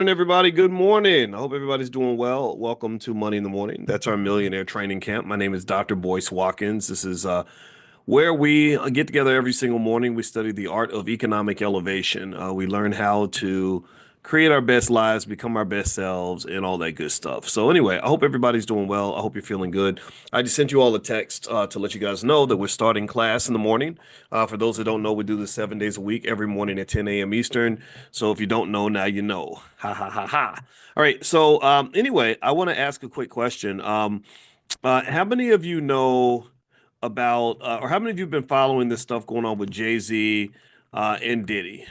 Morning, everybody. Good morning. I hope everybody's doing well. Welcome to Money in the Morning. That's our millionaire training camp. My name is Dr. Boyce Watkins. This is where we get together every single morning. We study the art of economic elevation. We learn how to create our best lives, become our best selves, and all that good stuff. So, anyway, I hope everybody's doing well. I hope you're feeling good. I just sent you all a text to let you guys know that we're starting class in the morning. For those that don't know, we do this 7 days a week, every morning at 10 a.m. Eastern. So, if you don't know, now you know. Ha ha ha ha. All right. So, anyway, I want to ask a quick question. How many of you know about, or how many of you have been following this stuff going on with Jay-Z and Diddy?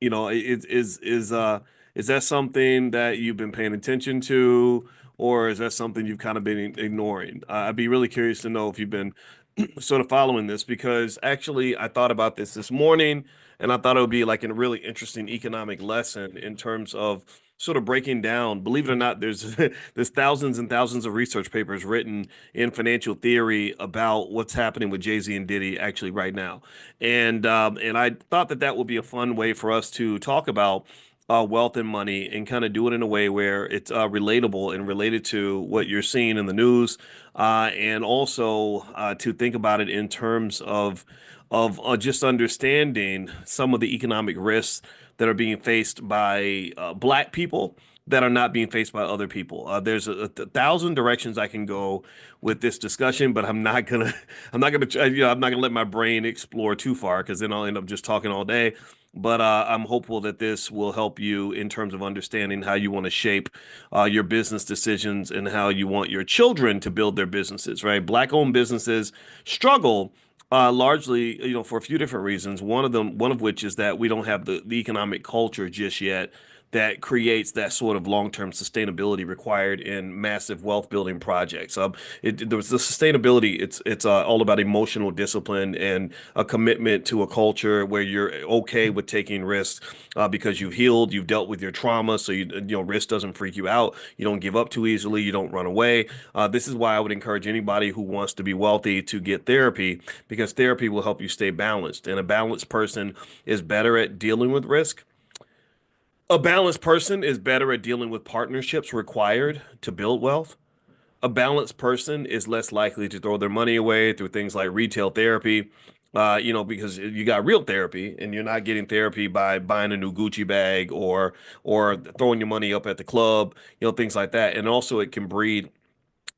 Is that something that you've been paying attention to, or is that something you've kind of been ignoring? I'd be really curious to know if you've been sort of following this because actually I thought about this morning and I thought it would be like a really interesting economic lesson in terms of sort of breaking down. Believe it or not, there's there's thousands and thousands of research papers written in financial theory about what's happening with Jay-Z and Diddy actually right now. And I thought that that would be a fun way for us to talk about wealth and money and kind of do it in a way where it's relatable and related to what you're seeing in the news, and also to think about it in terms of just understanding some of the economic risks that are being faced by Black people that are not being faced by other people. There's a thousand directions I can go with this discussion, but I'm not gonna let my brain explore too far because then I'll end up just talking all day. But I'm hopeful that this will help you in terms of understanding how you want to shape your business decisions and how you want your children to build their businesses, right? Black-owned businesses struggle largely, for a few different reasons. One of which is that we don't have the economic culture just yet that creates that sort of long-term sustainability required in massive wealth building projects. There was the sustainability. It's all about emotional discipline and a commitment to a culture where you're okay with taking risks because you've healed, you've dealt with your trauma, so risk doesn't freak you out. You don't give up too easily. You don't run away. This is why I would encourage anybody who wants to be wealthy to get therapy because therapy will help you stay balanced. And a balanced person is better at dealing with risk. A balanced person is better at dealing with partnerships required to build wealth. A balanced person is less likely to throw their money away through things like retail therapy, because you got real therapy and you're not getting therapy by buying a new Gucci bag or throwing your money up at the club, things like that. And also it can breed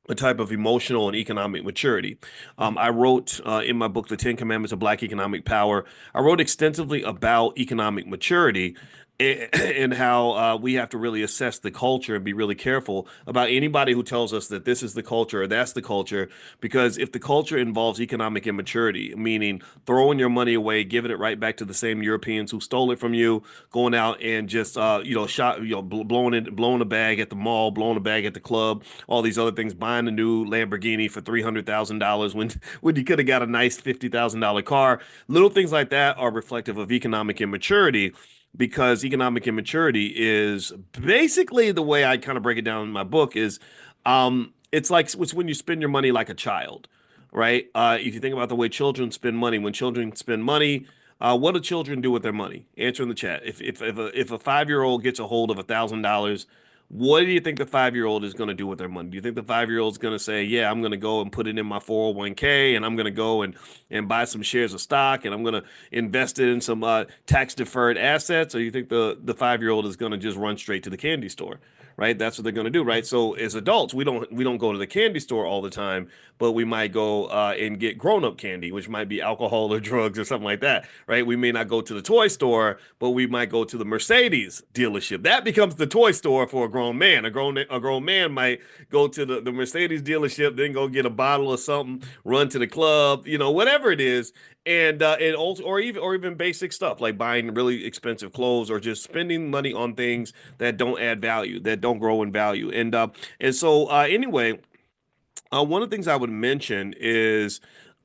a type of emotional and economic maturity. I wrote in my book, The 10 Commandments of Black Economic Power, I wrote extensively about economic maturity and how we have to really assess the culture and be really careful about anybody who tells us that this is the culture or that's the culture. Because if the culture involves economic immaturity, meaning throwing your money away, giving it right back to the same Europeans who stole it from you, going out and just blowing a bag at the mall, blowing a bag at the club, all these other things, buying a new Lamborghini for $300,000 when you could have got a nice $50,000 car. Little things like that are reflective of economic immaturity because economic immaturity is basically the way I kind of break it down in my book is it's when you spend your money like a child, right? If you think about the way children spend money, when children spend money, what do children do with their money? Answer in the chat. If a 5-year-old gets a hold of $1,000, what do you think the 5-year-old is going to do with their money? Do you think the 5-year-old is going to say, "Yeah, I'm going to go and put it in my 401k, and I'm going to go and buy some shares of stock, and I'm going to invest it in some tax deferred assets," or you think the 5-year-old is going to just run straight to the candy store? Right? That's what they're going to do, right? So as adults, we don't go to the candy store all the time, but we might go and get grown-up candy, which might be alcohol or drugs or something like that, right? We may not go to the toy store, but we might go to the Mercedes dealership. That becomes the toy store for a grown man. A grown man might go to the Mercedes dealership, then go get a bottle of something, run to the club, whatever it is, and also or even basic stuff like buying really expensive clothes or just spending money on things that don't add value, that don't grow in value. And so anyway, one of the things I would mention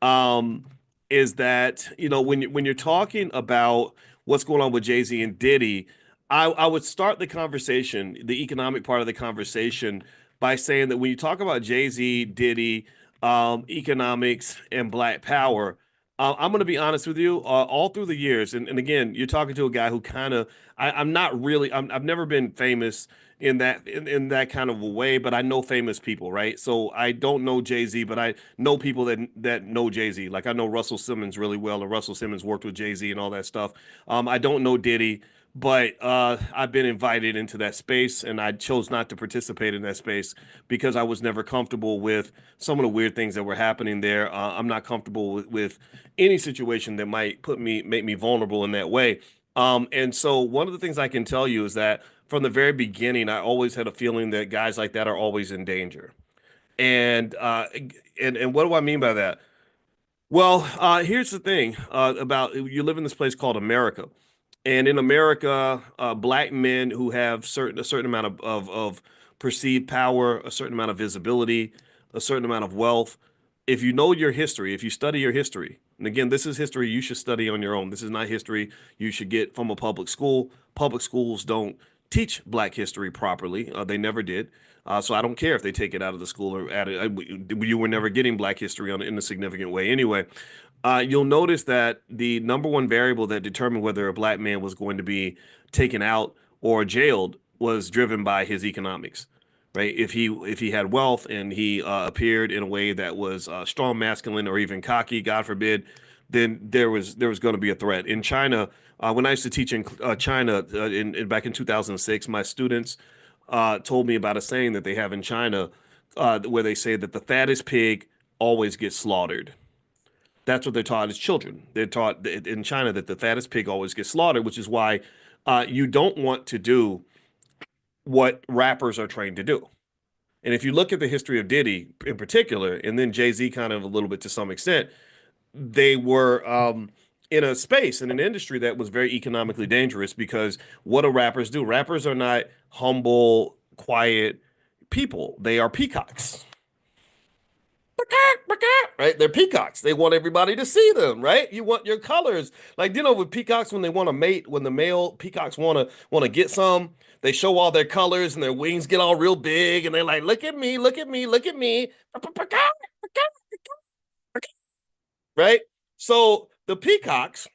um, is that when you're talking about what's going on with Jay-Z and Diddy, I would start the conversation, the economic part of the conversation, by saying that when you talk about Jay-Z, Diddy, economics, and Black Power, I'm going to be honest with you. All through the years, and again, you're talking to a guy who kind of, I'm not really, I've never been famous in that kind of a way, but I know famous people, right? So I don't know Jay-Z, but I know people that know Jay-Z. Like I know Russell Simmons really well, and Russell Simmons worked with Jay-Z and all that stuff. I don't know Diddy. But I've been invited into that space, and I chose not to participate in that space because I was never comfortable with some of the weird things that were happening there. I'm not comfortable with any situation that might make me vulnerable in that way. And so one of the things I can tell you is that from the very beginning, I always had a feeling that guys like that are always in danger. And and what do I mean by that? Well, here's the thing about you live in this place called America, and in America, black men who have a certain amount of perceived power, a certain amount of visibility, a certain amount of wealth. If you know your history, if you study your history, and again, this is history you should study on your own. This is not history you should get from a public school. Public schools don't teach black history properly. They never did. So I don't care if they take it out of the school or add it. You were never getting black history in a significant way anyway. You'll notice that the number one variable that determined whether a black man was going to be taken out or jailed was driven by his economics, right? If he had wealth and he appeared in a way that was strong, masculine, or even cocky, God forbid, then there was going to be a threat. In China, when I used to teach in China back in 2006, my students told me about a saying that they have in China where they say that the fattest pig always gets slaughtered. That's what they're taught as children. They're taught in China that the fattest pig always gets slaughtered, which is why you don't want to do what rappers are trained to do. And if you look at the history of Diddy in particular, and then Jay-Z kind of a little bit to some extent, they were in a space, in an industry that was very economically dangerous because what do rappers do? Rappers are not humble, quiet people. They are peacocks. Right? They're peacocks. They want everybody to see them, right? You want your colors. Like, you know, with peacocks when they want to mate, when the male peacocks want to get some, they show all their colors and their wings get all real big and they're like, look at me, look at me, look at me. Right? So the peacocks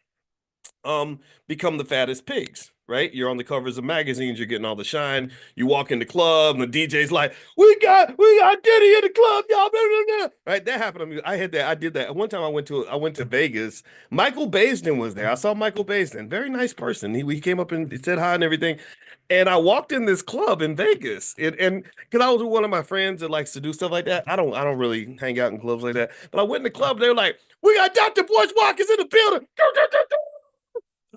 become the fattest pigs, right? You're on the covers of magazines, you're getting all the shine. You walk in the club, and the DJ's like, we got Diddy in the club, y'all. Blah, blah, blah." Right? That happened to me. I did that. One time I went to Vegas. Michael Baisden was there. I saw Michael Baisden. Very nice person. He came up and said hi and everything. And I walked in this club in Vegas, and because I was with one of my friends that likes to do stuff like that. I don't really hang out in clubs like that. But I went in the club. They were like, "We got Dr. Boyce Watkins in the building."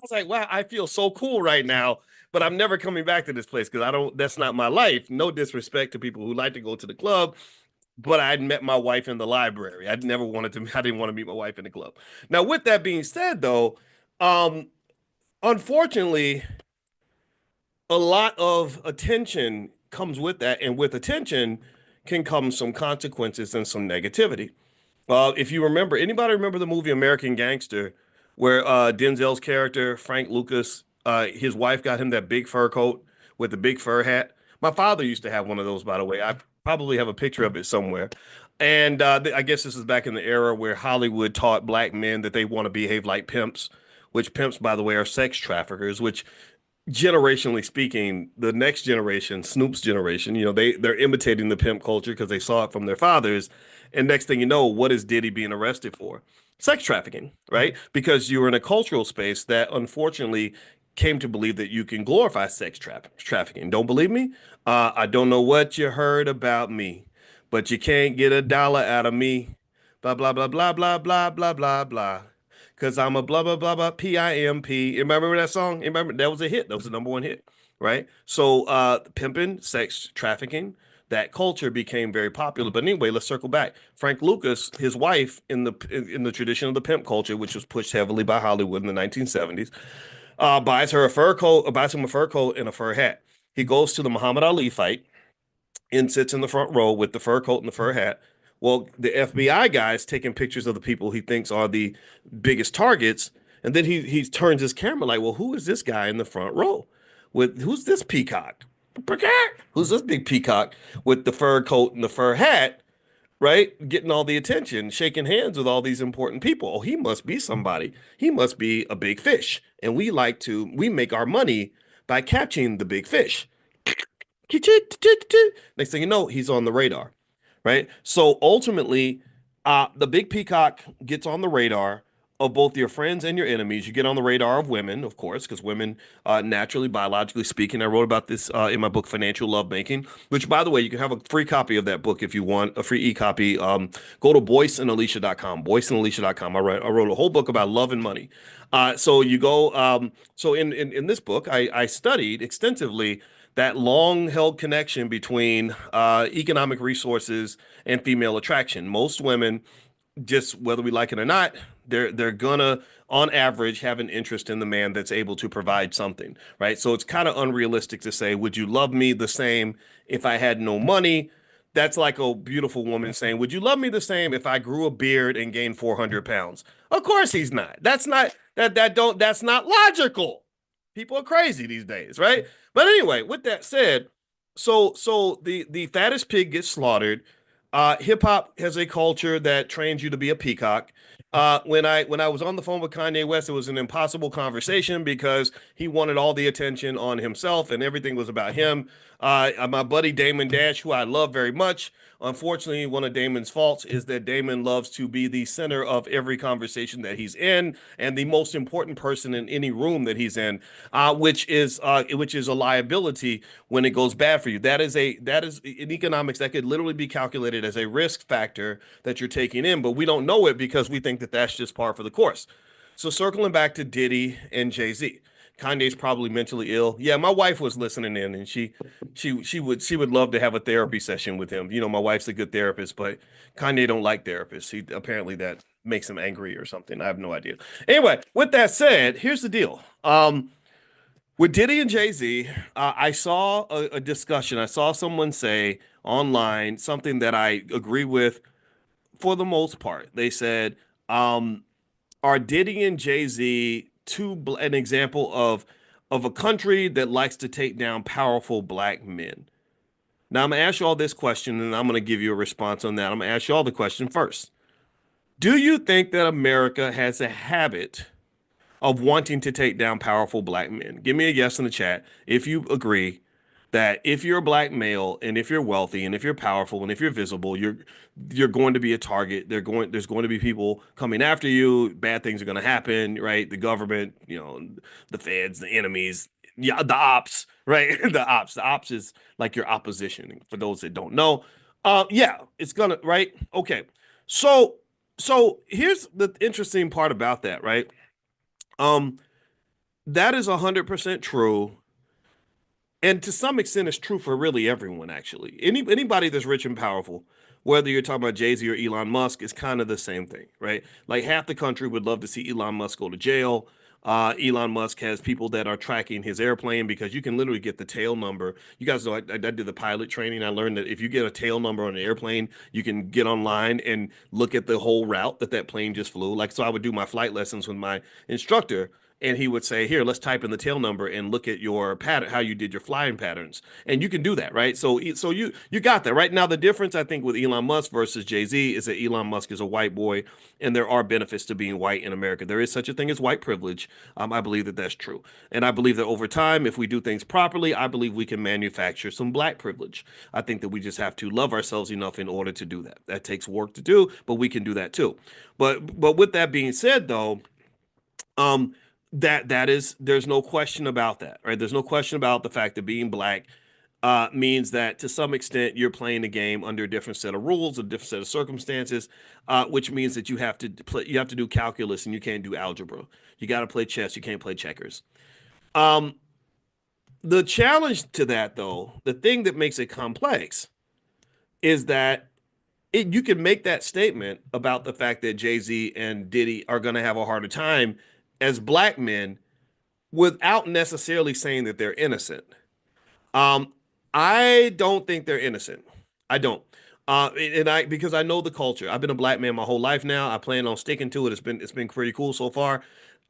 I was like, wow, I feel so cool right now, but I'm never coming back to this place because I don't, that's not my life. No disrespect to people who like to go to the club, but I'd met my wife in the library. I didn't want to meet my wife in the club. Now, with that being said, though, um, unfortunately, a lot of attention comes with that, and with attention can come some consequences and some negativity. If you remember, anybody remember the movie American Gangster, where Denzel's character Frank Lucas, his wife got him that big fur coat with the big fur hat. My father used to have one of those, by the way. I probably have a picture of it somewhere. And I guess this is back in the era where Hollywood taught black men that they want to behave like pimps, which pimps, by the way, are sex traffickers, which generationally speaking, the next generation, Snoop's generation, you know, they're imitating the pimp culture because they saw it from their fathers. And next thing you know, what is Diddy being arrested for? Sex trafficking, right? Because you're in a cultural space that unfortunately came to believe that you can glorify trafficking. Don't believe me? I don't know what you heard about me, but you can't get a dollar out of me. Blah blah blah blah blah blah blah blah blah. Cause I'm a blah blah blah blah PIMP. You remember that song? You remember that was a hit. That was the number one hit, right? So pimping, sex trafficking, that culture became very popular. But anyway, let's circle back. Frank Lucas, his wife in the tradition of the pimp culture, which was pushed heavily by Hollywood in the 1970s, buys him a fur coat and a fur hat. He goes to the Muhammad Ali fight and sits in the front row with the fur coat and the fur hat. Well, the FBI guy is taking pictures of the people he thinks are the biggest targets, and then he turns his camera like, well, who is this guy in the front row? With who's this peacock? Who's this big peacock with the fur coat and the fur hat? right? Getting all the attention, shaking hands with all these important people. Oh, he must be somebody. He must be a big fish. And we make our money by catching the big fish. Next thing you know, he's on the radar, right? So ultimately, the big peacock gets on the radar of both your friends and your enemies. You get on the radar of women, of course, because women, naturally, biologically speaking, I wrote about this in my book, Financial Lovemaking, which, by the way, you can have a free copy of that book if you want, a free e-copy. Go to boyceandalicia.com, boyceandalicia.com. I wrote a whole book about love and money. So you go, so in this book, I studied extensively that long held connection between economic resources and female attraction. Most women, just whether we like it or not, they're gonna on average have an interest in the man that's able to provide something, right? So it's kind of unrealistic to say, would you love me the same if I had no money? That's like a beautiful woman saying, would you love me the same if I grew a beard and gained 400 pounds? Of course he's not. That's not logical. People are crazy these days, right? But anyway, with that said, so the fattest pig gets slaughtered. Hip hop has a culture that trains you to be a peacock. When I was on the phone with Kanye West, it was an impossible conversation because he wanted all the attention on himself and everything was about him. My buddy Damon Dash, who I love very much, unfortunately, one of Damon's faults is that Damon loves to be the center of every conversation that he's in and the most important person in any room that he's in, which is a liability when it goes bad for you. That is in economics that could literally be calculated as a risk factor that you're taking in, but we don't know it because we think that that's just par for the course. So circling back to Diddy and Jay-Z. Kanye's probably mentally ill. Yeah, my wife was listening in, and she would love to have a therapy session with him. You know, my wife's a good therapist, but Kanye don't like therapists. He apparently that makes him angry or something. I have no idea. Anyway, with that said, here's the deal. With Diddy and Jay Z, I saw a discussion. I saw someone say online something that I agree with for the most part. They said, "Are Diddy and Jay Z an example of a country that likes to take down powerful black men?" Now I'm gonna ask you all this question, and I'm gonna give you a response on that. I'm gonna ask you all the question first. Do you think that America has a habit of wanting to take down powerful black men? Give me a yes in the chat if you agree that if you're a black male and if you're wealthy and if you're powerful and if you're visible, you're going to be a target. There's going to be people coming after you. Bad things are going to happen, right? The government, the feds, the enemies, yeah, the ops, right? The ops is like your opposition. For those that don't know, yeah, it's gonna right. Okay, so so here's the interesting part about that, right? Um, that is 100% true. And to some extent, it's true for really everyone, actually. Anybody that's rich and powerful, whether you're talking about Jay-Z or Elon Musk, is kind of the same thing, right? Like half the country would love to see Elon Musk go to jail. Elon Musk has people that are tracking his airplane because you can literally get the tail number. You guys know I did the pilot training. I learned that if you get a tail number on an airplane, you can get online and look at the whole route that that plane just flew. Like, so I would do my flight lessons with my instructor, and he would say, "Here, let's type in the tail number and look at your pattern, how you did your flying patterns." And you can do that, right? So you got that right now. The difference I think with Elon Musk versus Jay Z is that Elon Musk is a white boy, and there are benefits to being white in America. There is such a thing as white privilege. I believe that that's true, and I believe that over time, if we do things properly, I believe we can manufacture some black privilege. I think that we just have to love ourselves enough in order to do that. That takes work to do, but we can do that too. But with that being said, though. Um, that is there's no question about that, right? There's no question about the fact that being black means that to some extent you're playing the game under a different set of rules, a different set of circumstances, which means that you have to do calculus and you can't do algebra. You got to play chess, you can't play checkers. Um, the challenge to that, though, the thing that makes it complex is that you can make that statement about the fact that Jay Z and Diddy are going to have a harder time as black men without necessarily saying that they're innocent. Um, I don't think they're innocent. I don't. And I because I know the culture. I've been a black man my whole life now. I plan on sticking to it. It's been pretty cool so far.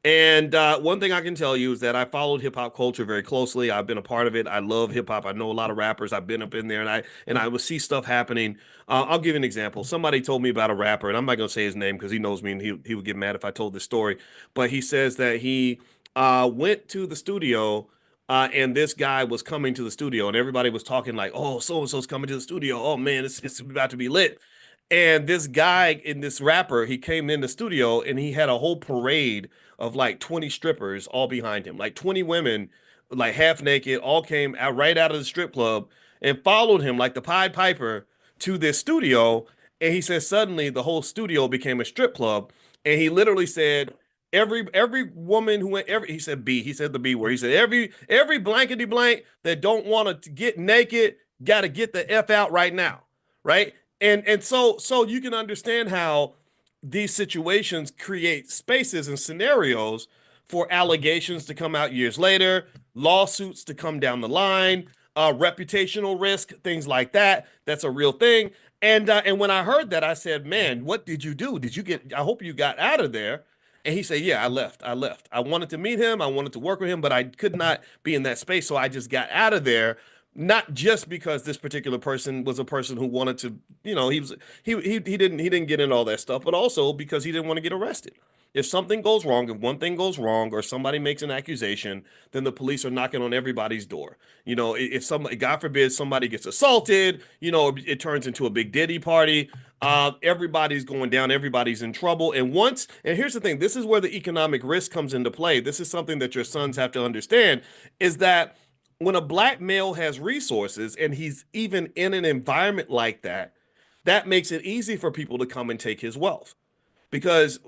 And one thing I can tell you is that I followed hip hop culture very closely. I've been a part of it. I love hip hop. I know a lot of rappers. I've been up in there, and I would see stuff happening. I'll give you an example. Somebody told me about a rapper, and I'm not gonna say his name because he knows me, and he would get mad if I told this story. But he says that he went to the studio. And this guy was coming to the studio, and everybody was talking like, "Oh, so and so's coming to the studio. Oh man, it's about to be lit." And this guy and this rapper, he came in the studio and he had a whole parade of like 20 strippers all behind him, like 20 women, like half naked, all came out right out of the strip club and followed him like the Pied Piper to this studio. And he said suddenly the whole studio became a strip club. And he literally said, every woman who went every he said B, he said the B word. He said every blankety blank that don't want to get naked got to get the F out right now. Right. And so you can understand how these situations create spaces and scenarios for allegations to come out years later, lawsuits to come down the line, reputational risk, things like that. That's a real thing. And when I heard that, I said, "Man, what did you do? Did you get? I hope you got out of there." And he said, "Yeah, I left. I left. I wanted to meet him. I wanted to work with him, but I could not be in that space, so I just got out of there." Not just because this particular person was a person who wanted to, he didn't get into all that stuff, but also because he didn't want to get arrested. If something goes wrong, if one thing goes wrong, or somebody makes an accusation, then the police are knocking on everybody's door. If somebody, God forbid, somebody gets assaulted, it turns into a big Diddy party. Everybody's going down, everybody's in trouble. And here's the thing, this is where the economic risk comes into play. This is something that your sons have to understand is that when a black male has resources and he's even in an environment like that, that makes it easy for people to come and take his wealth. Because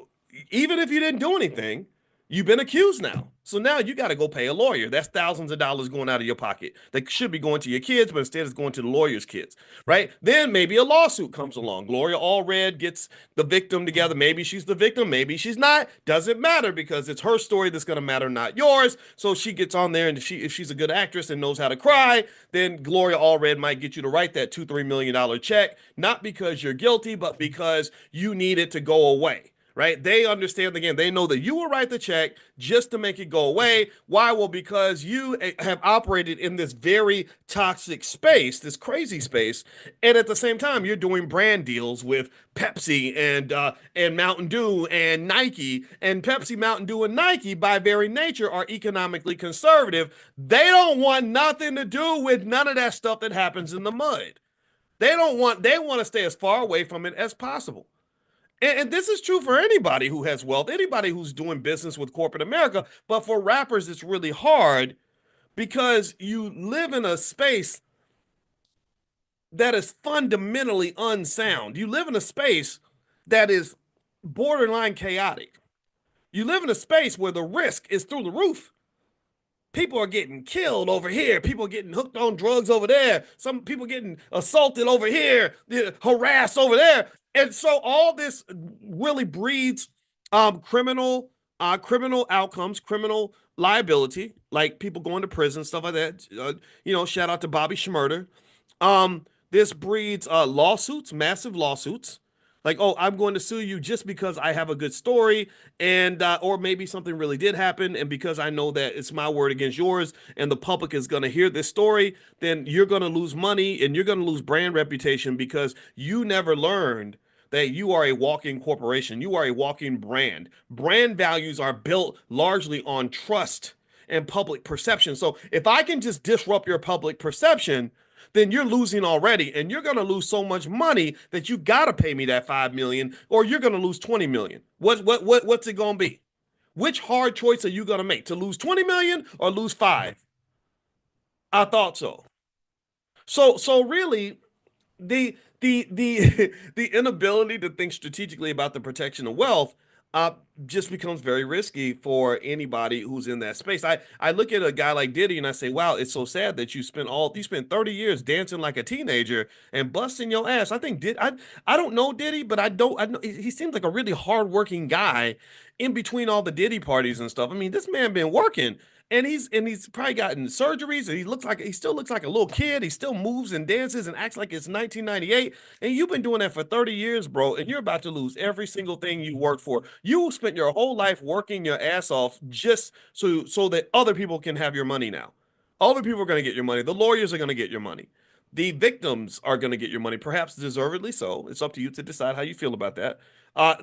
even if you didn't do anything, you've been accused now. So now you got to go pay a lawyer. That's thousands of dollars going out of your pocket. That should be going to your kids, but instead it's going to the lawyer's kids, right? Then maybe a lawsuit comes along. Gloria Allred gets the victim together. Maybe she's the victim, maybe she's not. Doesn't matter because it's her story that's going to matter, not yours. So she gets on there, and if she's a good actress and knows how to cry, then Gloria Allred might get you to write that $2-3 million check, not because you're guilty, but because you need it to go away, right? They understand the game. They know that you will write the check just to make it go away. Why? Well, because you have operated in this very toxic space, this crazy space, and at the same time, you're doing brand deals with Pepsi and Mountain Dew and Nike. And Pepsi, Mountain Dew, and Nike, by very nature, are economically conservative. They don't want nothing to do with none of that stuff that happens in the mud. They want to stay as far away from it as possible. And this is true for anybody who has wealth, anybody who's doing business with corporate America. But for rappers, it's really hard because you live in a space that is fundamentally unsound. You live in a space that is borderline chaotic. You live in a space where the risk is through the roof. People are getting killed over here. People are getting hooked on drugs over there. Some people getting assaulted over here, harassed over there. And so all this really breeds criminal outcomes, criminal liability, like people going to prison, stuff like that. Shout out to Bobby Schmurder. This breeds lawsuits, massive lawsuits. Like, oh, I'm going to sue you just because I have a good story, and or maybe something really did happen, and because I know that it's my word against yours, and the public is going to hear this story, then you're going to lose money and you're going to lose brand reputation because you never learned that you are a walking corporation. You are a walking brand. Brand values are built largely on trust and public perception. So if I can just disrupt your public perception, then you're losing already, and you're going to lose so much money that you got to pay me that 5 million, or you're going to lose 20 million. What's it going to be? Which hard choice are you going to make, to lose 20 million or lose 5? I thought so. So really, the the inability to think strategically about the protection of wealth just becomes very risky for anybody who's in that space. I look at a guy like Diddy and I say, wow, it's so sad that you spent 30 years dancing like a teenager and busting your ass. I don't know Diddy, but I know he seems like a really hardworking guy in between all the Diddy parties and stuff. I mean, this man been working. and he's probably gotten surgeries, and he still looks like a little kid. He still moves and dances and acts like it's 1998. And you've been doing that for 30 years, bro, and you're about to lose every single thing you worked for. You spent your whole life working your ass off just so that other people can have your money now. Other people are going to get your money. The lawyers are going to get your money. The victims are going to get your money, perhaps deservedly so. It's up to you to decide how you feel about that. All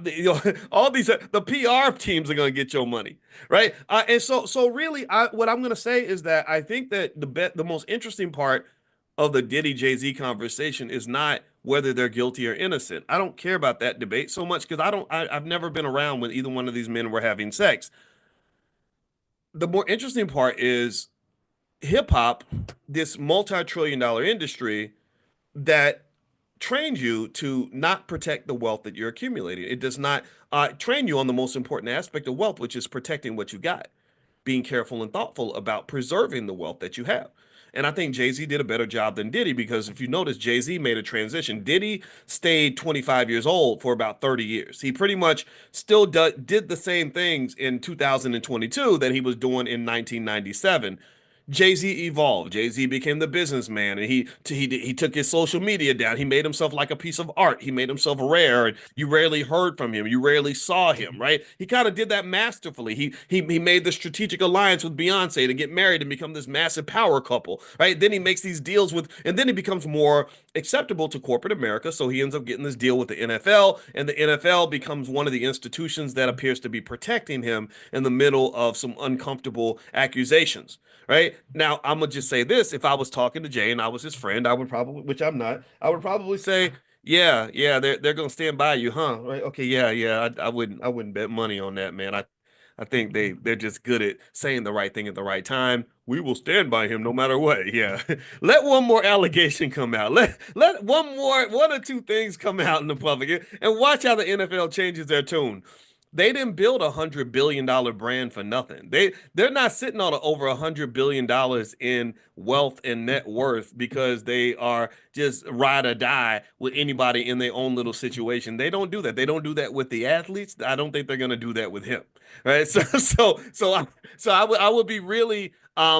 these the PR teams are going to get your money, right? And so really, what I'm going to say is that I think that the most interesting part of the Diddy Jay Z conversation is not whether they're guilty or innocent. I don't care about that debate so much because I've never been around when either one of these men were having sex. The more interesting part is hip hop, this multi-trillion dollar industry that trains you to not protect the wealth that you're accumulating. It does not train you on the most important aspect of wealth, which is protecting what you got, being careful and thoughtful about preserving the wealth that you have. And I think Jay Z did a better job than Diddy because if you notice, Jay Z made a transition. Diddy stayed 25 years old for about 30 years. He pretty much still did the same things in 2022 that he was doing in 1997. Jay Z evolved. Jay Z became the businessman, and he took his social media down. He made himself like a piece of art. He made himself rare, and you rarely heard from him. You rarely saw him. Right? He kind of did that masterfully. He made the strategic alliance with Beyonce to get married and become this massive power couple. Right? Then he makes these deals with, and then he becomes more acceptable to corporate America. So he ends up getting this deal with the NFL, and the NFL becomes one of the institutions that appears to be protecting him in the middle of some uncomfortable accusations. Right now, I'm gonna just say this: if I was talking to Jay and I was his friend, I would probably, which I'm not, I would probably say, yeah, yeah, they're gonna stand by you, huh? Right? Okay, yeah, yeah. I wouldn't bet money on that, man. I think they're just good at saying the right thing at the right time. We will stand by him no matter what. Yeah. Let one more allegation come out. Let one or two things come out in the public and watch how the NFL changes their tune. They didn't build $100 billion brand for nothing. They're not sitting on over $100 billion in wealth and net worth because they are just ride or die with anybody in their own little situation. They don't do that. They don't do that with the athletes. I don't think they're gonna do that with him. Right. So I would be really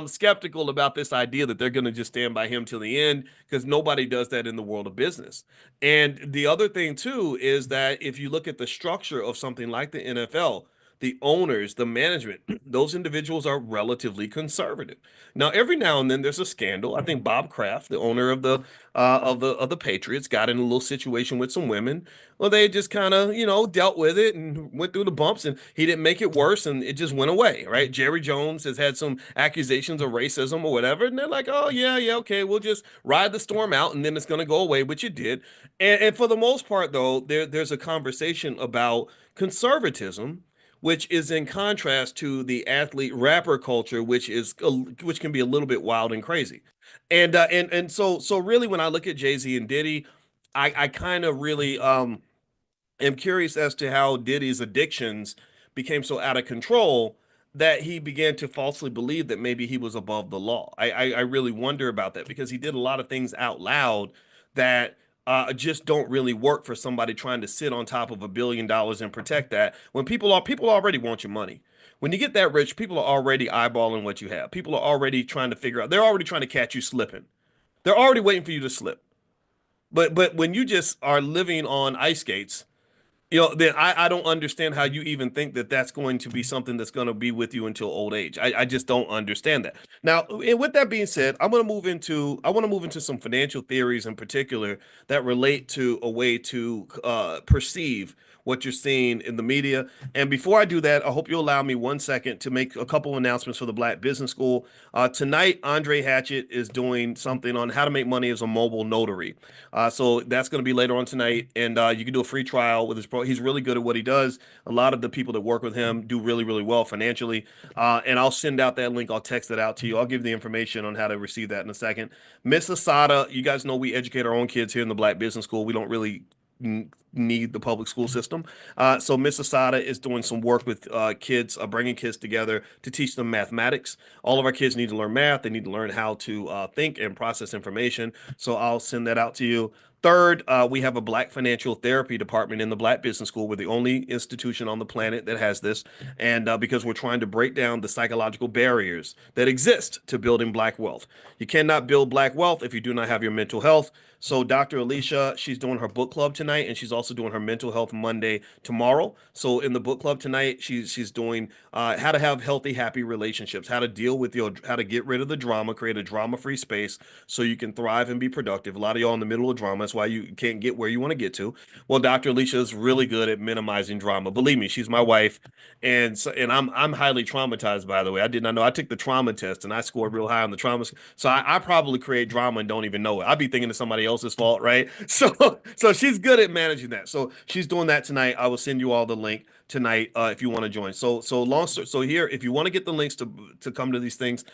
skeptical about this idea that they're gonna just stand by him till the end because nobody does that in the world of business. And the other thing too is that if you look at the structure of something like the NFL, the owners, the management, those individuals are relatively conservative. Now, every now and then there's a scandal. I think Bob Kraft, the owner of the Patriots, got in a little situation with some women. Well, they just kind of, dealt with it and went through the bumps, and he didn't make it worse, and it just went away, right? Jerry Jones has had some accusations of racism or whatever, and they're like, oh yeah, yeah, okay, we'll just ride the storm out, and then it's gonna go away, which it did. And for the most part, though, there's a conversation about conservatism, which is in contrast to the athlete rapper culture, which can be a little bit wild and crazy. And so really, when I look at Jay Z and Diddy, I kind of really am curious as to how Diddy's addictions became so out of control that he began to falsely believe that maybe he was above the law. I really wonder about that because he did a lot of things out loud that just don't really work for somebody trying to sit on top of $1 billion and protect that when people already want your money. When you get that rich, people are already eyeballing what you have. People are already trying to figure out. They're already trying to catch you slipping. They're already waiting for you to slip. But when you just are living on ice skates, then I don't understand how you even think that that's going to be something that's going to be with you until old age. I just don't understand that. Now, and with that being said, I want to move into some financial theories in particular that relate to a way to perceive what you're seeing in the media. And before I do that, I hope you allow me 1 second to make a couple of announcements for the Black Business School. Tonight, Andre Hatchett is doing something on how to make money as a mobile notary. So that's going to be later on tonight, and you can do a free trial with his pro. He's really good at what he does. A lot of the people that work with him do really, really well financially. And I'll send out that link. I'll text it out to you. I'll give the information on how to receive that in a second. Miss Asada, you guys know we educate our own kids here in the Black Business School. We don't really need the public school system. So Miss Asada is doing some work with kids, bringing kids together to teach them mathematics. All of our kids need to learn math. They need to learn how to think and process information. So I'll send that out to you. Third, we have a Black financial therapy department in the Black Business School. We're the only institution on the planet that has this. And because we're trying to break down the psychological barriers that exist to building Black wealth. You cannot build Black wealth if you do not have your mental health. So, Dr. Alicia, she's doing her book club tonight, and she's also doing her mental health Monday tomorrow. So, in the book club tonight, she's doing how to have healthy, happy relationships, how to deal with how to get rid of the drama, create a drama-free space so you can thrive and be productive. A lot of y'all in the middle of drama. That's why you can't get where you want to get to. Well, Dr. Alicia is really good at minimizing drama. Believe me, she's my wife, and I'm highly traumatized. By the way, I did not know. I took the trauma test and I scored real high on the trauma. So I probably create drama and don't even know it. I'd be thinking it's somebody else's fault, right? So she's good at managing that. So she's doing that tonight. I will send you all the link tonight if you want to join. So here, if you want to get the links to come to these things,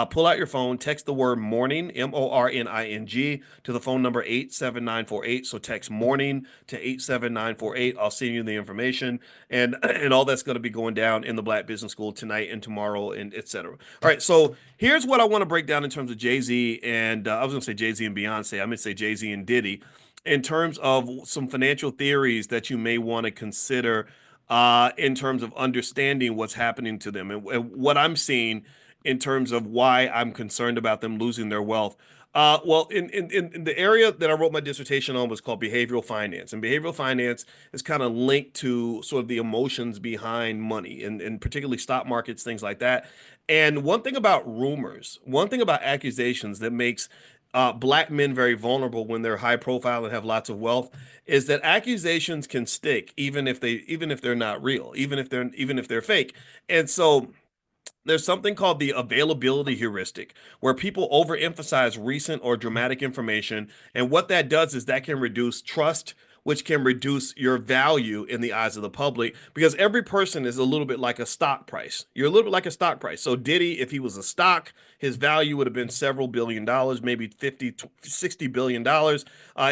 pull out your phone, text the word morning, MORNING, to the phone number 87948. So text morning to 87948. I'll send you the information and all that's going to be going down in the Black Business School tonight and tomorrow and etc. All right, so here's what I want to break down in terms of Jay-Z and I was going to say Jay-Z and Beyonce. I'm going to say Jay-Z and Diddy in terms of some financial theories that you may want to consider in terms of understanding what's happening to them and what I'm seeing in terms of why I'm concerned about them losing their wealth. Well, in the area that I wrote my dissertation on was called behavioral finance, and behavioral finance is kind of linked to sort of the emotions behind money, and particularly stock markets, things like that. And one thing about rumors, one thing about accusations that makes black men very vulnerable when they're high profile and have lots of wealth is that accusations can stick even if they're not real, even if they're fake. And so there's something called the availability heuristic, where people overemphasize recent or dramatic information. And what that does is that can reduce trust, which can reduce your value in the eyes of the public, because every person is a little bit like a stock price. You're a little bit like a stock price. So Diddy, if he was a stock, his value would have been several billion dollars, maybe 50, $60 billion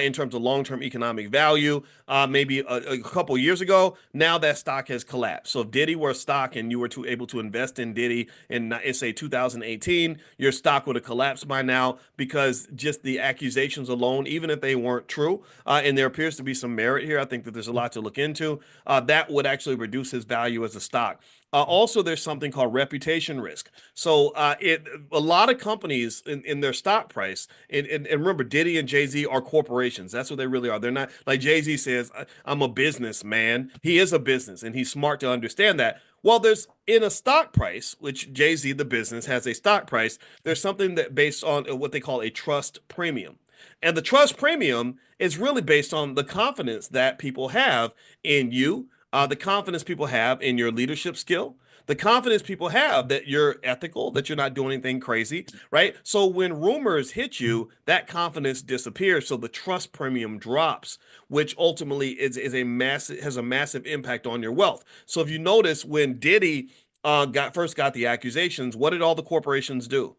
in terms of long-term economic value. Maybe a couple years ago, now that stock has collapsed. So if Diddy were a stock and you were able to invest in Diddy in say 2018, your stock would have collapsed by now because just the accusations alone, even if they weren't true, and there appears to be some merit here, I think that there's a lot to look into. That would actually reduce his value as a stock. Also, there's something called reputation risk. So, a lot of companies in their stock price, and remember, Diddy and Jay Z are corporations. That's what they really are. They're not like Jay Z says, "I'm a businessman." He is a business, and he's smart to understand that. Well, there's in a stock price, which Jay Z, the business, has a stock price. There's something that based on what they call a trust premium. And the trust premium is really based on the confidence that people have in you, the confidence people have in your leadership skill, the confidence people have that you're ethical, that you're not doing anything crazy, right? So when rumors hit you, that confidence disappears. So the trust premium drops, which ultimately is a massive has a massive impact on your wealth. So if you notice when Diddy got the accusations, what did all the corporations do?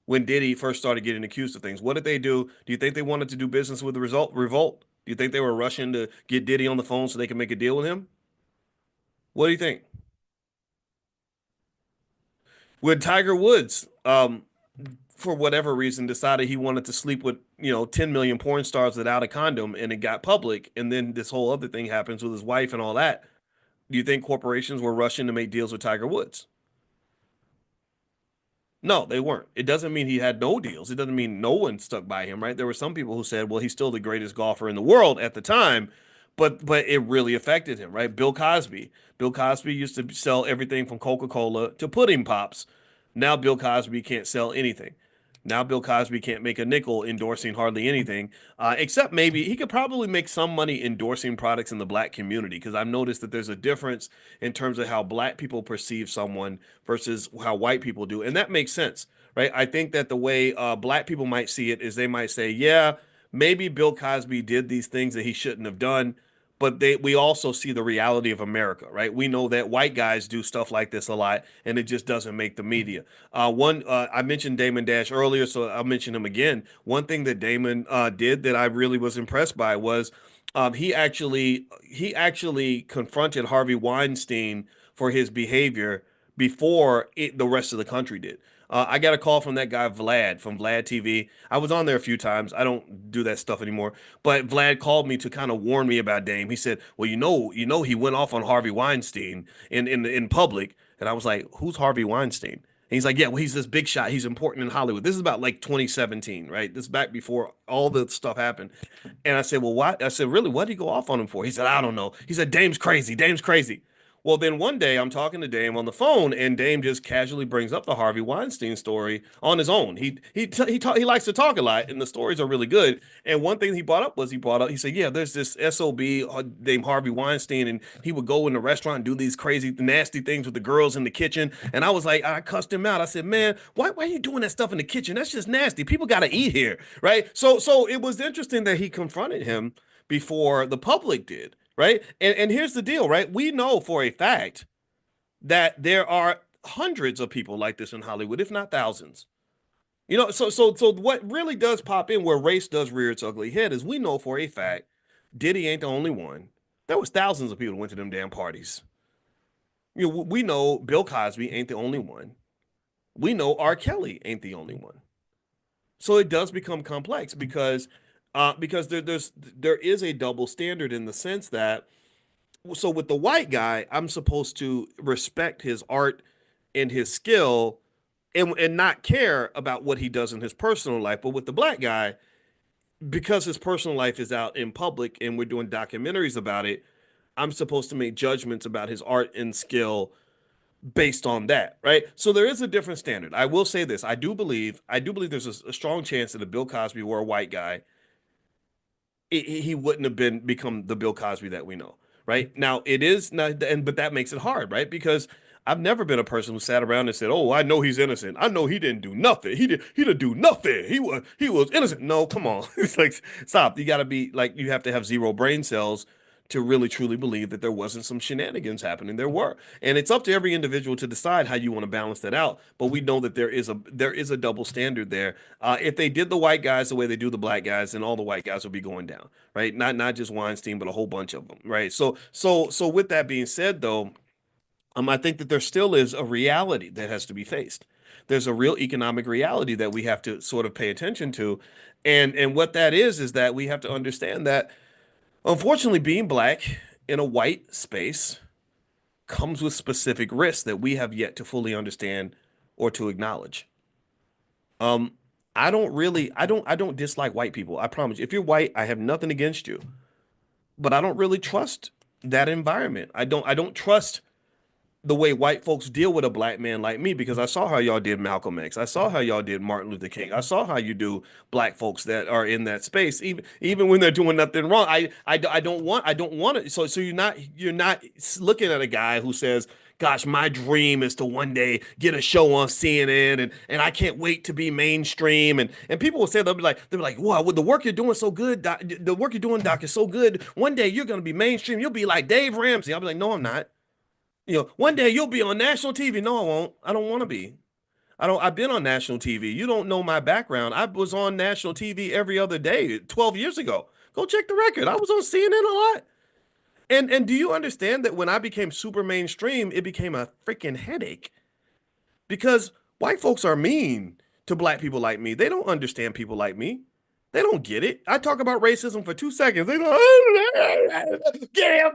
When Diddy first started getting accused of things. What did they do? Do you think they wanted to do business with the revolt? Do you think they were rushing to get Diddy on the phone so they can make a deal with him? What do you think? When Tiger Woods, for whatever reason, decided he wanted to sleep with 10 million porn stars without a condom, and it got public, and then this whole other thing happens with his wife and all that. Do you think corporations were rushing to make deals with Tiger Woods? No, they weren't. It doesn't mean he had no deals. It doesn't mean no one stuck by him, right? There were some people who said, well, he's still the greatest golfer in the world at the time, but it really affected him, right? Bill Cosby. Bill Cosby used to sell everything from Coca-Cola to pudding pops. Now Bill Cosby can't sell anything. Now Bill Cosby can't make a nickel endorsing hardly anything, except maybe he could probably make some money endorsing products in the black community because I've noticed that there's a difference in terms of how black people perceive someone versus how white people do, and that makes sense, right? I think that the way black people might see it is they might say, yeah, maybe Bill Cosby did these things that he shouldn't have done, but we also see the reality of America, right? We know that white guys do stuff like this a lot, and it just doesn't make the media. One I mentioned Damon Dash earlier, so I'll mention him again. One thing that Damon did that I really was impressed by was he actually confronted Harvey Weinstein for his behavior before the rest of the country did. I got a call from that guy Vlad from Vlad TV. I was on there a few times. I don't do that stuff anymore. But Vlad called me to kind of warn me about Dame. He said, "Well, he went off on Harvey Weinstein in public." And I was like, "Who's Harvey Weinstein?" And he's like, "Yeah, well, he's this big shot. He's important in Hollywood." This is about like 2017, right? This is back before all the stuff happened. And I said, "Well, what?" I said, "Really? What did he go off on him for?" He said, "I don't know." He said, "Dame's crazy. Dame's crazy." Well, then one day I'm talking to Dame on the phone, and Dame just casually brings up the Harvey Weinstein story on his own. He likes to talk a lot, and the stories are really good. And one thing he brought up was he said, "Yeah, there's this SOB named Harvey Weinstein, and he would go in the restaurant and do these crazy, nasty things with the girls in the kitchen." And I was like, I cussed him out. I said, "Man, why are you doing that stuff in the kitchen? That's just nasty. People got to eat here, right?" So it was interesting that he confronted him before the public did, right? And here's the deal, right? We know for a fact that there are hundreds of people like this in Hollywood, if not thousands. So what really does pop in where race does rear its ugly head is we know for a fact Diddy ain't the only one. There was thousands of people who went to them damn parties. We know Bill Cosby ain't the only one. We know R. Kelly ain't the only one. So it does become complex because there is a double standard in the sense that so with the white guy, I'm supposed to respect his art and his skill and not care about what he does in his personal life. But with the black guy, because his personal life is out in public and we're doing documentaries about it, I'm supposed to make judgments about his art and skill based on that, right? So there is a different standard. I will say this: I do believe there's a strong chance that if Bill Cosby were a white guy, he wouldn't have been become the Bill Cosby that we know. Right now, it is not, and but that makes it hard, right? Because I've never been a person who sat around and said, "Oh, I know he's innocent. I know he didn't do nothing. He didn't do nothing. He was innocent." No, come on, it's like stop. You got to be like you have to have zero brain cells to really truly believe that there wasn't some shenanigans happening. There were, and it's up to every individual to decide how you want to balance that out. But we know that there is a double standard there. If they did the white guys the way they do the black guys, then all the white guys would be going down, right? Not just Weinstein, but a whole bunch of them, right? So with that being said, though, I think that there still is a reality that has to be faced. There's a real economic reality that we have to sort of pay attention to, and what that is that we have to understand that unfortunately, being black in a white space comes with specific risks that we have yet to fully understand or to acknowledge. Um, I don't dislike white people. I promise you. If you're white, I have nothing against you, but I don't really trust that environment. I don't trust the way white folks deal with a black man like me because I saw how y'all did Malcolm X. I saw how y'all did Martin Luther King. I saw how you do black folks that are in that space, even when they're doing nothing wrong. I don't want it. So you're not looking at a guy who says, "Gosh, my dream is to one day get a show on CNN, and I can't wait to be mainstream." And people will say they'll be like, "Wow, well, the work you're doing so good, Doc, the work you're doing, Doc, is so good. One day you're gonna be mainstream. You'll be like Dave Ramsey." I'll be like, "No, I'm not." One day you'll be on national TV. No, I won't. I don't want to be. I've been on national TV. You don't know my background. I was on national TV every other day 12 years ago. Go check the record. I was on CNN a lot. And do you understand that when I became super mainstream, it became a freaking headache because white folks are mean to black people like me. They don't understand people like me. They don't get it. I talk about racism for 2 seconds. They go, get him,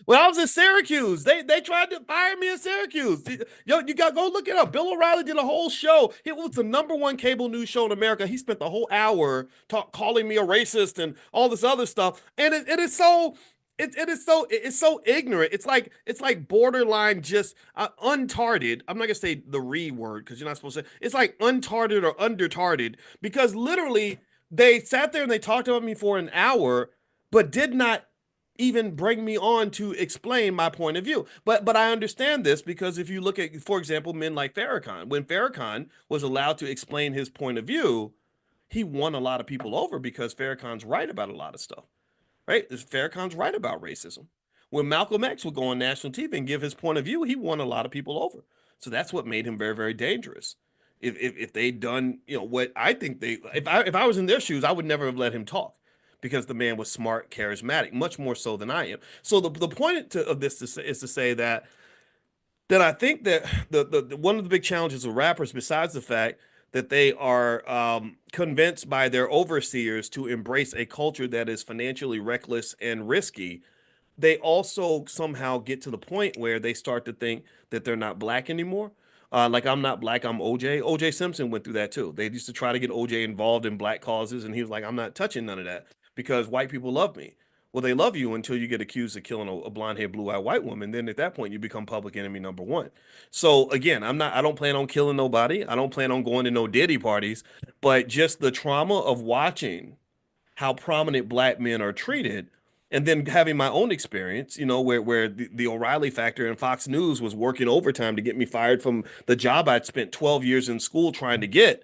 when I was in Syracuse, they tried to fire me in Syracuse. Yo, you got go look it up. Bill O'Reilly did a whole show. It was the number one cable news show in America. He spent the whole hour calling me a racist and all this other stuff. And it is so it's so ignorant. It's like borderline just untarded. I'm not gonna say the re word because you're not supposed to. It's like untarded or undertarded because literally they sat there and they talked about me for an hour, but did not even bring me on to explain my point of view. But I understand this because if you look at, for example, men like Farrakhan, when Farrakhan was allowed to explain his point of view, he won a lot of people over because Farrakhan's right about a lot of stuff, right? Farrakhan's right about racism. When Malcolm X would go on national TV and give his point of view, he won a lot of people over. So that's what made him very, very dangerous. If they'd done, what I think if I was in their shoes, I would never have let him talk because the man was smart, charismatic, much more so than I am. So the point of this is to say that Then I think that one of the big challenges of rappers, besides the fact that they are convinced by their overseers to embrace a culture that is financially reckless and risky, they also somehow get to the point where they start to think that they're not black anymore. Like I'm not black, I'm OJ. OJ Simpson went through that too. They used to try to get OJ involved in black causes, and he was like, I'm not touching none of that because white people love me. Well, they love you until you get accused of killing a blonde haired, blue eyed white woman. Then at that point, you become public enemy number one. So again, I don't plan on killing nobody. I don't plan on going to no Diddy parties, but just the trauma of watching how prominent black men are treated and then having my own experience, where the O'Reilly factor in Fox News was working overtime to get me fired from the job I'd spent 12 years in school trying to get.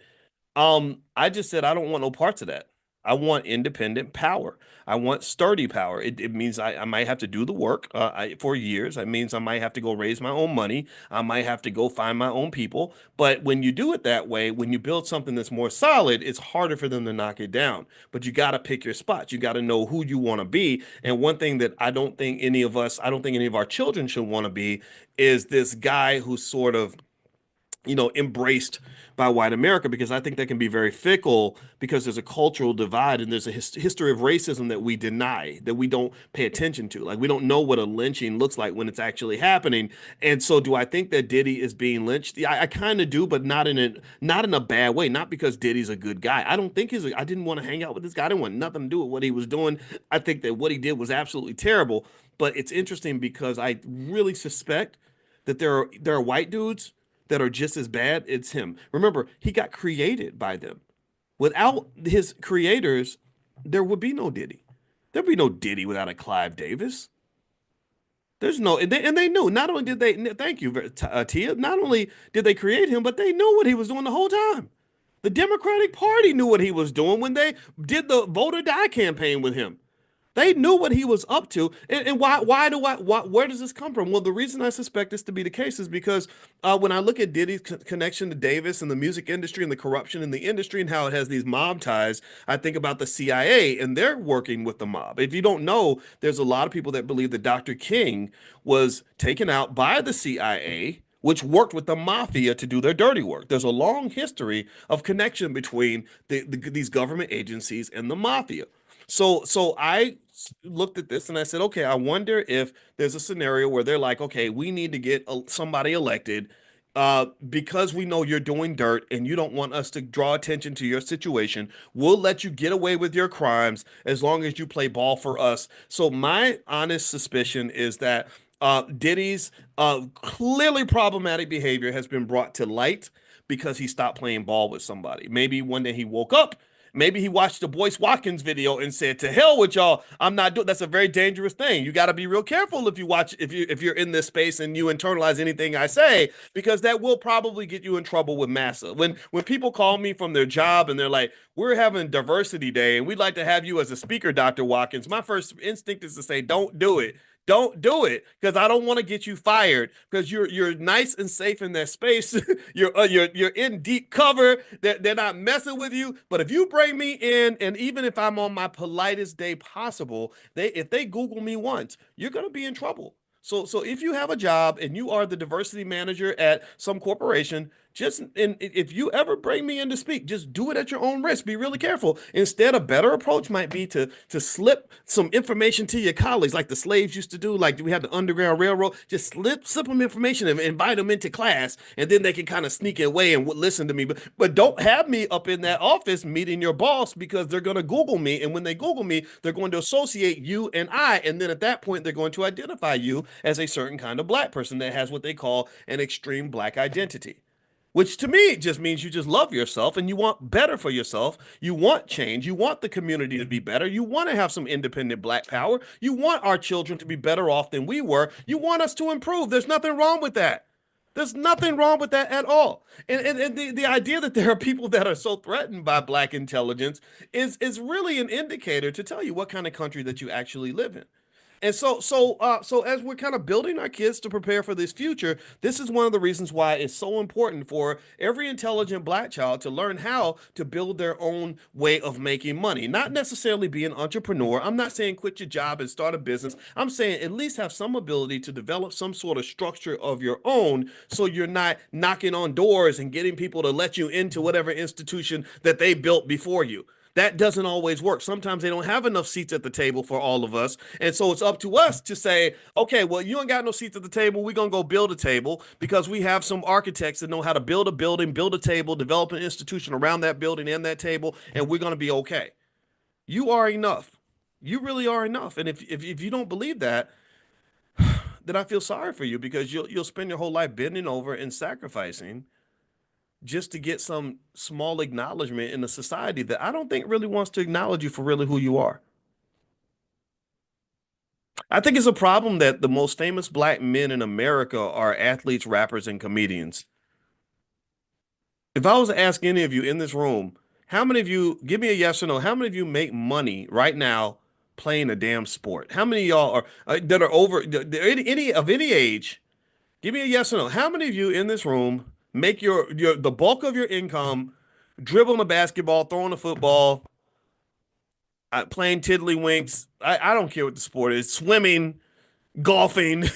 I just said I don't want no parts of that. I want independent power. I want sturdy power. It means I might have to do the work for years. It means I might have to go raise my own money. I might have to go find my own people. But when you do it that way, when you build something that's more solid, it's harder for them to knock it down. But you got to pick your spots. You got to know who you want to be. And one thing that I don't think any of our children should want to be is this guy who's sort of embraced by white America, because I think that can be very fickle because there's a cultural divide and there's a history of racism that we deny, that we don't pay attention to. Like we don't know what a lynching looks like when it's actually happening. And so do I think that Diddy is being lynched? Yeah, I kind of do, but not in a bad way. Not because Diddy's a good guy. I didn't want to hang out with this guy. I didn't want nothing to do with what he was doing. I think that what he did was absolutely terrible. But it's interesting because I really suspect that there are white dudes that are just as bad as him. Remember, he got created by them. Without his creators, there would be no Diddy. There'd be no Diddy without a Clive Davis. There's no, and they knew. Not only did they, thank you, Tia. Not only did they create him, but they knew what he was doing the whole time. The Democratic Party knew what he was doing when they did the vote or die campaign with him. They knew what he was up to, and where does this come from? Well, the reason I suspect this to be the case is because when I look at Diddy's connection to Davis and the music industry and the corruption in the industry and how it has these mob ties, I think about the CIA and they're working with the mob. If you don't know, there's a lot of people that believe that Dr. King was taken out by the CIA, which worked with the mafia to do their dirty work. There's a long history of connection between these government agencies and the mafia. So I looked at this and I said, okay, I wonder if there's a scenario where they're like, okay, we need to get somebody elected because we know you're doing dirt and you don't want us to draw attention to your situation. We'll let you get away with your crimes as long as you play ball for us. So my honest suspicion is that Diddy's clearly problematic behavior has been brought to light because he stopped playing ball with somebody. Maybe one day he woke up. Maybe he watched the Boyce Watkins video and said, "To hell with y'all! I'm not doing." That's a very dangerous thing. You got to be real careful if you're in this space and you internalize anything I say, because that will probably get you in trouble with massa. When people call me from their job and they're like, "We're having diversity day and we'd like to have you as a speaker, Dr. Watkins," my first instinct is to say, "Don't do it." Don't do it because I don't want to get you fired because you're nice and safe in that space. You're in deep cover. They're not messing with you. But if you bring me in, and even if I'm on my politest day possible, if they Google me once, you're gonna be in trouble. So if you have a job and you are the diversity manager at some corporation, just and if you ever bring me in to speak, just do it at your own risk. Be really careful. Instead, a better approach might be to slip some information to your colleagues, like the slaves used to do. Like we had the Underground Railroad. Just slip them information and invite them into class, and then they can kind of sneak away and listen to me. But don't have me up in that office meeting your boss because they're going to Google me, and when they Google me, they're going to associate you and I, and then at that point, they're going to identify you as a certain kind of black person that has what they call an extreme black identity, which to me just means you just love yourself and you want better for yourself. You want change. You want the community to be better. You want to have some independent black power. You want our children to be better off than we were. You want us to improve. There's nothing wrong with that. There's nothing wrong with that at all. And the idea that there are people that are so threatened by black intelligence is really an indicator to tell you what kind of country that you actually live in. And so as we're kind of building our kids to prepare for this future, this is one of the reasons why it's so important for every intelligent black child to learn how to build their own way of making money. Not necessarily be an entrepreneur. I'm not saying quit your job and start a business. I'm saying at least have some ability to develop some sort of structure of your own so you're not knocking on doors and getting people to let you into whatever institution that they built before you. That doesn't always work. Sometimes they don't have enough seats at the table for all of us. And so it's up to us to say, okay, well, you ain't got no seats at the table. We're going to go build a table because we have some architects that know how to build a building, build a table, develop an institution around that building and that table, and we're going to be okay. You are enough. You really are enough. And if you don't believe that, then I feel sorry for you because you'll spend your whole life bending over and sacrificing just to get some small acknowledgement in a society that I don't think really wants to acknowledge you for really who you are. I think it's a problem that the most famous black men in America are athletes, rappers, and comedians. If I was to ask any of you in this room, how many of you, give me a yes or no, how many of you make money right now playing a damn sport? How many of y'all are that are over any of any age? Give me a yes or no. How many of you in this room make your the bulk of your income dribbling a basketball, throwing a football, playing tiddlywinks? I don't care what the sport is, swimming, golfing.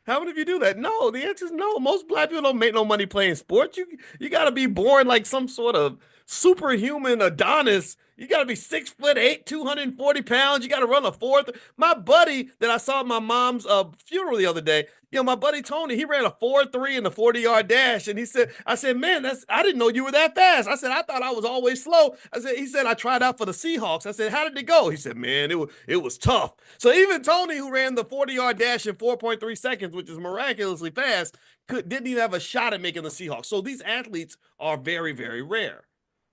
How many of you do that? No, the answer is no. Most black people don't make no money playing sports. You got to be born like some sort of superhuman Adonis. You got to be 6'8", 240 pounds. You got to run a fourth. My buddy that I saw at my mom's funeral the other day, my buddy Tony, he ran a 4.3 in the 40-yard dash. And I said, man, I didn't know you were that fast. I said, I thought I was always slow. He said, I tried out for the Seahawks. I said, how did it go? He said, man, it was tough. So even Tony, who ran the 40-yard dash in 4.3 seconds, which is miraculously fast, didn't even have a shot at making the Seahawks. So these athletes are very, very rare.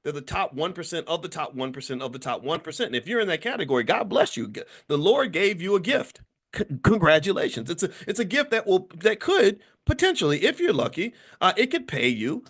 They're the top 1% of the top 1% of the top 1%. And if you're in that category, God bless you. The Lord gave you a gift. Congratulations. It's a gift that could potentially, if you're lucky, it could pay you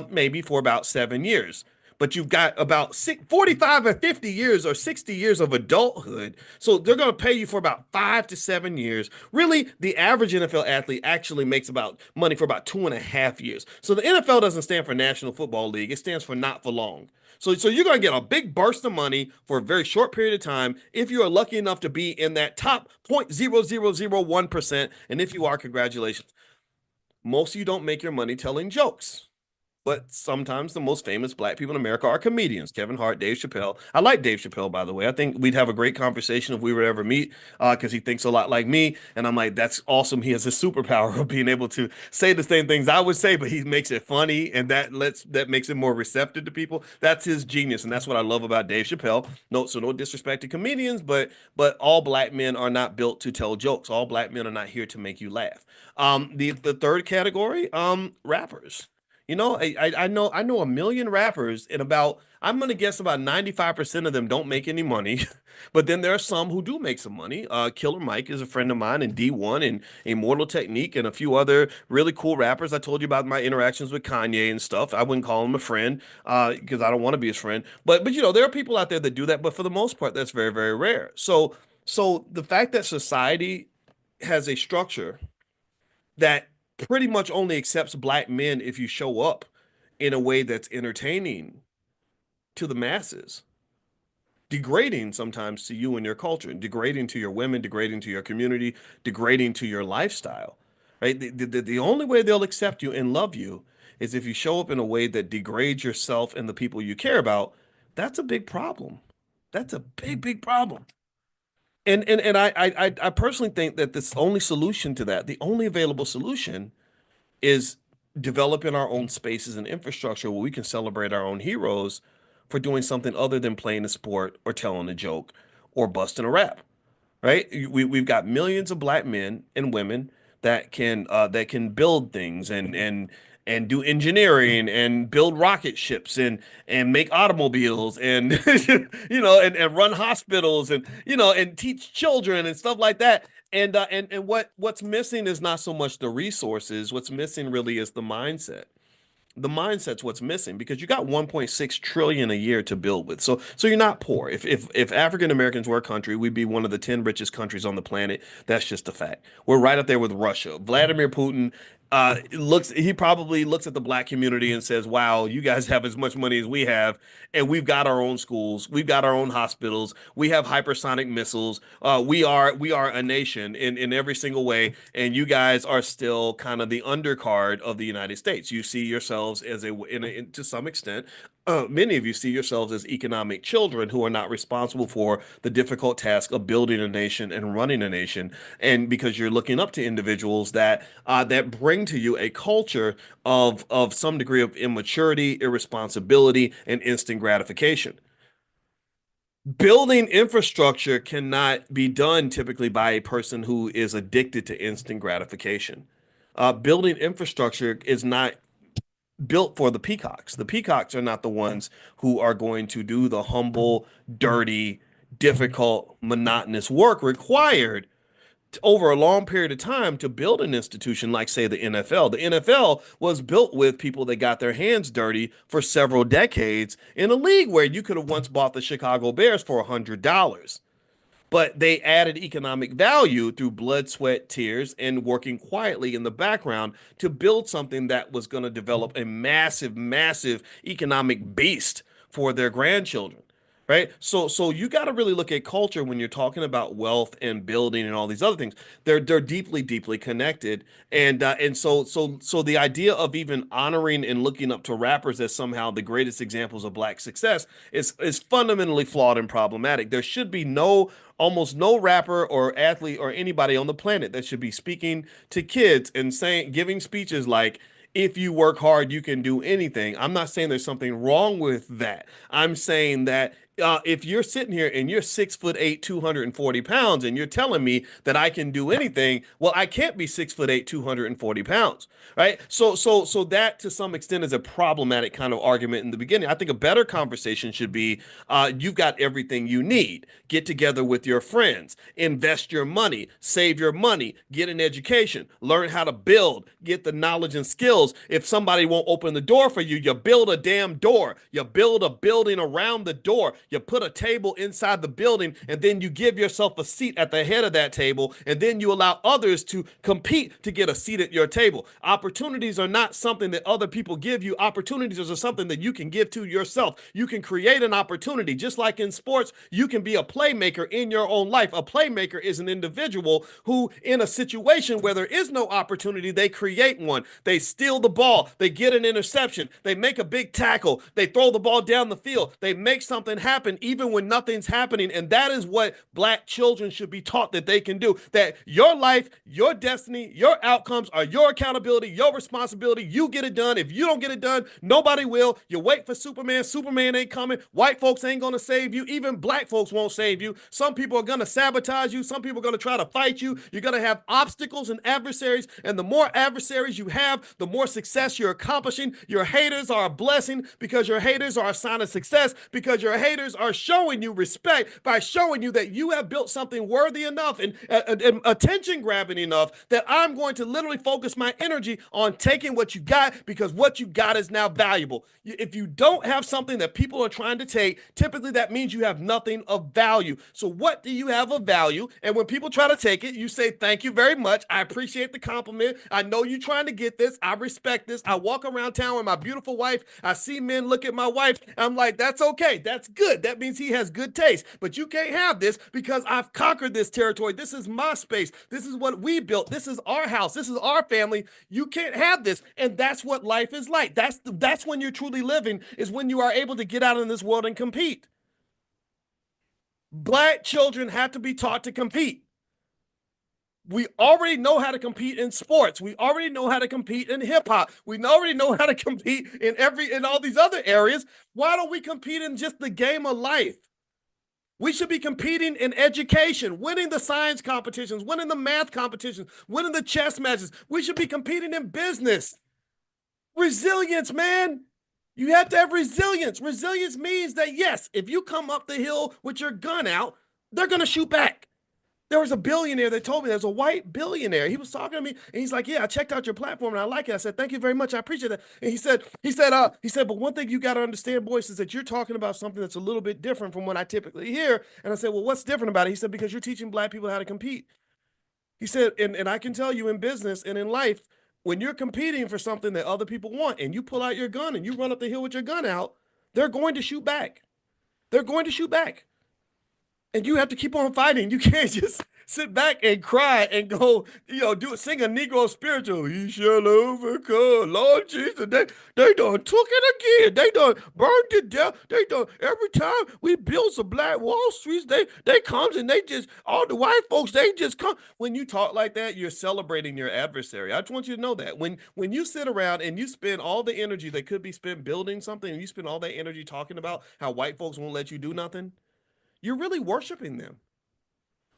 maybe for about 7 years. But you've got about 45 or 50 years or 60 years of adulthood. So they're going to pay you for about 5 to 7 years. Really, the average NFL athlete actually makes about money for about 2.5 years. So the NFL doesn't stand for National Football League. It stands for not for long. So you're going to get a big burst of money for a very short period of time if you are lucky enough to be in that top 0.0001%. And if you are, congratulations. Most of you don't make your money telling jokes. But sometimes the most famous black people in America are comedians. Kevin Hart, Dave Chappelle. I like Dave Chappelle, by the way. I think we'd have a great conversation if we were to ever meet, because he thinks a lot like me. And I'm like, that's awesome. He has a superpower of being able to say the same things I would say, but he makes it funny, and that makes it more receptive to people. That's his genius, and that's what I love about Dave Chappelle. No disrespect to comedians, but all black men are not built to tell jokes. All black men are not here to make you laugh. The third category, rappers. I know a million rappers, and I'm gonna guess about 95% of them don't make any money, but then there are some who do make some money. Killer Mike is a friend of mine, and D1 and Immortal Technique and a few other really cool rappers. I told you about my interactions with Kanye and stuff. I wouldn't call him a friend because I don't want to be his friend. But there are people out there that do that, but for the most part, that's very, very rare. So the fact that society has a structure that pretty much only accepts black men if you show up in a way that's entertaining to the masses, degrading sometimes to you and your culture, degrading to your women, degrading to your community, degrading to your lifestyle, right? The only way they'll accept you and love you is if you show up in a way that degrades yourself and the people you care about. That's a big problem. That's a big, big problem. And I personally think that this only solution to that, the only available solution is developing our own spaces and infrastructure where we can celebrate our own heroes for doing something other than playing a sport or telling a joke or busting a rap, right? We've got millions of black men and women that can build things and do engineering and build rocket ships and make automobiles and and run hospitals and teach children and stuff like that. And what's missing is not so much the resources. What's missing really is the mindset. The mindset's what's missing because you got 1.6 trillion a year to build with. So you're not poor. If African Americans were a country, we'd be one of the 10 richest countries on the planet. That's just a fact. We're right up there with Russia. Vladimir Putin he probably looks at the black community and says, "Wow, you guys have as much money as we have, and we've got our own schools, we've got our own hospitals, we have hypersonic missiles. We are a nation in every single way, and you guys are still kind of the undercard of the United States. You see yourselves as to some extent." Many of you see yourselves as economic children who are not responsible for the difficult task of building a nation and running a nation, and because you're looking up to individuals that bring to you a culture of some degree of immaturity, irresponsibility, and instant gratification. Building infrastructure cannot be done typically by a person who is addicted to instant gratification. Building infrastructure is not built for the peacocks. The peacocks are not the ones who are going to do the humble, dirty, difficult, monotonous work required over a long period of time to build an institution like, say, the NFL. The NFL was built with people that got their hands dirty for several decades in a league where you could have once bought the Chicago Bears for $100. But they added economic value through blood, sweat, tears, and working quietly in the background to build something that was going to develop a massive, massive economic beast for their grandchildren. Right. So you got to really look at culture when you're talking about wealth and building and all these other things. They're deeply, deeply connected. And the idea of even honoring and looking up to rappers as somehow the greatest examples of black success is fundamentally flawed and problematic. There should be almost no rapper or athlete or anybody on the planet that should be speaking to kids and giving speeches like, if you work hard, you can do anything. I'm not saying there's something wrong with that. I'm saying that if you're sitting here and you're 6'8", 240 pounds, and you're telling me that I can do anything, well, I can't be 6'8", 240 pounds, right? So that to some extent is a problematic kind of argument in the beginning. I think a better conversation should be, you've got everything you need. Get together with your friends, invest your money, save your money, get an education, learn how to build, get the knowledge and skills. If somebody won't open the door for you, you build a damn door. You build a building around the door. You put a table inside the building, and then you give yourself a seat at the head of that table, and then you allow others to compete to get a seat at your table. Opportunities are not something that other people give you. Opportunities are something that you can give to yourself. You can create an opportunity. Just like in sports, you can be a playmaker in your own life. A playmaker is an individual who, in a situation where there is no opportunity, they create one. They steal the ball. They get an interception. They make a big tackle. They throw the ball down the field. They make something happen even when nothing's happening. And that is what black children should be taught that they can do. That your life, your destiny, your outcomes are your accountability, your responsibility. You get it done. If you don't get it done, nobody will. You wait for Superman. Superman ain't coming. White folks ain't going to save you. Even black folks won't save you. Some people are going to sabotage you. Some people are going to try to fight you. You're going to have obstacles and adversaries. And the more adversaries you have, the more success you're accomplishing. Your haters are a blessing because your haters are a sign of success, because your haters are showing you respect by showing you that you have built something worthy enough and attention grabbing enough that I'm going to literally focus my energy on taking what you got, because what you got is now valuable. If you don't have something that people are trying to take, typically that means you have nothing of value. So what do you have of value? And when people try to take it, you say, thank you very much. I appreciate the compliment. I know you're trying to get this. I respect this. I walk around town with my beautiful wife. I see men look at my wife. I'm like, that's okay. That's good. That means he has good taste. But you can't have this because I've conquered this territory. This is my space. This is what we built. This is our house. This is our family. You can't have this. And that's what life is like. That's when you're truly living, is when you are able to get out in this world and compete. Black children have to be taught to compete. We already know how to compete in sports. We already know how to compete in hip hop. We already know how to compete in all these other areas. Why don't we compete in just the game of life? We should be competing in education, winning the science competitions, winning the math competitions, winning the chess matches. We should be competing in business. Resilience, man. You have to have resilience. Resilience means that, yes, if you come up the hill with your gun out, they're going to shoot back. There was a billionaire that told me there's a white billionaire. He was talking to me and he's like, yeah, I checked out your platform and I like it. I said, thank you very much. I appreciate that. And he said, but one thing you got to understand, Boyce, is that you're talking about something that's a little bit different from what I typically hear. And I said, well, what's different about it? He said, because you're teaching black people how to compete. He said, and I can tell you in business and in life, when you're competing for something that other people want and you pull out your gun and you run up the hill with your gun out, they're going to shoot back. They're going to shoot back. And you have to keep on fighting. You can't just sit back and cry and go, sing a Negro spiritual. He shall overcome. Lord Jesus, they done took it again. They done burned it down. They done every time we build some black Wall Streets, they comes and they just all the white folks, they just come. When you talk like that, you're celebrating your adversary. I just want you to know that. When you sit around and you spend all the energy that could be spent building something, and you spend all that energy talking about how white folks won't let you do nothing, you're really worshiping them.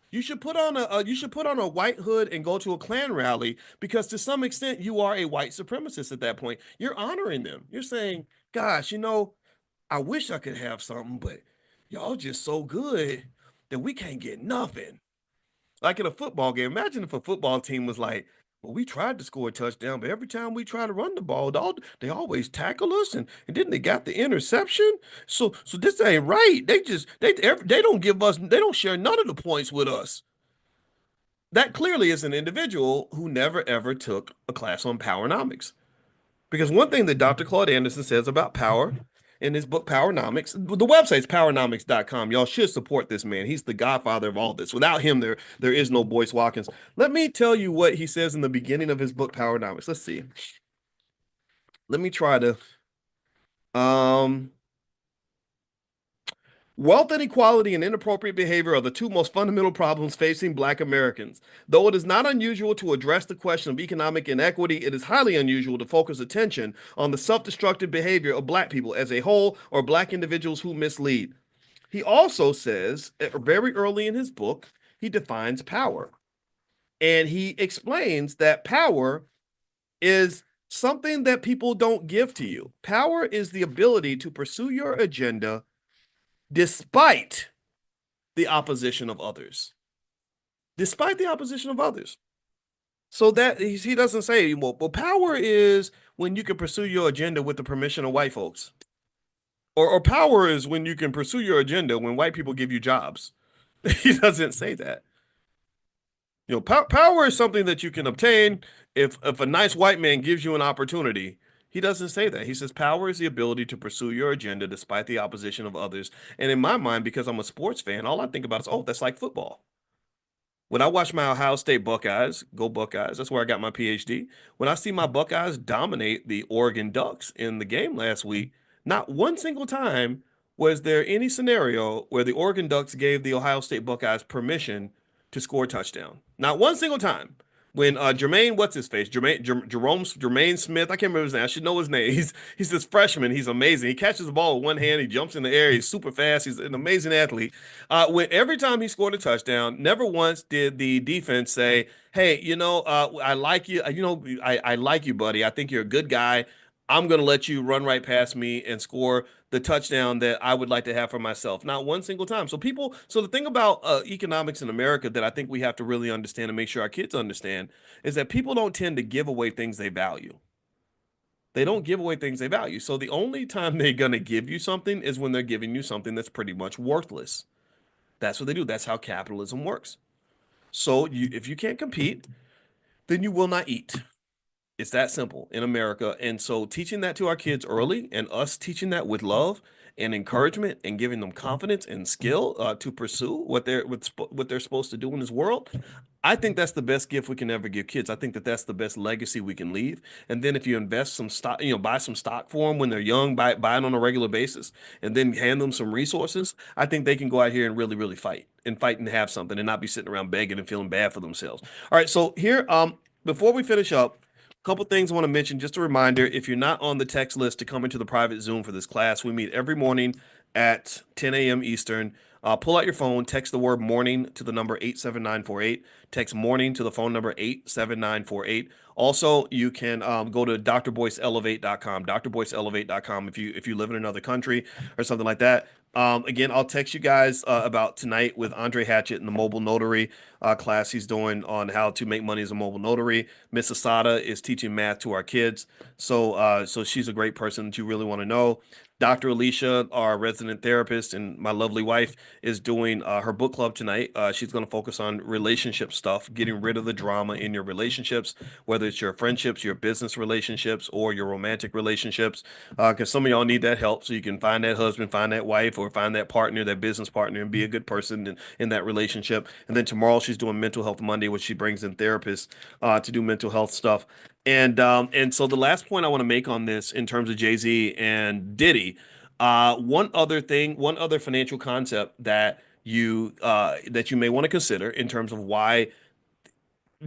You should put on a white hood and go to a Klan rally because to some extent you are a white supremacist at that point. You're honoring them. You're saying, "Gosh, I wish I could have something, but y'all just so good that we can't get nothing." Like in a football game, imagine if a football team was like, well, we tried to score a touchdown, but every time we try to run the ball, they always tackle us, and then they got the interception. So this ain't right. They don't give us, they don't share none of the points with us. That clearly is an individual who never ever took a class on powernomics. Because one thing that Dr. Claude Anderson says about power in his book Powernomics, the website's powernomics.com. Y'all should support this man. He's the godfather of all this. Without him, there is no Boyce Watkins. Let me tell you what he says in the beginning of his book Powernomics. Let's see. Let me try to wealth inequality and inappropriate behavior are the two most fundamental problems facing Black Americans. Though it is not unusual to address the question of economic inequity, it is highly unusual to focus attention on the self-destructive behavior of Black people as a whole or Black individuals who mislead. He also says, very early in his book, he defines power. And he explains that power is something that people don't give to you. Power is the ability to pursue your agenda despite the opposition of others. Despite the opposition of others. So that he doesn't say, well, power is when you can pursue your agenda with the permission of white folks. Or power is when you can pursue your agenda when white people give you jobs. He doesn't say that. Power is something that you can obtain if a nice white man gives you an opportunity. He doesn't say that. He says power is the ability to pursue your agenda despite the opposition of others. And in my mind, because I'm a sports fan, all I think about is, oh, that's like football. When I watch my Ohio State Buckeyes, go Buckeyes, that's where I got my PhD. When I see my Buckeyes dominate the Oregon Ducks in the game last week, not one single time was there any scenario where the Oregon Ducks gave the Ohio State Buckeyes permission to score a touchdown. Not one single time. When Jermaine, what's his face? Jermaine Smith, I can't remember his name. I should know his name. He's this freshman. He's amazing. He catches the ball with one hand. He jumps in the air. He's super fast. He's an amazing athlete. When every time he scored a touchdown, never once did the defense say, "Hey, I like you. I like you, buddy. I think you're a good guy. I'm going to let you run right past me and score the touchdown that I would like to have for myself." Not one single time. So the thing about economics in America that I think we have to really understand and make sure our kids understand is that people don't tend to give away things they value. They don't give away things they value. So the only time they're going to give you something is when they're giving you something that's pretty much worthless. That's what they do. That's how capitalism works. So if you can't compete, then you will not eat. It's that simple in America. And so teaching that to our kids early and us teaching that with love and encouragement and giving them confidence and skill to pursue what they're supposed to do in this world. I think that's the best gift we can ever give kids. I think that that's the best legacy we can leave. And then if you invest some stock, buy some stock for them when they're young, buy it on a regular basis, and then hand them some resources, I think they can go out here and really, really fight and have something and not be sitting around begging and feeling bad for themselves. All right. So here, before we finish up, couple things I want to mention. Just a reminder, if you're not on the text list to come into the private Zoom for this class, we meet every morning at 10 a.m. Eastern. Pull out your phone, text the word morning to the number 87948. Text morning to the phone number 87948. Also, you can go to drboyceelevate.com, drboyceelevate.com if you live in another country or something like that. Again, I'll text you guys about tonight with Andre Hatchett and the mobile notary class he's doing on how to make money as a mobile notary. Miss Asada is teaching math to our kids, so she's a great person that you really want to know. Dr. Alicia, our resident therapist, and my lovely wife is doing her book club tonight. She's going to focus on relationship stuff, getting rid of the drama in your relationships, whether it's your friendships, your business relationships, or your romantic relationships. Because some of y'all need that help so you can find that husband, find that wife, or find that partner, that business partner, and be a good person in that relationship. And then tomorrow she's doing Mental Health Monday, which she brings in therapists to do mental health stuff. And so the last point I want to make on this in terms of Jay-Z and Diddy, one other thing, one other financial concept that you may want to consider in terms of why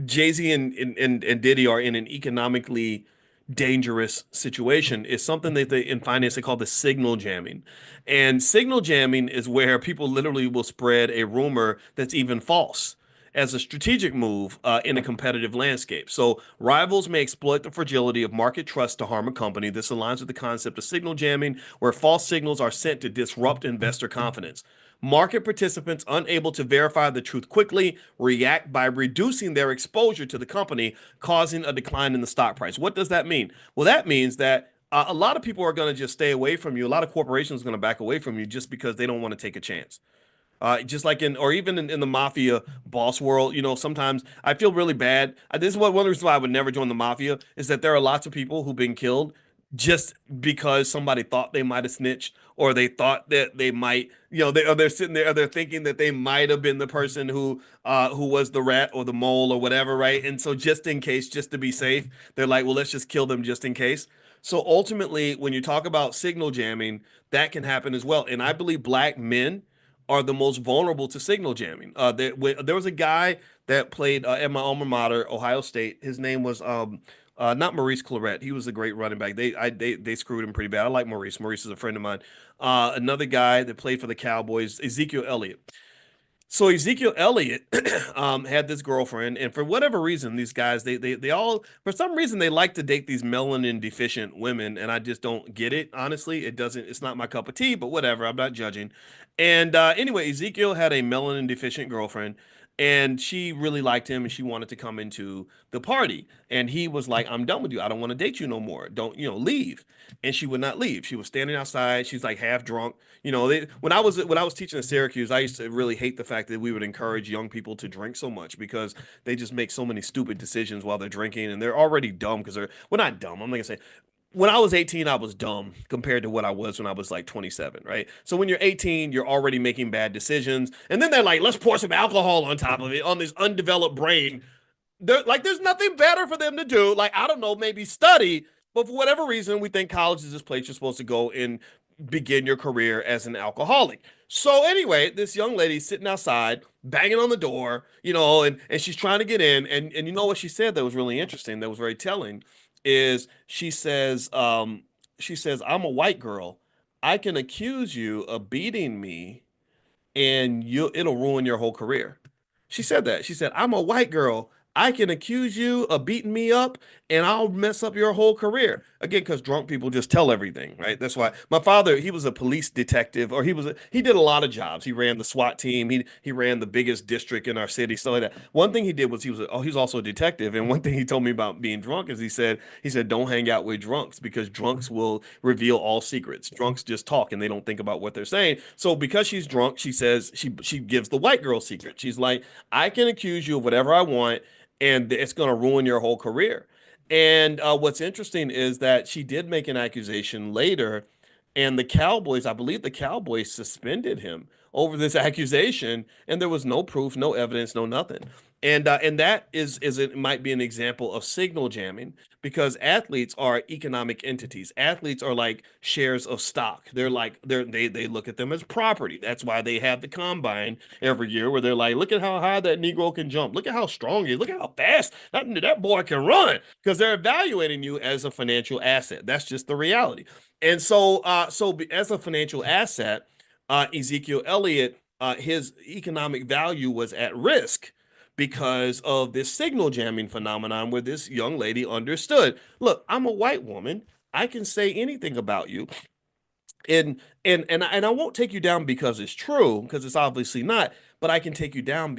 Jay-Z and Diddy are in an economically dangerous situation is something that they in finance they call the signal jamming. And signal jamming is where people literally will spread a rumor that's even false as a strategic move in a competitive landscape. So rivals may exploit the fragility of market trust to harm a company. This aligns with the concept of signal jamming, where false signals are sent to disrupt investor confidence. Market participants unable to verify the truth quickly react by reducing their exposure to the company, causing a decline in the stock price. What does that mean? Well, that means that a lot of people are going to just stay away from you. A lot of corporations are going to back away from you just because they don't want to take a chance. Just like or even in the mafia boss world, sometimes I feel really bad. This is one of the reasons why I would never join the mafia is that there are lots of people who've been killed just because somebody thought they might have snitched or they thought that they might, they're sitting there, they're thinking that they might have been the person who was the rat or the mole or whatever, right? And so just in case, just to be safe, they're like, well, let's just kill them just in case. So ultimately, when you talk about signal jamming, that can happen as well. And I believe black men are the most vulnerable to signal jamming. There was a guy that played at my alma mater, Ohio State. His name was not Maurice Claret. He was a great running back. They screwed him pretty bad. I like Maurice. Maurice is a friend of mine. Another guy that played for the Cowboys, Ezekiel Elliott. So Ezekiel Elliott had this girlfriend, and for whatever reason, these guys they all for some reason they like to date these melanin deficient women, and I just don't get it. Honestly, it's not my cup of tea, but whatever. I'm not judging. And anyway, Ezekiel had a melanin deficient girlfriend, and she really liked him, and she wanted to come into the party. And he was like, "I'm done with you. I don't want to date you no more. Don't leave." And she would not leave. She was standing outside. She's like half drunk. When I was teaching at Syracuse, I used to really hate the fact that we would encourage young people to drink so much because they just make so many stupid decisions while they're drinking, and they're already dumb because they're well, not dumb. I'm not gonna say when I was 18, I was dumb compared to what I was when I was like 27, right? So when you're 18, you're already making bad decisions, and then they're like, let's pour some alcohol on top of it on this undeveloped brain. There's nothing better for them to do. Like, I don't know, maybe study, but for whatever reason, we think college is this place you're supposed to go and begin your career as an alcoholic. So anyway, this young lady sitting outside, banging on the door, and she's trying to get in. And you know what she said that was really interesting, that was very telling, is she says, I'm a white girl. I can accuse you of beating me and it'll ruin your whole career. She said that. She said, I'm a white girl. I can accuse you of beating me up and I'll mess up your whole career. Again, because drunk people just tell everything, right? That's why my father, he was a police detective, or he did a lot of jobs. He ran the SWAT team. He ran the biggest district in our city, stuff like that. One thing he did was he was also a detective. And one thing he told me about being drunk is he said, don't hang out with drunks because drunks will reveal all secrets. Drunks just talk and they don't think about what they're saying. So because she's drunk, she says she gives the white girl secret. She's like, I can accuse you of whatever I want, and it's going to ruin your whole career. And what's interesting is that she did make an accusation later, and I believe the Cowboys suspended him over this accusation, and there was no proof, no evidence, no nothing. And that is it might be an example of signal jamming because athletes are economic entities. Athletes are like shares of stock. They look at them as property. That's why they have the combine every year where they're like, look at how high that Negro can jump. Look at how strong he is. Look at how fast that boy can run. Because they're evaluating you as a financial asset. That's just the reality. And so as a financial asset, Ezekiel Elliott, his economic value was at risk because of this signal jamming phenomenon where this young lady understood, look, I'm a white woman. I can say anything about you. And I won't take you down because it's true, because it's obviously not, but I can take you down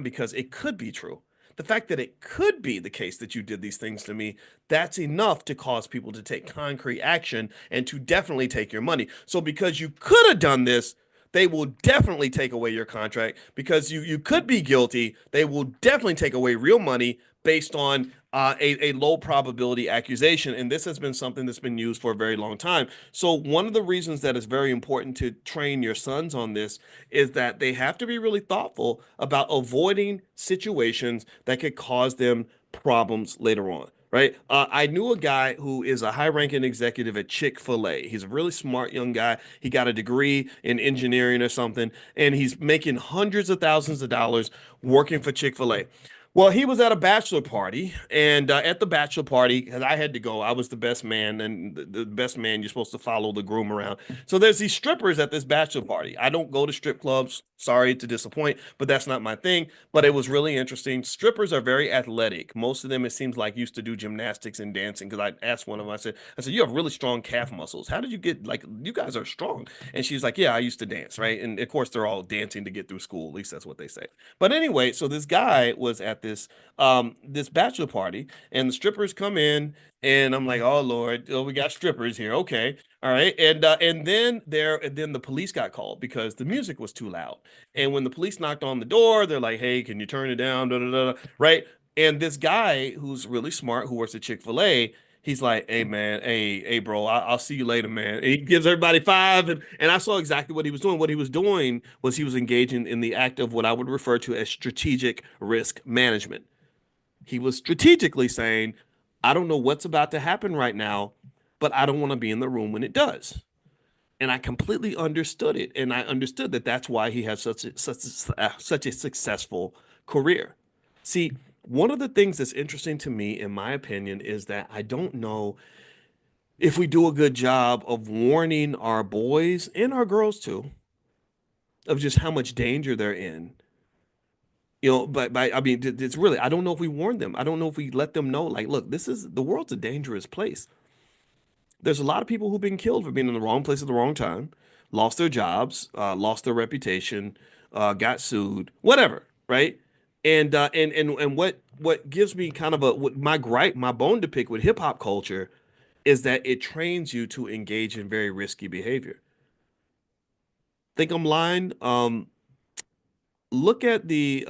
because it could be true. The fact that it could be the case that you did these things to me, that's enough to cause people to take concrete action and to definitely take your money. So because you could have done this, they will definitely take away your contract. Because you could be guilty, they will definitely take away real money based on a low probability accusation. And this has been something that's been used for a very long time. So, one of the reasons that it's very important to train your sons on this is that they have to be really thoughtful about avoiding situations that could cause them problems later on. Right. I knew a guy who is a high ranking executive at Chick-fil-A. He's a really smart young guy. He got a degree in engineering or something, and he's making hundreds of thousands of dollars working for Chick-fil-A. Well, he was at a bachelor party, and at the bachelor party, because I had to go, I was the best man, and the best man, you're supposed to follow the groom around. So there's these strippers at this bachelor party. I don't go to strip clubs. Sorry to disappoint, but that's not my thing. But it was really interesting. Strippers are very athletic. Most of them, it seems like, used to do gymnastics and dancing. Because I asked one of them, I said, you have really strong calf muscles. How did you get like you guys are strong? And she's like, yeah, I used to dance, right? And of course, they're all dancing to get through school. At least that's what they say. But anyway, so this guy was at this bachelor party, and the strippers come in, and I'm like, oh Lord, oh, we got strippers here. Okay, all right. And then the police got called because the music was too loud. And when the police knocked on the door, they're like, hey, can you turn it down? Da, da, da, da, right? And this guy who's really smart, who works at Chick-fil-A, he's like, hey man, hey bro, I'll see you later, man. And he gives everybody five, and I saw exactly what he was doing. What he was doing was he was engaging in the act of what I would refer to as strategic risk management. He was strategically saying, I don't know what's about to happen right now, but I don't want to be in the room when it does. And I completely understood it, and I understood that that's why he has such a successful career. See, one of the things that's interesting to me, in my opinion, is that I don't know if we do a good job of warning our boys and our girls too of just how much danger they're in. But I mean, it's really, I don't know if we warn them. I don't know if we let them know, like, look, this is the world's a dangerous place. There's a lot of people who've been killed for being in the wrong place at the wrong time, lost their jobs, lost their reputation, got sued, whatever, right? And what gives me kind of my gripe, my bone to pick with hip hop culture is that it trains you to engage in very risky behavior. Think I'm lying? Look at the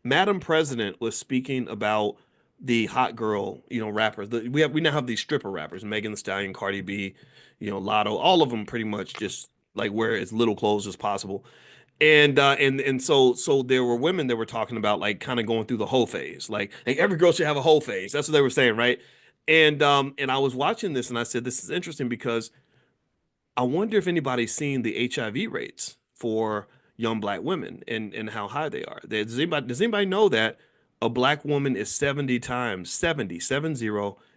Madam President was speaking about the hot girl, rappers. We now have these stripper rappers, Megan Thee Stallion, Cardi B, Lotto, all of them pretty much just like wear as little clothes as possible. And so there were women that were talking about like kind of going through the whole phase. Like every girl should have a whole phase. That's what they were saying, right? And I was watching this and I said, this is interesting because I wonder if anybody's seen the HIV rates for young black women and how high they are. Does anybody know that a black woman is 70 times 70,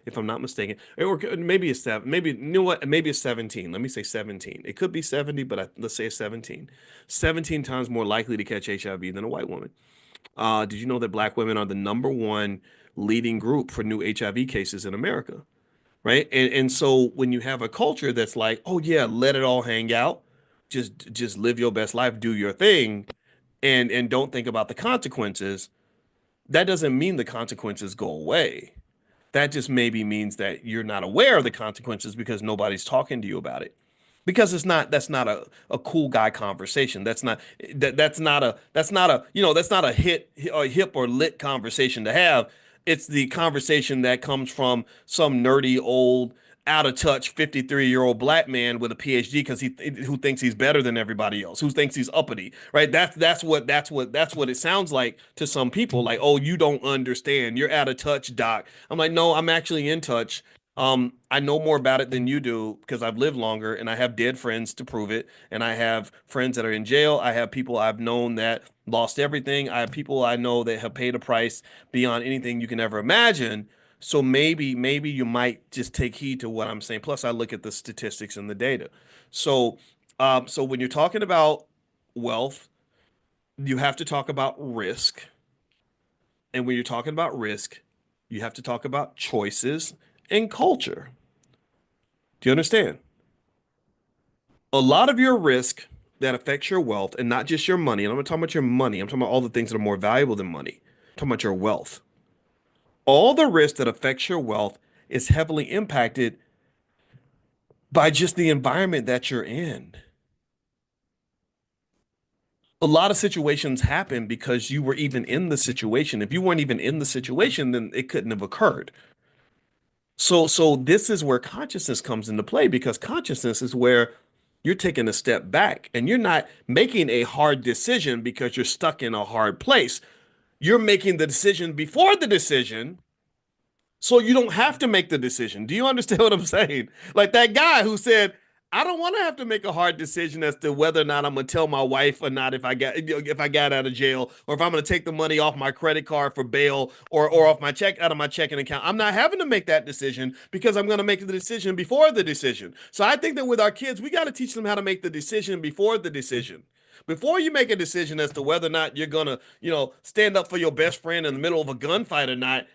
if I'm not mistaken, or maybe it's seven, maybe you know what, maybe it's 17. Let me say 17. It could be 70, but let's say it's 17. 17 times more likely to catch HIV than a white woman. Did you know that black women are the number one leading group for new HIV cases in America? Right? And so when you have a culture that's like, oh yeah, let it all hang out, just live your best life, do your thing, and don't think about the consequences, that doesn't mean the consequences go away. That just maybe means that you're not aware of the consequences because nobody's talking to you about it. Because that's not a cool guy conversation. That's not a hip or lit conversation to have. It's the conversation that comes from some nerdy old out of touch 53-year-old black man with a PhD because he who thinks he's better than everybody else, who thinks he's uppity, right? That's what it sounds like to some people. Like, oh, you don't understand. You're out of touch, doc. I'm like, no, I'm actually in touch. I know more about it than you do because I've lived longer and I have dead friends to prove it. And I have friends that are in jail. I have people I've known that lost everything. I have people I know that have paid a price beyond anything you can ever imagine. So maybe you might just take heed to what I'm saying. Plus, I look at the statistics and the data. So, so when you're talking about wealth, you have to talk about risk. And when you're talking about risk, you have to talk about choices and culture. Do you understand? A lot of your risk that affects your wealth, and not just your money, and I'm not talking about your money, I'm talking about all the things that are more valuable than money. I'm talking about your wealth. All the risk that affects your wealth is heavily impacted by just the environment that you're in. A lot of situations happen because you were even in the situation. If you weren't even in the situation, then it couldn't have occurred. So this is where consciousness comes into play, because consciousness is where you're taking a step back and you're not making a hard decision because you're stuck in a hard place. You're making the decision before the decision, so you don't have to make the decision. Do you understand what I'm saying? Like that guy who said, I don't want to have to make a hard decision as to whether or not I'm gonna tell my wife or not if I got out of jail, or if I'm gonna take the money off my credit card for bail, or off my check out of my checking account. I'm not having to make that decision because I'm gonna make the decision before the decision. So I think that with our kids, we got to teach them how to make the decision before the decision. Before you make a decision as to whether or not you're gonna, stand up for your best friend in the middle of a gunfight or not,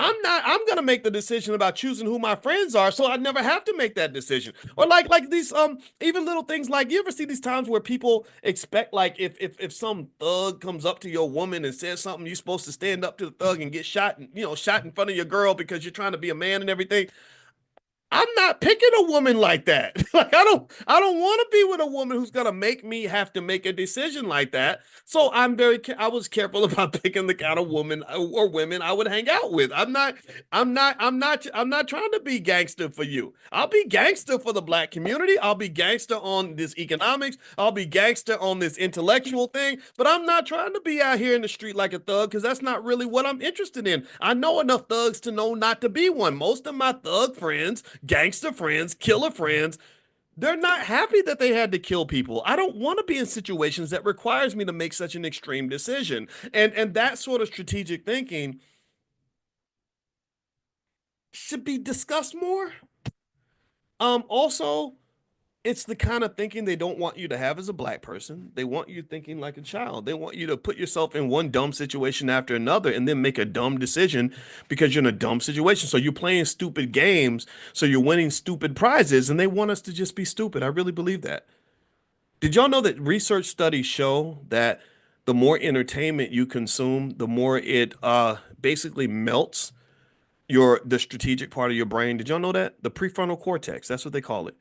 I'm gonna make the decision about choosing who my friends are, so I never have to make that decision. Or like these even little things, like you ever see these times where people expect, like, if some thug comes up to your woman and says something, you're supposed to stand up to the thug and get shot, and shot in front of your girl because you're trying to be a man and everything. I'm not picking a woman like that. Like I don't want to be with a woman who's gonna make me have to make a decision like that. So I was careful about picking the kind of woman or women I would hang out with. I'm not trying to be gangster for you. I'll be gangster for the black community. I'll be gangster on this economics. I'll be gangster on this intellectual thing, but I'm not trying to be out here in the street like a thug, because that's not really what I'm interested in. I know enough thugs to know not to be one. Most of my thug friends, gangster friends, killer friends, they're not happy that they had to kill people. I don't want to be in situations that requires me to make such an extreme decision. And that sort of strategic thinking should be discussed more. Also, it's the kind of thinking they don't want you to have as a black person. They want you thinking like a child. They want you to put yourself in one dumb situation after another and then make a dumb decision because you're in a dumb situation. So you're playing stupid games, so you're winning stupid prizes, and they want us to just be stupid. I really believe that. Did y'all know that research studies show that the more entertainment you consume, the more it basically melts the strategic part of your brain? Did y'all know that? The prefrontal cortex, that's what they call it.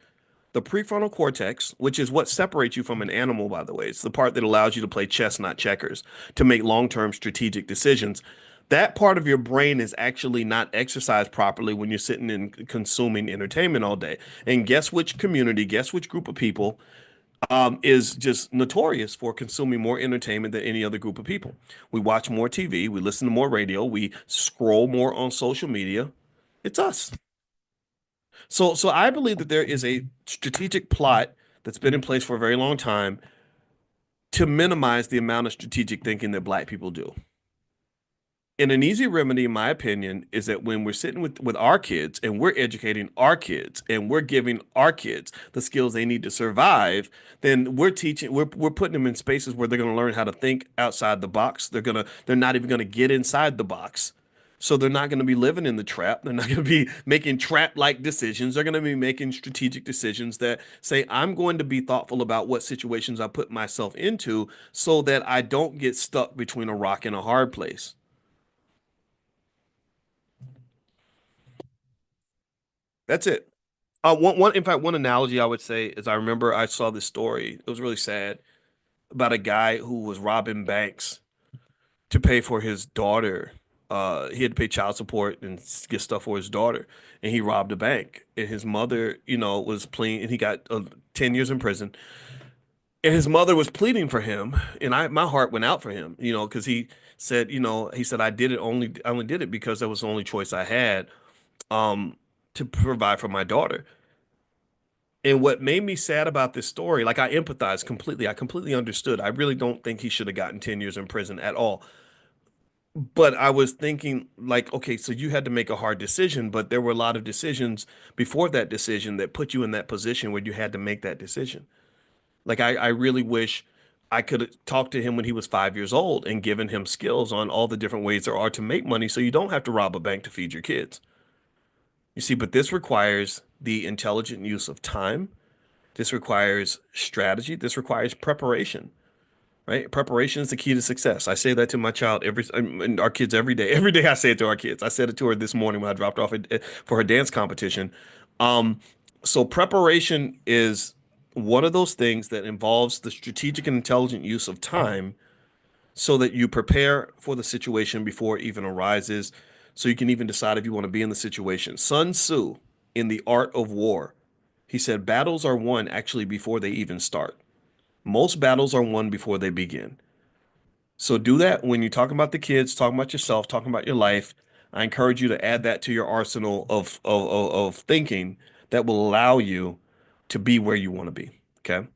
The prefrontal cortex, which is what separates you from an animal, by the way, it's the part that allows you to play chess, not checkers, to make long-term strategic decisions. That part of your brain is actually not exercised properly when you're sitting and consuming entertainment all day. And guess which community, guess which group of people is just notorious for consuming more entertainment than any other group of people. We watch more TV, we listen to more radio, we scroll more on social media. It's us. So I believe that there is a strategic plot that's been in place for a very long time to minimize the amount of strategic thinking that black people do. And an easy remedy, in my opinion, is that when we're sitting with our kids and we're educating our kids and we're giving our kids the skills they need to survive, then we're putting them in spaces where they're going to learn how to think outside the box. They're not even going to get inside the box. So they're not going to be living in the trap. They're not going to be making trap-like decisions. They're going to be making strategic decisions that say, I'm going to be thoughtful about what situations I put myself into so that I don't get stuck between a rock and a hard place. That's it. In fact, one analogy I would say is, I remember I saw this story. It was really sad, about a guy who was robbing banks to pay for his daughter. He had to pay child support and get stuff for his daughter, and he robbed a bank. And his mother, was pleading, and he got 10 years in prison. And his mother was pleading for him, and my heart went out for him, because he said, I only did it because that was the only choice I had, um, to provide for my daughter. And what made me sad about this story, like, I empathize completely. I completely understood. I really don't think he should have gotten 10 years in prison at all. But I was thinking, like, okay, so you had to make a hard decision, but there were a lot of decisions before that decision that put you in that position where you had to make that decision. Like, I really wish I could have talked to him when he was 5 years old and given him skills on all the different ways there are to make money so you don't have to rob a bank to feed your kids. You see, but this requires the intelligent use of time, This requires strategy. This requires preparation, right? Preparation is the key to success. I say that to my child and our kids every day. Every day I say it to our kids. I said it to her this morning when I dropped off for her dance competition. Um, so preparation is one of those things that involves the strategic and intelligent use of time so that you prepare for the situation before it even arises, so you can even decide if you want to be in the situation. Sun Tzu, in The Art of War, he said battles are won actually before they even start. Most battles are won before they begin. So do that when you're talking about the kids, talking about yourself, talking about your life. I encourage you to add that to your arsenal of thinking that will allow you to be where you want to be. Okay.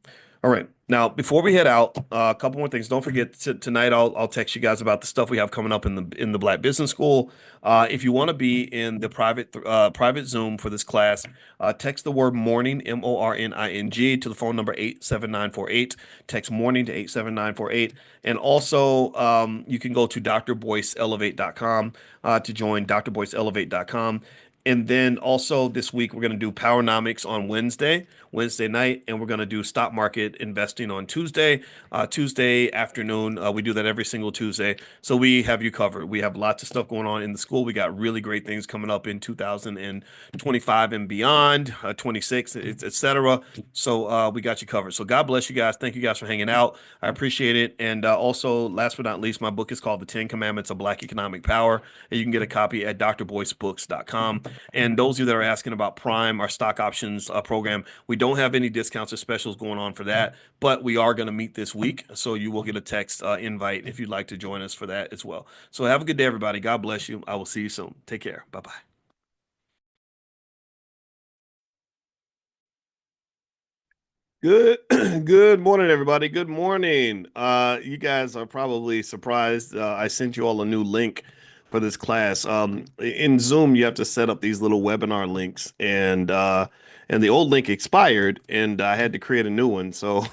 All right. Now, before we head out, a couple more things. Don't forget tonight. I'll text you guys about the stuff we have coming up in the Black Business School. If you want to be in the private Zoom for this class, text the word morning, MORNING, to the phone number 87948. Text morning to 87948. And also, you can go to drboyceelevate.com to join drboyceelevate.com. And then also this week, we're going to do Powernomics on Wednesday night, and we're going to do stock market investing on Tuesday afternoon. We do that every single Tuesday. So we have you covered. We have lots of stuff going on in the school. We got really great things coming up in 2025 and beyond, 26, etc. So we got you covered. So God bless you guys. Thank you guys for hanging out. I appreciate it. And also, last but not least, my book is called The 10 Commandments of Black Economic Power. And you can get a copy at drboycebooks.com. And those of you that are asking about Prime, our stock options program, we don't have any discounts or specials going on for that, but we are going to meet this week. So you will get a text invite if you'd like to join us for that as well. So have a good day, everybody. God bless you. I will see you soon. Take care. Bye bye. Good good morning, everybody. Good morning. You guys are probably surprised. I sent you all a new link for this class. In Zoom, you have to set up these little webinar links, and the old link expired, and I had to create a new one. So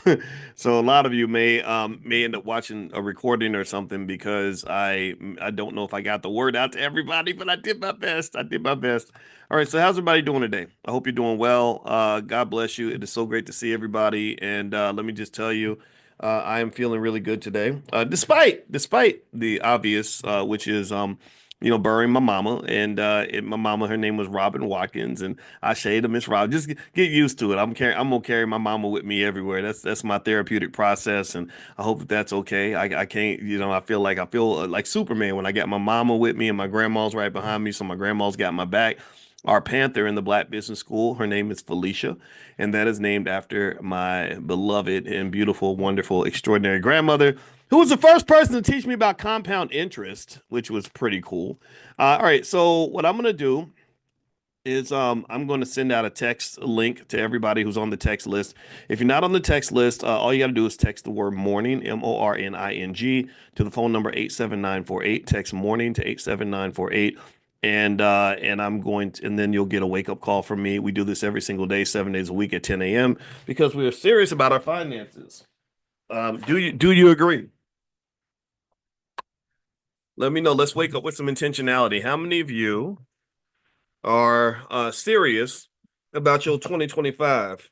so a lot of you may end up watching a recording or something because I don't know if I got the word out to everybody, but I did my best. I did my best. All right, so how's everybody doing today? I hope you're doing well. God bless you. It is so great to see everybody. And let me just tell you, I am feeling really good today, despite the obvious, which is burying my mama. And my mama, her name was Robin Watkins, and I shade her Miss Robin. Just get used to it. I'm gonna carry my mama with me everywhere. That's my therapeutic process, and I hope that that's okay. I can't, I feel like Superman when I got my mama with me and my grandma's right behind me, so my grandma's got my back. Our Panther in the Black Business School, her name is Felicia, and that is named after my beloved and beautiful, wonderful, extraordinary grandmother, who was the first person to teach me about compound interest, which was pretty cool. All right, so what I'm gonna do is I'm going to send out a text link to everybody who's on the text list. If you're not on the text list, all you got to do is text the word morning, MORNING, to the phone number 87948. Text morning to 87948. And I'm going to, and then you'll get a wake up call from me. We do this every single day, 7 days a week at 10 a.m. because we are serious about our finances. Do you agree? Let me know. Let's wake up with some intentionality. How many of you are serious about your 2025?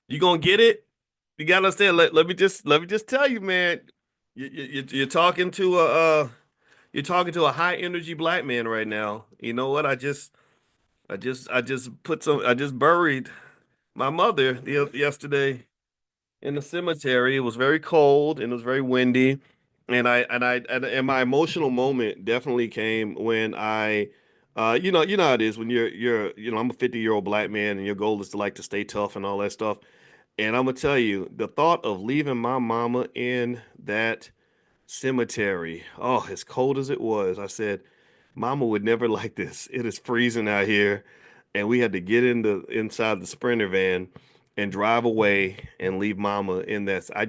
You gonna get it? You gotta understand. Let me just tell you, man. You're talking to a high energy black man right now. You know what? I just buried my mother yesterday in the cemetery. It was very cold and it was very windy, and my emotional moment definitely came when you know how it is when I'm a 50-year-old black man and your goal is to like to stay tough and all that stuff. And I'm gonna tell you, the thought of leaving my mama in that cemetery, oh, as cold as it was, I said, Mama would never like this. It is freezing out here, and we had to get inside the Sprinter van and drive away and leave Mama in that. I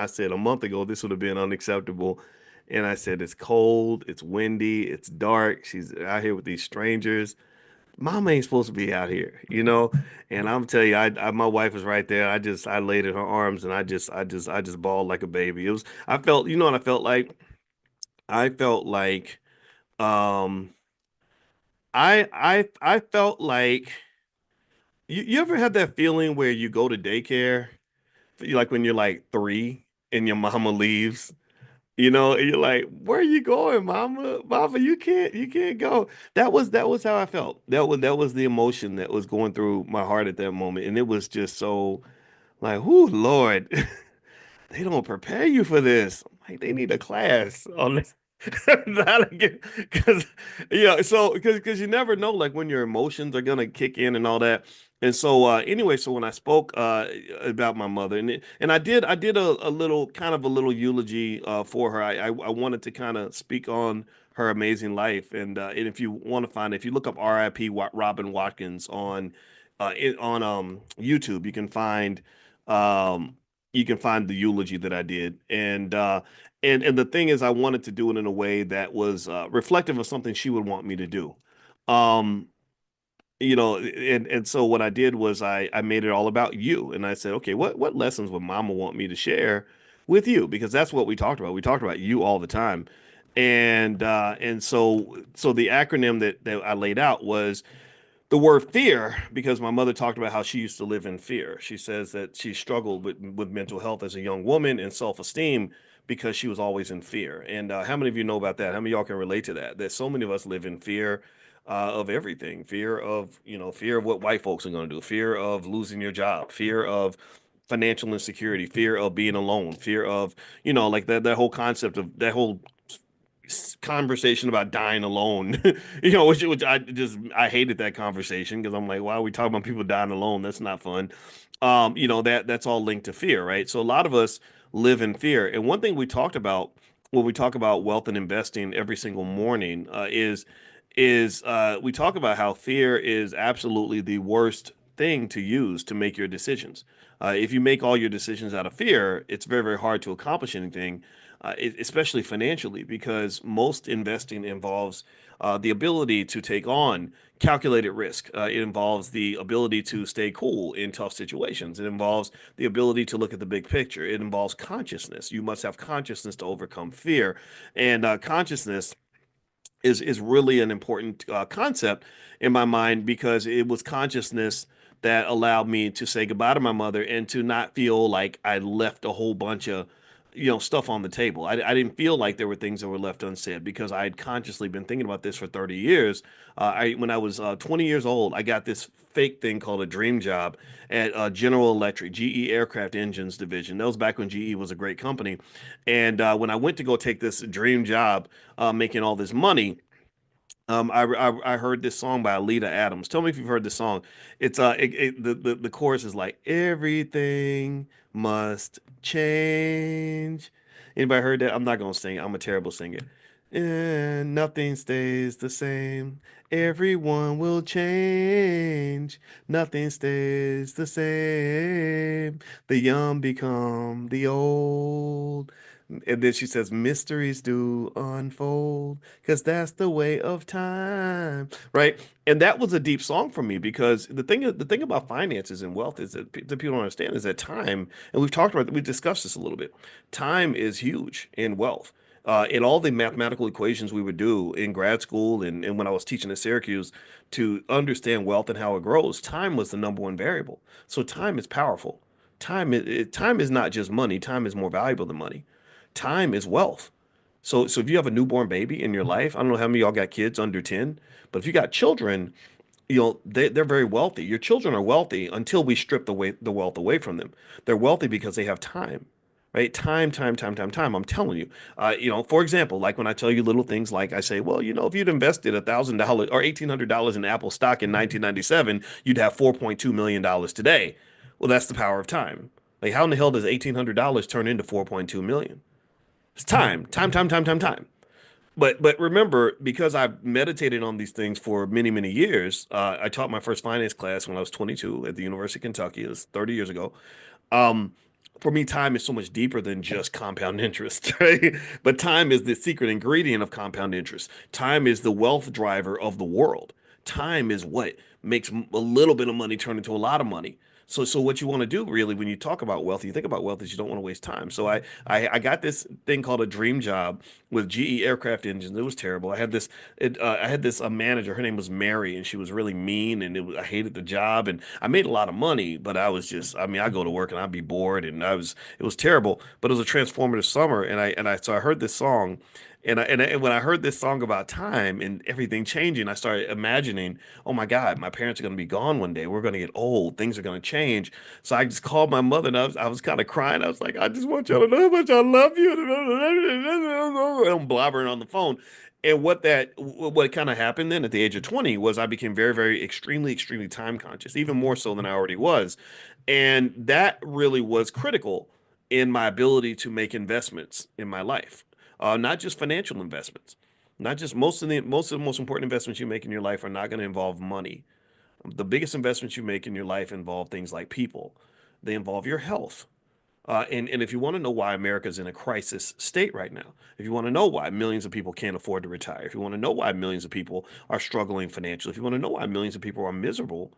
said a month ago this would have been unacceptable, and I said it's cold, it's windy, it's dark. She's out here with these strangers. Mama ain't supposed to be out here. And I'm telling you, my wife was right there. I laid in her arms and I just bawled like a baby. I felt, you know what I felt like? I felt like, um, I felt like You ever had that feeling where you go to daycare, like when you're like 3 and your mama leaves? And you're like, where are you going, mama? Mama, you can't go. That was how I felt. That was the emotion that was going through my heart at that moment. And it was just so like, whoo, Lord, they don't prepare you for this. Like they need a class on this. How to get, because so because you never know like when your emotions are gonna kick in and all that. And so anyway, so when I spoke about my mother and I did a little kind of a little eulogy for her. I wanted to kind of speak on her amazing life. And if you want to find it, if you look up RIP Robin Watkins on YouTube, um you can find the eulogy that I did. And the thing is, I wanted to do it in a way that was reflective of something she would want me to do. Um, and so what I did was I made it all about you, and I said, okay, what lessons would Mama want me to share with you? Because that's what we talked about. We talked about you all the time, and so the acronym that I laid out was the word fear, because my mother talked about how she used to live in fear. She says that she struggled with mental health as a young woman and self-esteem because she was always in fear. And how many of you know about that? How many of y'all can relate to that? That so many of us live in fear of everything. Fear of what white folks are going to do, fear of losing your job, fear of financial insecurity, fear of being alone, fear of, like that whole concept of that whole conversation about dying alone, which I hated that conversation because I'm like, why are we talking about people dying alone? That's not fun. That's all linked to fear, right? So a lot of us live in fear. And one thing we talked about when we talk about wealth and investing every single morning is we talk about how fear is absolutely the worst thing to use to make your decisions. If you make all your decisions out of fear, it's very, very hard to accomplish anything, especially financially, because most investing involves the ability to take on calculated risk. It involves the ability to stay cool in tough situations. It involves the ability to look at the big picture. It involves consciousness. You must have consciousness to overcome fear. And consciousness is really an important concept in my mind because it was consciousness that allowed me to say goodbye to my mother and to not feel like I left a whole bunch of stuff on the table. I didn't feel like there were things that were left unsaid because I had consciously been thinking about this for 30 years. When I was 20 years old, I got this fake thing called a dream job at General Electric, GE Aircraft Engines Division. That was back when GE was a great company. And when I went to go take this dream job, making all this money, I heard this song by Alita Adams. Tell me if you've heard this song. The chorus is like everything must change. Anybody heard that? I'm not gonna sing it. I'm a terrible singer. And nothing stays the same. Everyone will change. Nothing stays the same. The young become the old. And then she says, mysteries do unfold, because that's the way of time, right? And that was a deep song for me because the thing about finances and wealth is that people don't understand is that time, and we've discussed this a little bit. Time is huge in wealth. In all the mathematical equations we would do in grad school and when I was teaching at Syracuse to understand wealth and how it grows, time was the number one variable. So time is powerful. Time is not just money. Time is more valuable than money. Time is wealth. So if you have a newborn baby in your life, I don't know how many of y'all got kids under 10, but if you got children, they're very wealthy. Your children are wealthy until we strip the wealth away from them. They're wealthy because they have time, right? Time, time, time, time, time. I'm telling you. For example, like when I tell you little things like I say, well, if you'd invested $1,000 or $1,800 in Apple stock in 1997, you'd have $4.2 million today. Well, that's the power of time. Like, how in the hell does $1,800 turn into 4.2 million? It's time, time, time, time, time, time. But remember, because I've meditated on these things for many, many years, I taught my first finance class when I was 22 at the University of Kentucky. It was 30 years ago. Um, for me, time is so much deeper than just compound interest, right? But time is the secret ingredient of compound interest. Time is the wealth driver of the world. Time is what makes a little bit of money turn into a lot of money. So what you want to do really when you talk about wealth, you think about wealth is you don't want to waste time. So I got this thing called a dream job with GE aircraft engines. It was terrible. I had this manager. Her name was Mary, and she was really mean, and I hated the job. And I made a lot of money, but I was just, I mean, I go to work and I'd be bored, and it was terrible. But it was a transformative summer, so I heard this song, and when I heard this song about time and everything changing, I started imagining, oh my God, my parents are going to be gone one day. We're going to get old. Things are going to change. So I just called my mother, and I was kind of crying. I was like, I just want y'all to know how much I love you. And I'm blobbering on the phone. And what kind of happened then at the age of 20 was I became very, very, extremely time conscious, even more so than I already was. And that really was critical in my ability to make investments in my life, not just financial investments. Not just most of the most important investments you make in your life are not going to involve money. The biggest investments you make in your life involve things like people. They involve your health. And if you want to know why America's in a crisis state right now, if you want to know why millions of people can't afford to retire, if you want to know why millions of people are struggling financially, if you want to know why millions of people are miserable,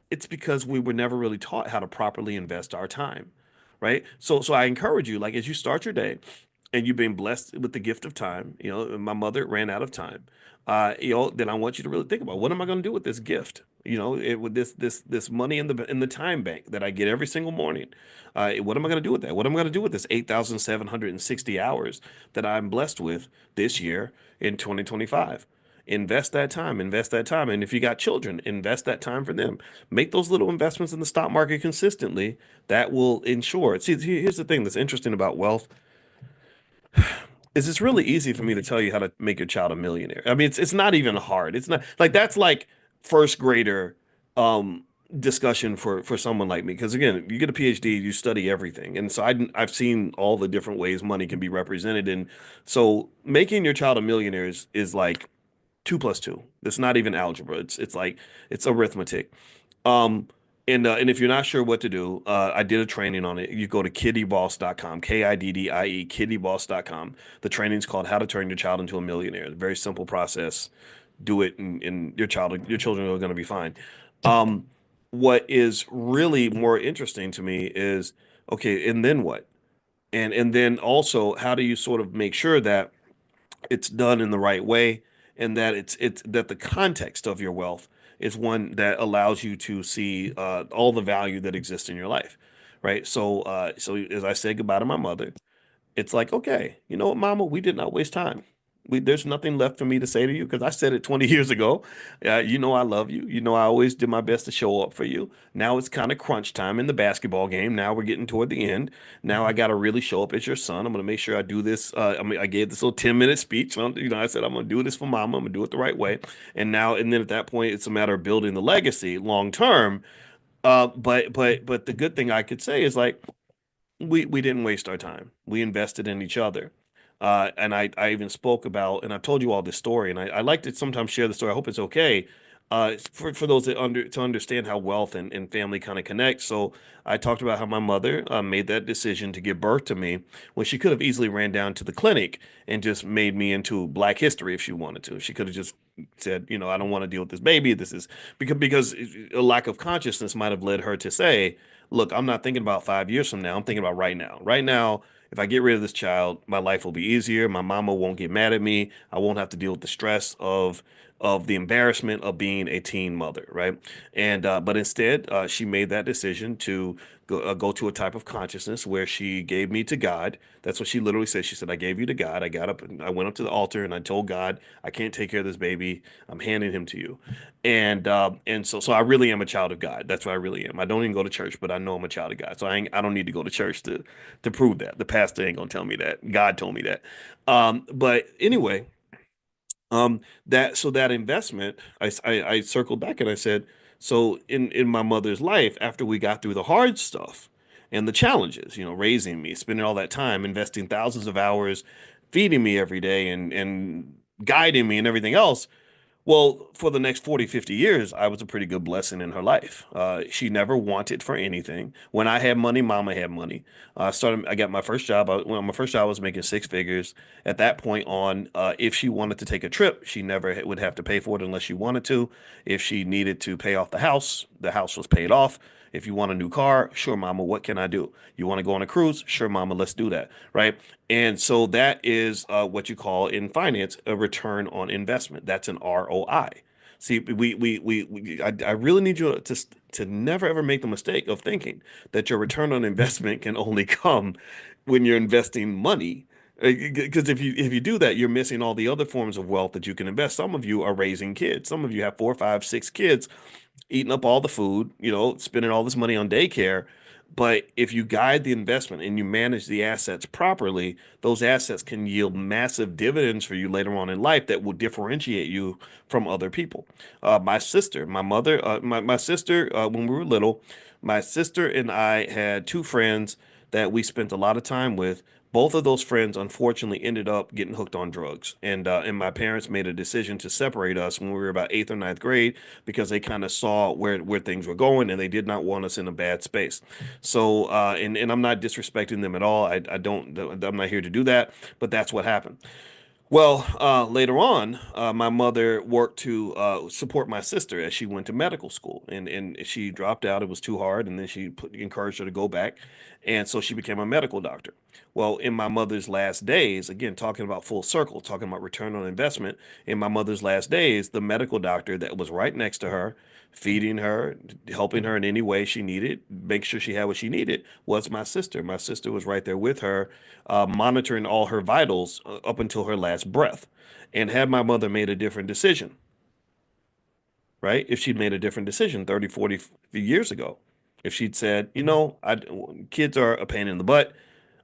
it's because we were never really taught how to properly invest our time, right? So I encourage you, like as you start your day, and you've been blessed with the gift of time. You know, my mother ran out of time. Then I want you to really think about what am I going to do with this gift? With this money in the time bank that I get every single morning. What am I going to do with that? What am I going to do with this 8,760 hours that I'm blessed with this year in 2025? Invest that time, invest that time. And if you got children, invest that time for them. Make those little investments in the stock market consistently. That will ensure. See, here's the thing that's interesting about wealth is it's really easy for me to tell you how to make your child a millionaire. I mean, it's not even hard. It's not like that's like first grader um discussion for someone like me because again, you get a PhD, you study everything. And so I've seen all the different ways money can be represented, and so making your child a millionaire is like 2 plus 2. It's not even algebra. It's like it's arithmetic. Um, and if you're not sure what to do, I did a training on it. You go to kiddyboss.com, KIDDIE, kiddyboss.com. The training's called How to Turn Your Child into a Millionaire. It's a very simple process. Do it, and your children are going to be fine. Um, what is really more interesting to me is okay, and then what? And then also, how do you sort of make sure that it's done in the right way and that it's that the context of your wealth is one that allows you to see all the value that exists in your life, right? So as I said goodbye to my mother, it's like, okay, you know what, Mama, we did not waste time. There's nothing left for me to say to you because I said it 20 years ago. You know I love you. You know I always did my best to show up for you. Now it's kind of crunch time in the basketball game. Now we're getting toward the end. Now I got to really show up as your son. I'm going to make sure I do this. I gave this little 10-minute speech. I said I'm going to do this for Mama. I'm going to do it the right way. And then at that point, it's a matter of building the legacy long term. But the good thing I could say is like we didn't waste our time. We invested in each other. And I even spoke about, and I've told you all this story, and I like to sometimes share the story. I hope it's okay. For those to understand how wealth and family kind of connect. So I talked about how my mother made that decision to give birth to me when she could have easily ran down to the clinic and just made me into Black history if she wanted to. She could have just said, I don't want to deal with this baby. This is because a lack of consciousness might have led her to say, look, I'm not thinking about 5 years from now. I'm thinking about right now. Right now, if I get rid of this child, my life will be easier. My mama won't get mad at me. I won't have to deal with the stress of the embarrassment of being a teen mother, right? And but instead, she made that decision to go to a type of consciousness where she gave me to God. That's what she literally said. She said, "I gave you to God." I got up and I went up to the altar and I told God, "I can't take care of this baby. I'm handing him to you." And so I really am a child of God. That's what I really am. I don't even go to church, but I know I'm a child of God. So I don't need to go to church to prove that. The pastor ain't gonna tell me that. God told me that. But anyway, that investment, I circled back and I said, so in my mother's life, after we got through the hard stuff and the challenges, raising me, spending all that time, investing thousands of hours, feeding me every day and guiding me and everything else, well, for the next 40, 50 years, I was a pretty good blessing in her life. She never wanted for anything. When I had money, mama had money. I got my first job. My first job was making 6 figures. At that point on, if she wanted to take a trip, she never would have to pay for it unless she wanted to. If she needed to pay off the house was paid off. If you want a new car, sure, mama, what can I do? You want to go on a cruise? Sure, mama, let's do that, right? And so that is what you call in finance a return on investment. That's an ROI. See, I really need you to never ever make the mistake of thinking that your return on investment can only come when you're investing money. Because if you do that, you're missing all the other forms of wealth that you can invest. Some of you are raising kids. Some of you have four, five, six kids, eating up all the food, spending all this money on daycare. But if you guide the investment and you manage the assets properly, those assets can yield massive dividends for you later on in life that will differentiate you from other people. My sister, my mother, my sister, when we were little, my sister and I had two friends that we spent a lot of time with. Both of those friends unfortunately ended up getting hooked on drugs, and my parents made a decision to separate us when we were about eighth or ninth grade because they kind of saw where things were going and they did not want us in a bad space. So and I'm not disrespecting them at all. I don't. I'm not here to do that, but that's what happened. Well, later on, my mother worked to support my sister as she went to medical school, and she dropped out. It was too hard, and then encouraged her to go back, and so she became a medical doctor. Well, in my mother's last days, again, talking about full circle, talking about return on investment, in my mother's last days, the medical doctor that was right next to her, feeding her, helping her in any way she needed, make sure she had what she needed, was my sister. My sister was right there with her, monitoring all her vitals up until her last breath. And had my mother made a different decision, right? If she'd made a different decision 30, 40 years ago, if she'd said, kids are a pain in the butt.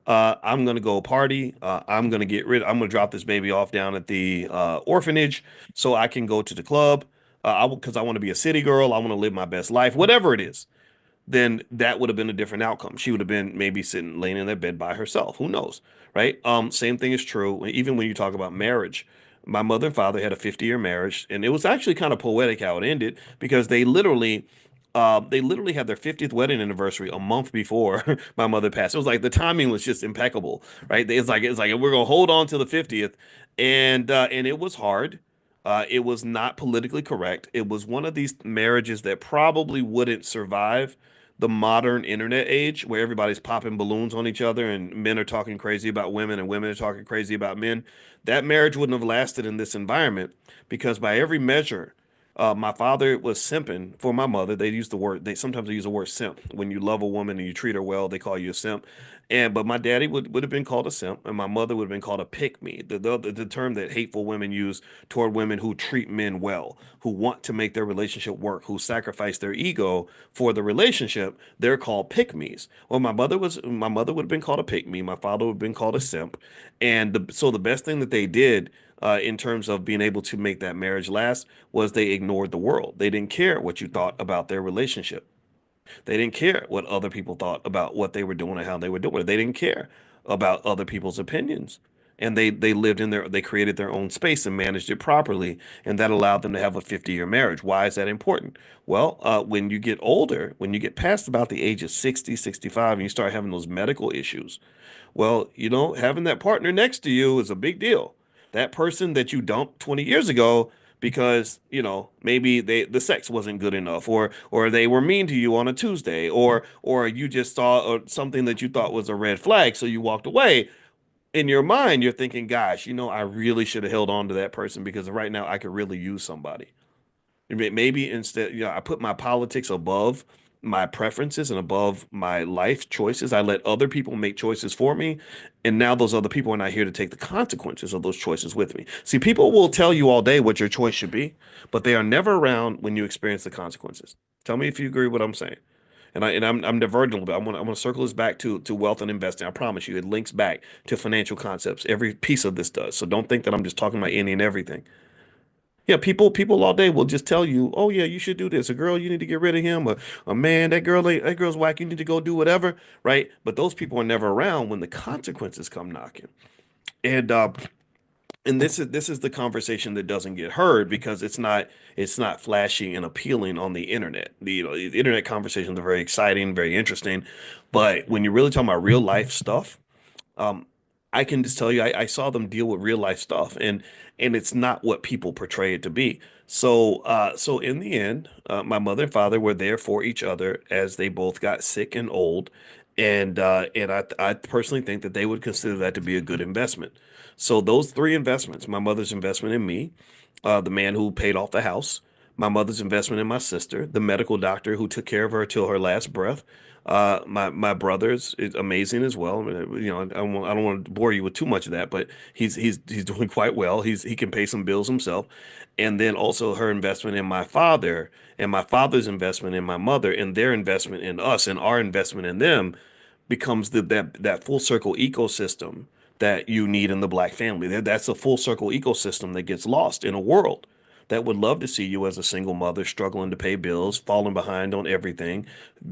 I'm gonna go party. I'm gonna drop this baby off down at the orphanage so I can go to the club. Because I want to be a city girl. I want to live my best life, whatever it is, then that would have been a different outcome. She would have been maybe sitting laying in their bed by herself. Who knows, right? Same thing is true even when you talk about marriage. My mother and father had a 50-year marriage, and it was actually kind of poetic how it ended because they literally had their 50th wedding anniversary a month before my mother passed. It was like the timing was just impeccable, right? It's like we're gonna hold on to the 50th, and it was hard. It was not politically correct. It was one of these marriages that probably wouldn't survive the modern internet age where everybody's popping balloons on each other and men are talking crazy about women and women are talking crazy about men. That marriage wouldn't have lasted in this environment because by every measure, my father was simping for my mother. They sometimes use the word simp. When you love a woman and you treat her well, they call you a simp. But my daddy would have been called a simp, and my mother would have been called a pick me, the term that hateful women use toward women who treat men well, who want to make their relationship work, who sacrifice their ego for the relationship. They're called pick me's. Well, my mother would have been called a pick me. My father would have been called a simp, and so the best thing that they did in terms of being able to make that marriage last was they ignored the world. They didn't care what you thought about their relationship. They didn't care what other people thought about what they were doing and how they were doing it. They didn't care about other people's opinions. And they created their own space and managed it properly. And that allowed them to have a 50-year marriage. Why is that important? Well, when you get older, when you get past about the age of 60, 65, and you start having those medical issues, well, having that partner next to you is a big deal. That person that you dumped 20 years ago because, maybe the sex wasn't good enough or they were mean to you on a Tuesday or you just saw something that you thought was a red flag so you walked away. In your mind, you're thinking, gosh, I really should have held on to that person because right now I could really use somebody. Maybe instead, I put my politics above my preferences and above my life choices. I let other people make choices for me. And now those other people are not here to take the consequences of those choices with me. See, people will tell you all day what your choice should be, but they are never around when you experience the consequences. Tell me if you agree with what I'm saying. And I'm diverting a little bit. I'm gonna circle this back to wealth and investing. I promise you, it links back to financial concepts. Every piece of this does. So don't think that I'm just talking about any and everything. Yeah, people all day will just tell you, "Oh yeah, you should do this. A girl, you need to get rid of him. A man, that girl's whack. You need to go do whatever." Right? But those people are never around when the consequences come knocking. And this is the conversation that doesn't get heard because it's not flashy and appealing on the internet. The internet conversations are very exciting, very interesting, but when you're really talking about real life stuff, I can just tell you, I saw them deal with real life stuff, and it's not what people portray it to be. So in the end, my mother and father were there for each other as they both got sick and old, and I personally think that they would consider that to be a good investment. So those three investments, my mother's investment in me, the man who paid off the house, my mother's investment in my sister, the medical doctor who took care of her till her last breath. My brother's is amazing as well. You know, I don't want to bore you with too much of that, but he's doing quite well. He can pay some bills himself, and then also her investment in my father, and my father's investment in my mother, and their investment in us, and our investment in them becomes that full circle ecosystem that you need in the black family. That's a full circle ecosystem that gets lost in a world that would love to see you as a single mother struggling to pay bills, falling behind on everything,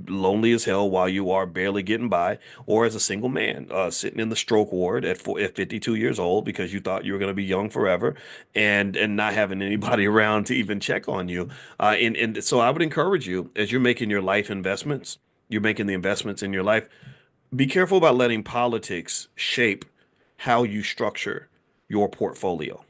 lonely as hell while you are barely getting by, or as a single man sitting in the stroke ward at 52 years old because you thought you were going to be young forever, and not having anybody around to even check on you. And so I would encourage you, as you're making your life investments, you're making the investments in your life, be careful about letting politics shape how you structure your portfolio.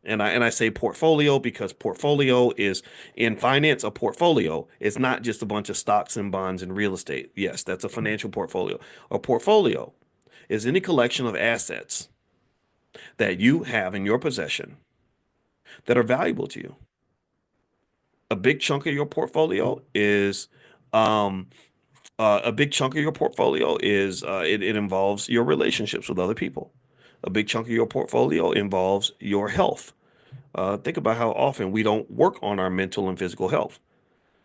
And I say portfolio because portfolio is in finance, a portfolio is not just a bunch of stocks and bonds and real estate. Yes, that's a financial portfolio. A portfolio is any collection of assets that you have in your possession that are valuable to you. A big chunk of your portfolio is um, a big chunk of your portfolio is it involves your relationships with other people. A big chunk of your portfolio involves your health. Think about how often we don't work on our mental and physical health.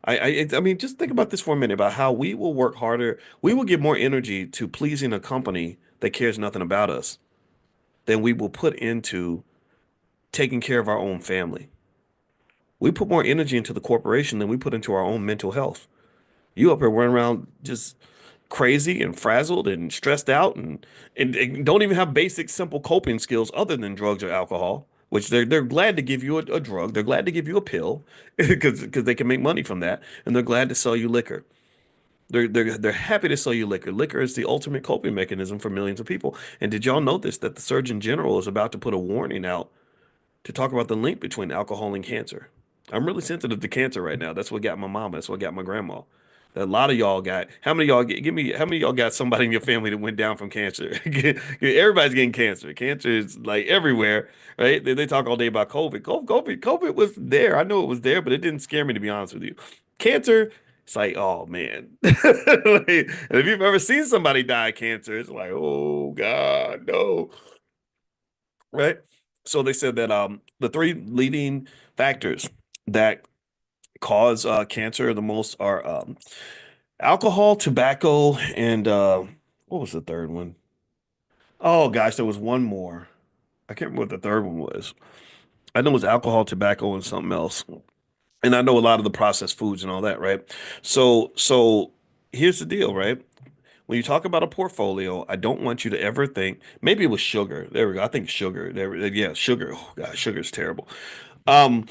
I mean, just think about this for a minute about how we will work harder. We will give more energy to pleasing a company that cares nothing about us than we will put into taking care of our own family. We put more energy into the corporation than we put into our own mental health. You up here running around just crazy and frazzled and stressed out and don't even have basic simple coping skills other than drugs or alcohol, which they're glad to give you a drug. They're glad to give you a pill because they can make money from that, and they're glad to sell you liquor. They're happy to sell you liquor. Liquor is the ultimate coping mechanism for millions of people. And did y'all notice that the Surgeon General is about to put a warning out to talk about the link between alcohol and cancer? I'm really sensitive to cancer right now. That's what got my mama. That's what got my grandma. A lot of y'all got. How many of y'all give me? How many of y'all got somebody in your family that went down from cancer? Everybody's getting cancer. Cancer is like everywhere, right? They talk all day about COVID. COVID was there. I know it was there, but it didn't scare me to be honest with you. Cancer, it's like, oh man. Like, and if you've ever seen somebody die of cancer, it's like, oh God, no, right? So they said that the three leading factors that cause cancer the most are alcohol, tobacco, and what was the third one? Oh gosh, there was one more. I can't remember what the third one was. I know it was alcohol, tobacco, and something else. And I know a lot of the processed foods and all that, right? So here's the deal, right? When you talk about a portfolio, I don't want you to ever think maybe it was sugar. There we go. I think sugar. Yeah, sugar. Oh God, sugar is terrible. Um,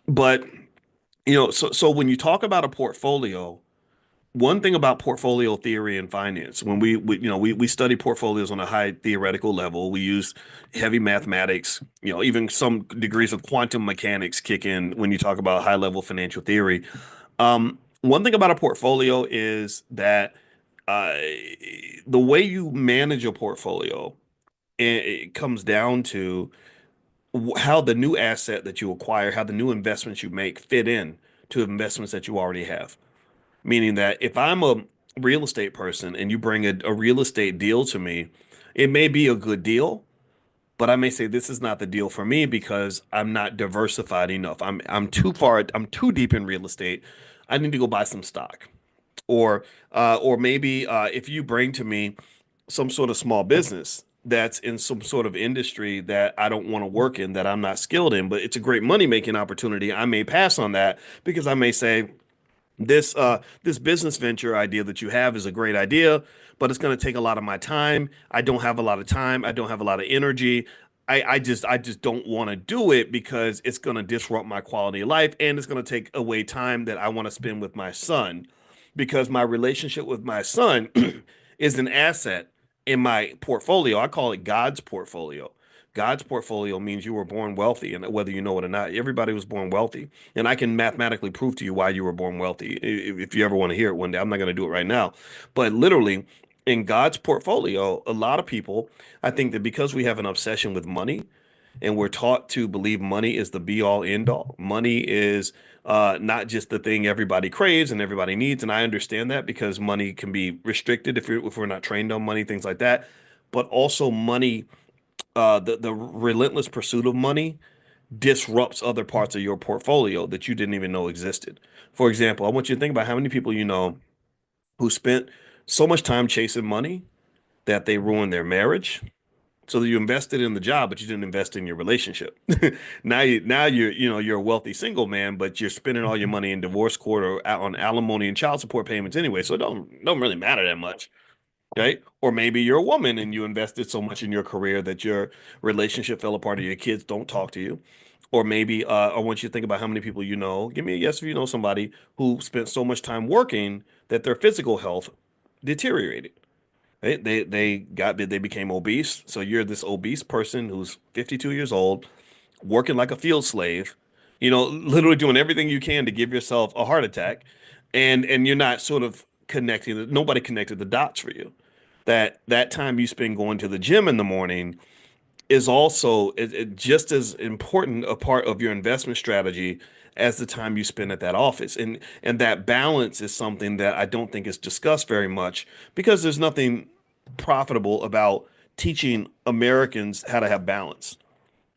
but so when you talk about a portfolio, one thing about portfolio theory and finance, when we study portfolios on a high theoretical level, we use heavy mathematics, even some degrees of quantum mechanics kick in when you talk about high level financial theory. One thing about a portfolio is that uh, the way you manage a portfolio, it comes down to how the new asset that you acquire, how the new investments you make fit in to investments that you already have. Meaning that if I'm a real estate person and you bring a real estate deal to me, it may be a good deal, but I may say this is not the deal for me because I'm not diversified enough. I'm too deep in real estate. I need to go buy some stock. Or maybe if you bring to me some sort of small business that's in some sort of industry that I don't want to work in, that I'm not skilled in, but it's a great money making opportunity, I may pass on that because I may say, this business venture idea that you have is a great idea, but it's going to take a lot of my time. I don't have a lot of time. I don't have a lot of energy. I just don't want to do it because it's going to disrupt my quality of life and it's going to take away time that I want to spend with my son because my relationship with my son is an asset in my portfolio, I call it God's portfolio. God's portfolio means you were born wealthy, and whether you know it or not, everybody was born wealthy. And I can mathematically prove to you why you were born wealthy if you ever want to hear it one day. I'm not going to do it right now. But literally, in God's portfolio, a lot of people, I think that because we have an obsession with money, and we're taught to believe money is the be all end all. Money is not just the thing everybody craves and everybody needs, and I understand that because money can be restricted if we're not trained on money, things like that. But also, money, the relentless pursuit of money disrupts other parts of your portfolio that you didn't even know existed. For example, I want you to think about how many people you know who spent so much time chasing money that they ruined their marriage, so you invested in the job, but you didn't invest in your relationship. Now you're a wealthy single man, but you're spending all your money in divorce court or on alimony and child support payments anyway. So it don't really matter that much, right? Or maybe you're a woman and you invested so much in your career that your relationship fell apart or your kids don't talk to you. Or maybe I want you to think about how many people you know. Give me a yes if you know somebody who spent so much time working that their physical health deteriorated. They became obese. So you're this obese person who's 52 years old, working like a field slave, literally doing everything you can to give yourself a heart attack, and you're not sort of connecting. Nobody connected the dots for you. That time you spend going to the gym in the morning is also just as important a part of your investment strategy as the time you spend at that office. And that balance is something that I don't think is discussed very much because there's nothing profitable about teaching Americans how to have balance.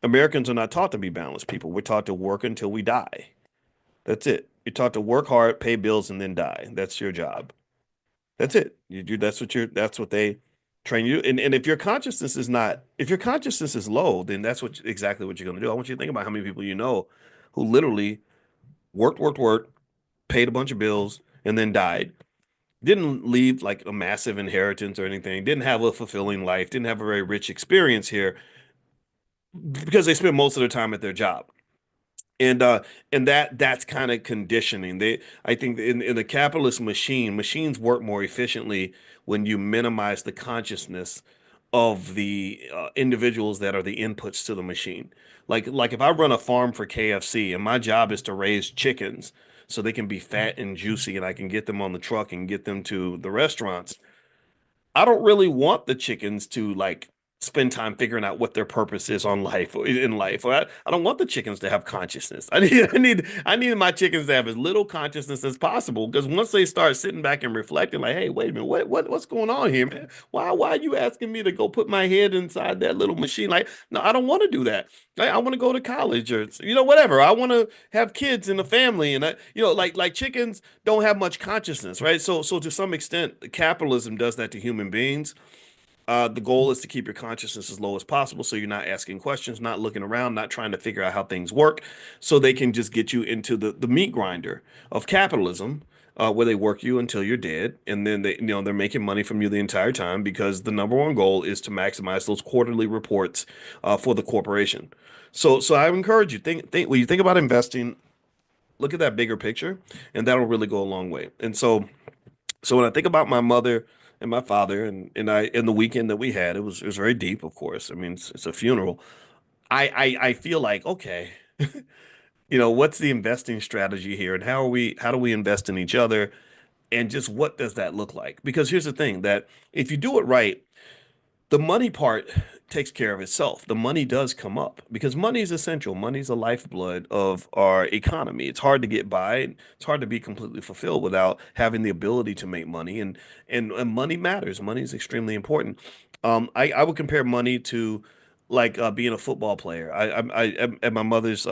Americans are not taught to be balanced people. We're taught to work until we die. That's it. You're taught to work hard, pay bills, and then die. That's your job. That's it. That's what they train you. And if your consciousness is low, then that's exactly what you're going to do. I want you to think about how many people you know who literally worked, paid a bunch of bills, and then died. Didn't leave like a massive inheritance or anything. Didn't have a fulfilling life. Didn't have a very rich experience here because they spent most of their time at their job. And that's kind of conditioning. I think in the capitalist machines work more efficiently when you minimize the consciousness of the individuals that are the inputs to the machine. Like if I run a farm for KFC and my job is to raise chickens so they can be fat and juicy and I can get them on the truck and get them to the restaurants, I don't really want the chickens to like spend time figuring out what their purpose is on life in life. I don't want the chickens to have consciousness. I need my chickens to have as little consciousness as possible because once they start sitting back and reflecting, like, hey, wait a minute, what's going on here, man? Why are you asking me to go put my head inside that little machine? Like, no, I don't want to do that. I want to go to college or whatever. I want to have kids and a family, and like chickens don't have much consciousness, right? So to some extent, capitalism does that to human beings. The goal is to keep your consciousness as low as possible, so you're not asking questions, not looking around, not trying to figure out how things work, so they can just get you into the meat grinder of capitalism. Where they work you until you're dead, and then they're making money from you the entire time because the number one goal is to maximize those quarterly reports for the corporation. So I encourage you think when you think about investing, look at that bigger picture, and that'll really go a long way. And so when I think about my mother and my father and the weekend that we had, it was very deep, of course. I mean, it's a funeral. I feel like, okay, what's the investing strategy here, and how do we invest in each other, and just what does that look like? Because here's the thing, that if you do it right, the money part takes care of itself. The money does come up because money is essential. Money is the lifeblood of our economy. It's hard to get by. It's hard to be completely fulfilled without having the ability to make money. And money matters. Money is extremely important. I would compare money to like being a football player. At my mother's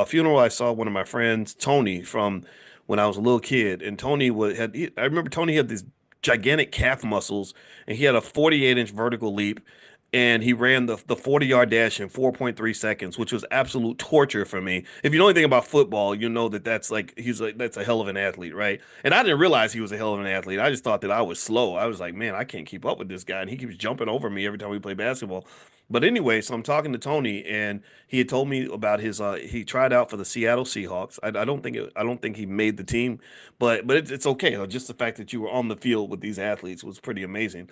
funeral, I saw one of my friends, Tony, from when I was a little kid, and I remember Tony had these gigantic calf muscles, and he had a 48-inch vertical leap, and he ran the 40-yard dash in 4.3 seconds, which was absolute torture for me. If you know anything about football, you know that's a hell of an athlete, right? And I didn't realize he was a hell of an athlete. I just thought that I was slow. I was like, man, I can't keep up with this guy, and he keeps jumping over me every time we play basketball. But anyway, so I'm talking to Tony, and he had told me about he tried out for the Seattle Seahawks. I don't think he made the team, but it's okay. Just the fact that you were on the field with these athletes was pretty amazing.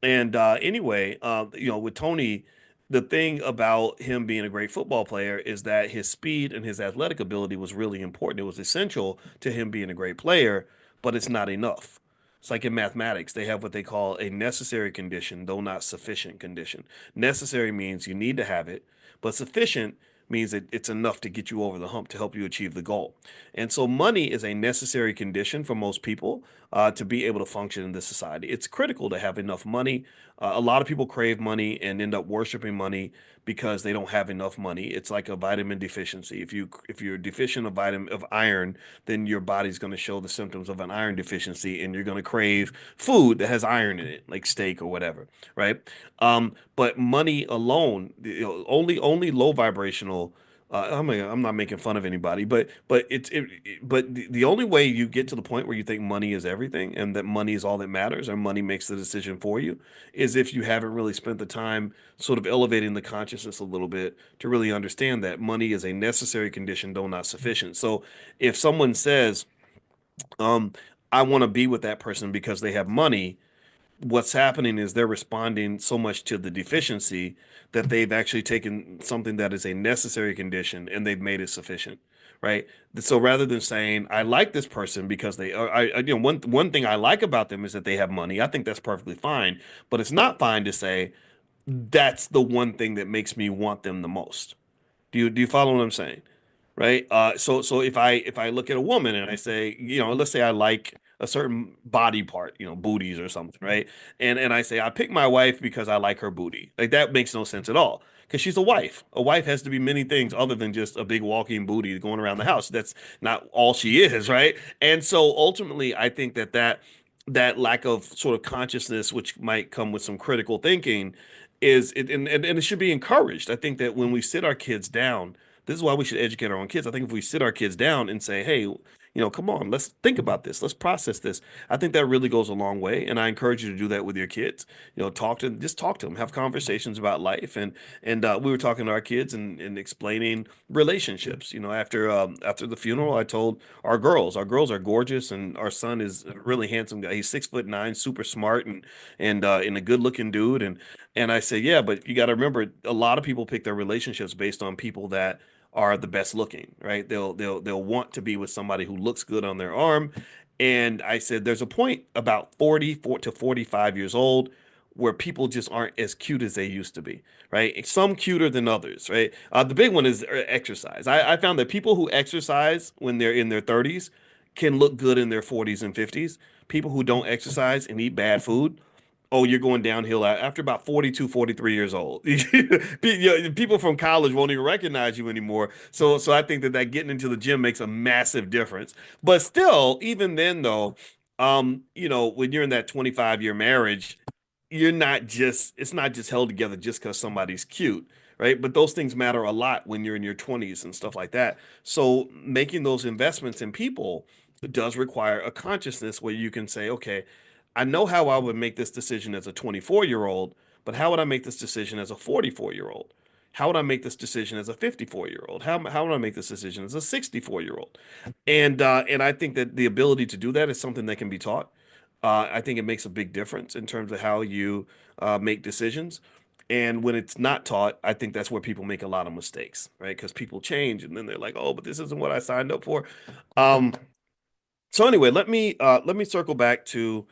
And anyway, with Tony, the thing about him being a great football player is that his speed and his athletic ability was really important. It was essential to him being a great player, but it's not enough. It's like in mathematics, they have what they call a necessary condition, though not sufficient condition. Necessary means you need to have it, but sufficient means that it's enough to get you over the hump to help you achieve the goal. And so money is a necessary condition for most people to be able to function in this society. It's critical to have enough money. A lot of people crave money and end up worshiping money because they don't have enough money. It's like a vitamin deficiency. If you're deficient of vitamin of iron, then your body's going to show the symptoms of an iron deficiency, and you're going to crave food that has iron in it, like steak or whatever, right? But money alone, only low vibrational. I'm not making fun of anybody, but the only way you get to the point where you think money is everything and that money is all that matters or money makes the decision for you is if you haven't really spent the time sort of elevating the consciousness a little bit to really understand that money is a necessary condition, though not sufficient. So if someone says, um, I want to be with that person because they have money, what's happening is they're responding so much to the deficiency that they've actually taken something that is a necessary condition and they've made it sufficient, right? So rather than saying I like this person because they are, one thing I like about them is that they have money. I think that's perfectly fine, but it's not fine to say that's the one thing that makes me want them the most. Do you follow what I'm saying? Right? So if I look at a woman and I say, let's say I like a certain body part, booties or something, right? And I say I pick my wife because I like her booty. Like that makes no sense at all. Because she's a wife. A wife has to be many things other than just a big walking booty going around the house. That's not all she is, right? And so ultimately, I think that lack of sort of consciousness, which might come with some critical thinking, is it and it should be encouraged. I think that when we sit our kids down, this is why we should educate our own kids. I think if we sit our kids down and say, hey, come on, let's think about this, let's process this. I think that really goes a long way, and I encourage you to do that with your kids. Talk to them, have conversations about life, and we were talking to our kids and explaining relationships. After the funeral, I told our girls are gorgeous, and our son is a really handsome guy. He's 6'9", super smart, and a good looking dude, and I said, yeah, but you got to remember, a lot of people pick their relationships based on people that are the best looking, right? They'll want to be with somebody who looks good on their arm. And I said, there's a point about 44 to 45 years old where people just aren't as cute as they used to be, right? Some cuter than others, right? The big one is exercise. I found that people who exercise when they're in their 30s can look good in their 40s and 50s. People who don't exercise and eat bad food, oh, you're going downhill after about 42, 43 years old. People from college won't even recognize you anymore. So I think that getting into the gym makes a massive difference. But still, even then though, when you're in that 25-year marriage, it's not just held together just because somebody's cute, right? But those things matter a lot when you're in your 20s and stuff like that. So making those investments in people does require a consciousness where you can say, okay, I know how I would make this decision as a 24-year-old, but how would I make this decision as a 44-year-old? How would I make this decision as a 54-year-old? How would I make this decision as a 64-year-old? And I think that the ability to do that is something that can be taught. I think it makes a big difference in terms of how you make decisions. And when it's not taught, I think that's where people make a lot of mistakes, right? Because people change and then they're like, oh, but this isn't what I signed up for. Um, so anyway, let me circle back to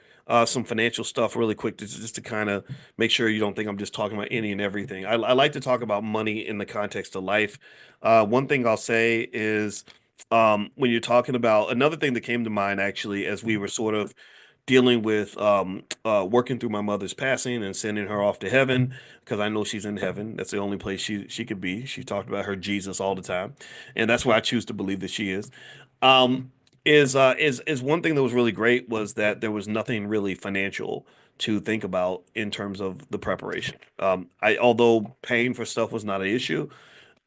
some financial stuff really quick, just to kind of make sure you don't think I'm just talking about any and everything. I like to talk about money in the context of life. One thing I'll say is when you're talking about another thing that came to mind actually as we were sort of dealing with working through my mother's passing and sending her off to heaven because I know she's in heaven. That's the only place she could be. She talked about her Jesus all the time, and that's why I choose to believe that she is. Um, is one thing that was really great was that there was nothing really financial to think about in terms of the preparation. I although paying for stuff was not an issue,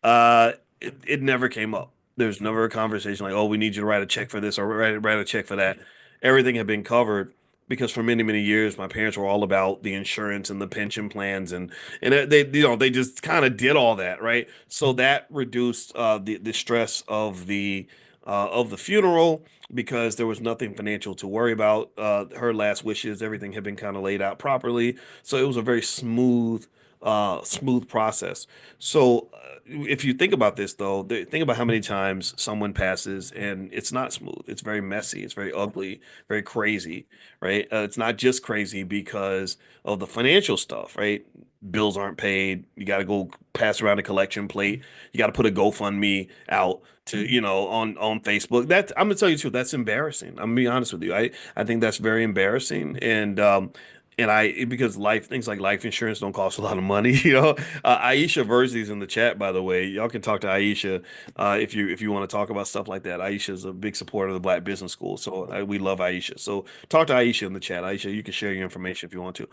it never came up. There's never a conversation like, oh, we need you to write a check for this or write a check for that. Everything had been covered because for many, many years, my parents were all about the insurance and the pension plans and they just kind of did all that, right? So that reduced the stress of of the funeral because there was nothing financial to worry about. Her last wishes, everything had been kind of laid out properly, so it was a very smooth process. So, if you think about this, though, think about how many times someone passes and it's not smooth. It's very messy. It's very ugly, very crazy, right? It's not just crazy because of the financial stuff, right? Bills aren't paid. You got to go pass around a collection plate. You got to put a GoFundMe out to, on Facebook. That I'm gonna tell you the truth. That's embarrassing. I'm gonna be honest with you. I think that's very embarrassing. And because things like life insurance don't cost a lot of money, Aisha Verzi's in the chat, by the way. Y'all can talk to Aisha if you want to talk about stuff like that. Aisha is a big supporter of the Black Business School, so we love Aisha. So talk to Aisha in the chat. Aisha, you can share your information if you want to.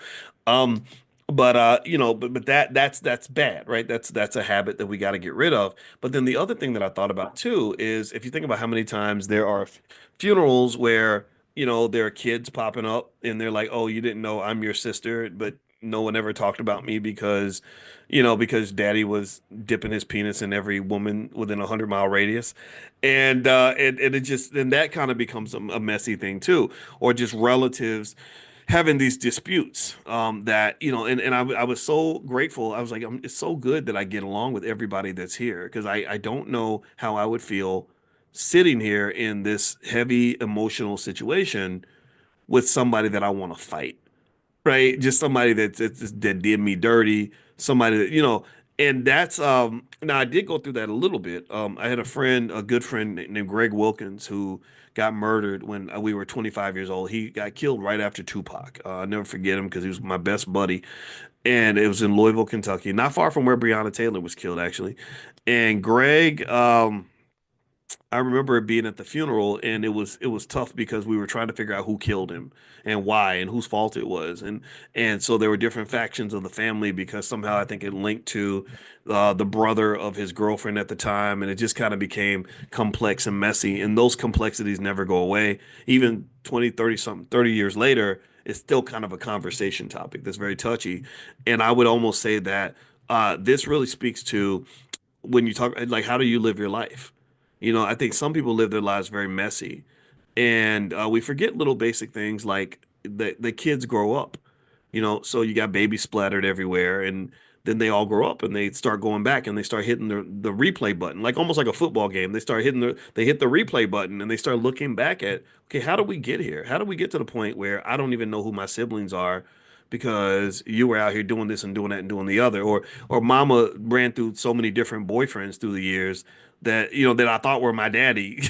Um, but that's bad, right? That's a habit that we got to get rid of. But then the other thing that I thought about too is if you think about how many times there are funerals where there are kids popping up and they're like, "Oh, you didn't know I'm your sister," but no one ever talked about me because daddy was dipping his penis in every woman within a 100-mile radius. And it just then that kind of becomes a messy thing too, or just relatives having these disputes that I was so grateful. I was like, it's so good that I get along with everybody that's here because I don't know how I would feel sitting here in this heavy emotional situation with somebody that I want to fight, right? Just somebody that did me dirty, somebody that, and that's now I did go through that a little bit. I had a good friend named Greg Wilkins who got murdered when we were 25 years old. He got killed right after Tupac. I'll never forget him because he was my best buddy. And it was in Louisville, Kentucky, not far from where Breonna Taylor was killed, actually. And Greg, I remember being at the funeral and it was tough because we were trying to figure out who killed him and why and whose fault it was. And so there were different factions of the family because somehow I think it linked to the brother of his girlfriend at the time, and it just kind of became complex and messy, and those complexities never go away. Even 20, 30 something 30 years later, it's still kind of a conversation topic that's very touchy. And I would almost say that this really speaks to when you talk like how do you live your life? I think some people live their lives very messy, and we forget little basic things like the kids grow up. So you got babies splattered everywhere, and then they all grow up and they start going back and they start hitting the replay button, like almost like a football game. They hit the replay button and they start looking back at, okay, how do we get here? How do we get to the point where I don't even know who my siblings are because you were out here doing this and doing that and doing the other, or mama ran through so many different boyfriends through the years that I thought were my daddy,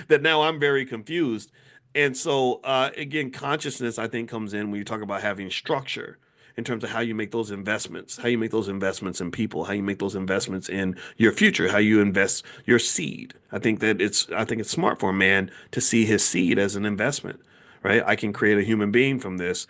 that now I'm very confused. And so again, consciousness I think comes in when you talk about having structure in terms of how you make those investments, how you make those investments in people, how you make those investments in your future, how you invest your seed. I think it's smart for a man to see his seed as an investment, right? I can create a human being from this.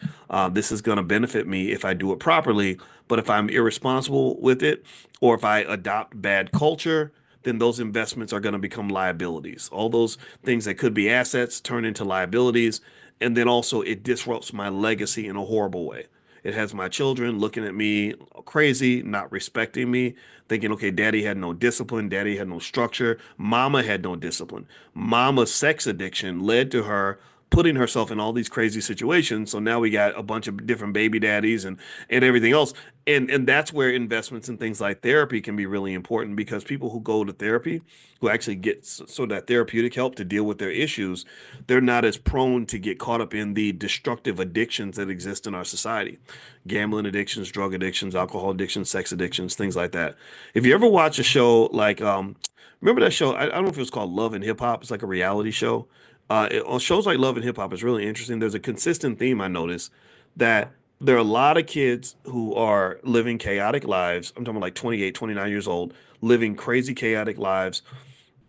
This is going to benefit me if I do it properly. But if I'm irresponsible with it, or if I adopt bad culture, then those investments are going to become liabilities. All those things that could be assets turn into liabilities. And then also it disrupts my legacy in a horrible way. It has my children looking at me crazy, not respecting me, thinking, okay, daddy had no discipline, daddy had no structure, mama had no discipline. Mama's sex addiction led to her putting herself in all these crazy situations. So now we got a bunch of different baby daddies and everything else. And that's where investments in things like therapy can be really important because people who go to therapy, who actually get so that therapeutic help to deal with their issues, they're not as prone to get caught up in the destructive addictions that exist in our society. Gambling addictions, drug addictions, alcohol addictions, sex addictions, things like that. If you ever watch a show like remember that show? I don't know if it was called Love and Hip Hop. It's like a reality show. On shows like Love and Hip Hop, it's really interesting. There's a consistent theme I notice that there are a lot of kids who are living chaotic lives. I'm talking about like 28, 29 years old, living crazy chaotic lives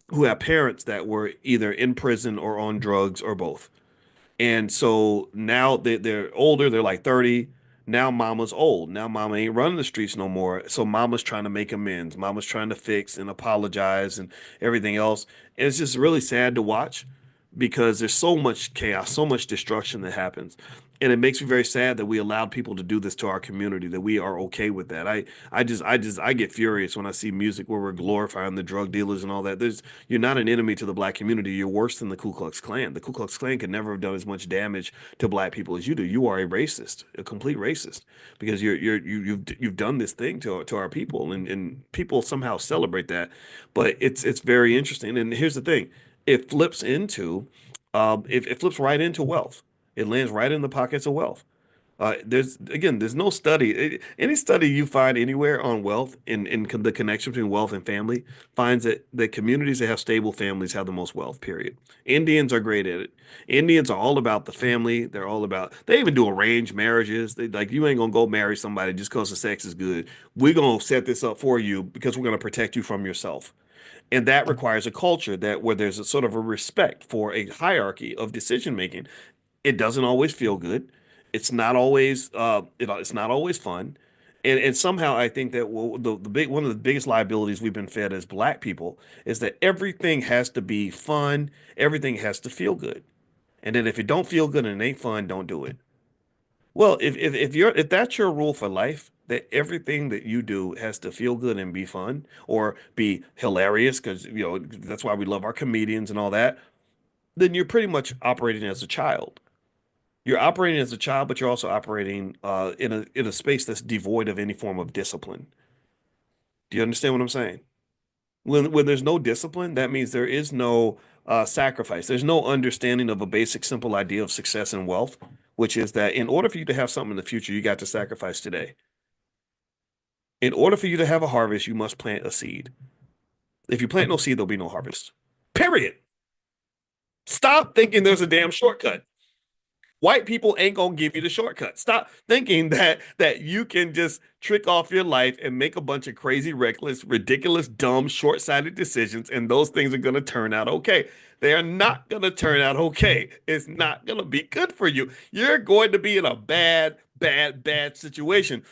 who have parents that were either in prison or on drugs or both. And so now they're older, they're like 30. Now mama's old. Now mama ain't running the streets no more. So mama's trying to make amends. Mama's trying to fix and apologize and everything else. And it's just really sad to watch because there's so much chaos, so much destruction that happens. And it makes me very sad that we allowed people to do this to our community, that we are okay with that. I get furious when I see music where we're glorifying the drug dealers and all that. You're not an enemy to the black community. You're worse than the Ku Klux Klan. The Ku Klux Klan could never have done as much damage to black people as you do. You are a racist, a complete racist, because you've done this thing to our people, and people somehow celebrate that. But it's very interesting. And here's the thing: it flips into, it flips right into wealth. It lands right in the pockets of wealth. There's no study. Any study you find anywhere on wealth and the connection between wealth and family finds that the communities that have stable families have the most wealth, period. Indians are great at it. Indians are all about the family. They even do arranged marriages. They like, you ain't gonna go marry somebody just because the sex is good. We're gonna set this up for you because we're gonna protect you from yourself. And that requires a culture that where there's a sort of a respect for a hierarchy of decision making. It doesn't always feel good. It's not always fun. And somehow I think that the big one of the biggest liabilities we've been fed as black people is that everything has to be fun, everything has to feel good. And then if it don't feel good and it ain't fun, don't do it. Well, if that's your rule for life, that everything that you do has to feel good and be fun or be hilarious, because that's why we love our comedians and all that, then you're pretty much operating as a child. You're operating as a child, but you're also operating in a space that's devoid of any form of discipline. Do you understand what I'm saying? When there's no discipline, that means there is no sacrifice. There's no understanding of a basic, simple idea of success and wealth, which is that in order for you to have something in the future, you got to sacrifice today. In order for you to have a harvest, you must plant a seed. If you plant no seed, there'll be no harvest. Period. Stop thinking there's a damn shortcut. White people ain't gonna give you the shortcut. Stop thinking that you can just trick off your life and make a bunch of crazy, reckless, ridiculous, dumb, short-sighted decisions, and those things are gonna turn out okay. They are not gonna turn out okay. It's not gonna be good for you. You're going to be in a bad, bad, bad situation.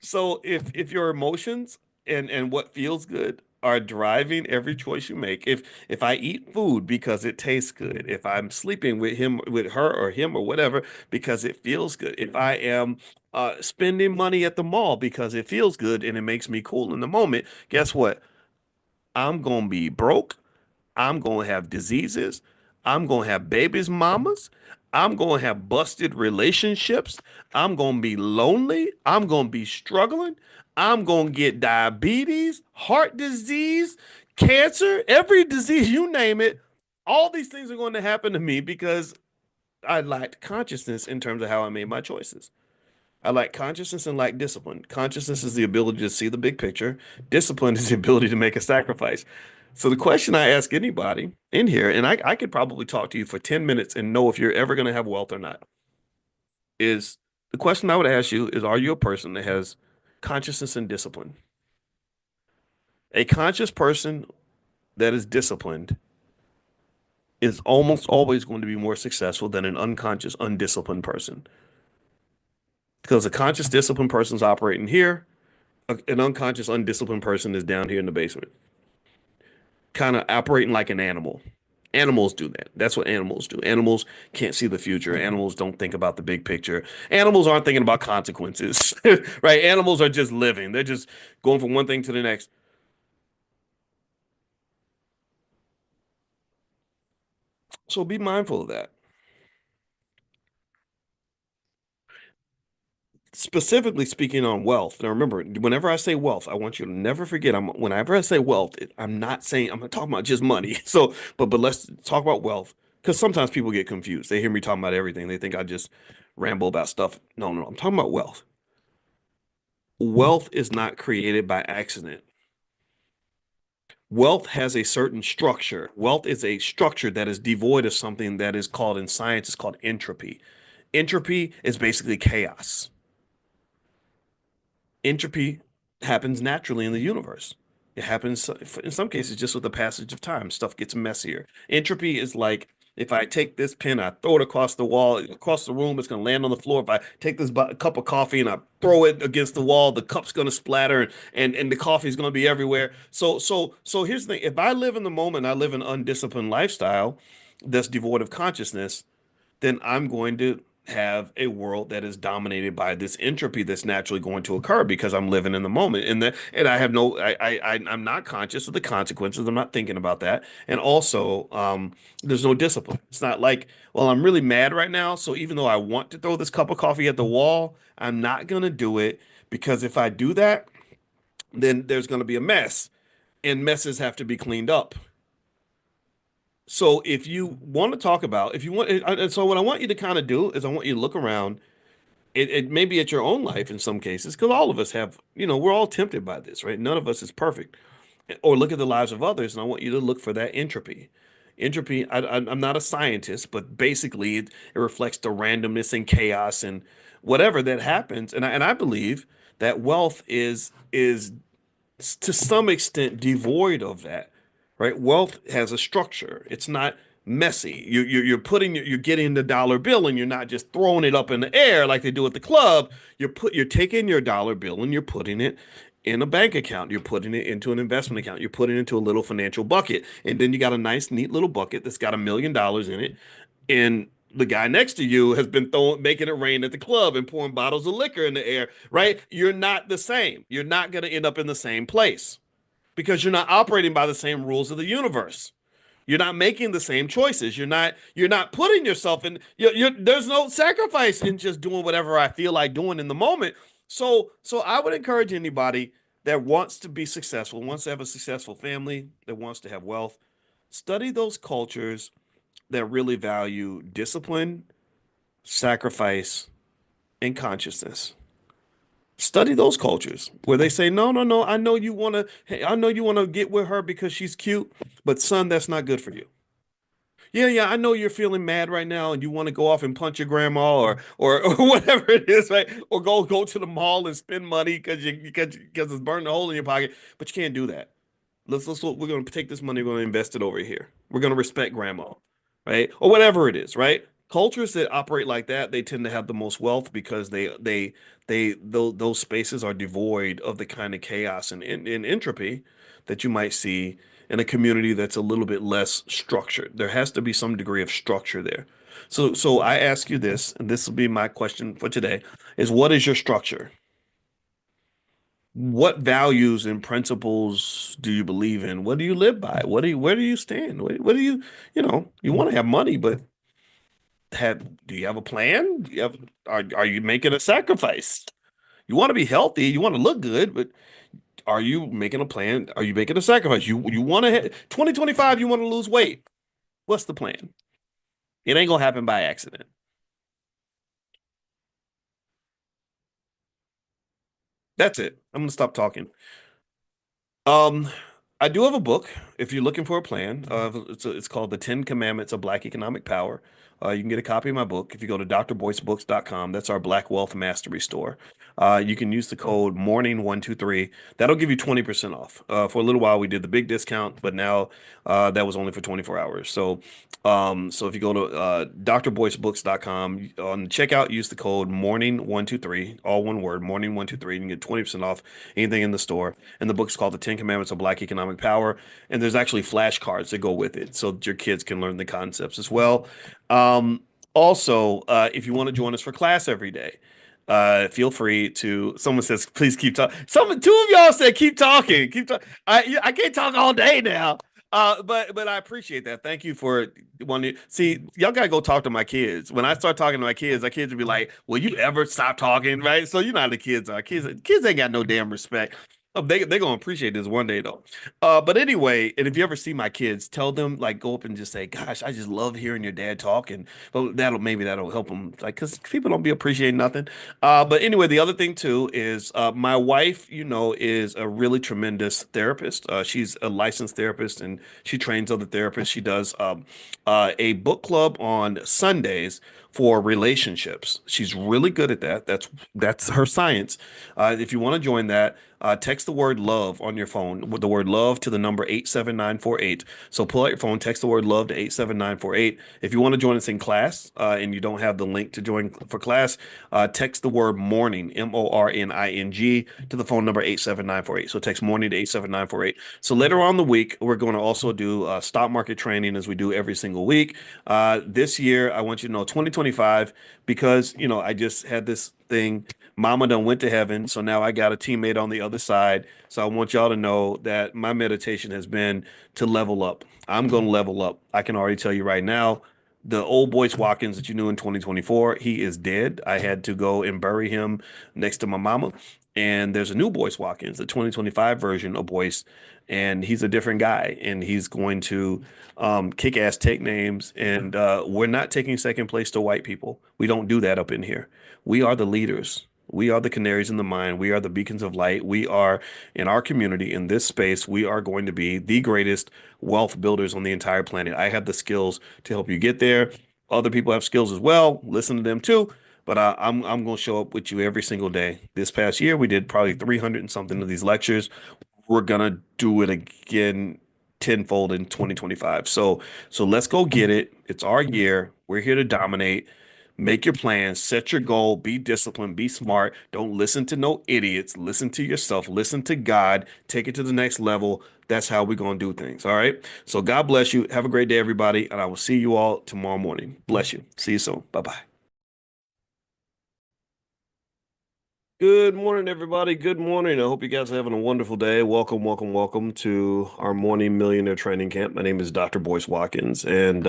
So if your emotions and what feels good are driving every choice you make, if I eat food because it tastes good, if I'm sleeping with him, with her or him or whatever because it feels good, if I am spending money at the mall because it feels good and it makes me cool in the moment, guess what? I'm gonna be broke. I'm going to have diseases. I'm going to have babies' mamas. I'm going to have busted relationships. I'm going to be lonely. I'm going to be struggling. I'm going to get diabetes, heart disease, cancer, every disease, you name it. All these things are going to happen to me because I lacked consciousness in terms of how I made my choices. I lack consciousness and lack discipline. Consciousness is the ability to see the big picture. Discipline is the ability to make a sacrifice. So the question I ask anybody in here, and I could probably talk to you for 10 minutes and know if you're ever going to have wealth or not, is the question I would ask you is, are you a person that has consciousness and discipline? A conscious person that is disciplined is almost always going to be more successful than an unconscious, undisciplined person. Because a conscious, disciplined person is operating here, an unconscious, undisciplined person is down here in the basement, kind of operating like an animal. Animals do that. That's what animals do. Animals can't see the future. Animals don't think about the big picture. Animals aren't thinking about consequences, right? Animals are just living. They're just going from one thing to the next. So be mindful of that. Specifically speaking on wealth. Now remember, whenever I say wealth, I want you to never forget. Whenever I say wealth, I'm not saying I'm not talking about just money. So, but let's talk about wealth because sometimes people get confused. They hear me talking about everything. They think I just ramble about stuff. No, no, I'm talking about wealth. Wealth is not created by accident. Wealth has a certain structure. Wealth is a structure that is devoid of something that is called in science, it's called entropy. Entropy is basically chaos. Entropy happens naturally in the universe. It happens in some cases just with the passage of time. Stuff gets messier. Entropy is like if I take this pen, I throw it across the wall, across the room, it's going to land on the floor. If I take this cup of coffee and I throw it against the wall, the cup's going to splatter and the coffee is going to be everywhere. So here's the thing. If I live in the moment, I live an undisciplined lifestyle that's devoid of consciousness, then I'm going to have a world that is dominated by this entropy that's naturally going to occur because I'm living in the moment, and I have no I'm not conscious of the consequences. I'm not thinking about that, and also there's no discipline. It's not like, well, I'm really mad right now, so even though I want to throw this cup of coffee at the wall, I'm not gonna do it because if I do that, then there's gonna be a mess, and messes have to be cleaned up. So if you want to talk about, if you want, and so what I want you to kind of do is I want you to look around. It may be at your own life in some cases, because all of us have, we're all tempted by this, right? None of us is perfect. Or look at the lives of others, and I want you to look for that entropy. Entropy, I'm not a scientist, but basically it reflects the randomness and chaos and whatever that happens. And I believe that wealth is to some extent devoid of that, right? Wealth has a structure. It's not messy. You're getting the dollar bill and you're not just throwing it up in the air like they do at the club. You're taking your dollar bill and you're putting it in a bank account. You're putting it into an investment account. You're putting it into a little financial bucket. And then you got a nice, neat little bucket that's got $1 million in it. And the guy next to you has been making it rain at the club and pouring bottles of liquor in the air, right? You're not the same. You're not going to end up in the same place because you're not operating by the same rules of the universe. You're not making the same choices. You're not putting yourself in. There's no sacrifice in just doing whatever I feel like doing in the moment. So I would encourage anybody that wants to be successful, wants to have a successful family, that wants to have wealth, study those cultures that really value discipline, sacrifice, and consciousness. Study those cultures where they say, no, no, no, I know you want to, hey, I know you want to get with her because she's cute, but son, that's not good for you. Yeah, yeah, I know you're feeling mad right now and you want to go off and punch your grandma or whatever it is, right? Or go to the mall and spend money because it's burning a hole in your pocket, but you can't do that. We're going to take this money, we're going to invest it over here. We're going to respect grandma, right? Or whatever it is, right? Cultures that operate like that, they tend to have the most wealth because those spaces are devoid of the kind of chaos and entropy that you might see in a community that's a little bit less structured. There has to be some degree of structure there. So I ask you this, and this will be my question for today, is what is your structure? What values and principles do you believe in? What do you live by? Where do you stand? What do you want to have money, but do you have a plan? Are you making a sacrifice? You want to be healthy, you want to look good, but are you making a plan? Are you making a sacrifice? You want to 2025, you want to lose weight. What's the plan? It ain't gonna happen by accident. That's it. I'm gonna stop talking. Um, I do have a book. If you're looking for a plan, it's called The Ten Commandments of Black Economic Power. You can get a copy of my book if you go to drboycebooks.com. That's our Black Wealth Mastery store. You can use the code morning123. That'll give you 20% off. For a little while, we did the big discount, but now that was only for 24 hours. So if you go to drboycebooks.com on the checkout, use the code morning123, all one word, morning123. You can get 20% off anything in the store. And the book's called The Ten Commandments of Black Economic Power. And there's actually flashcards that go with it so that your kids can learn the concepts as well. Also, if you want to join us for class every day, feel free to. Someone says, please keep talking. Two of y'all said, keep talking. Keep talking. I can't talk all day now. But I appreciate that. Thank you for wanting to see. Y'all gotta go talk to my kids. When I start talking to my kids will be like, "Will you ever stop talking?" Right? So you know how the kids are. Kids ain't got no damn respect. Oh, they're gonna appreciate this one day though. But anyway, and if you ever see my kids, tell them like go up and just say, "Gosh, I just love hearing your dad talk," and but that'll help them like because people don't be appreciating nothing. But anyway, the other thing too is my wife, is a really tremendous therapist. She's a licensed therapist and she trains other therapists. She does a book club on Sundays for relationships. She's really good at that. That's her science. If you want to join that, text the word love on your phone with the word love to the number 87948. So pull out your phone, text the word love to 87948. If you want to join us in class and you don't have the link to join for class, text the word morning, morning, to the phone number 87948. So text morning to 87948. So later on in the week, we're going to also do stock market training as we do every single week. This year, I want you to know 2025 2025 because, I just had this thing. Mama done went to heaven. So now I got a teammate on the other side. So I want y'all to know that my meditation has been to level up. I'm going to level up. I can already tell you right now, the old Boyce Watkins that you knew in 2024, he is dead. I had to go and bury him next to my mama. And there's a new Boyce Watkins, the 2025 version of Boyce, and he's a different guy. And he's going to kick ass, take names. And we're not taking second place to white people. We don't do that up in here. We are the leaders. We are the canaries in the mine. We are the beacons of light. We are in our community, in this space. We are going to be the greatest wealth builders on the entire planet. I have the skills to help you get there. Other people have skills as well. Listen to them too. But I'm going to show up with you every single day. This past year, we did probably 300 and something of these lectures. We're gonna do it again tenfold in 2025. So let's go get it. It's our year. We're here to dominate. Make your plans, set your goal, be disciplined, be smart. Don't listen to no idiots. Listen to yourself, listen to God, take it to the next level. That's how we're going to do things. All right. So God bless you. Have a great day, everybody. And I will see you all tomorrow morning. Bless you. See you soon. Bye bye. Good morning, everybody. Good morning. I hope you guys are having a wonderful day. Welcome, welcome, welcome to our morning millionaire training camp. My name is Dr. Boyce Watkins, and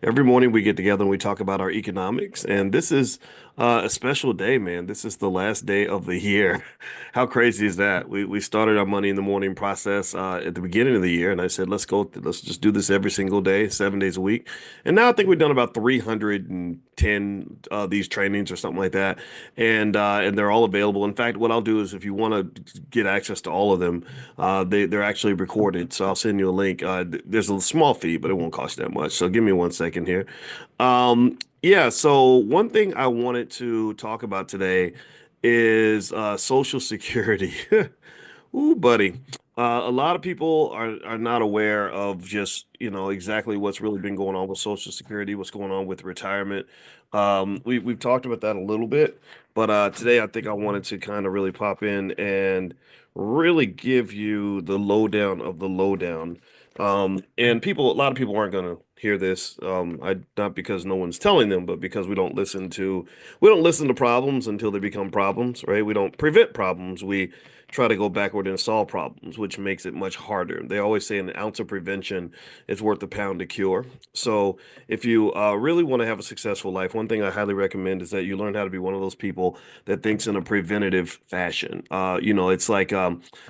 every morning we get together and we talk about our economics. And this is a special day, man. This is the last day of the year. How crazy is that? We started our money in the morning process at the beginning of the year, and I said, let's just do this every single day, 7 days a week. And now I think we've done about 310 these trainings or something like that, and they're all available. In fact, what I'll do is if you want to get access to all of them, they're actually recorded. So I'll send you a link. There's a small fee, but it won't cost that much. So give me 1 second here. Yeah, so one thing I wanted to talk about today is Social Security. Ooh, buddy. A lot of people are not aware of just, exactly what's really been going on with Social Security, what's going on with retirement. We've talked about that a little bit, but today I think I wanted to kind of really pop in and really give you the lowdown of the lowdown. And a lot of people aren't going to hear this, not because no one's telling them, but because we don't listen to problems until they become problems, right? We don't prevent problems. We try to go backward and solve problems, which makes it much harder. They always say an ounce of prevention is worth a pound of cure. So if you really want to have a successful life, one thing I highly recommend is that you learn how to be one of those people that thinks in a preventative fashion. It's like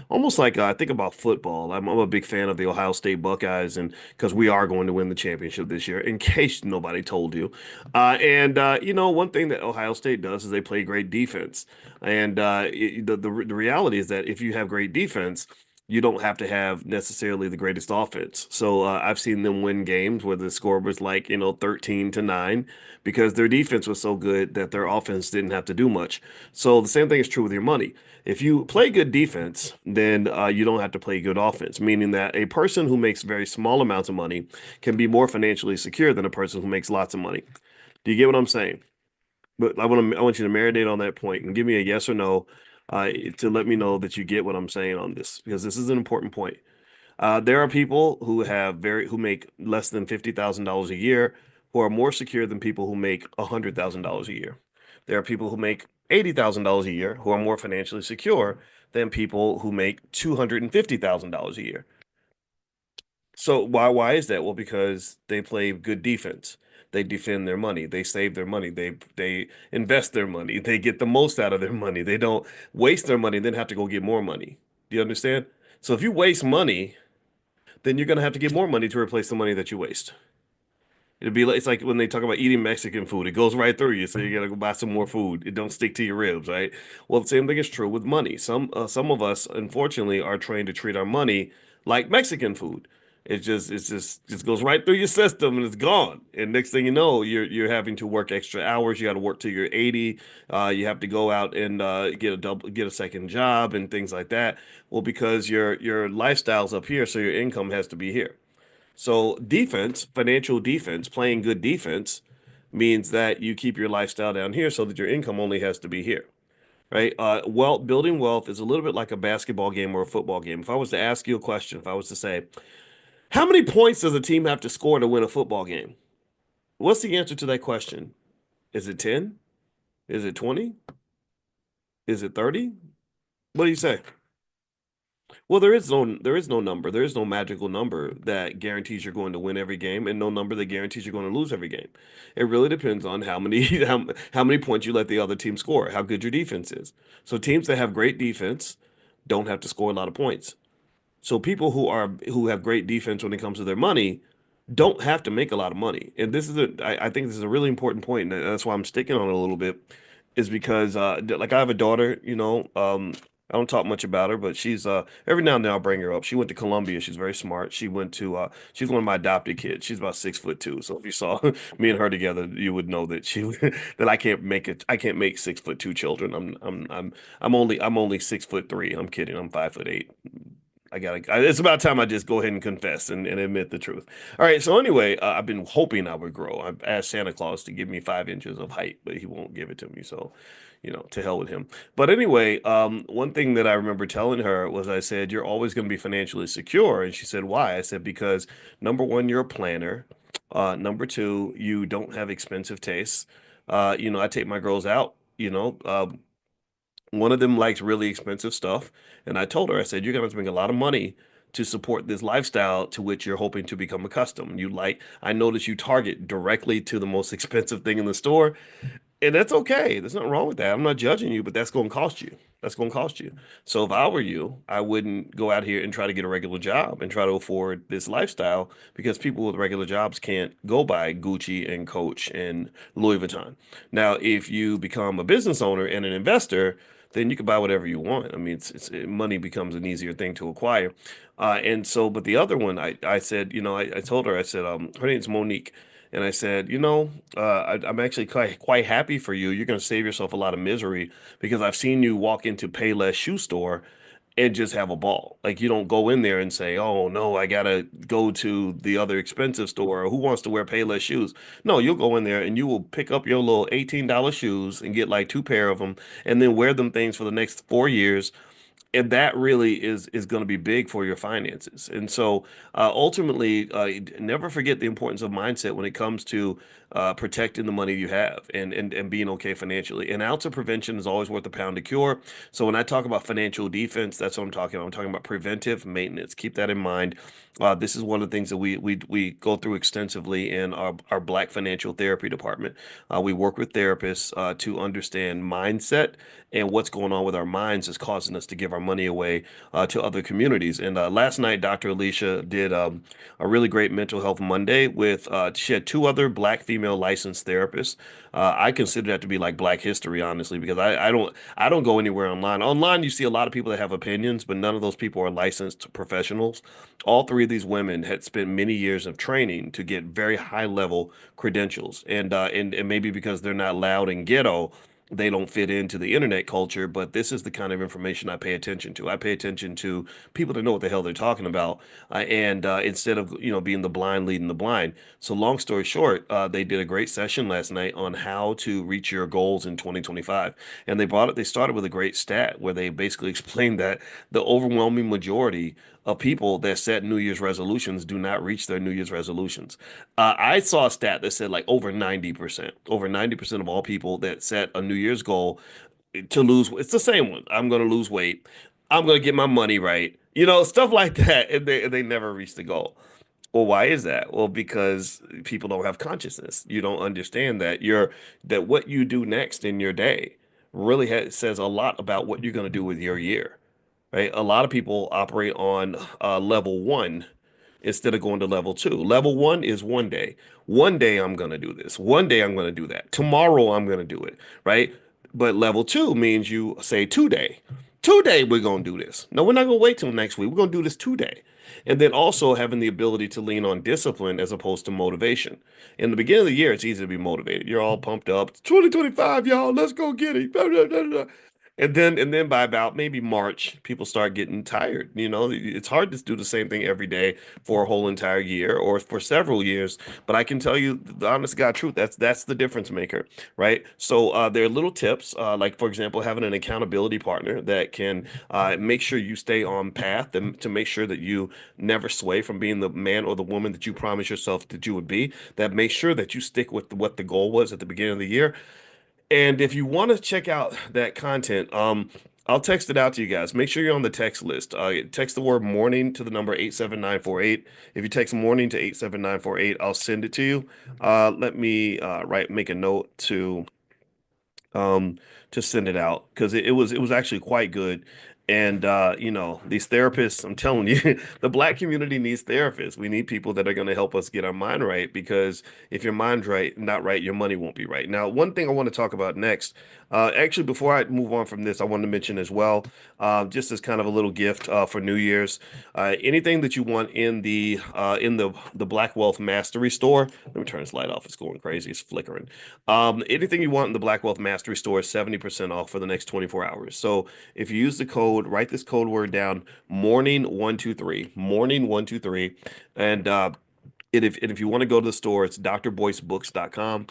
almost like I think about football. I'm a big fan of the Ohio State Buckeyes, and because we are going to win the championship this year, in case nobody told you. One thing that Ohio State does is they play great defense. And the reality is that if you have great defense, you don't have to have necessarily the greatest offense. So I've seen them win games where the score was like, 13-9 because their defense was so good that their offense didn't have to do much. So the same thing is true with your money. If you play good defense, then you don't have to play good offense, meaning that a person who makes very small amounts of money can be more financially secure than a person who makes lots of money. Do you get what I'm saying? But I want you to marinate on that point and give me a yes or no to let me know that you get what I'm saying on this because this is an important point. There are people who make less than $50,000 a year who are more secure than people who make $100,000 a year. There are people who make $80,000 a year who are more financially secure than people who make $250,000 a year. So why is that? Well, because they play good defense. They defend their money. They save their money. They invest their money. They get the most out of their money. They don't waste their money and then have to go get more money. Do you understand? So if you waste money, then you're gonna have to get more money to replace the money that you waste. It's like when they talk about eating Mexican food, it goes right through you, so you gotta go buy some more food. It don't stick to your ribs, right? Well, the same thing is true with money. Some of us, unfortunately, are trained to treat our money like Mexican food. It just goes right through your system and it's gone. And next thing you know, you're having to work extra hours. You got to work till you're 80. You have to go out and get a second job and things like that. Well, because your lifestyle's up here, so your income has to be here. So defense, financial defense, playing good defense means that you keep your lifestyle down here so that your income only has to be here, right? Building wealth is a little bit like a basketball game or a football game. If I was to ask you a question, if I was to say, how many points does a team have to score to win a football game? What's the answer to that question? Is it 10? Is it 20? Is it 30? What do you say? Well, there is no number. There is no magical number that guarantees you're going to win every game, and no number that guarantees you're going to lose every game. It really depends on how many how many points you let the other team score, how good your defense is. So teams that have great defense don't have to score a lot of points. So people who have great defense when it comes to their money don't have to make a lot of money. And I think this is a really important point, and that's why I'm sticking on it a little bit, is because like I have a daughter, I don't talk much about her, but she's every now and then I'll bring her up. She went to Columbia. She's very smart. She's one of my adopted kids. She's about 6'2". So if you saw me and her together, you would know that she that I can't make 6'2" children. I'm only 6'3". I'm kidding. I'm 5'8". It's about time I just go ahead and confess and admit the truth. All right. So anyway, I've been hoping I would grow. I've asked Santa Claus to give me 5 inches of height, but he won't give it to me. So, to hell with him. But anyway, one thing that I remember telling her was I said, "You're always going to be financially secure." And she said, "Why?" I said, "Because number one, you're a planner. Number two, you don't have expensive tastes. I take my girls out, one of them likes really expensive stuff. And I told her, I said, you're going to spend a lot of money to support this lifestyle to which you're hoping to become accustomed. I notice you target directly to the most expensive thing in the store. And that's okay. There's nothing wrong with that. I'm not judging you, but that's going to cost you. That's going to cost you. So if I were you, I wouldn't go out here and try to get a regular job and try to afford this lifestyle because people with regular jobs can't go buy Gucci and Coach and Louis Vuitton. Now, if you become a business owner and an investor, then you can buy whatever you want. I mean, money becomes an easier thing to acquire. But the other one, I said, I told her, I said, her name's Monique. And I said, I'm actually quite happy for you. You're going to save yourself a lot of misery because I've seen you walk into Payless shoe store and just have a ball. Like you don't go in there and say, "Oh no, I gotta go to the other expensive store." Or who wants to wear Payless shoes? No, you'll go in there and you will pick up your little $18 shoes and get like two pair of them, and then wear them things for the next 4 years, and that really is going to be big for your finances. And so ultimately, never forget the importance of mindset when it comes to protecting the money you have and being okay financially. An ounce of prevention is always worth a pound of cure. So when I talk about financial defense, that's what I'm talking about. I'm talking about preventive maintenance. Keep that in mind. This is one of the things that we go through extensively in our Black Financial Therapy department. We work with therapists to understand mindset and what's going on with our minds is causing us to give our money away to other communities. And last night, Dr. Alicia did a really great mental health Monday with she had two other Black female licensed therapists. I consider that to be like Black history, honestly, because I don't go anywhere online. Online, you see a lot of people that have opinions, but none of those people are licensed professionals. All three of these women had spent many years of training to get very high level credentials, and maybe because they're not loud and ghetto, they don't fit into the internet culture, but this is the kind of information I pay attention to. I pay attention to people that know what the hell they're talking about, and instead of being the blind leading the blind. So long story short, they did a great session last night on how to reach your goals in 2025, and they started with a great stat where they basically explained that the overwhelming majority of people that set New Year's resolutions do not reach their New Year's resolutions. I saw a stat that said like over 90% of all people that set a New Year's goal to lose, it's the same one. I'm going to lose weight. I'm going to get my money right. Stuff like that. And they never reach the goal. Well, why is that? Well, because people don't have consciousness. You don't understand that what you do next in your day really says a lot about what you're going to do with your year, right? A lot of people operate on level one instead of going to level two. Level one is one day. One day I'm going to do this. One day I'm going to do that. Tomorrow I'm going to do it, right? But level two means you say today. Today we're going to do this. No, we're not going to wait till next week. We're going to do this today. And then also having the ability to lean on discipline as opposed to motivation. In the beginning of the year, it's easy to be motivated. You're all pumped up. It's 2025, y'all. Let's go get it. And then by about maybe March, people start getting tired. It's hard to do the same thing every day for a whole entire year or for several years. But I can tell you the honest to God truth, that's the difference maker, right? So there are little tips, like for example, having an accountability partner that can make sure you stay on path and to make sure that you never sway from being the man or the woman that you promised yourself that you would be. That makes sure that you stick with what the goal was at the beginning of the year. And if you want to check out that content, I'll text it out to you guys. Make sure you're on the text list. Text the word morning to the number 87948. If you text morning to 87948, I'll send it to you. Let me make a note um to send it out because it was actually quite good. And these therapists, I'm telling you, the black community needs therapists. We need people that are going to help us get our mind right, because if your mind's right, not right, your money won't be right. Now, one thing I want to talk about next, actually, before I move on from this, I want to mention as well, just as kind of a little gift for New Year's, anything that you want in the Black Wealth Mastery store. Let me turn this light off. It's going crazy. It's flickering. Anything you want in the Black Wealth Mastery store is 70% off for the next 24 hours. So if you use the code, write this code word down, morning123, morning123. And if you want to go to the store, it's drboycebooks.com.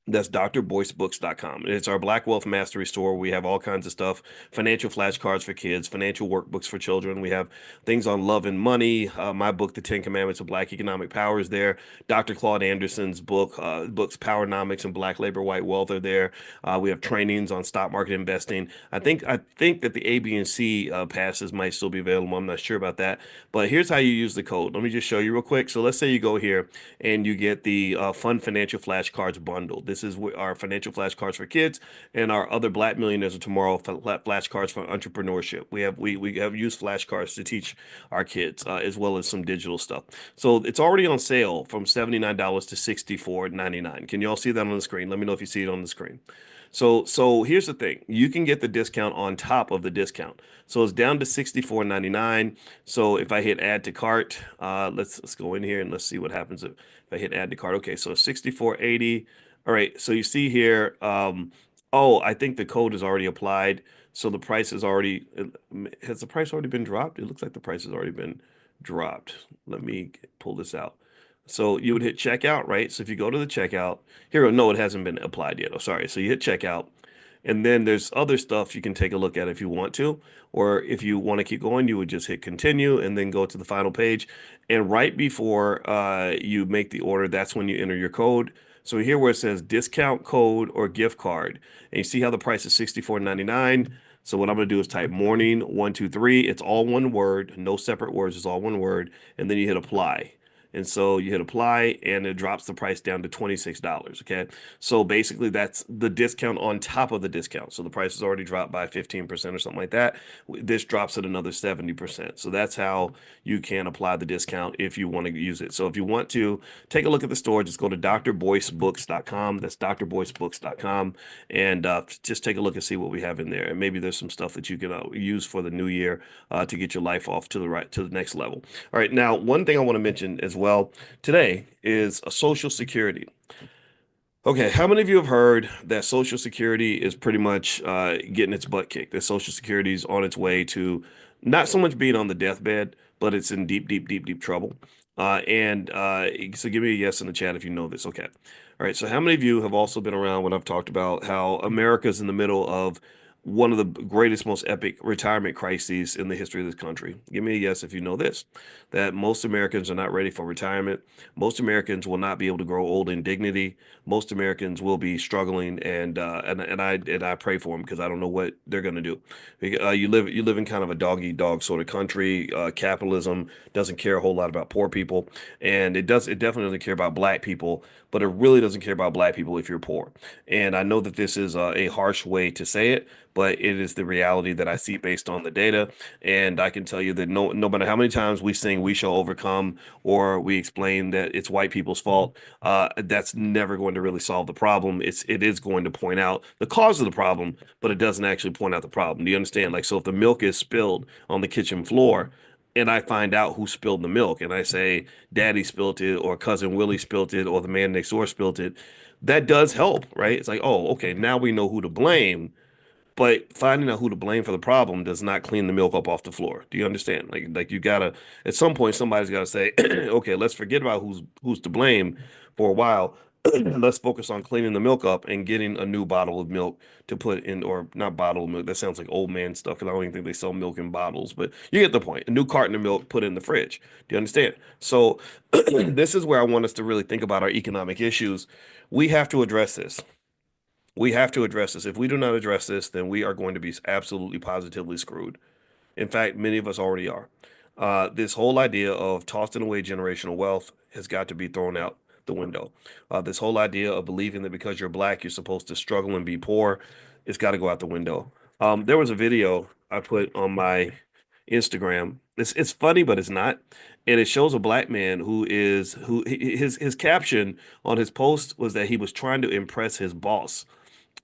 That's drboycebooks.com. It's our Black Wealth Mastery store. We have all kinds of stuff, financial flashcards for kids, financial workbooks for children. We have things on love and money. My book, The 10 Commandments of Black Economic Power, is there. Dr. Claude Anderson's books, Powernomics and Black Labor, White Wealth, are there. We have trainings on stock market investing. I think that the A, B, and C passes might still be available. I'm not sure about that. But here's how you use the code. Let me just show you real quick. So let's say you go here and you get the Fun Financial Flashcards bundle. This is our financial flashcards for kids and our other Black Millionaires of Tomorrow flashcards for entrepreneurship. We have used flashcards to teach our kids as well as some digital stuff. So it's already on sale from $79 to $64.99. Can you all see that on the screen? Let me know if you see it on the screen. So here's the thing. You can get the discount on top of the discount. So it's down to $64.99. So if I hit add to cart, let's go in here and let's see what happens if I hit add to cart. Okay, so 64.80. All right, so you see here, oh, I think the code is already applied. So the price is already, has the price already been dropped? It looks like the price has already been dropped. Let me pull this out. So you would hit checkout, right? So if you go to the checkout, here, no, it hasn't been applied yet. Oh, sorry. So you hit checkout, and then there's other stuff you can take a look at if you want to, or if you want to keep going, you would just hit continue and then go to the final page. And right before you make the order, that's when you enter your code. So here where it says discount code or gift card, and you see how the price is $64.99. So what I'm going to do is type morning 123. It's all one word, no separate words. It's all one word, and then you hit apply. And so you hit apply and it drops the price down to $26. Okay. So basically that's the discount on top of the discount. So the price is already dropped by 15% or something like that. This drops at another 70%. So that's how you can apply the discount if you want to use it. So if you want to take a look at the store, just go to drboycebooks.com. That's drboycebooks.com, and just take a look and see what we have in there. And maybe there's some stuff that you can use for the new year to get your life off to the next level. All right. Now, one thing I want to mention as well today is a Social Security. Okay, how many of you have heard that Social Security is pretty much getting its butt kicked? That Social Security is on its way to not so much being on the deathbed, but it's in deep, deep, deep, deep trouble. And so give me a yes in the chat if you know this. Okay. All right. So how many of you have also been around when I've talked about how America's in the middle of one of the greatest, most epic retirement crises in the history of this country? Give me a yes if you know this, that most Americans are not ready for retirement. Most Americans will not be able to grow old in dignity. Most Americans will be struggling, and I pray for them because I don't know what they're going to do. You live in kind of a dog eat dog sort of country. Capitalism doesn't care a whole lot about poor people, and it definitely doesn't care about black people, but it really doesn't care about black people if you're poor. And I know that this is a harsh way to say it, but it is the reality that I see based on the data. And I can tell you that no matter how many times we sing "We Shall Overcome" or we explain that it's white people's fault, that's never going to really solve the problem. It is going to point out the cause of the problem, but it doesn't actually point out the problem. Do you understand? Like, so if the milk is spilled on the kitchen floor, and I find out who spilled the milk, and I say Daddy spilled it, or Cousin Willie spilled it, or the man next door spilled it, that does help, right? It's like, oh, okay, now we know who to blame, But finding out who to blame for the problem does not clean the milk up off the floor. Do you understand? Like you gotta at some point somebody's gotta say, okay, let's forget about who's to blame for a while. Let's focus on cleaning the milk up and getting a new bottle of milk to put in, or not bottle of milk. That sounds like old man stuff because I don't even think they sell milk in bottles. But you get the point. A new carton of milk put in the fridge. Do you understand? So this is where I want us to really think about our economic issues. We have to address this. We have to address this. If we do not address this, then we are going to be absolutely positively screwed. In fact, many of us already are. This whole idea of tossing away generational wealth has got to be thrown out the window. This whole idea of believing that because you're black, you're supposed to struggle and be poor, it's got to go out the window. There was a video I put on my Instagram. It's funny, but it's not. And it shows a black man who his caption on his post was that he was trying to impress his boss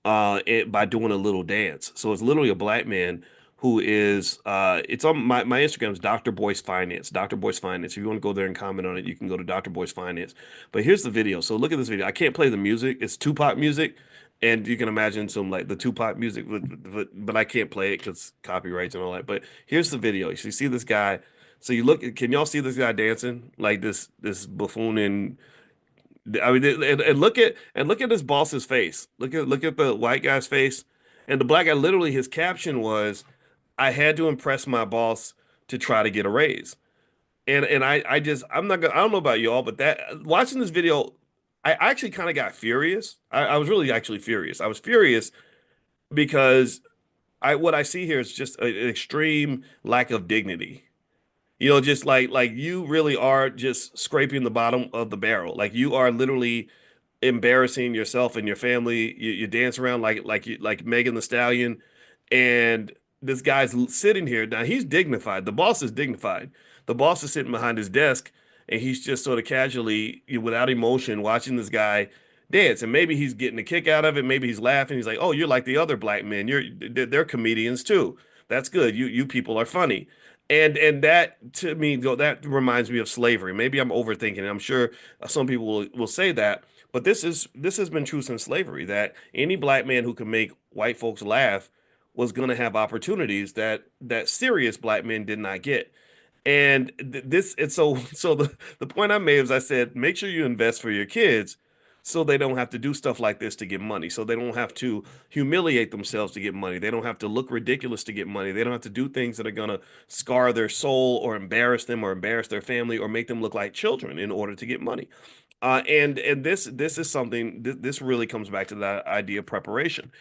by doing a little dance. So it's literally a black man who is it's on my Instagram is Dr. Boyce Finance. Dr. Boyce Finance. If you want to go there and comment on it, you can go to Dr. Boyce Finance. But here's the video. So look at this video. I can't play the music. It's Tupac music. And you can imagine some like the Tupac music, but I can't play it because copyrights and all that. But here's the video. You see this guy. So you look, can y'all see this guy dancing like this buffoon in I mean, and look at his boss's face. Look at the white guy's face, and the black guy. Literally, his caption was, "I had to impress my boss to try to get a raise." And I just I'm not gonna I don't know about y'all, but that watching this video, I actually kind of got furious. I was really actually furious. I was furious because I what I see here is just an extreme lack of dignity. Just like you really are just scraping the bottom of the barrel. Like you are literally embarrassing yourself and your family. You dance around like Megan the Stallion, and this guy's sitting here. Now he's dignified. The boss is dignified. The boss is sitting behind his desk, and he's just sort of casually, without emotion, watching this guy dance. And maybe he's getting a kick out of it. Maybe he's laughing. He's like, "Oh, you're like the other black men. They're comedians too. That's good. You people are funny." And that to me, that reminds me of slavery. Maybe I'm overthinking it. I'm sure some people will say that, but this has been true since slavery, that any black man who can make white folks laugh was going to have opportunities that serious black men did not get. And this and so the point I made was I said make sure you invest for your kids so they don't have to do stuff like this to get money. So they don't have to humiliate themselves to get money. They don't have to look ridiculous to get money. They don't have to do things that are gonna scar their soul or embarrass them or embarrass their family or make them look like children in order to get money. And this is something this really comes back to that idea of preparation.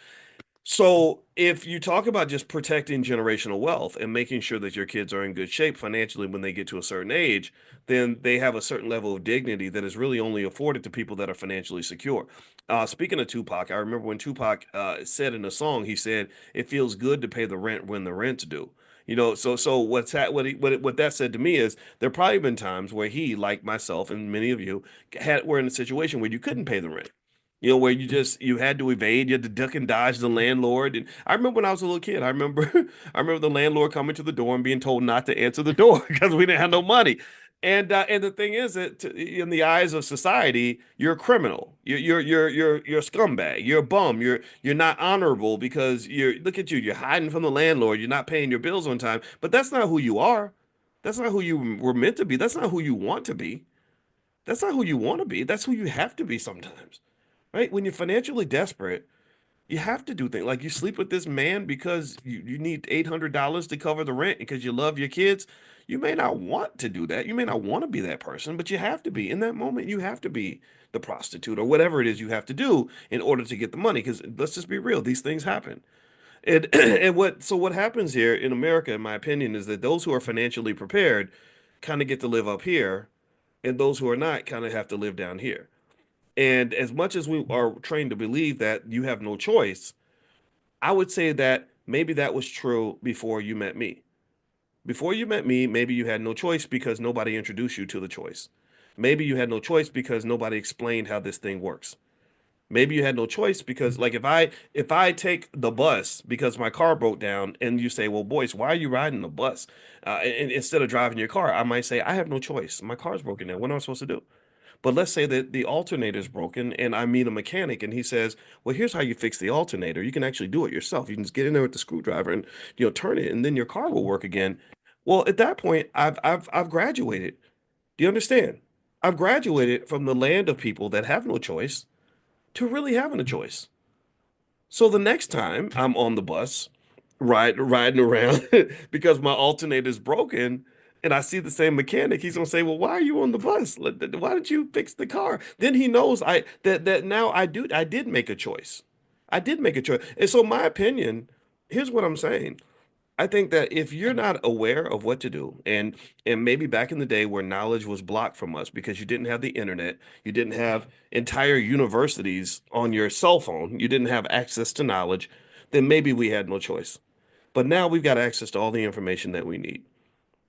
So, if you talk about just protecting generational wealth and making sure that your kids are in good shape financially when they get to a certain age, then they have a certain level of dignity that is really only afforded to people that are financially secure. Speaking of Tupac, I remember when Tupac said in a song, he said, "It feels good to pay the rent when the rent's due." So what that said to me is there probably been times where he, like myself and many of you, were in a situation where you couldn't pay the rent. Where you had to evade, you had to duck and dodge the landlord. And I remember when I was a little kid, I remember I remember the landlord coming to the door and being told not to answer the door because we didn't have no money. And the thing is that in the eyes of society, you're a criminal. You're a scumbag. You're a bum. You're not honorable because look at you. You're hiding from the landlord. You're not paying your bills on time. But that's not who you are. That's not who you were meant to be. That's not who you want to be. That's not who you want to be. That's who you have to be sometimes. Right? When you're financially desperate, you have to do things like you sleep with this man because you need $800 to cover the rent because you love your kids. You may not want to do that. You may not want to be that person, but you have to be. In that moment, you have to be the prostitute or whatever it is you have to do in order to get the money. Because let's just be real, these things happen. And what happens here in America, in my opinion, is that those who are financially prepared kind of get to live up here, and those who are not kind of have to live down here. And as much as we are trained to believe that you have no choice, I would say that maybe that was true before you met me. Before you met me, maybe you had no choice because nobody introduced you to the choice. Maybe you had no choice because nobody explained how this thing works. Maybe you had no choice because like if I take the bus because my car broke down and you say, "Well, Boyce, why are you riding the bus instead of driving your car?" I might say, "I have no choice. My car's broken down. What am I supposed to do?" But let's say that the alternator is broken and I meet a mechanic and he says, "Well, here's how you fix the alternator. You can actually do it yourself. You can just get in there with the screwdriver and turn it and then your car will work again." Well, at that point, I've graduated. Do you understand? I've graduated from the land of people that have no choice to really having a choice. So the next time I'm on the bus, riding around because my alternator is broken, and I see the same mechanic, he's gonna say, "Well, why are you on the bus? Why did you fix the car?" Then he knows that now I did make a choice. I did make a choice. And so my opinion, here's what I'm saying. I think that if you're not aware of what to do, and maybe back in the day where knowledge was blocked from us because you didn't have the internet, you didn't have entire universities on your cell phone, you didn't have access to knowledge, then maybe we had no choice. But now we've got access to all the information that we need.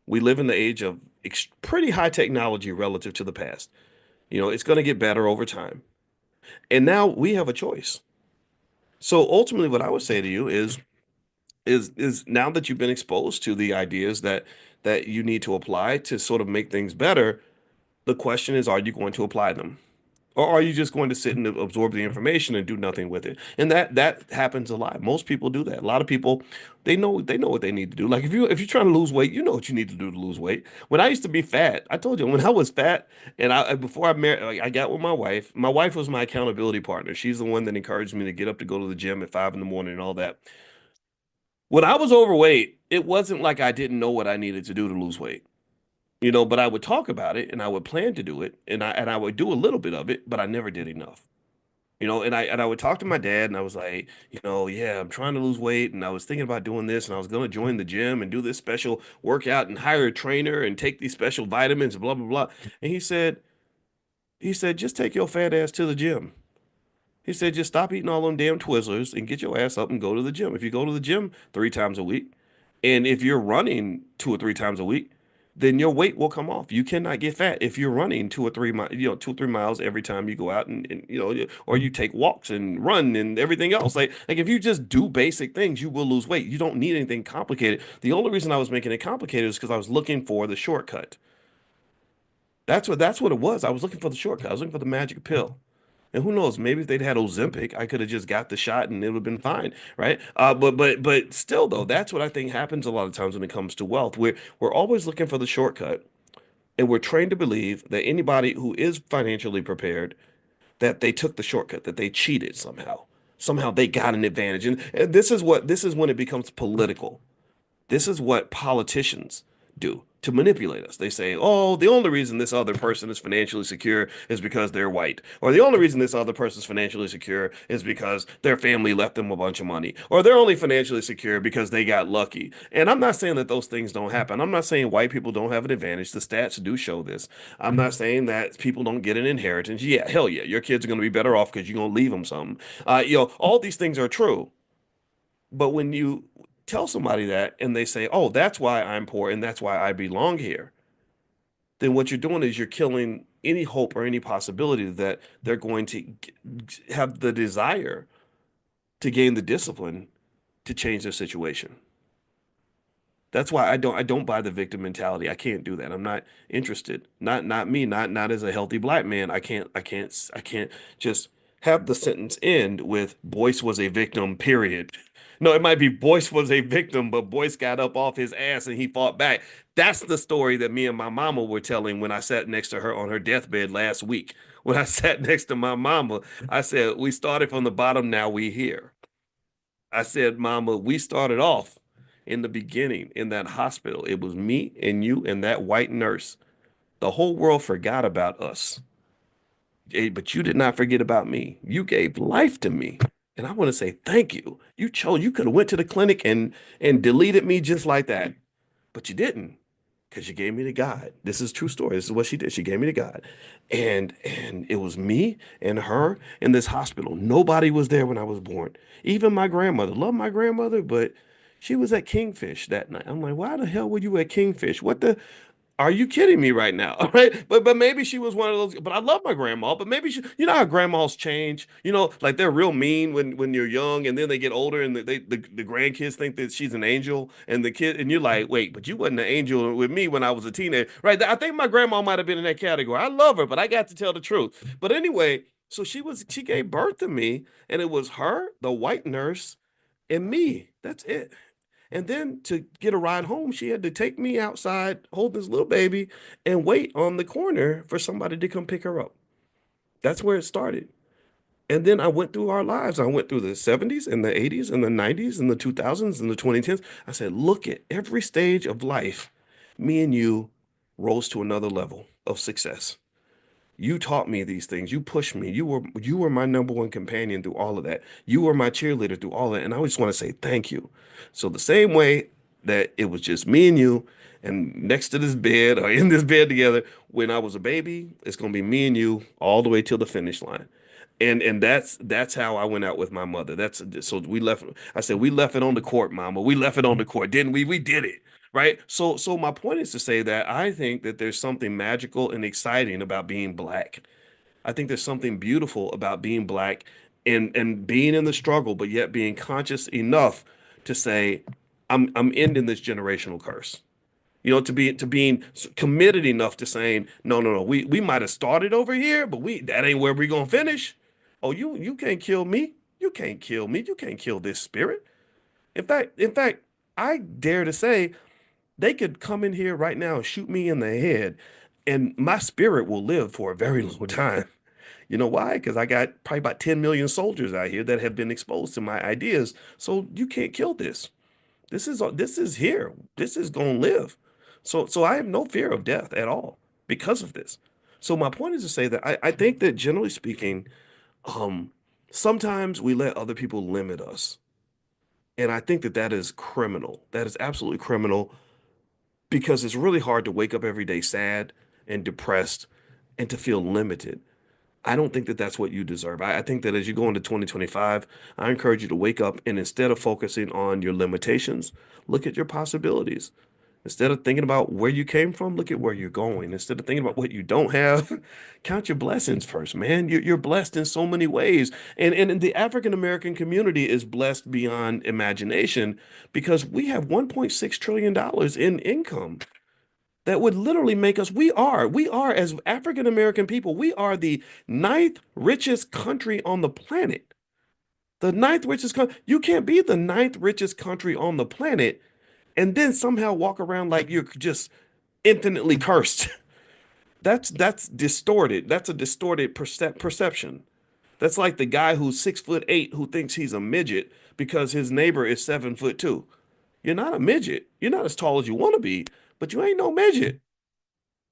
We live in the age of pretty high technology relative to the past. It's going to get better over time. And now we have a choice. So ultimately, what I would say to you is now that you've been exposed to the ideas that you need to apply to sort of make things better, the question is, are you going to apply them? Or are you just going to sit and absorb the information and do nothing with it? And that happens a lot. Most people do that. A lot of people, they know what they need to do. Like if you're trying to lose weight, you know what you need to do to lose weight. When I used to be fat, I told you when I was fat and I before I married, like, I got with my wife. My wife was my accountability partner. She's the one that encouraged me to get up to go to the gym at 5 in the morning and all that. When I was overweight, it wasn't like I didn't know what I needed to do to lose weight. But I would talk about it and I would plan to do it and I would do a little bit of it, but I never did enough. And I would talk to my dad and I was like, yeah, I'm trying to lose weight and I was thinking about doing this and I was going to join the gym and do this special workout and hire a trainer and take these special vitamins and blah blah blah. And he said just take your fat ass to the gym. He said, just stop eating all them damn Twizzlers and get your ass up and go to the gym. If you go to the gym 3 times a week, and if you're running 2 or 3 times a week, then your weight will come off. You cannot get fat if you're running 2 or 3 miles, 2 or 3 miles every time you go out and or you take walks and run and everything else. Like if you just do basic things, you will lose weight. You don't need anything complicated. The only reason I was making it complicated is because I was looking for the shortcut. That's what it was. I was looking for the shortcut. I was looking for the magic pill. And who knows, maybe if they'd had Ozempic, I could have just got the shot and it would have been fine, right? But still though, that's what I think happens a lot of times when it comes to wealth. We're always looking for the shortcut, and we're trained to believe that anybody who is financially prepared, that they took the shortcut, that they cheated somehow. Somehow they got an advantage. And this is when it becomes political. This is what politicians do to manipulate us. They say, "Oh, the only reason this other person is financially secure is because they're white." Or the only reason this other person is financially secure is because their family left them a bunch of money. Or they're only financially secure because they got lucky. And I'm not saying that those things don't happen. I'm not saying white people don't have an advantage. The stats do show this. I'm not saying that people don't get an inheritance. Yeah, hell yeah. Your kids are going to be better off because you're going to leave them something. All these things are true. But when you tell somebody that and they say, "Oh, that's why I'm poor and that's why I belong here," then what you're doing is you're killing any hope or any possibility that they're going to have the desire to gain the discipline to change their situation. That's why I don't buy the victim mentality. I can't do that. I'm not interested. Not me, not as a healthy black man. I can't just have the sentence end with Boyce was a victim, period. No, it might be Boyce was a victim, but Boyce got up off his ass and he fought back. That's the story that me and my mama were telling when I sat next to her on her deathbed last week. When I sat next to my mama, I said, "We started from the bottom, now we here." I said, "Mama, we started off in the beginning in that hospital. It was me and you and that white nurse. The whole world forgot about us. But you did not forget about me. You gave life to me. And I want to say thank you. You could have went to the clinic and deleted me just like that. But you didn't because you gave me to God. This is true story. This is what she did. She gave me to God. And it was me and her in this hospital. Nobody was there when I was born. Even my grandmother. Love my grandmother, but she was at Kingfish that night. I'm like, why the hell were you at Kingfish? What the? Are you kidding me right now? Right? But maybe she was one of those. But I love my grandma. But maybe she, you know how grandmas change. You know, like they're real mean when you're young, and then they get older, and the grandkids think that she's an angel, and the kid, and you're like, wait, but you wasn't an angel with me when I was a teenager, right? I think my grandma might have been in that category. I love her, but I got to tell the truth. But anyway, so she gave birth to me, and it was her, the white nurse, and me. That's it. And then to get a ride home, she had to take me outside, hold this little baby, and wait on the corner for somebody to come pick her up. That's where it started. And then I went through our lives. I went through the 70s and the 80s and the 90s and the 2000s and the 2010s. I said, look at every stage of life. Me and you rose to another level of success. You taught me these things. You pushed me. You were my number one companion through all of that. You were my cheerleader through all of that. And I just want to say thank you. So the same way that it was just me and you and next to this bed or in this bed together when I was a baby, it's gonna be me and you all the way till the finish line. And that's how I went out with my mother. That's so we left. I said we left it on the court, Mama. We left it on the court, didn't we? We did it, right? So my point is to say that I think that there's something magical and exciting about being black. I think there's something beautiful about being black and being in the struggle, but yet being conscious enough to say, I'm ending this generational curse. You know, to being committed enough to saying, no, no, no, we might have started over here, but we that ain't where we're gonna finish. Oh, you can't kill me. You can't kill me. You can't kill this spirit. In fact, I dare to say they could come in here right now and shoot me in the head, and my spirit will live for a very long time. You know why? Because I got probably about 10 million soldiers out here that have been exposed to my ideas. So you can't kill this. This is here. This is gonna live. So I have no fear of death at all because of this. So my point is to say that I think that generally speaking, um, sometimes we let other people limit us. And I think that that is criminal. That is absolutely criminal because it's really hard to wake up every day sad and depressed and to feel limited. I don't think that that's what you deserve. I think that as you go into 2025, I encourage you to wake up and instead of focusing on your limitations, look at your possibilities. Instead of thinking about where you came from, look at where you're going. Instead of thinking about what you don't have, count your blessings first, man. You're blessed in so many ways. And the African American community is blessed beyond imagination because we have $1.6 trillion in income that would literally make us, we are as African American people, we are the ninth richest country on the planet. The ninth richest country. You can't be the ninth richest country on the planet and then somehow walk around like you're just infinitely cursed. That's distorted. That's a distorted perception. That's like the guy who's 6'8" who thinks he's a midget because his neighbor is 7'2". You're not a midget. You're not as tall as you want to be, but you ain't no midget.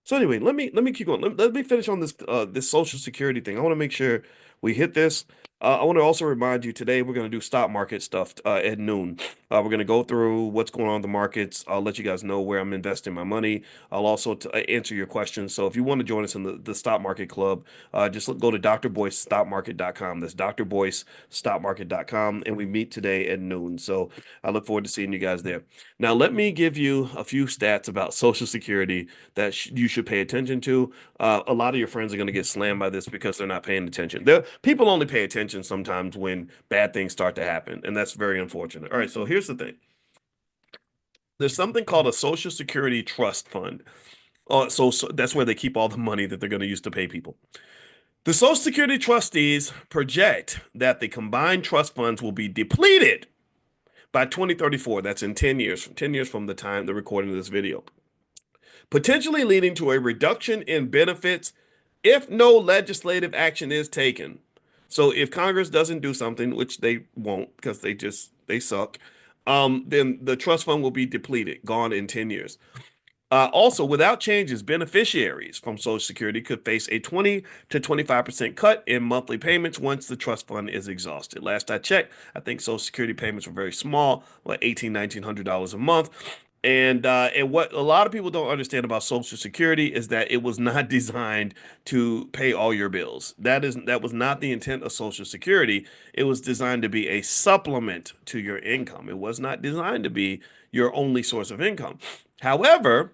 So anyway, let me keep going. Let me finish on this Social Security thing. I want to make sure we hit this. I want to also remind you today we're going to do stock market stuff at noon. We're going to go through what's going on in the markets. I'll let you guys know where I'm investing my money. I'll also answer your questions. So if you want to join us in the stock market club, just go to drboycestockmarket.com. That's drboycestockmarket.com, and we meet today at noon. So I look forward to seeing you guys there. Now let me give you a few stats about Social Security that you should pay attention to. A lot of your friends are going to get slammed by this because they're not paying attention. People only pay attention sometimes when bad things start to happen, and that's very unfortunate. All right, so here's the thing. There's something called a Social Security Trust Fund. So that's where they keep all the money that they're going to use to pay people. The Social Security trustees project that the combined trust funds will be depleted by 2034. That's in 10 years, 10 years from the time the recording of this video, potentially leading to a reduction in benefits if no legislative action is taken. So if Congress doesn't do something, which they won't because they suck, then the trust fund will be depleted, gone in 10 years. Also, without changes, beneficiaries from Social Security could face a 20 to 25% cut in monthly payments once the trust fund is exhausted. Last I checked, I think Social Security payments were very small, like $1,800 a month. And what a lot of people don't understand about Social Security is that it was not designed to pay all your bills. That was not the intent of Social Security. It was designed to be a supplement to your income. It was not designed to be your only source of income. However,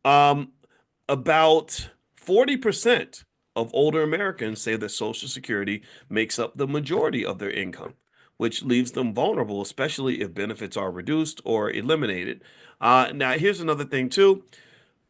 um, About 40% of older Americans say that Social Security makes up the majority of their income, which leaves them vulnerable, especially if benefits are reduced or eliminated. Now, here's another thing, too.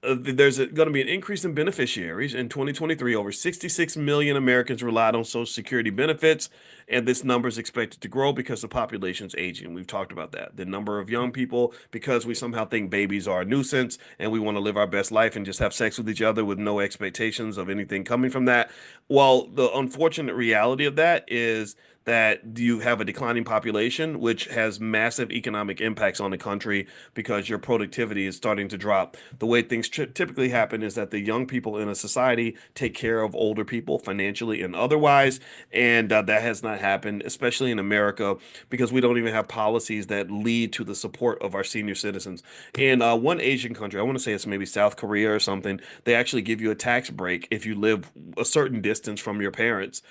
There's going to be an increase in beneficiaries. In 2023, over 66 million Americans relied on Social Security benefits, and this number is expected to grow because the population's aging. We've talked about that. The number of young people, because we somehow think babies are a nuisance and we want to live our best life and just have sex with each other with no expectations of anything coming from that. Well, the unfortunate reality of that is that you have a declining population, which has massive economic impacts on the country because your productivity is starting to drop. The way things typically happen is that the young people in a society take care of older people financially and otherwise, and that has not happened, especially in America, because we don't even have policies that lead to the support of our senior citizens. In one Asian country, I want to say it's maybe South Korea or something, they actually give you a tax break if you live a certain distance from your parents,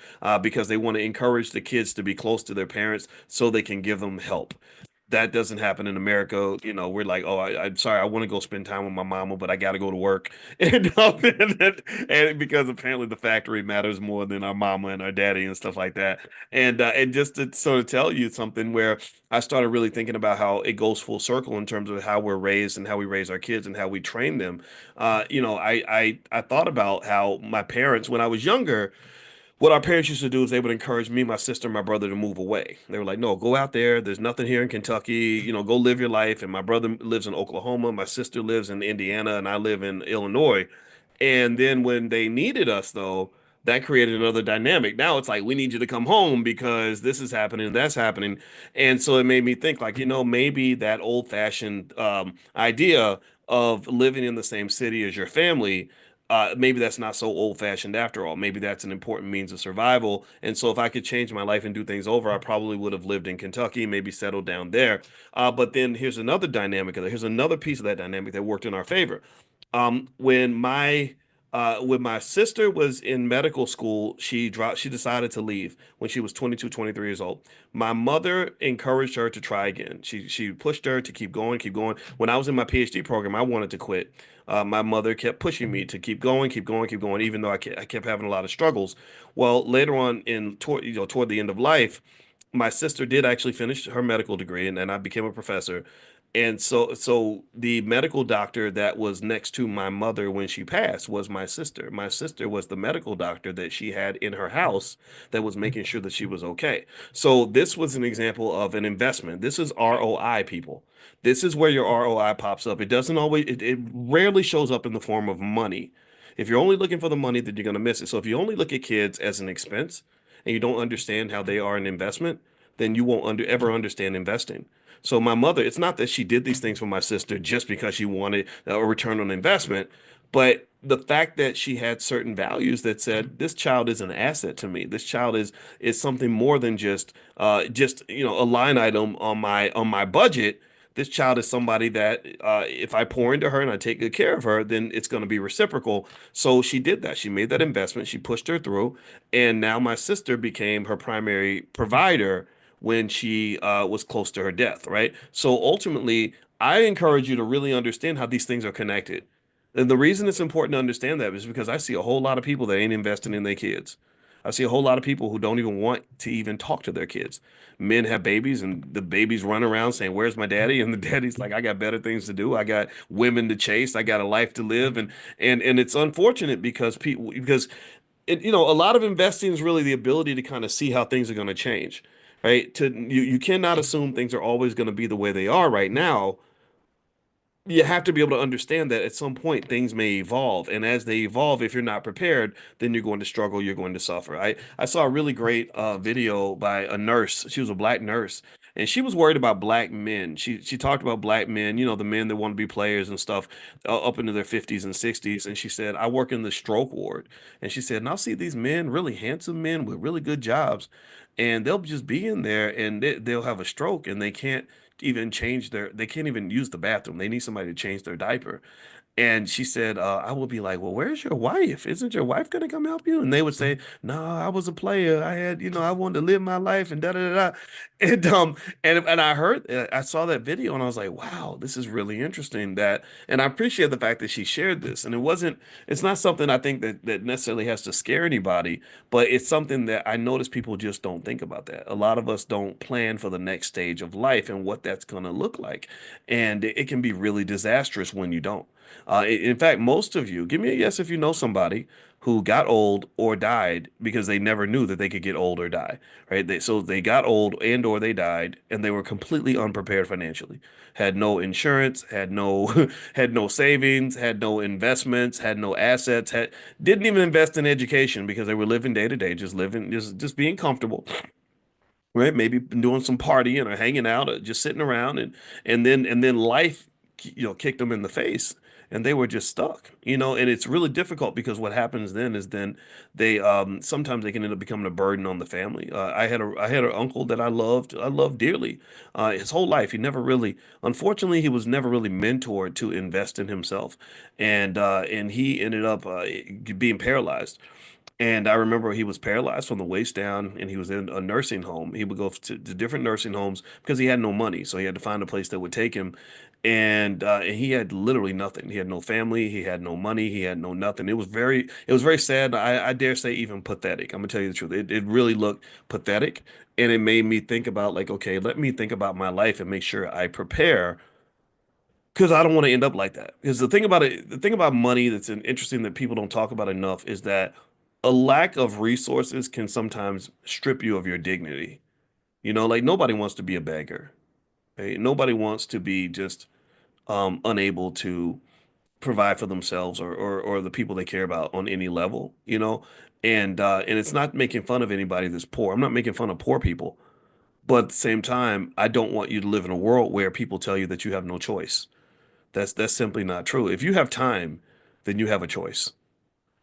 because they want to encourage the kids to be close to their parents so they can give them help. That doesn't happen in America. You know, we're like, oh, I'm sorry, I want to go spend time with my mama, but I got to go to work, and because apparently the factory matters more than our mama and our daddy and stuff like that. And just to sort of tell you something where I started really thinking about how it goes full circle in terms of how we're raised and how we raise our kids and how we train them. I thought about how my parents, when I was younger, what our parents used to do is they would encourage me, my sister, and my brother to move away. They were like, no, go out there. There's nothing here in Kentucky. You know, go live your life. And my brother lives in Oklahoma. My sister lives in Indiana, and I live in Illinois. And then when they needed us, though, that created another dynamic. Now it's like, we need you to come home because this is happening, that's happening. And so it made me think, like, maybe that old-fashioned idea of living in the same city as your family, maybe that's not so old-fashioned after all. Maybe that's an important means of survival. And so if I could change my life and do things over, I probably would have lived in Kentucky, maybe settled down there. But then here's another dynamic of that. Here's another piece of that dynamic that worked in our favor. When my sister was in medical school, she decided to leave when she was 22, 23 years old. My mother encouraged her to try again. She pushed her to keep going, keep going. When I was in my PhD program, I wanted to quit. My mother kept pushing me to keep going, keep going, keep going, even though I kept having a lot of struggles. Well, later on toward the end of life, my sister did actually finish her medical degree, and I became a professor. And so the medical doctor that was next to my mother when she passed was my sister. My sister was the medical doctor that she had in her house that was making sure that she was okay. So this was an example of an investment. This is ROI, people. This is where your ROI pops up. It rarely shows up in the form of money. If you're only looking for the money, then you're going to miss it. So if you only look at kids as an expense and you don't understand how they are an investment, then you won't ever understand investing. So my mother, it's not that she did these things for my sister just because she wanted a return on investment, but the fact that she had certain values that said this child is an asset to me. This child is something more than just a line item on my budget. This child is somebody that if I pour into her and I take good care of her, then it's going to be reciprocal. So she did that. She made that investment. She pushed her through, and now my sister became her primary provider when she was close to her death, right? So ultimately, I encourage you to really understand how these things are connected. And the reason it's important to understand that is because I see a whole lot of people that ain't investing in their kids. I see a whole lot of people who don't even want to even talk to their kids. Men have babies and the babies run around saying, "Where's my daddy?" And the daddy's like, "I got better things to do. I got women to chase. I got a life to live." And it's unfortunate because a lot of investing is really the ability to kind of see how things are going to change, right? You cannot assume things are always going to be the way they are right now. You have to be able to understand that at some point things may evolve, and as they evolve, if you're not prepared, then you're going to struggle, you're going to suffer. I saw a really great video by a nurse. She was a black nurse, and she was worried about black men. She talked about black men, the men that want to be players and stuff, up into their 50s and 60s, and she said, I work in the stroke ward, and she said, and I'll see these men, really handsome men with really good jobs, and they'll just be in there and they'll have a stroke and they can't even use the bathroom. They need somebody to change their diaper. And she said, I would be like, well, where's your wife? Isn't your wife gonna come help you? And they would say, no, I was a player. I had, I wanted to live my life and da da da da. And and I heard, I saw that video and I was like, wow, this is really interesting. And I appreciate the fact that she shared this. And it's not something I think that necessarily has to scare anybody, but it's something that I notice people just don't think about that. A lot of us don't plan for the next stage of life and what that's gonna look like. And it can be really disastrous when you don't. In fact, most of you, give me a yes if you know somebody who got old or died because they never knew that they could get old or die, right? So they got old and or they died and they were completely unprepared financially. Had no insurance, had no had no savings, had no investments, had no assets, didn't even invest in education because they were living day to day, just living, just being comfortable, right? Maybe doing some partying or hanging out or just sitting around and then life, kicked them in the face and they were just stuck, and it's really difficult because what happens then is then they sometimes they can end up becoming a burden on the family. I had an uncle that I loved dearly. His whole life, unfortunately, he was never really mentored to invest in himself, and he ended up being paralyzed. And I remember he was paralyzed from the waist down, and he was in a nursing home. He would go to different nursing homes because he had no money, so he had to find a place that would take him. And he had literally nothing. He had no family. He had no money. He had no nothing. It was very sad. I dare say even pathetic. I'm gonna tell you the truth. It really looked pathetic, and it made me think about like, okay, let me think about my life and make sure I prepare because I don't want to end up like that. Because the thing about money that's interesting that people don't talk about enough is that a lack of resources can sometimes strip you of your dignity. Like nobody wants to be a beggar. Right? Nobody wants to be just unable to provide for themselves or the people they care about on any level. And it's not making fun of anybody that's poor. I'm not making fun of poor people, but at the same time, I don't want you to live in a world where people tell you that you have no choice. That's simply not true. If you have time, then you have a choice.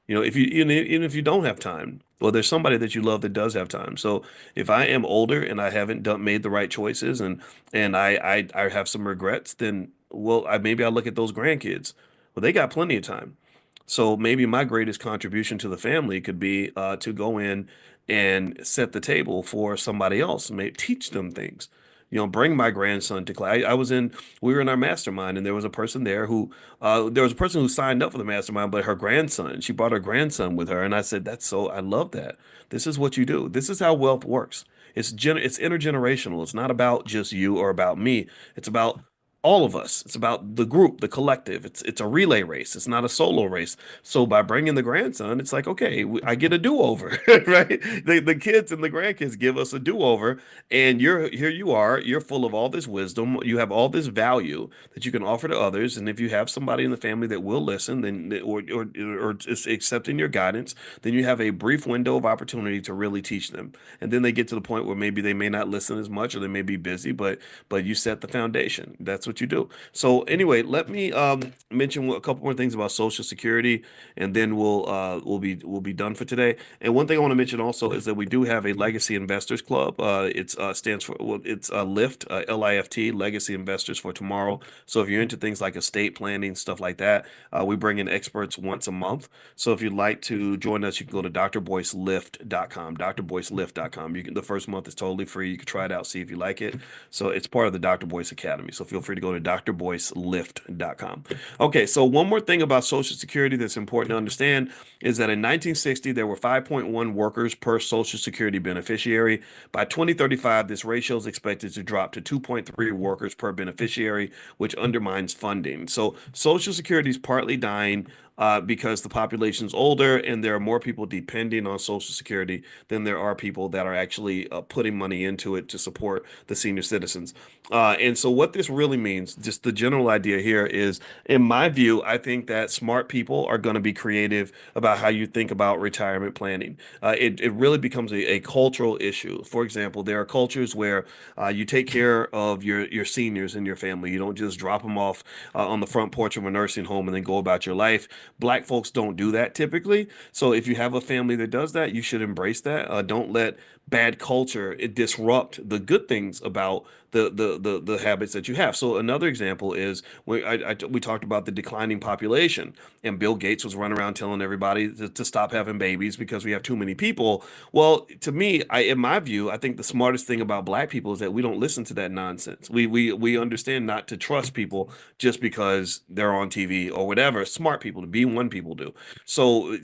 If you even if you don't have time, well, there's somebody that you love that does have time. So if I am older and I haven't made the right choices and I have some regrets, then well, maybe I look at those grandkids. Well, they got plenty of time. So maybe my greatest contribution to the family could be to go in and set the table for somebody else, may teach them things. Bring my grandson to class. We were in our mastermind, and there was a person who signed up for the mastermind, but her grandson, she brought her grandson with her, and I said, I love that. This is what you do. This is how wealth works. It's intergenerational. It's not about just you or about me. It's about all of us. It's about the group, the collective. It's a relay race. It's not a solo race. So by bringing the grandson, it's like, okay, I get a do-over, right? The kids and the grandkids give us a do-over, and here you are. You're full of all this wisdom. You have all this value that you can offer to others. And if you have somebody in the family that will listen, then or is accepting your guidance, then you have a brief window of opportunity to really teach them. And then they get to the point where maybe they may not listen as much or they may be busy, but you set the foundation. That's what you do. So anyway, let me mention a couple more things about Social Security, and then we'll be done for today. And one thing I want to mention also is that we do have a Legacy Investors Club. It stands for well, it's LIFT, LIFT, Legacy Investors for Tomorrow. So if you're into things like estate planning, stuff like that, we bring in experts once a month. So if you'd like to join us, you can go to drboycelift.com, drboycelift.com. The first month is totally free. You can try it out, see if you like it. So it's part of the Dr. Boyce Academy. So feel free to go to drboycelift.com. Okay, so one more thing about Social Security that's important to understand is that in 1960, there were 5.1 workers per Social Security beneficiary. By 2035, this ratio is expected to drop to 2.3 workers per beneficiary, which undermines funding. So Social Security is partly dying because the population's older and there are more people depending on Social Security than there are people that are actually putting money into it to support the senior citizens. And so, what this really means, just the general idea here is, in my view, I think that smart people are going to be creative about how you think about retirement planning. It really becomes a cultural issue. For example, there are cultures where you take care of your seniors in your family. You don't just drop them off on the front porch of a nursing home and then go about your life. Black folks don't do that typically. So if you have a family that does that, you should embrace that. Don't let bad culture disrupt the good things about the habits that you have. So another example is we talked about the declining population, and Bill Gates was running around telling everybody to stop having babies because we have too many people. Well, to me, in my view, I think the smartest thing about black people is that we don't listen to that nonsense. We understand not to trust people just because they're on TV or whatever. Smart people, to be one people do. So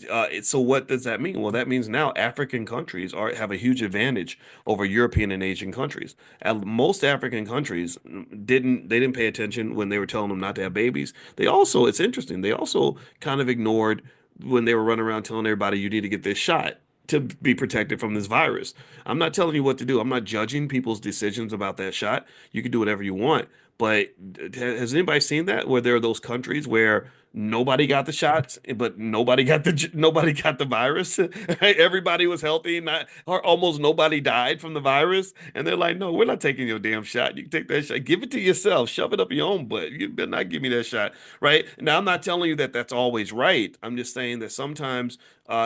what does that mean? Well, that means now African countries have a huge advantage over European and Asian countries. And most African countries didn't pay attention when they were telling them not to have babies. It's interesting. They also kind of ignored when they were running around telling everybody you need to get this shot to be protected from this virus. I'm not telling you what to do. I'm not judging people's decisions about that shot. You can do whatever you want. But has anybody seen that where there are those countries where nobody got the shots, but nobody got the virus? Everybody was healthy, not or almost nobody died from the virus, and they're like, "No, we're not taking your damn shot. You can take that shot. Give it to yourself. Shove it up your own butt. You better not give me that shot." Right? Now, I'm not telling you that that's always right. I'm just saying that sometimes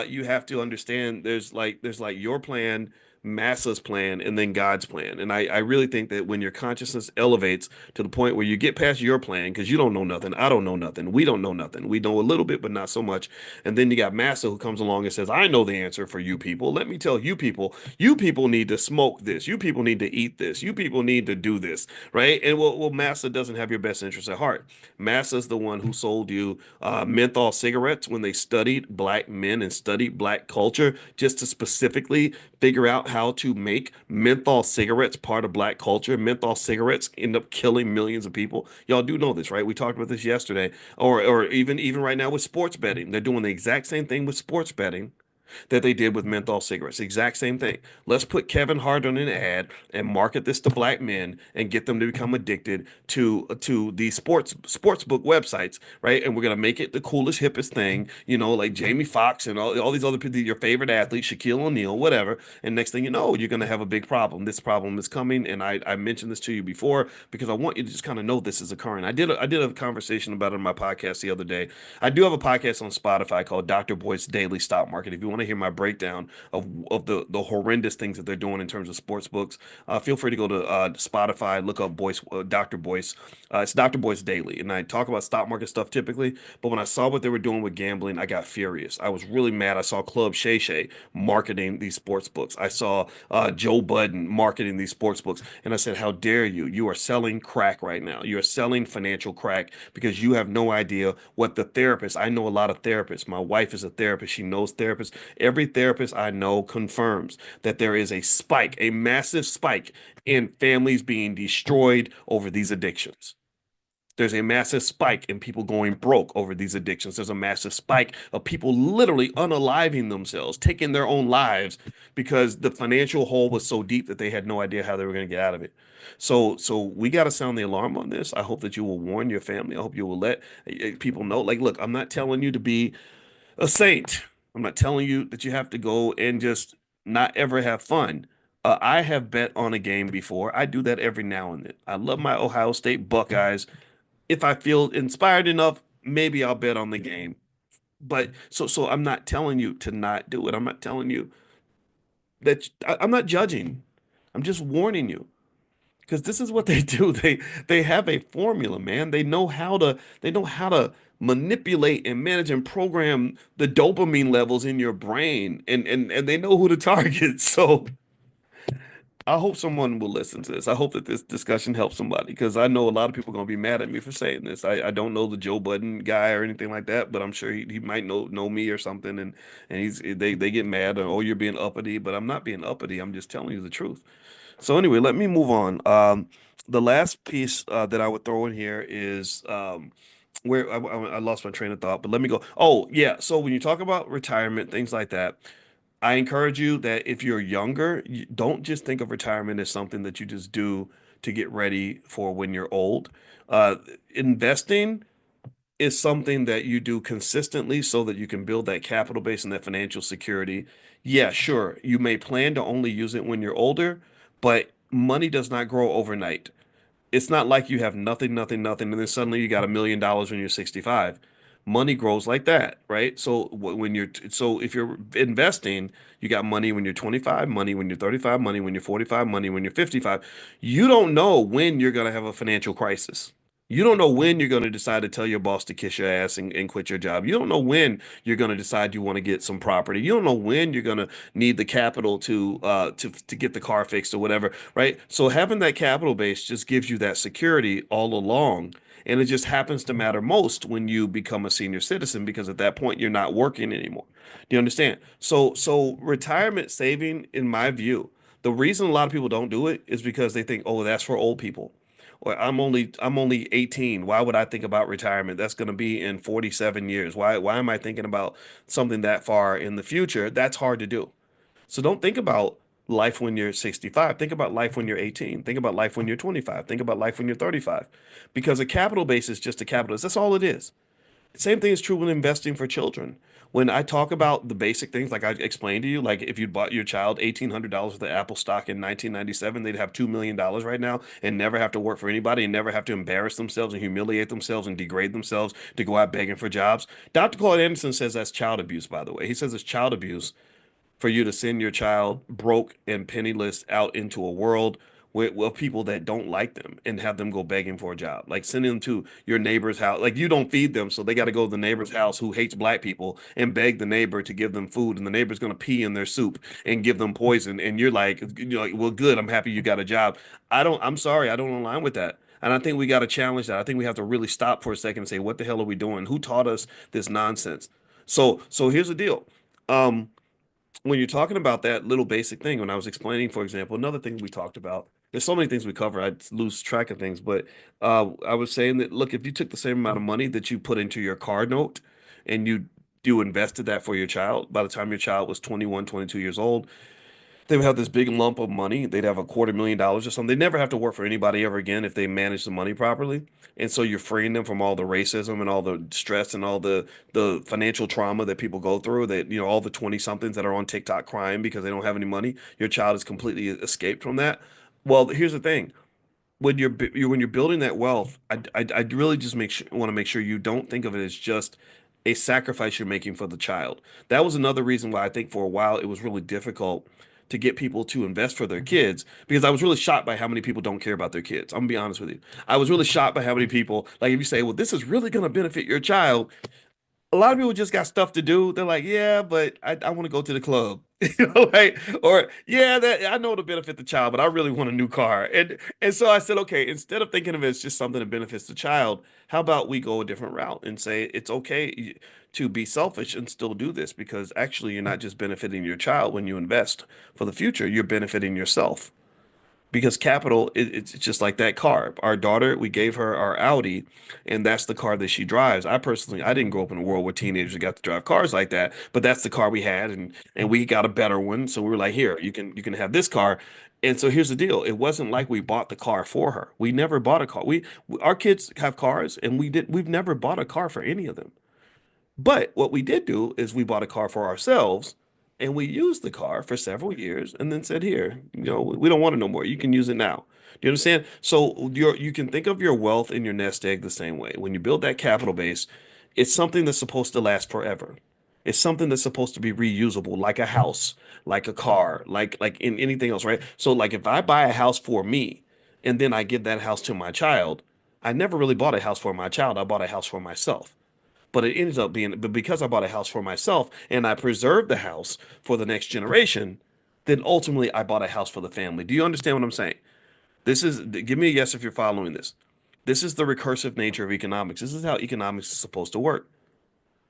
you have to understand there's like your plan, massa's plan, and then God's plan. And I really think that when your consciousness elevates to the point where you get past your plan, because you don't know nothing, I don't know nothing, we don't know nothing, we know a little bit but not so much. And then you got massa who comes along and says, I know the answer for you people. Let me tell you people need to smoke this, you people need to eat this, you people need to do this, right? And well, massa doesn't have your best interest at heart. Massa's the one who sold you menthol cigarettes when they studied black men and studied black culture just to specifically figure out how to make menthol cigarettes part of black culture. Menthol cigarettes end up killing millions of people. Y'all do know this, right? We talked about this yesterday, or even right now with sports betting. They're doing the exact same thing with sports betting that they did with menthol cigarettes. Exact same thing. Let's put Kevin Hart on an ad and market this to black men and get them to become addicted to these sports book websites, right? And we're gonna make it the coolest, hippest thing, like Jamie Foxx and all these other people, your favorite athletes, Shaquille O'Neal, whatever. And next thing you know, you're gonna have a big problem. This problem is coming, and I mentioned this to you before because I want you to just kind of know this is occurring. I did a conversation about it on my podcast the other day. I do have a podcast on Spotify called Dr. Boyce Daily Stock Market. If you want to hear my breakdown of the horrendous things that they're doing in terms of sports books, feel free to go to Spotify, look up Dr. Boyce. It's Dr. Boyce Daily, and I talk about stock market stuff typically. But when I saw what they were doing with gambling, I got furious. I was really mad. I saw Club Shay Shay marketing these sports books. I saw Joe Budden marketing these sports books, and I said, "How dare you? You are selling crack right now. You are selling financial crack because you have no idea what the therapist." I know a lot of therapists. My wife is a therapist. She knows therapists. Every therapist I know confirms that there is a spike, a massive spike in families being destroyed over these addictions. There's a massive spike in people going broke over these addictions. There's a massive spike of people literally unaliving themselves, taking their own lives because the financial hole was so deep that they had no idea how they were going to get out of it. So we got to sound the alarm on this. I hope that you will warn your family. I hope you will let people know. Like, look, I'm not telling you to be a saint. I'm not telling you that you have to go and just not ever have fun. I have bet on a game before. I do that every now and then. I love my Ohio State Buckeyes. If I feel inspired enough, maybe I'll bet on the game. But so I'm not telling you to not do it. I'm not telling you I'm not judging. I'm just warning you because this is what they do. They have a formula, man. They know how to manipulate and manage and program the dopamine levels in your brain, and they know who to target. So I hope someone will listen to this. I hope that this discussion helps somebody because I know a lot of people are going to be mad at me for saying this. I don't know the Joe Budden guy or anything like that, but I'm sure he might know me or something, and they get mad or, oh, you're being uppity, but I'm not being uppity. I'm just telling you the truth. So anyway, let me move on. The last piece that I would throw in here is where I lost my train of thought, but let me go. Oh yeah, so when you talk about retirement, things like that. I encourage you that if you're younger, don't just think of retirement as something that you just do to get ready for when you're old. Uh, Investing is something that you do consistently so that you can build that capital base and that financial security. Yeah, sure, you may plan to only use it when you're older, but money does not grow overnight. It's not like you have nothing, nothing, nothing, and then suddenly you got $1 million when you're 65. Money grows like that, right? So when you're so if you're investing, you got money when you're 25, money when you're 35, money when you're 45, money when you're 55. You don't know when you're going to have a financial crisis. You don't know when you're going to decide to tell your boss to kiss your ass and quit your job. You don't know when you're going to decide you want to get some property. You don't know when you're going to need the capital to get the car fixed or whatever, right? So having that capital base just gives you that security all along. And it just happens to matter most when you become a senior citizen because at that point you're not working anymore. Do you understand? So retirement saving, in my view, the reason a lot of people don't do it is because they think, oh, that's for old people. Or I'm only 18. Why would I think about retirement? That's going to be in 47 years. Why am I thinking about something that far in the future? That's hard to do. So don't think about life when you're 65. Think about life when you're 18. Think about life when you're 25. Think about life when you're 35. Because a capital base is just a capital base. That's all it is. Same thing is true when investing for children. When I talk about the basic things, like I explained to you, like if you bought your child $1,800 worth of Apple stock in 1997, they'd have $2 million right now and never have to work for anybody and never have to embarrass themselves and humiliate themselves and degrade themselves to go out begging for jobs. Dr. Claude Anderson says that's child abuse, by the way. He says it's child abuse for you to send your child broke and penniless out into a world with people that don't like them and have them go begging for a job. Like sending them to your neighbor's house. Like you don't feed them, so they got to go to the neighbor's house who hates black people and beg the neighbor to give them food, and the neighbor's going to pee in their soup and give them poison. And you're like, well, good. I'm happy you got a job. I'm sorry. I don't align with that. And I think we got to challenge that. I think we have to really stop for a second and say, what the hell are we doing? Who taught us this nonsense? So here's the deal. Um, when you're talking about that little basic thing, when I was explaining, for example, another thing we talked about, there's so many things we cover, I lose track of things, but I was saying that, look, if you took the same amount of money that you put into your car note and you invested that for your child, by the time your child was 21, 22 years old, they would have this big lump of money. They'd have $250,000 or something. They never have to work for anybody ever again if they manage the money properly. And so you're freeing them from all the racism and all the stress and all the financial trauma that people go through. That all the 20 somethings that are on TikTok crying because they don't have any money. Your child is completely escaped from that. Well, here's the thing when you're building that wealth, I really just want to make sure you don't think of it as just a sacrifice you're making for the child. That was another reason why I think for a while it was really difficult to get people to invest for their kids because I was really shocked by how many people don't care about their kids. I'm gonna be honest with you. I was really shocked by how many people, like if you say, well, this is really gonna benefit your child, a lot of people just got stuff to do. They're like, yeah, but I want to go to the club, right? Or yeah, that I know it'll benefit the child, but I really want a new car. And so I said, okay, instead of thinking of it as just something that benefits the child, how about we go a different route and say it's okay to be selfish and still do this because actually you're not just benefiting your child when you invest for the future, you're benefiting yourself because capital it's just like that car. Our daughter, we gave her our Audi, and that's the car that she drives. I didn't grow up in a world where teenagers got to drive cars like that, but that's the car we had, and we got a better one. So we were like, here, you can have this car. And so here's the deal. It wasn't like we bought the car for her. We never bought a car. Our kids have cars, and we've never bought a car for any of them. But what we did do is we bought a car for ourselves and we used the car for several years and then said, here, we don't want it no more. You can use it now. Do you understand? So you can think of your wealth in your nest egg the same way. When you build that capital base, it's something that's supposed to last forever. It's something that's supposed to be reusable, like a house, like a car, like in anything else, right? So like if I buy a house for me and then I give that house to my child, I never really bought a house for my child. I bought a house for myself. But it ends up being, but because I bought a house for myself and I preserved the house for the next generation, then ultimately I bought a house for the family. Do you understand what I'm saying? Give me a yes if you're following this. This is the recursive nature of economics. This is how economics is supposed to work.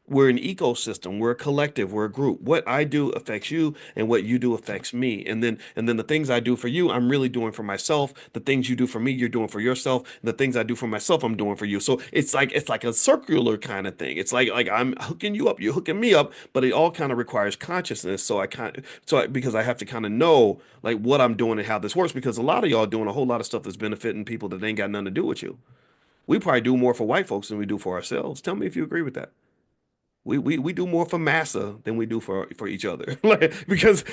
We're an ecosystem, we're a collective, we're a group. What I do affects you and what you do affects me. And then the things I do for you, I'm really doing for myself. The things you do for me, you're doing for yourself. The things I do for myself, I'm doing for you. So it's like a circular kind of thing. It's like I'm hooking you up, you're hooking me up, but it all kind of requires consciousness. Because I have to kind of know like what I'm doing and how this works because a lot of y'all doing a whole lot of stuff that's benefiting people that ain't got nothing to do with you. We probably do more for white folks than we do for ourselves. Tell me if you agree with that. We do more for massa than we do for each other. Like because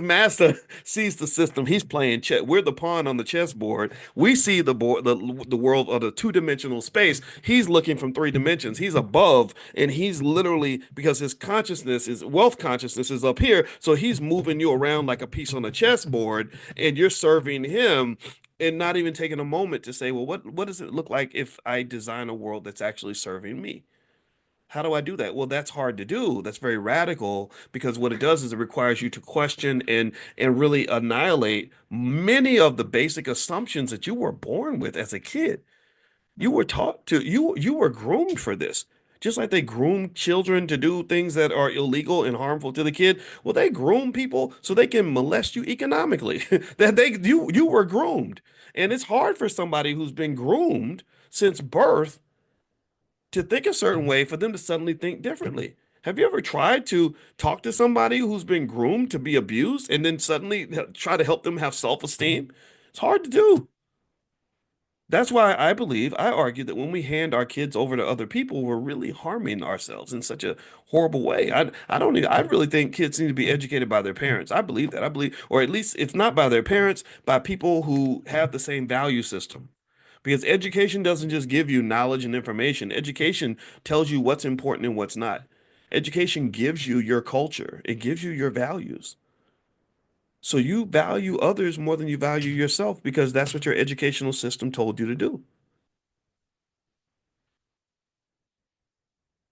massa sees the system. He's playing chess. We're the pawn on the chessboard. We see the board, the world of the two-dimensional space. He's looking from three dimensions. He's above, and he's literally because his consciousness is wealth consciousness is up here. So he's moving you around like a piece on a chessboard, and you're serving him. And not even taking a moment to say, well, what does it look like if I design a world that's actually serving me? How do I do that? Well, that's hard to do. That's very radical because what it does is it requires you to question and really annihilate many of the basic assumptions that you were born with as a kid. You were taught to you were groomed for this. Just like they groom children to do things that are illegal and harmful to the kid, well, they groom people so they can molest you economically. That you were groomed. And it's hard for somebody who's been groomed since birth to think a certain way for them to suddenly think differently. Have you ever tried to talk to somebody who's been groomed to be abused and then suddenly try to help them have self-esteem? It's hard to do. That's why I argue that when we hand our kids over to other people, we're really harming ourselves in such a horrible way. I really think kids need to be educated by their parents. I believe that. I believe, or at least if not by their parents, by people who have the same value system. Because education doesn't just give you knowledge and information. Education tells you what's important and what's not. Education gives you your culture. It gives you your values. So you value others more than you value yourself because that's what your educational system told you to do.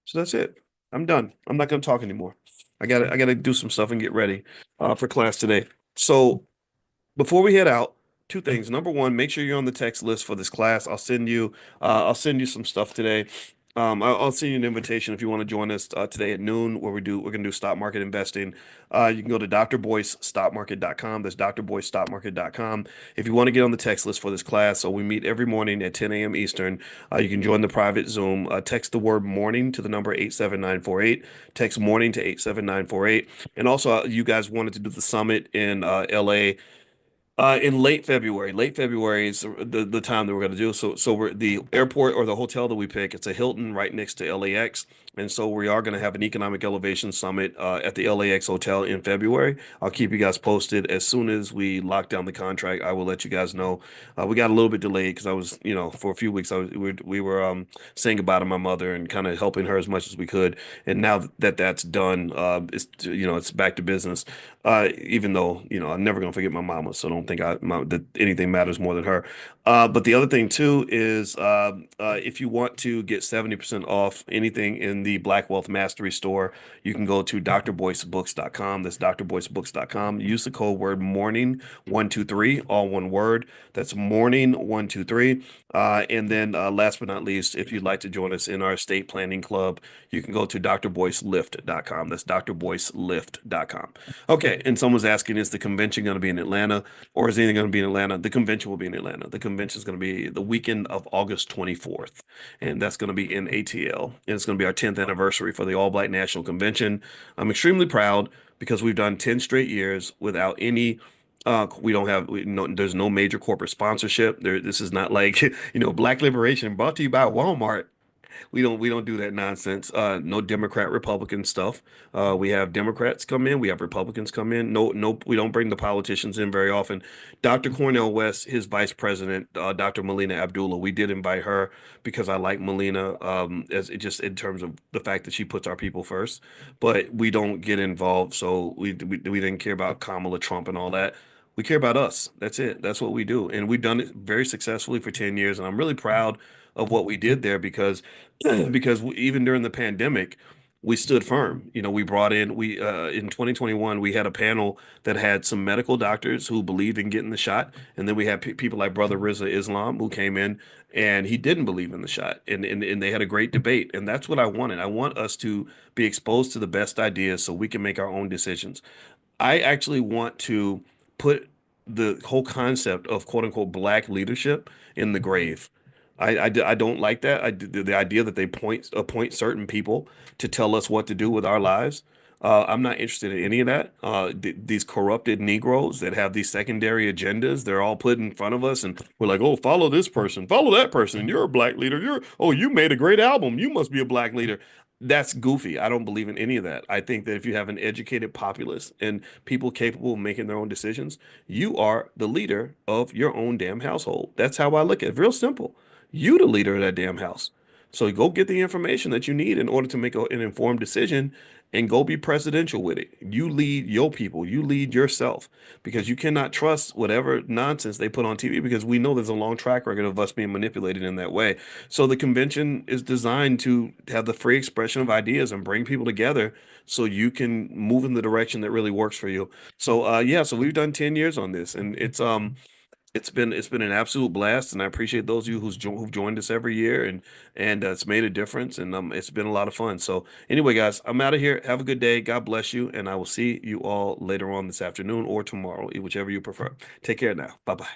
So that's it. I'm done. I'm not going to talk anymore. I gotta do some stuff and get ready for class today. So before we head out, two things. Number one, make sure you're on the text list for this class. I'll send you some stuff today. I'll send you an invitation if you want to join us today at noon, where we're gonna do stock market investing. You can go to drboycestockmarket.com. That's drboycestockmarket.com. If you want to get on the text list for this class, so we meet every morning at 10 a.m. Eastern. You can join the private Zoom. Text the word morning to the number 87948. Text morning to 87948. And also, you guys wanted to do the summit in LA in late February. Late February is the time that we're going to do. So we're the airport or the hotel that we pick. It's a Hilton right next to LAX, and so we are going to have an economic elevation summit at the LAX hotel in February. I'll keep you guys posted as soon as we lock down the contract. I will let you guys know. We got a little bit delayed because I was, for a few weeks we were saying goodbye to my mother and kind of helping her as much as we could. And now that that's done, it's back to business. Even though, I'm never gonna forget my mama, so don't think that anything matters more than her. But the other thing too is if you want to get 70% off anything in the Black Wealth Mastery store, you can go to drboycebooks.com. That's drboycebooks.com. Use the code word morning 123, all one word. That's morning 123. And then last but not least, if you'd like to join us in our estate planning club, you can go to drboycelift.com. That's drboycelift.com. Okay, and someone's asking, is the convention going to be in Atlanta or is anything going to be in Atlanta? The convention will be in Atlanta. The convention is going to be the weekend of August 24th, and that's going to be in ATL. And it's going to be our 10th anniversary for the All Black National Convention. I'm extremely proud because we've done 10 straight years without any we don't have no, there's no major corporate sponsorship. This is not like, Black Liberation brought to you by Walmart. We don't do that nonsense. No Democrat Republican stuff. We have Democrats come in, we have Republicans come in. No, we don't bring the politicians in very often. Dr. Cornel West, his vice president, Dr. Melina Abdullah, we did invite her because I like Melina, as it just in terms of the fact that she puts our people first. But we don't get involved, so we didn't care about Kamala Trump and all that. We care about us. That's it. That's what we do. And we've done it very successfully for 10 years. And I'm really proud of what we did there because even during the pandemic, we stood firm. We brought we in 2021 we had a panel that had some medical doctors who believed in getting the shot, and then we had people like Brother Rizza Islam who came in and he didn't believe in the shot, and they had a great debate, and that's what I wanted. I want us to be exposed to the best ideas so we can make our own decisions. I actually want to put the whole concept of quote unquote black leadership in the grave. I don't like that. The idea that they appoint certain people to tell us what to do with our lives. I'm not interested in any of that. These corrupted Negroes that have these secondary agendas, they're all put in front of us, and we're like, oh, follow this person, follow that person. You're a black leader. You made a great album. You must be a black leader. That's goofy. I don't believe in any of that. I think that if you have an educated populace and people capable of making their own decisions, you are the leader of your own damn household. That's how I look at it. Real simple. You the leader of that damn house. So go get the information that you need in order to make an informed decision and go be presidential with it. You lead your people. You lead yourself because you cannot trust whatever nonsense they put on TV because we know there's a long track record of us being manipulated in that way. So the convention is designed to have the free expression of ideas and bring people together so you can move in the direction that really works for you. So yeah, so we've done 10 years on this and it's been an absolute blast and I appreciate those of you who've joined us every year and it's made a difference and it's been a lot of fun. So anyway, guys, I'm out of here. Have a good day. God bless you and I will see you all later on this afternoon or tomorrow, whichever you prefer. Take care now. Bye-bye.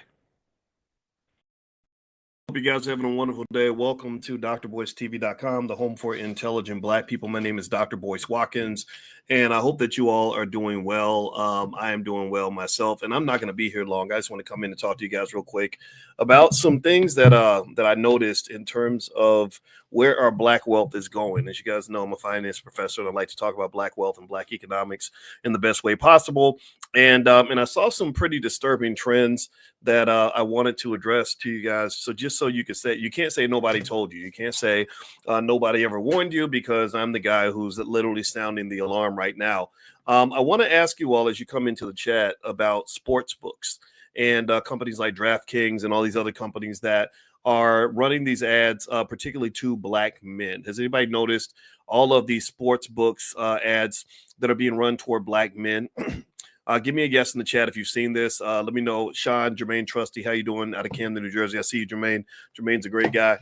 Hope you guys are having a wonderful day. Welcome to drboycetv.com, the home for intelligent Black people. My name is Dr. Boyce Watkins, and I hope that you all are doing well. I am doing well myself, and I'm not going to be here long. I just want to come in and talk to you guys real quick about some things that I noticed in terms of where our Black wealth is going. As you guys know, I'm a finance professor, and I like to talk about Black wealth and Black economics in the best way possible. And I saw some pretty disturbing trends that I wanted to address to you guys. So just so you can say, you can't say nobody told you. You can't say nobody ever warned you because I'm the guy who's literally sounding the alarm right now. I want to ask you all as you come into the chat about sports books and companies like DraftKings and all these other companies that are running these ads, particularly to Black men. Has anybody noticed all of these sports books ads that are being run toward Black men? Give me a guess in the chat if you've seen this. Let me know. Sean, Jermaine Trusty, how you doing out of Camden, New Jersey? I see you, Jermaine. Jermaine's a great guy.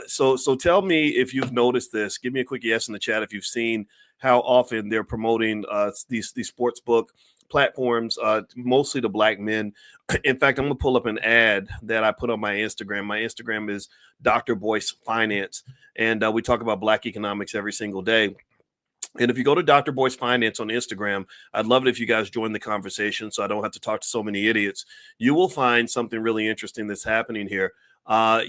So tell me if you've noticed this. Give me a quick yes in the chat if you've seen how often they're promoting these sports book platforms, mostly to Black men. In fact, I'm going to pull up an ad that I put on my Instagram. My Instagram is Dr. Boyce Finance, and we talk about Black economics every single day. And if you go to Dr. Boyce Finance on Instagram, I'd love it if you guys join the conversation so I don't have to talk to so many idiots. You will find something really interesting that's happening here.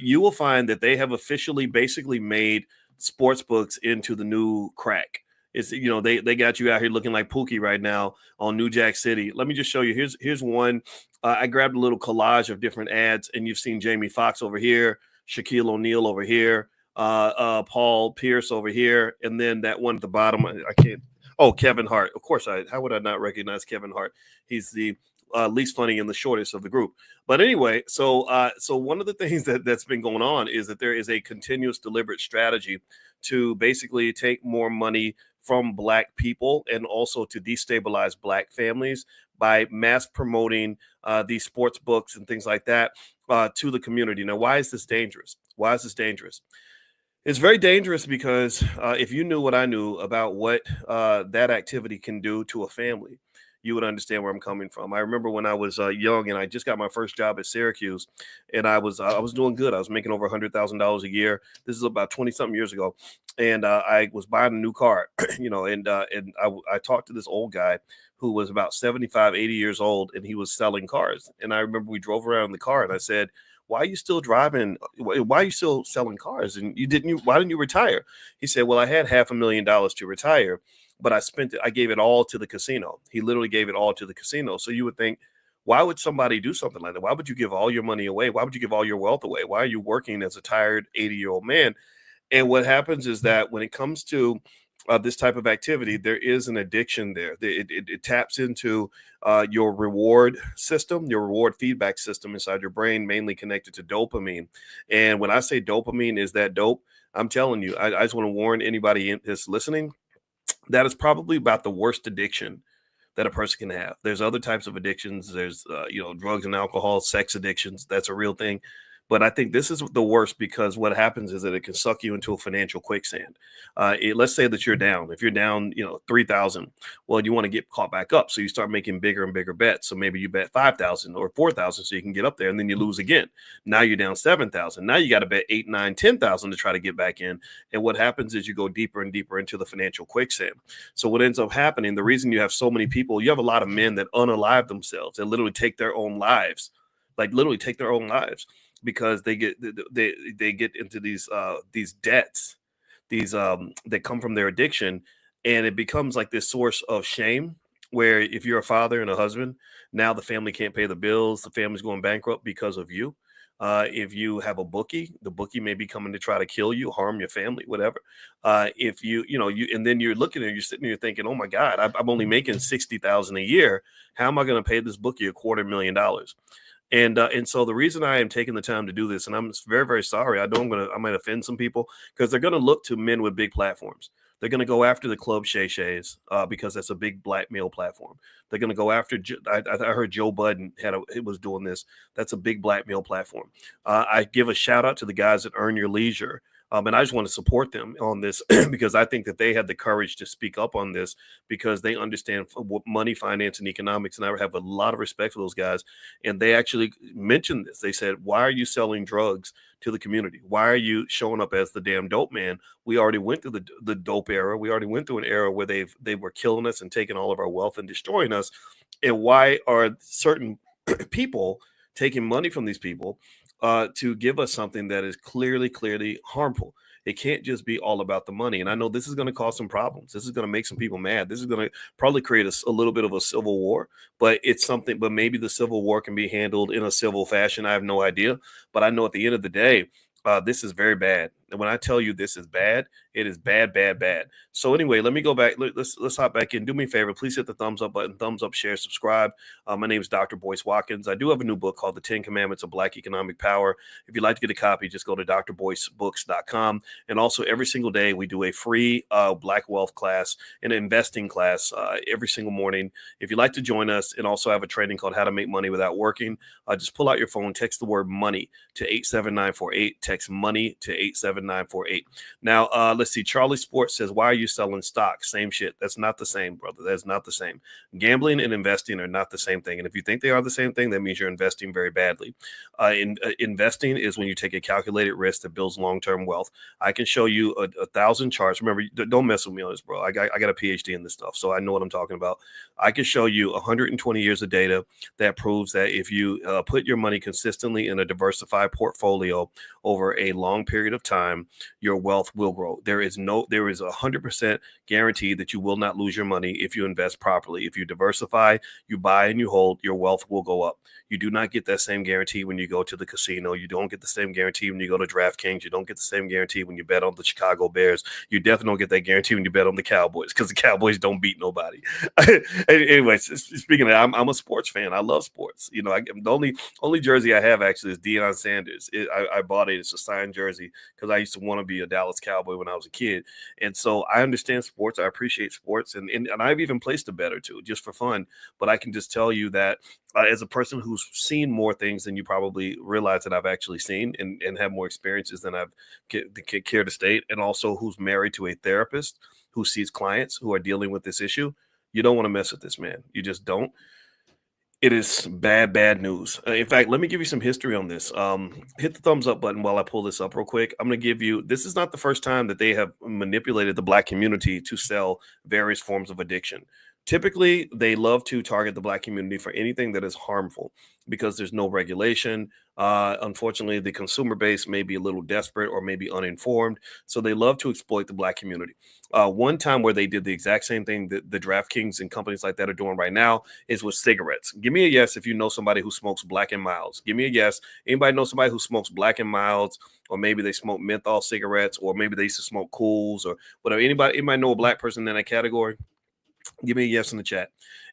You will find that they have officially basically made sports books into the new crack. It's they got you out here looking like Pookie right now on New Jack City. Let me just show you. Here's one. I grabbed a little collage of different ads, and you've seen Jamie Foxx over here, Shaquille O'Neal over here, Paul Pierce over here, and then that one at the bottom. I can't. Oh, Kevin Hart. Of course, how would I not recognize Kevin Hart? He's the least funny and the shortest of the group. But anyway, so one of the things that's been going on is that there is a continuous, deliberate strategy to basically take more money from Black people and also to destabilize Black families by mass promoting these sports books and things like that to the community. Now, why is this dangerous? Why is this dangerous? It's very dangerous because if you knew what I knew about what that activity can do to a family, you would understand where I'm coming from. I remember when I was young and I just got my first job at Syracuse, and I was doing good. I was making over $100,000 a year. This is about 20 something years ago, and I was buying a new car, and I talked to this old guy who was about 75, 80 years old, and he was selling cars. And I remember we drove around in the car, and I said, why are you still driving? Why are you still selling cars? And why didn't you retire? He said, well, I had $500,000 to retire, but I spent it. I gave it all to the casino. He literally gave it all to the casino. So you would think, why would somebody do something like that? Why would you give all your money away? Why would you give all your wealth away? Why are you working as a tired 80-year-old man? And what happens is that when it comes to this type of activity, there is an addiction there. It taps into your reward system, your reward feedback system inside your brain, mainly connected to dopamine. And when I say dopamine is that dope, I'm telling you, I just want to warn anybody that's listening that is probably about the worst addiction that a person can have. There's other types of addictions. There's drugs and alcohol, sex addictions. That's a real thing. But I think this is the worst because what happens is that it can suck you into a financial quicksand. Let's say that you're down. If you're down, 3,000, well, you want to get caught back up. So you start making bigger and bigger bets. So maybe you bet 5,000 or 4,000 so you can get up there, and then you lose again. Now you're down 7,000. Now you got to bet 8, 9, 10,000 to try to get back in. And what happens is you go deeper and deeper into the financial quicksand. So what ends up happening, the reason you have so many people, you have a lot of men that unalive themselves and literally take their own lives, because they get into these debts. these that come from their addiction, and it becomes like this source of shame. Where if you're a father and a husband, now the family can't pay the bills, the family's going bankrupt because of you. If you have a bookie, the bookie may be coming to try to kill you, harm your family, whatever. If and then you're looking at, you're sitting there thinking, oh my God, I'm only making 60,000 a year. How am I going to pay this bookie $250,000? And so the reason I am taking the time to do this, and I'm very, very sorry, I might offend some people because they're gonna look to men with big platforms. They're gonna go after the Club Shay Shays because that's a big black male platform. They're gonna go after. I heard Joe Budden it was doing this. That's a big black male platform. I give a shout out to the guys that Earn Your Leisure. And I just want to support them on this because I think that they had the courage to speak up on this because they understand what money, finance, and economics. And I have a lot of respect for those guys. And they actually mentioned this. They said, why are you selling drugs to the community? Why are you showing up as the damn dope man? We already went through the dope era. We already went through an era where they were killing us and taking all of our wealth and destroying us. And why are certain people taking money from these people to give us something that is clearly, clearly harmful? It can't just be all about the money. And I know this is going to cause some problems. This is going to make some people mad. This is going to probably create a little bit of a civil war, but it's something, but maybe the civil war can be handled in a civil fashion. I have no idea. But I know at the end of the day, this is very bad. And when I tell you this is bad, it is bad, bad, bad. So anyway, let me go back. Let's hop back in. Do me a favor. Please hit the thumbs up button, thumbs up, share, subscribe. My name is Dr. Boyce Watkins. I do have a new book called The 10 Commandments of Black Economic Power. If you'd like to get a copy, just go to drboycebooks.com. And also every single day we do a free Black wealth class, an investing class every single morning. If you'd like to join us and also have a training called How to Make Money Without Working, just pull out your phone, text the word money to 87948. Text money to 87948. Now, let's see. Charlie Sports says, why are you selling stock? Same shit. That's not the same, brother. That's not the same. Gambling and investing are not the same thing. And if you think they are the same thing, that means you're investing very badly. Investing is when you take a calculated risk that builds long-term wealth. I can show you a thousand charts. Remember, don't mess with me on this, bro. I got a PhD in this stuff, so I know what I'm talking about. I can show you 120 years of data that proves that if you put your money consistently in a diversified portfolio over a long period of time, your wealth will grow. There is 100% guarantee that you will not lose your money if you invest properly. If you diversify, you buy and you hold, your wealth will go up. You do not get that same guarantee when you go to the casino. You don't get the same guarantee when you go to DraftKings. You don't get the same guarantee when you bet on the Chicago Bears. You definitely don't get that guarantee when you bet on the Cowboys because the Cowboys don't beat nobody. Anyway, speaking of that, I'm a sports fan. I love sports. You know, the only jersey I have actually is Deion Sanders. I bought it. It's a signed jersey because I used to want to be a Dallas Cowboy when I was a kid. And so I understand sports. I appreciate sports. And I've even placed a bet or two just for fun. But I can just tell you that as a person who's seen more things than you probably realize that I've actually seen and have more experiences than I've care to state, and also who's married to a therapist who sees clients who are dealing with this issue, you don't want to mess with this man. You just don't. It is bad, bad news. In fact, let me give you some history on this. Hit the thumbs up button while I pull this up real quick. I'm going to give you, this is not the first time that they have manipulated the Black community to sell various forms of addiction. Typically, they love to target the Black community for anything that is harmful because there's no regulation. Unfortunately, the consumer base may be a little desperate or maybe uninformed. So they love to exploit the Black community. One time where they did the exact same thing that the DraftKings and companies like that are doing right now is with cigarettes. Give me a yes if you know somebody who smokes Black and Milds. Give me a yes. Anybody know somebody who smokes Black and Milds, or maybe they smoke menthol cigarettes, or maybe they used to smoke Cools or whatever? Anybody know a Black person in that category? Give me a yes in the chat.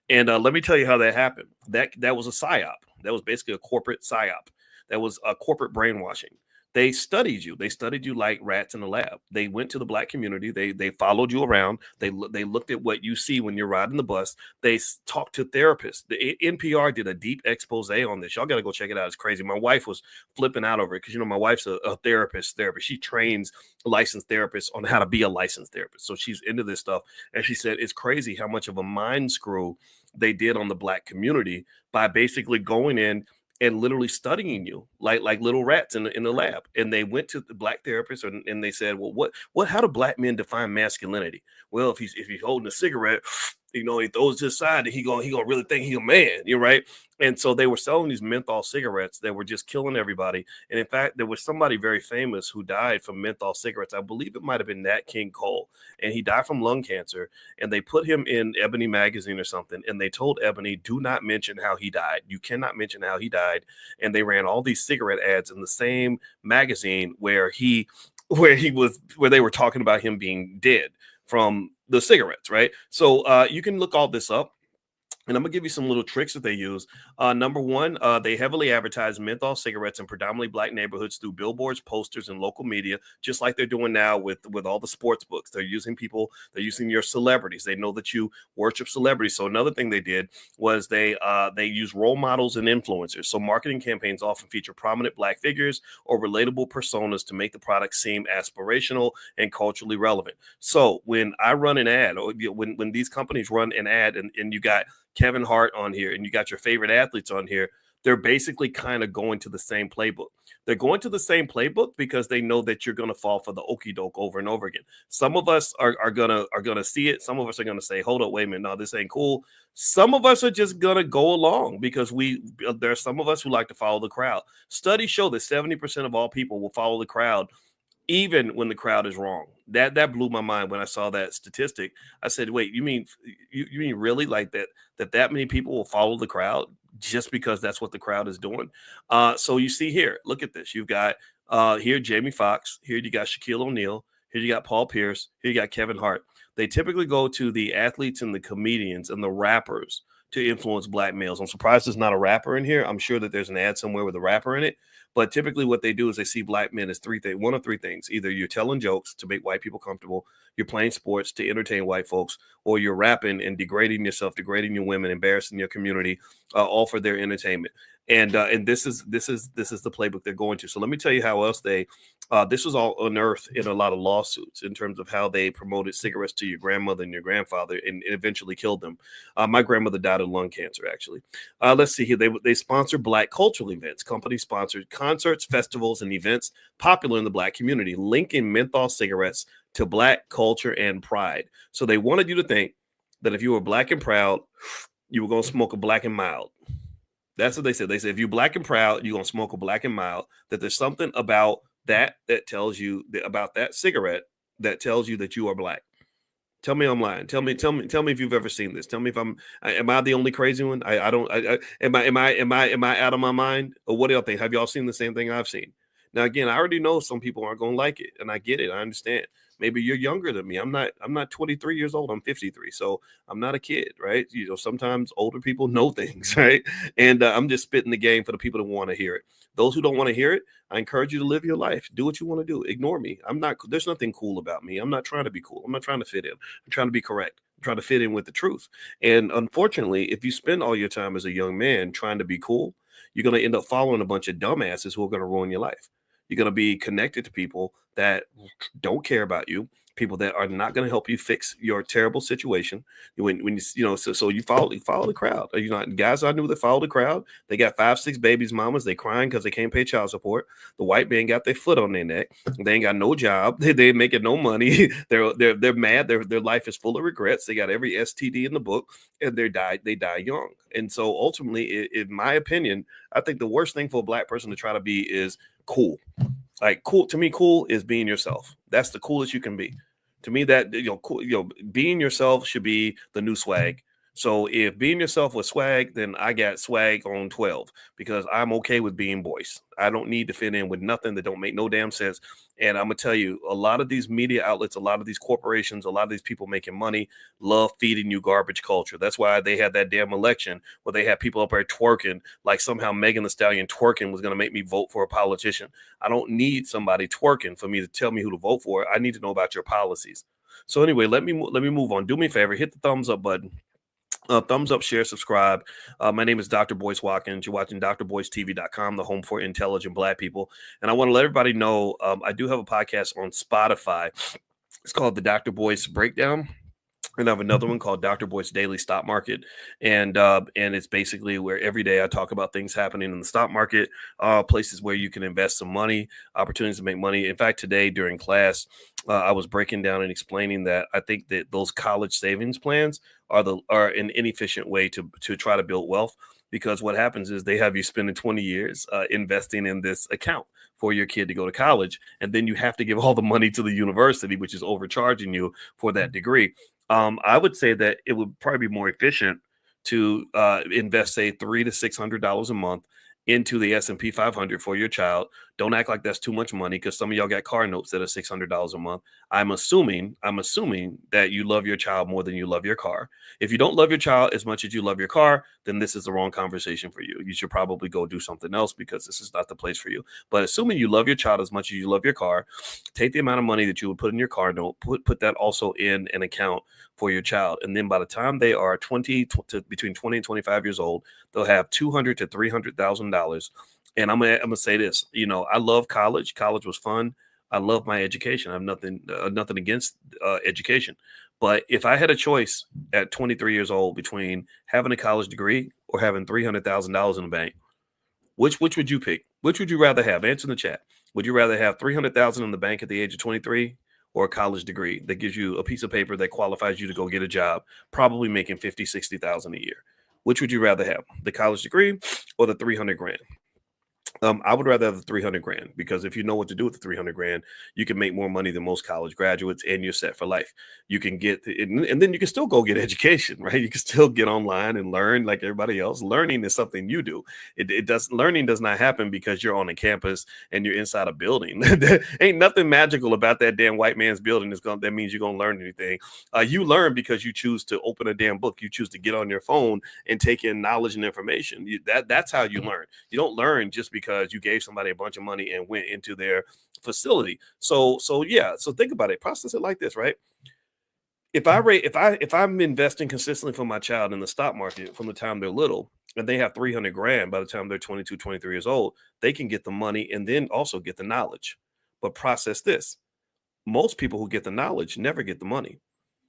And let me tell you how that happened. That was a psyop. That was basically a corporate psyop. That was a corporate brainwashing. They studied you. They studied you like rats in the lab. They went to the Black community. They followed you around. They looked at what you see when you're riding the bus. They talked to therapists. The NPR did a deep expose on this. Y'all got to go check it out. It's crazy. My wife was flipping out over it because, you know, my wife's a therapist. She trains licensed therapists on how to be a licensed therapist. So she's into this stuff. And she said, it's crazy how much of a mind screw they did on the Black community by basically going in and literally studying you like little rats in the lab. And they went to the Black therapists and they said, well, how do Black men define masculinity? Well, if he's holding a cigarette He throws to the side and he gonna really think he a man. You're right. And so they were selling these menthol cigarettes that were just killing everybody. And in fact, there was somebody very famous who died from menthol cigarettes. I believe it might have been Nat King Cole, and he died from lung cancer. And they put him in Ebony magazine or something, and they told Ebony, "Do not mention how he died. You cannot mention how he died." And they ran all these cigarette ads in the same magazine where they were talking about him being dead from the cigarettes, right? So you can look all this up. And I'm gonna give you some little tricks that they use. Number one, they heavily advertise menthol cigarettes in predominantly black neighborhoods through billboards, posters, and local media, just like they're doing now with all the sports books. They're using people. They're using your celebrities. They know that you worship celebrities. So another thing they did was they use role models and influencers. So marketing campaigns often feature prominent black figures or relatable personas to make the product seem aspirational and culturally relevant. So when I run an ad, or when these companies run an ad, and you got Kevin Hart on here and you got your favorite athletes on here, they're basically kind of going to the same playbook. They're going to the same playbook because they know that you're going to fall for the okey doke over and over again. Some of us are gonna see it. Some of us are gonna say, "Hold up, wait a minute, no, this ain't cool." Some of us are just gonna go along because there are some of us who like to follow the crowd. Studies show that 70% of all people will follow the crowd even when the crowd is wrong. That blew my mind when I saw that statistic. I said, "Wait, you mean really like that many people will follow the crowd just because that's what the crowd is doing?" So you see here, look at this. You've got here Jamie Foxx, here you got Shaquille O'Neal, here you got Paul Pierce, here you got Kevin Hart. They typically go to the athletes and the comedians and the rappers to influence black males. I'm surprised there's not a rapper in here. I'm sure that there's an ad somewhere with a rapper in it. But typically, what they do is they see black men as one of three things: either you're telling jokes to make white people comfortable, you're playing sports to entertain white folks, or you're rapping and degrading yourself, degrading your women, embarrassing your community, all for their entertainment. And this is the playbook they're going to. So let me tell you how else this was all unearthed in a lot of lawsuits in terms of how they promoted cigarettes to your grandmother and your grandfather and eventually killed them. My grandmother died of lung cancer, actually. Let's see here. They sponsor black cultural events. Companies sponsored concerts, festivals, and events popular in the black community, linking menthol cigarettes to black culture and pride. So they wanted you to think that if you were black and proud, you were going to smoke a black and mild. That's what they said. They said if you're black and proud, you're gonna smoke a black and mild. That there's something about that tells you about that cigarette that tells you that you are black. Tell me I'm lying. Tell me if you've ever seen this. Tell me if am I the only crazy one? I don't. Am I out of my mind? Or what do y'all think? Have y'all seen the same thing I've seen? Now again, I already know some people aren't gonna like it, and I get it. I understand. Maybe you're younger than me. I'm not 23 years old. I'm 53. So I'm not a kid, right? Sometimes older people know things, right? And I'm just spitting the game for the people that want to hear it. Those who don't want to hear it, I encourage you to live your life. Do what you want to do. Ignore me. There's nothing cool about me. I'm not trying to be cool. I'm not trying to fit in. I'm trying to be correct. I'm trying to fit in with the truth. And unfortunately, if you spend all your time as a young man trying to be cool, you're going to end up following a bunch of dumbasses who are going to ruin your life. You're going to be connected to people that don't care about you, people that are not going to help you fix your terrible situation. So you follow the crowd. Guys I knew that follow the crowd. They got 5, 6 babies, mamas. They crying because they can't pay child support. The white man got their foot on their neck. They ain't got no job. They ain't making no money. They're mad. Their life is full of regrets. They got every STD in the book, and they die young. And so ultimately, in my opinion, I think the worst thing for a black person to try to be is cool. Like cool to me, cool is being yourself. That's the coolest you can be. To me, that cool, being yourself should be the new swag. So if being yourself was swag, then I got swag on 12 because I'm okay with being Boyce. I don't need to fit in with nothing that don't make no damn sense. And I'm gonna tell you, a lot of these media outlets, a lot of these corporations, a lot of these people making money love feeding you garbage culture. That's why they had that damn election where they had people up there twerking, like somehow Megan Thee Stallion twerking was gonna make me vote for a politician. I don't need somebody twerking for me to tell me who to vote for. I need to know about your policies. So anyway, let me move on. Do me a favor, hit the thumbs up button. Thumbs up, share, subscribe. My name is Dr. Boyce Watkins. You're watching drboycetv.com, the home for intelligent black people. And I want to let everybody know I do have a podcast on Spotify. It's called the Dr. Boyce Breakdown. And I have another one called Dr. Boyce Daily Stock Market, and it's basically where every day I talk about things happening in the stock market, places where you can invest some money, opportunities to make money. In fact, today during class, I was breaking down and explaining that I think that those college savings plans are an inefficient way to try to build wealth, because what happens is they have you spending 20 years investing in this account for your kid to go to college, and then you have to give all the money to the university, which is overcharging you for that degree. I would say that it would probably be more efficient to invest, say, $300 to $600 a month into the S&P 500 for your child. Don't act like that's too much money, because some of y'all got car notes that are $600 a month. I'm assuming that you love your child more than you love your car. If you don't love your child as much as you love your car, then this is the wrong conversation for you. You should probably go do something else, because this is not the place for you. But assuming you love your child as much as you love your car, take the amount of money that you would put in your car note, put that also in an account for your child. And then by the time they are between 20 and 25 years old, they'll have $200 to $300,000. And I'm gonna say this, I love college. College was fun. I love my education. I have nothing against education. But if I had a choice at 23 years old between having a college degree or having $300,000 in the bank, which would you pick? Which would you rather have? Answer in the chat. Would you rather have 300,000 in the bank at the age of 23, or a college degree that gives you a piece of paper that qualifies you to go get a job, probably making 50, 60,000 a year? Which would you rather have? The college degree or the 300 grand? I would rather have the 300 grand, because if you know what to do with the 300 grand, you can make more money than most college graduates, and you're set for life. You can and then you can still go get education, right? You can still get online and learn like everybody else. Learning is something you do. Learning does not happen because you're on a campus and you're inside a building. There ain't nothing magical about that damn white man's building that means you're going to learn anything. You learn because you choose to open a damn book. You choose to get on your phone and take in knowledge and information. That's how you learn. You don't learn just because you gave somebody a bunch of money and went into their facility. So yeah. So think about it. Process it like this, right? If I'm investing consistently for my child in the stock market from the time they're little, and they have 300 grand by the time they're 22, 23 years old, they can get the money and then also get the knowledge. But process this: most people who get the knowledge never get the money.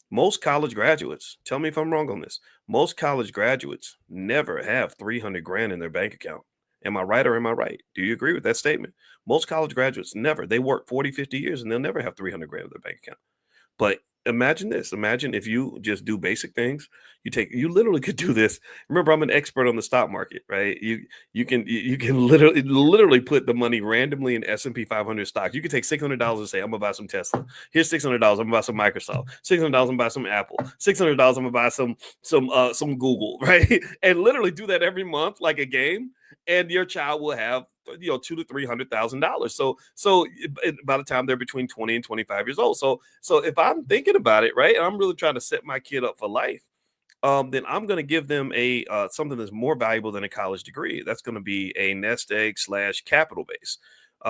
Most college graduates, tell me if I'm wrong on this, most college graduates never have 300 grand in their bank account. Am I right or am I right? Do you agree with that statement? Most college graduates never. They work 40, 50 years and they'll never have 300 grand in their bank account. But imagine this. Imagine if you just do basic things. You literally could do this. Remember, I'm an expert on the stock market, right? You can literally put the money randomly in S&P 500 stocks. You can take $600 and say, I'm gonna buy some Tesla. Here's $600. I'm gonna buy some Microsoft. $600. I'm gonna buy some Apple. $600. I'm gonna buy some Google, right? And literally do that every month like a game, and your child will have $200,000 to $300,000. So by the time they're between 20 and 25 years old. So if I'm thinking about it, right, and I'm really trying to set my kid up for life, then I'm going to give them a something that's more valuable than a college degree. That's going to be a nest egg / capital base.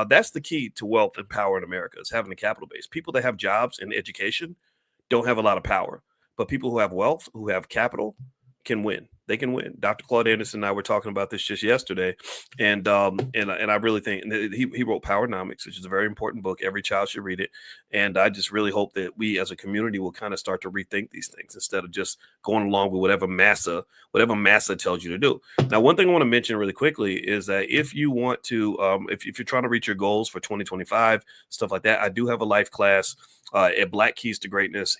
That's the key to wealth and power in America, is having a capital base. People that have jobs and education don't have a lot of power, but people who have wealth, who have capital, can win. They can win. Dr. Claude Anderson and I were talking about this just yesterday, and I really think, and he wrote Powernomics, which is a very important book. Every child should read it, and I just really hope that we as a community will kind of start to rethink these things instead of just going along with whatever massa tells you to do. Now, one thing I want to mention really quickly is that if you want to, if you're trying to reach your goals for 2025, stuff like that, I do have a life class at Black Keys to Greatness.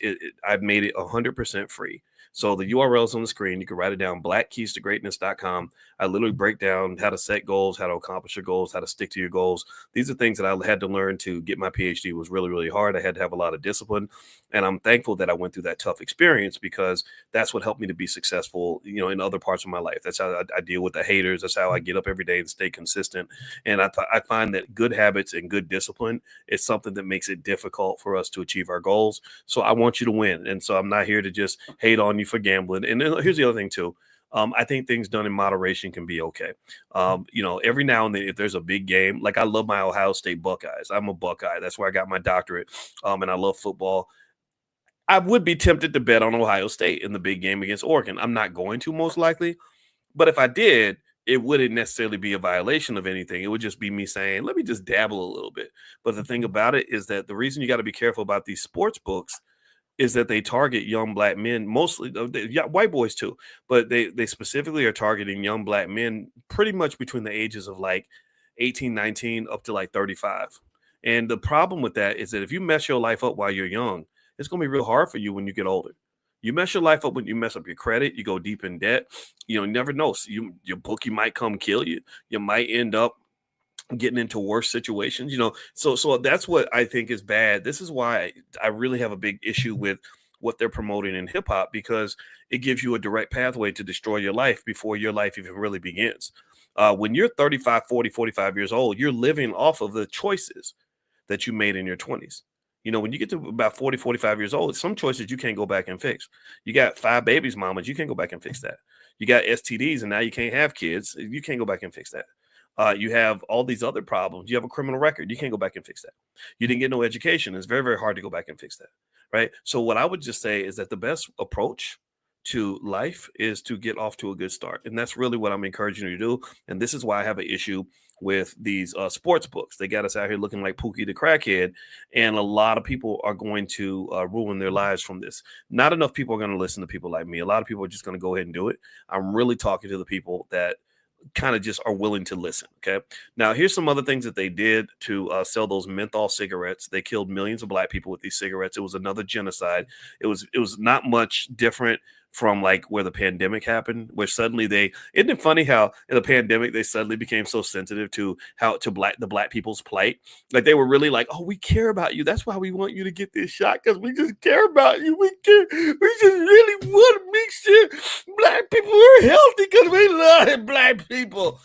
I've made it 100% free. So the URL is on the screen. You can write it down, blackkeystogreatness.com. I literally break down how to set goals, how to accomplish your goals, how to stick to your goals. These are things that I had to learn to get my PhD. It was really, really hard. I had to have a lot of discipline. And I'm thankful that I went through that tough experience, because that's what helped me to be successful, in other parts of my life. That's how I deal with the haters. That's how I get up every day and stay consistent. And I find that good habits and good discipline is something that makes it difficult for us to achieve our goals. So I want you to win. And so I'm not here to just hate on you for gambling. And then here's the other thing too. I think things done in moderation can be okay. Every now and then, if there's a big game, like I love my Ohio State Buckeyes. I'm a Buckeye. That's where I got my doctorate. And I love football. I would be tempted to bet on Ohio State in the big game against Oregon. I'm not going to, most likely. But if I did, it wouldn't necessarily be a violation of anything. It would just be me saying, let me just dabble a little bit. But the thing about it is that the reason you got to be careful about these sports books is that they target young black men, mostly yeah, white boys too, but they specifically are targeting young black men pretty much between the ages of like 18, 19 up to like 35. And the problem with that is that if you mess your life up while you're young, it's going to be real hard for you when you get older. You mess your life up when you mess up your credit, you go deep in debt. You never know. So your bookie might come kill you. You might end up getting into worse situations, so that's what I think is bad. This is why I really have a big issue with what they're promoting in hip hop, because it gives you a direct pathway to destroy your life before your life even really begins. When you're 35, 40, 45 years old, you're living off of the choices that you made in your 20s. When you get to about 40, 45 years old, some choices you can't go back and fix. You got five babies, mamas, you can't go back and fix that. You got STDs and now you can't have kids. You can't go back and fix that. You have all these other problems. You have a criminal record. You can't go back and fix that. You didn't get no education. It's very, very hard to go back and fix that. Right. So, what I would just say is that the best approach to life is to get off to a good start. And that's really what I'm encouraging you to do. And this is why I have an issue with these sports books. They got us out here looking like Pookie the crackhead. And a lot of people are going to ruin their lives from this. Not enough people are going to listen to people like me. A lot of people are just going to go ahead and do it. I'm really talking to the people that kind of just are willing to listen. Okay. Now, here's some other things that they did to sell those menthol cigarettes. They killed millions of black people with these cigarettes. It was another genocide. It was not much different from like where the pandemic happened, where suddenly isn't it funny how in the pandemic they suddenly became so sensitive to how to the black people's plight? Like they were really like, oh, we care about you. That's why we want you to get this shot, because we just care about you. We care. We just really want to make sure black people are healthy because we love black people.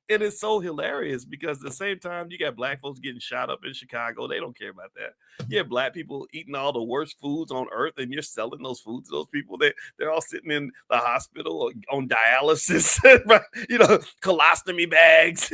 It is so hilarious because at the same time you got black folks getting shot up in Chicago. They don't care about that. You have black people eating all the worst foods on earth, and you're selling those foods to those people. They're all sitting in the hospital on dialysis, right? Colostomy bags,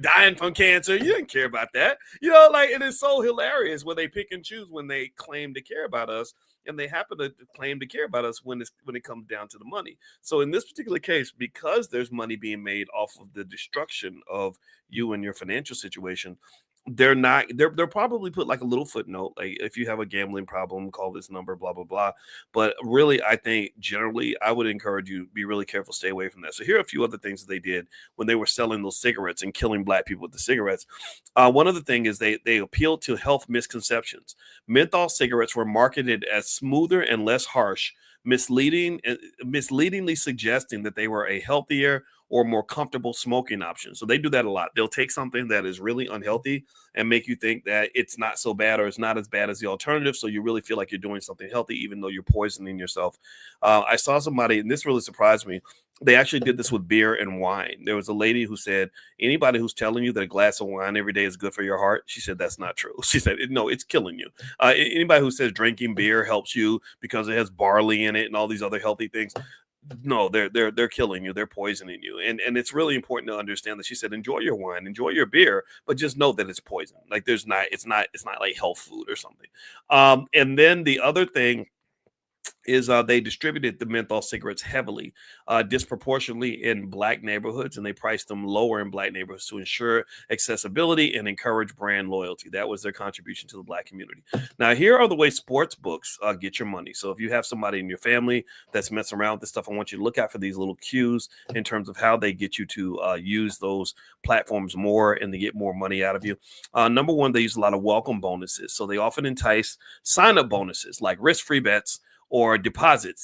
dying from cancer. You didn't care about that. Like it is so hilarious when they pick and choose when they claim to care about us, and they happen to claim to care about us when it comes down to the money. So in this particular case, because there's money being made off of the destruction of you and your financial situation, they'll probably put like a little footnote, like if you have a gambling problem, call this number, blah blah blah. But really, I think generally I would encourage you be really careful, stay away from that. So here are a few other things that they did when they were selling those cigarettes and killing black people with the cigarettes. One other thing is they appealed to health misconceptions. Menthol cigarettes were marketed as smoother and less harsh, misleadingly suggesting that they were a healthier or more comfortable smoking option. So they do that a lot. They'll take something that is really unhealthy and make you think that it's not so bad or it's not as bad as the alternative. So you really feel like you're doing something healthy, even though you're poisoning yourself. I saw somebody, and this really surprised me. They actually did this with beer and wine. There was a lady who said, anybody who's telling you that a glass of wine every day is good for your heart, she said, that's not true. She said, no, it's killing you. Anybody who says drinking beer helps you because it has barley in it and all these other healthy things, no, they're killing you. They're poisoning you. And it's really important to understand that. She said, enjoy your wine, enjoy your beer, but just know that it's poison. Like it's not like health food or something. And then the other thing is they distributed the menthol cigarettes heavily, disproportionately in black neighborhoods, and they priced them lower in black neighborhoods to ensure accessibility and encourage brand loyalty. That was their contribution to the black community. Now, here are the way sports books get your money. So if you have somebody in your family that's messing around with this stuff, I want you to look out for these little cues in terms of how they get you to use those platforms more and to get more money out of you. Number one, they use a lot of welcome bonuses. So they often entice sign-up bonuses like risk-free bets or deposit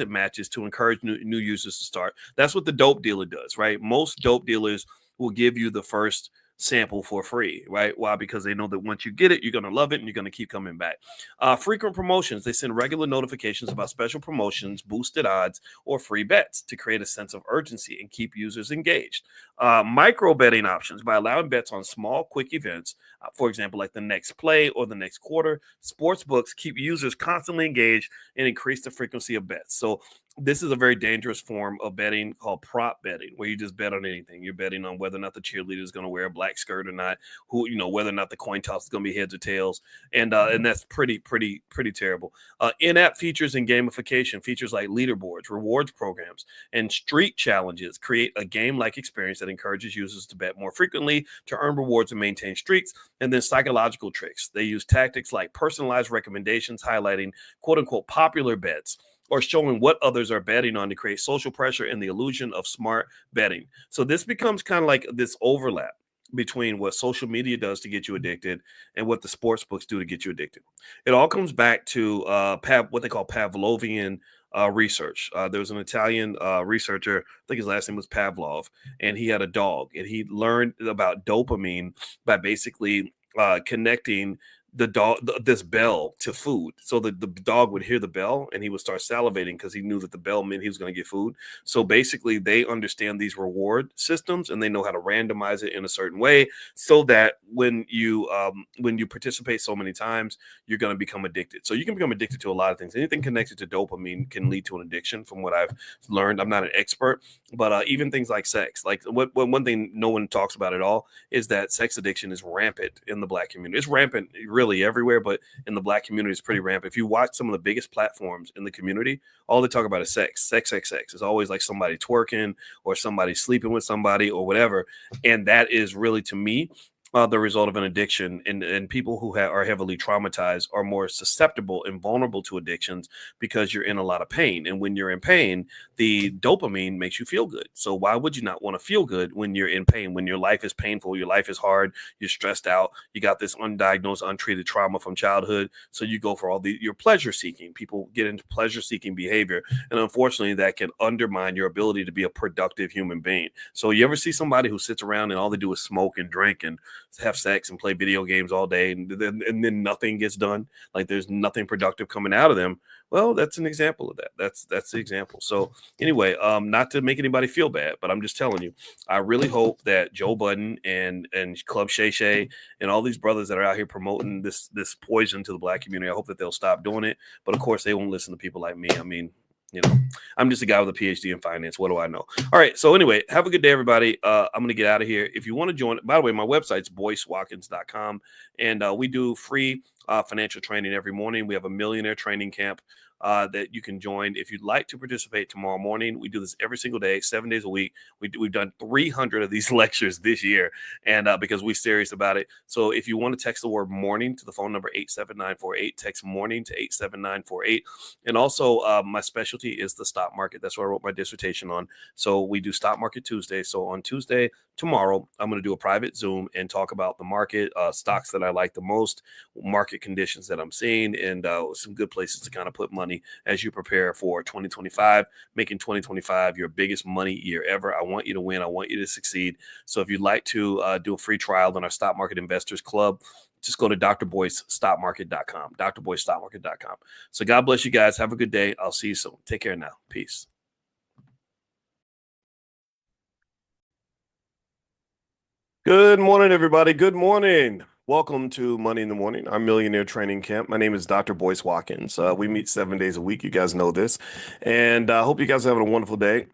matches to encourage new users to start. That's what the dope dealer does, right? Most dope dealers will give you the first sample for free, right? Why? Because they know that once you get it, you're going to love it and you're going to keep coming back. Frequent promotions. They send regular notifications about special promotions, boosted odds, or free bets to create a sense of urgency and keep users engaged. Micro betting options. By allowing bets on small, quick events, for example, like the next play or the next quarter, sports books keep users constantly engaged and increase the frequency of bets. So this is a very dangerous form of betting called prop betting, where you just bet on anything. You're betting on whether or not the cheerleader is going to wear a black skirt or not, who whether or not the coin toss is going to be heads or tails, and that's pretty terrible. In-app features and gamification features like leaderboards, rewards programs, and streak challenges create a game-like experience that encourages users to bet more frequently to earn rewards and maintain streaks. And then psychological tricks. They use tactics like personalized recommendations, highlighting quote unquote popular bets or showing what others are betting on to create social pressure and the illusion of smart betting. So this becomes kind of like this overlap between what social media does to get you addicted and what the sports books do to get you addicted. It all comes back to what they call Pavlovian research. There was an Italian researcher, I think his last name was Pavlov, and he had a dog, and he learned about dopamine by basically connecting the dog this bell to food, so the dog would hear the bell and he would start salivating because he knew that the bell meant he was going to get food. So basically they understand these reward systems and they know how to randomize it in a certain way so that when you participate so many times, you're going to become addicted. So you can become addicted to a lot of things. Anything connected to dopamine can lead to an addiction, from what I've learned. I'm not an expert, but even things like sex, like one thing no one talks about at all is that sex addiction is rampant in the Black community. It's rampant really everywhere, but in the Black community, it's pretty rampant. If you watch some of the biggest platforms in the community, all they talk about is sex, sex, sex, sex. It's always like somebody twerking or somebody sleeping with somebody or whatever. And that is really, to me, the result of an addiction, and people who are heavily traumatized are more susceptible and vulnerable to addictions because you're in a lot of pain. And when you're in pain, the dopamine makes you feel good. So why would you not want to feel good when you're in pain, when your life is painful, your life is hard, you're stressed out, you got this undiagnosed, untreated trauma from childhood. So you go for your pleasure seeking. People get into pleasure seeking behavior. And unfortunately, that can undermine your ability to be a productive human being. So you ever see somebody who sits around and all they do is smoke and drink and have sex and play video games all day, and then nothing gets done, like there's nothing productive coming out of them? Well, that's an example of that. That's the example. So anyway, not to make anybody feel bad, but I'm just telling you, I really hope that Joe Budden and Club Shay Shay and all these brothers that are out here promoting this poison to the Black community, I hope that they'll stop doing it. But of course, they won't listen to people like me. I mean, I'm just a guy with a PhD in finance. What do I know? All right. So anyway, have a good day, everybody. I'm going to get out of here. If you want to join, by the way, my website's boycewatkins.com, and we do free financial training every morning. We have a millionaire training camp that you can join if you'd like to participate tomorrow morning. We do this every single day, 7 days a week. We've done 300 of these lectures this year, and because we're serious about it. So if you want to text the word morning to the phone number 87948, text morning to 87948. And also my specialty is the stock market. That's what I wrote my dissertation on. So we do stock market Tuesday. So on Tuesday, tomorrow, I'm going to do a private Zoom and talk about the market, stocks that I like the most, market conditions that I'm seeing, and some good places to kind of put money as you prepare for 2025, making 2025 your biggest money year ever. I want you to win. I want you to succeed. So if you'd like to do a free trial on our Stock Market Investors Club, just go to drboycestockmarket.com, drboycestockmarket.com. So God bless you guys. Have a good day. I'll see you soon. Take care now. Peace. Good morning, everybody. Good morning. Welcome to Money in the Morning, our millionaire training camp. My name is Dr. Boyce Watkins. We meet 7 days a week. You guys know this. And I hope you guys are having a wonderful day.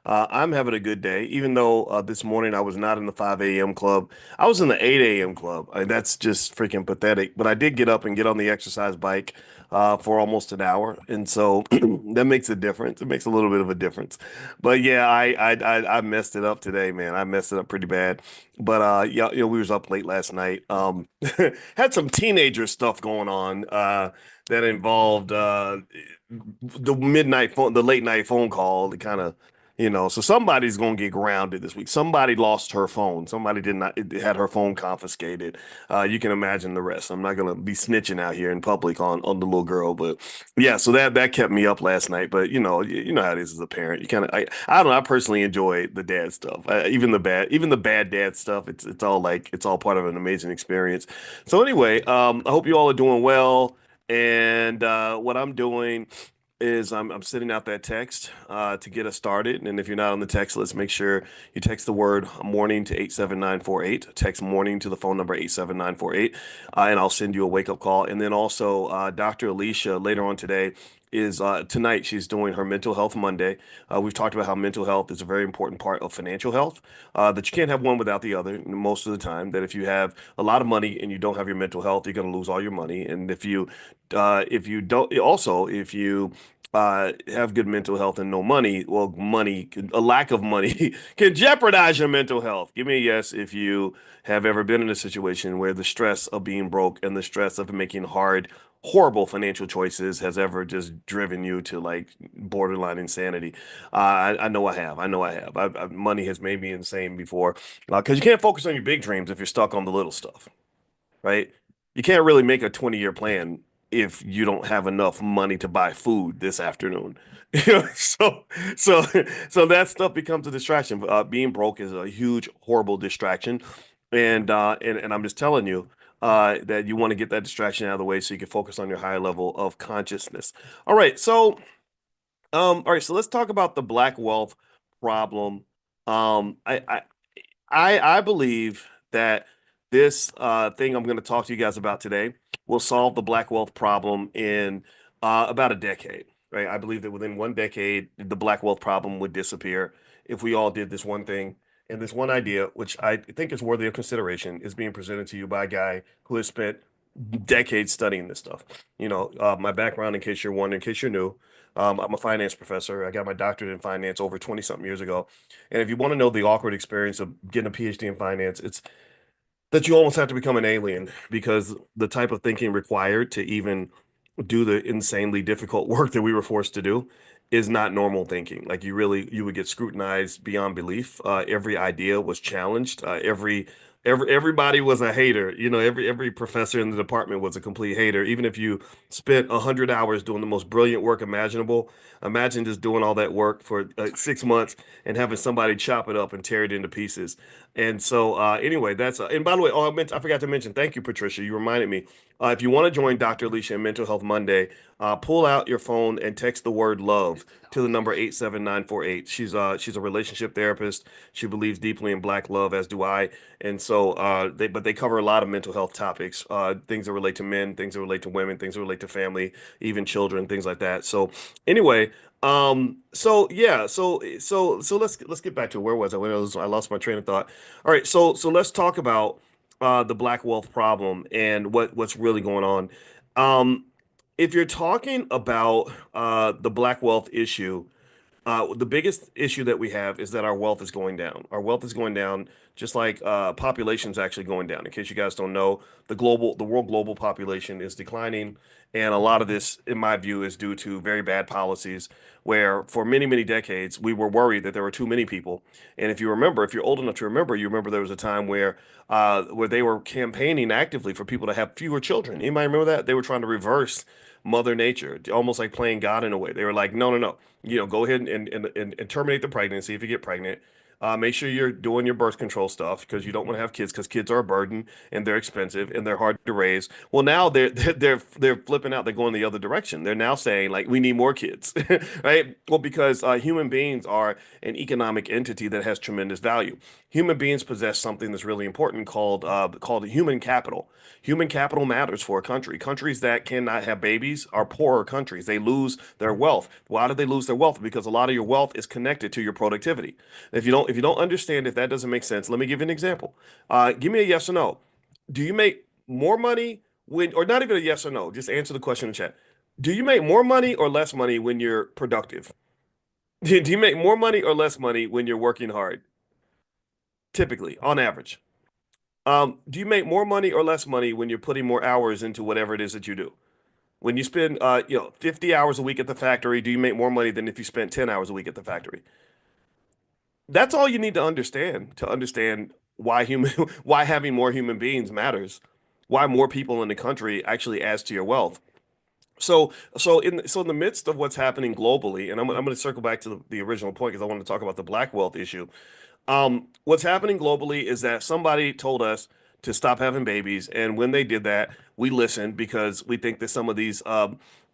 I'm having a good day, even though this morning I was not in the 5 a.m. club. I was in the 8 a.m. club. That's just freaking pathetic. But I did get up and get on the exercise bike for almost an hour. And so that makes a difference. It makes a little bit of a difference. But yeah, I messed it up today, man. I messed it up pretty bad. But yeah, we was up late last night. Had some teenager stuff going on that involved the late night phone call to kind of, so somebody's gonna get grounded this week. Somebody lost her phone. Somebody did not it had her phone confiscated. You can imagine the rest. I'm not gonna be snitching out here in public on the little girl, but yeah. So that kept me up last night. But you know how it is as a parent. You kind of I don't know. I personally enjoy the dad stuff. Even the bad dad stuff. It's all part of an amazing experience. So anyway, I hope you all are doing well. And what I'm doing is I'm sending out that text to get us started. And if you're not on the text, let's make sure you text the word morning to 87948. Text morning to the phone number 87948, and I'll send you a wake up call. And then also, Dr. Alicia later on today is tonight she's doing her Mental Health Monday. We've talked about how mental health is a very important part of financial health, that you can't have one without the other most of the time. That if you have a lot of money and you don't have your mental health, you're going to lose all your money. And if you don't, also if you have good mental health and no money, well, a lack of money can jeopardize your mental health. Give me a yes if you have ever been in a situation where the stress of being broke and the stress of making horrible financial choices has ever just driven you to like borderline insanity. I know I have. I know I have. Money has made me insane before because you can't focus on your big dreams if you're stuck on the little stuff, right? You can't really make a 20-year plan if you don't have enough money to buy food this afternoon. So so that stuff becomes a distraction. Being broke is a huge, horrible distraction, and I'm just telling you that you want to get that distraction out of the way so you can focus on your higher level of consciousness. All right, all right, so let's talk about the black wealth problem. I believe that this thing I'm going to talk to you guys about today will solve the black wealth problem in about a decade, right? I believe that within one decade, the black wealth problem would disappear if we all did this one thing. And this one idea, which I think is worthy of consideration, is being presented to you by a guy who has spent decades studying this stuff. My background, in case you're wondering, in case you're new, I'm a finance professor. I got my doctorate in finance over 20 something years ago. And if you want to know the awkward experience of getting a PhD in finance, it's that you almost have to become an alien because the type of thinking required to even do the insanely difficult work that we were forced to do is not normal thinking. Like you would get scrutinized beyond belief. Every idea was challenged. Everybody was a hater. Every professor in the department was a complete hater. Even if you spent 100 hours doing the most brilliant work imaginable, imagine just doing all that work for 6 months and having somebody chop it up and tear it into pieces. And so, anyway, and by the way, I forgot to mention, thank you, Patricia. You reminded me. If you want to join Dr. Alicia in Mental Health Monday, pull out your phone and text the word love to the number 87948. She's a relationship therapist. She believes deeply in black love, as do I. And so, they cover a lot of mental health topics, things that relate to men, things that relate to women, things that relate to family, even children, things like that. So, anyway, so yeah, so let's get back to where was I when I lost my train of thought. All right, so let's talk about the black wealth problem and what's really going on. Um, if you're talking about the black wealth issue, the biggest issue that we have is that our wealth is going down. Our wealth is going down, just like population's actually going down. In case you guys don't know, the world global population is declining, and a lot of this, in my view, is due to very bad policies. Where for many, many decades we were worried that there were too many people. And if you remember, if you're old enough to remember, you remember there was a time where they were campaigning actively for people to have fewer children. Anybody remember that? They were trying to reverse Mother Nature, almost like playing God in a way. They were like, no, no, no, go ahead and terminate the pregnancy if you get pregnant. Make sure you're doing your birth control stuff because you don't want to have kids because kids are a burden and they're expensive and they're hard to raise. Well, now they're flipping out. They're going the other direction. They're now saying like we need more kids, right? Well, because human beings are an economic entity that has tremendous value. Human beings possess something that's really important called human capital. Human capital matters for a country. Countries that cannot have babies are poorer countries. They lose their wealth. Why do they lose their wealth? Because a lot of your wealth is connected to your productivity. If you don't understand, if that doesn't make sense, let me give you an example. Give me a yes or no. Do you make more money or not even a yes or no? Just answer the question in the chat. Do you make more money or less money when you're productive? Do you make more money or less money when you're working hard? Typically, on average. Do you make more money or less money when you're putting more hours into whatever it is that you do? When you spend 50 hours a week at the factory, do you make more money than if you spent 10 hours a week at the factory? That's all you need to understand why why having more human beings matters, why more people in the country actually adds to your wealth. So in the midst of what's happening globally, and I'm going to circle back to the original point because I want to talk about the black wealth issue. What's happening globally is that somebody told us to stop having babies, and when they did that, we listened because we think that some of these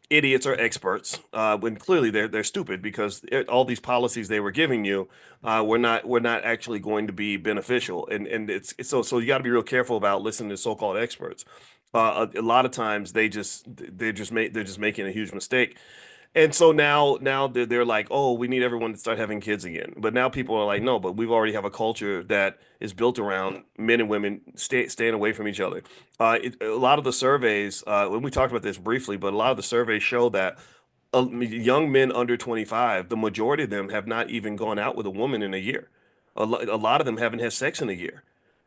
idiots are experts, when clearly they're stupid because all these policies they were giving you were not actually going to be beneficial, and so you got to be real careful about listening to so-called experts. A lot of times they're just making a huge mistake. And so now they're like, oh, we need everyone to start having kids again. But now people are like, no, but we've already have a culture that is built around men and women staying away from each other. A lot of the surveys, when we talked about this briefly, but a lot of the surveys show that young men under 25, the majority of them have not even gone out with a woman in a year. A lot of them haven't had sex in a year.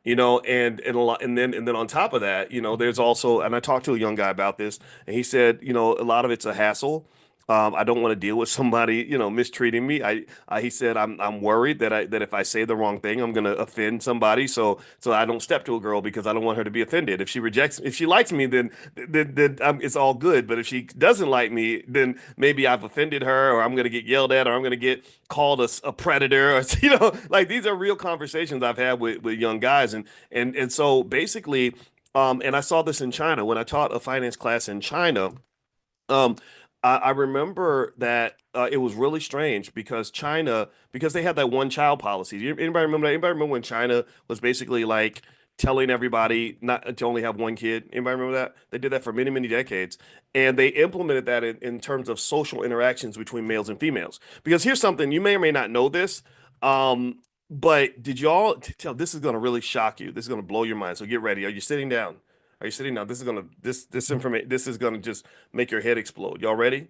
And a lot, and then on top of that, there's also, and I talked to a young guy about this, and he said, a lot of it's a hassle. I don't want to deal with somebody, mistreating me. He said, I'm worried that if I say the wrong thing, I'm gonna offend somebody. So I don't step to a girl because I don't want her to be offended. If she likes me, then it's all good. But if she doesn't like me, then maybe I've offended her, or I'm gonna get yelled at, or I'm gonna get called a predator, or like these are real conversations I've had with young guys, and so basically, and I saw this in China when I taught a finance class in China. Um, I remember that it was really strange because because they had that one child policy. Anybody remember that? Anybody remember when China was basically like telling everybody not to only have one kid? Anybody remember that? They did that for many, many decades. And they implemented that in terms of social interactions between males and females. Because here's something, you may or may not know this. Um, but did y'all tell this is gonna really shock you. This is gonna blow your mind. So get ready. Are you sitting down? Are you sitting down? This information this is gonna just make your head explode. Y'all ready?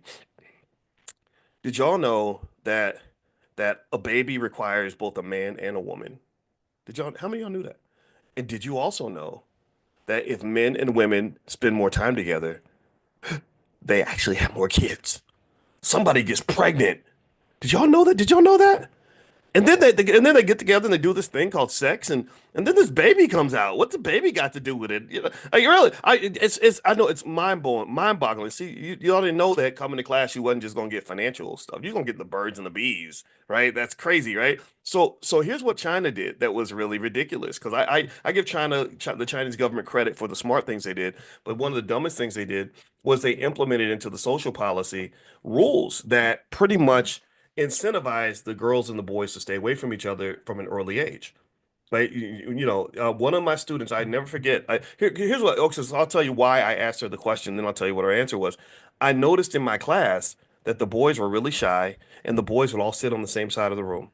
Did y'all know that a baby requires both a man and a woman? How many of y'all knew that? And did you also know that if men and women spend more time together, they actually have more kids? Somebody gets pregnant. Did y'all know that? Did y'all know that? And then they get together and they do this thing called sex, and then this baby comes out. What's the baby got to do with it? Like really, it's I know it's mind boggling. See, you already know that coming to class, you wasn't just gonna get financial stuff. You're gonna get the birds and the bees, right? That's crazy, right? So here's what China did that was really ridiculous. Because I give the Chinese government credit for the smart things they did, but one of the dumbest things they did was they implemented into the social policy rules that pretty much incentivize the girls and the boys to stay away from each other from an early age. Like one of my students, I never forget. Here's what. Okay, so I'll tell you why I asked her the question, then I'll tell you what her answer was. I noticed in my class that the boys were really shy, and the boys would all sit on the same side of the room,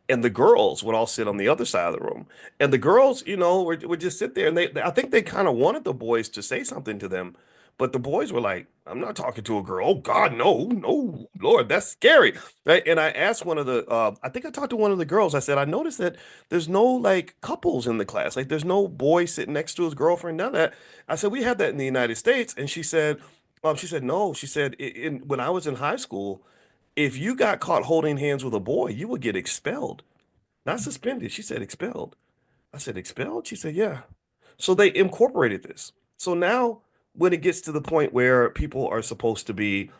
and the girls would all sit on the other side of the room. And the girls, would just sit there, and I think they kind of wanted the boys to say something to them, but the boys were like, "I'm not talking to a girl. Oh God, no, no, Lord, that's scary." Right? And I asked I think I talked to one of the girls. I said, I noticed that there's no like couples in the class. Like there's no boy sitting next to his girlfriend. None of that. I said, we have that in the United States. And she said, no. She said, when I was in high school, if you got caught holding hands with a boy, you would get expelled. Not suspended. She said expelled. I said expelled? She said, yeah. So they incorporated this. So now when it gets to the point where people are supposed to be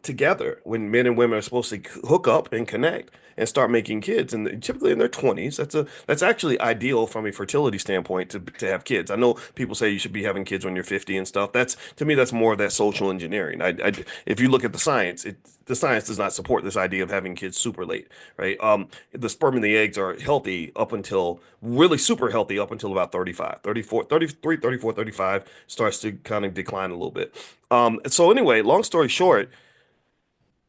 together, when men and women are supposed to hook up and connect and start making kids, and typically in their 20s, that's actually ideal from a fertility standpoint to have kids. I know people say you should be having kids when you're 50 and stuff. That's to me, that's more of that social engineering. If you look at the science, the science does not support this idea of having kids super late, right? The sperm and the eggs are healthy up until really super healthy up until about 35, 34, 33, 34, 35 starts to kind of decline a little bit. So anyway, long story short,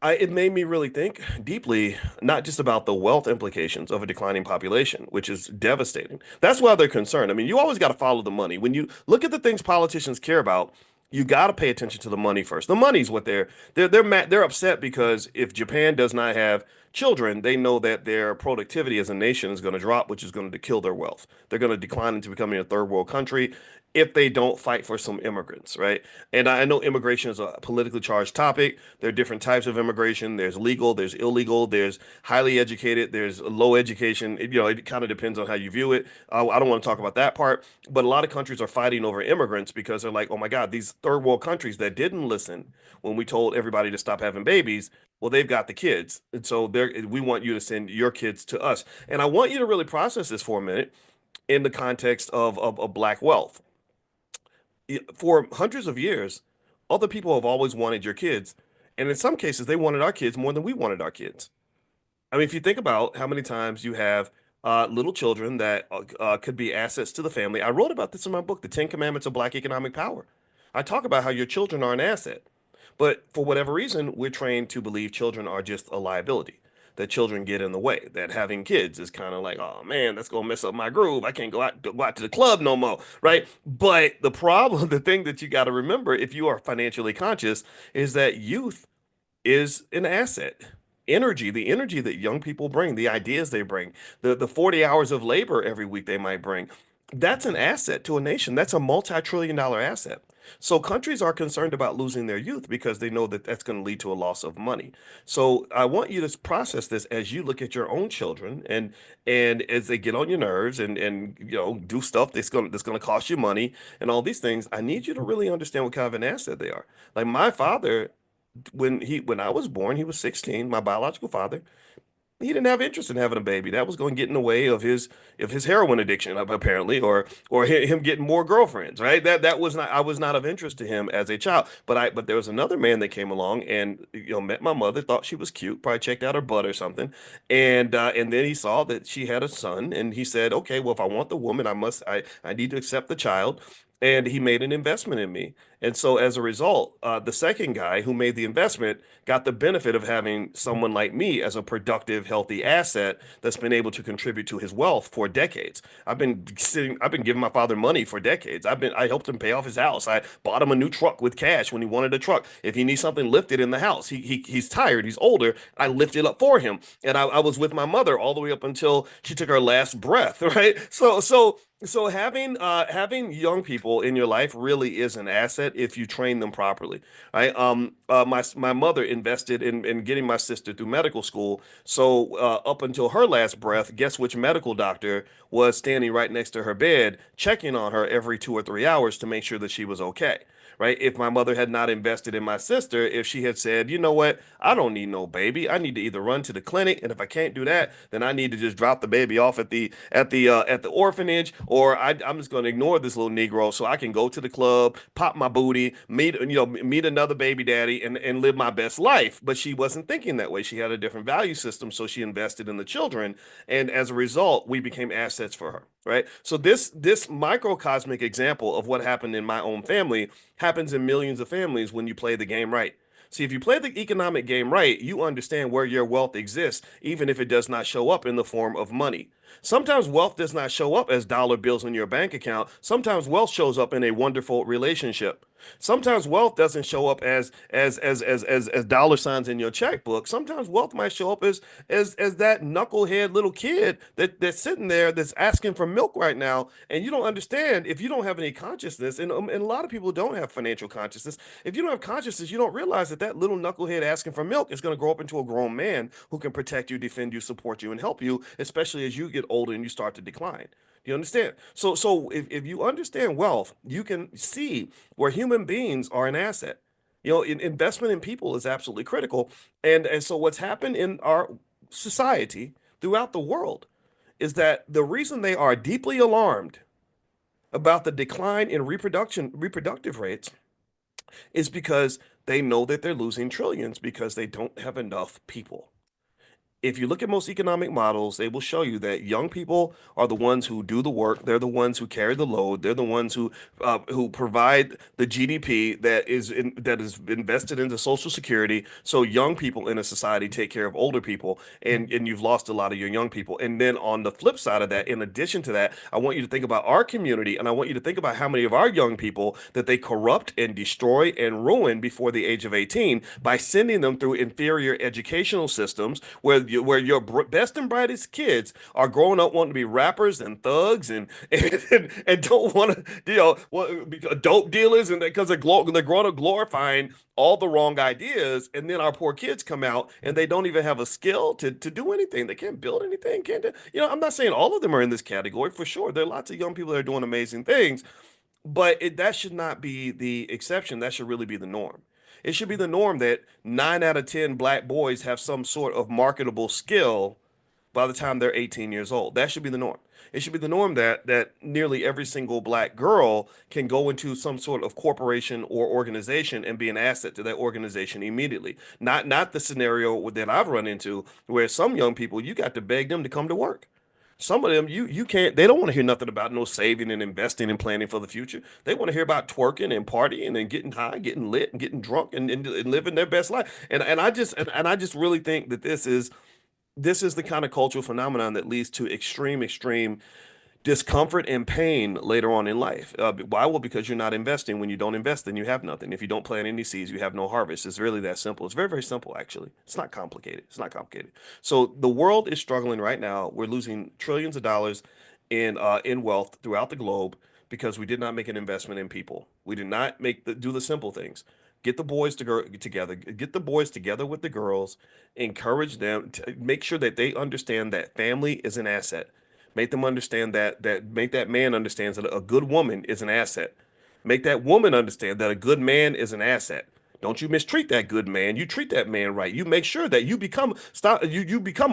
it made me really think deeply, not just about the wealth implications of a declining population, which is devastating. That's why they're concerned. I mean, you always got to follow the money. When you look at the things politicians care about, you got to pay attention to the money first. The money's what they're upset because if Japan does not have children, they know that their productivity as a nation is going to drop, which is going to kill their wealth. They're going to decline into becoming a third world country if they don't fight for some immigrants, right? And I know immigration is a politically charged topic. There are different types of immigration. There's legal, there's illegal, there's highly educated, there's low education. It kind of depends on how you view it. I don't want to talk about that part, but a lot of countries are fighting over immigrants because they're like, oh my God, these third world countries that didn't listen when we told everybody to stop having babies, well, they've got the kids. And so we want you to send your kids to us. And I want you to really process this for a minute in the context of black wealth. For hundreds of years, other people have always wanted your kids. And in some cases, they wanted our kids more than we wanted our kids. I mean, if you think about how many times you have little children that could be assets to the family. I wrote about this in my book, The 10 Commandments of Black Economic Power. I talk about how your children are an asset. But for whatever reason, we're trained to believe children are just a liability, that children get in the way, that having kids is kind of like, oh man, that's gonna mess up my groove. I can't go out to the club no more, right? But the problem, the thing that you got to remember if you are financially conscious is that youth is an asset. Energy, the energy that young people bring, the ideas they bring, the 40 hours of labor every week they might bring, that's an asset to a nation. That's a multi-trillion dollar asset. So countries are concerned about losing their youth because they know that that's going to lead to a loss of money. So I want you to process this as you look at your own children and as they get on your nerves and do stuff that's going to cost you money and all these things. I need you to really understand what kind of an asset they are. Like my father, when I was born, he was 16, my biological father. He didn't have interest in having a baby. That was going to get in the way of his heroin addiction, apparently, or him getting more girlfriends, right? That was not I was not of interest to him as a child. But there was another man that came along and met my mother, thought she was cute, probably checked out her butt or something, and then he saw that she had a son, and he said, okay, well if I want the woman, I need to accept the child. And he made an investment in me. And so as a result, the second guy who made the investment got the benefit of having someone like me as a productive, healthy asset that's been able to contribute to his wealth for decades. I've been giving my father money for decades. I helped him pay off his house. I bought him a new truck with cash when he wanted a truck. If he needs something lifted in the house, he's tired, he's older. I lift it up for him. And I was with my mother all the way up until she took her last breath, right? So having young people in your life really is an asset if you train them properly. Right? My mother invested in getting my sister through medical school. So up until her last breath, guess which medical doctor was standing right next to her bed, checking on her every 2 or 3 hours to make sure that she was okay. Right? If my mother had not invested in my sister, if she had said, you know what, I don't need no baby. I need to either run to the clinic, and if I can't do that, then I need to just drop the baby off at the orphanage, or I'm just going to ignore this little Negro so I can go to the club, pop my booty, meet another baby daddy, and live my best life. But she wasn't thinking that way. She had a different value system, so she invested in the children, and as a result, we became assets for her. Right. So this microcosmic example of what happened in my own family happens in millions of families when you play the game right. See, if you play the economic game right, you understand where your wealth exists, even if it does not show up in the form of money. Sometimes wealth does not show up as dollar bills in your bank account. Sometimes wealth shows up in a wonderful relationship. Sometimes wealth doesn't show up as dollar signs in your checkbook. Sometimes wealth might show up as that knucklehead little kid that's sitting there that's asking for milk right now, and you don't understand if you don't have any consciousness, and a lot of people don't have financial consciousness. If you don't have consciousness, you don't realize that that little knucklehead asking for milk is going to grow up into a grown man who can protect you, defend you, support you, and help you, especially as you get older and you start to decline. Do you understand? So if you understand wealth, you can see where human beings are an asset. Investment in people is absolutely critical. And so what's happened in our society throughout the world is that the reason they are deeply alarmed about the decline in reproductive rates is because they know that they're losing trillions because they don't have enough people. If you look at most economic models, they will show you that young people are the ones who do the work. They're the ones who carry the load. They're the ones who provide the GDP that is invested into Social Security. So young people in a society take care of older people, and you've lost a lot of your young people. And then on the flip side of that, in addition to that, I want you to think about our community, and I want you to think about how many of our young people that they corrupt and destroy and ruin before the age of 18 by sending them through inferior educational systems where your best and brightest kids are growing up wanting to be rappers and thugs and don't want to be dope dealers, and because they're growing up glorifying all the wrong ideas, and then our poor kids come out and they don't even have a skill to do anything. They can't build anything. Can't do, I'm not saying all of them are in this category for sure. There are lots of young people that are doing amazing things, but that should not be the exception. That should really be the norm. It should be the norm that 9 out of 10 black boys have some sort of marketable skill by the time they're 18 years old. That should be the norm. It should be the norm that nearly every single black girl can go into some sort of corporation or organization and be an asset to that organization immediately. Not the scenario that I've run into where some young people you got to beg them to come to work. Some of them you can't they don't want to hear nothing about no saving and investing and planning for the future. They want to hear about twerking and partying and getting high, getting lit and getting drunk and living their best life. And I just really think that this is the kind of cultural phenomenon that leads to extreme discomfort and pain later on in life. Why? Well, because you're not investing. When you don't invest, then you have nothing. If you don't plant any seeds, you have no harvest. It's really that simple. It's very, very simple, actually. It's not complicated. It's not complicated. So the world is struggling right now. We're losing trillions of dollars in wealth throughout the globe because we did not make an investment in people. We did not do the simple things. Get the boys together, get the boys together with the girls, encourage them to make sure that they understand that family is an asset. Make them understand make that man understands that a good woman is an asset. Make that woman understand that a good man is an asset. Don't you mistreat that good man. You treat that man right. You make sure that you become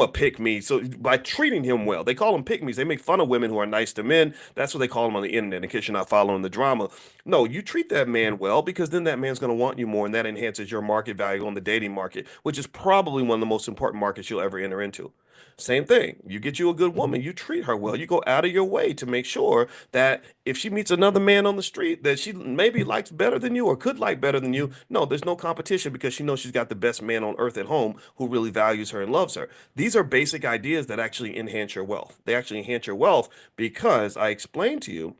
a pick me. So by treating him well, they call them pick me's. They make fun of women who are nice to men. That's what they call them on the internet. In case you're not following the drama, no, you treat that man well because then that man's going to want you more, and that enhances your market value on the dating market, which is probably one of the most important markets you'll ever enter into. Same thing. You get you a good woman, you treat her well. You go out of your way to make sure that if she meets another man on the street that she maybe likes better than you or could like better than you, no, there's no competition because she knows she's got the best man on earth at home who really values her and loves her. These are basic ideas that actually enhance your wealth. They actually enhance your wealth because I explained to you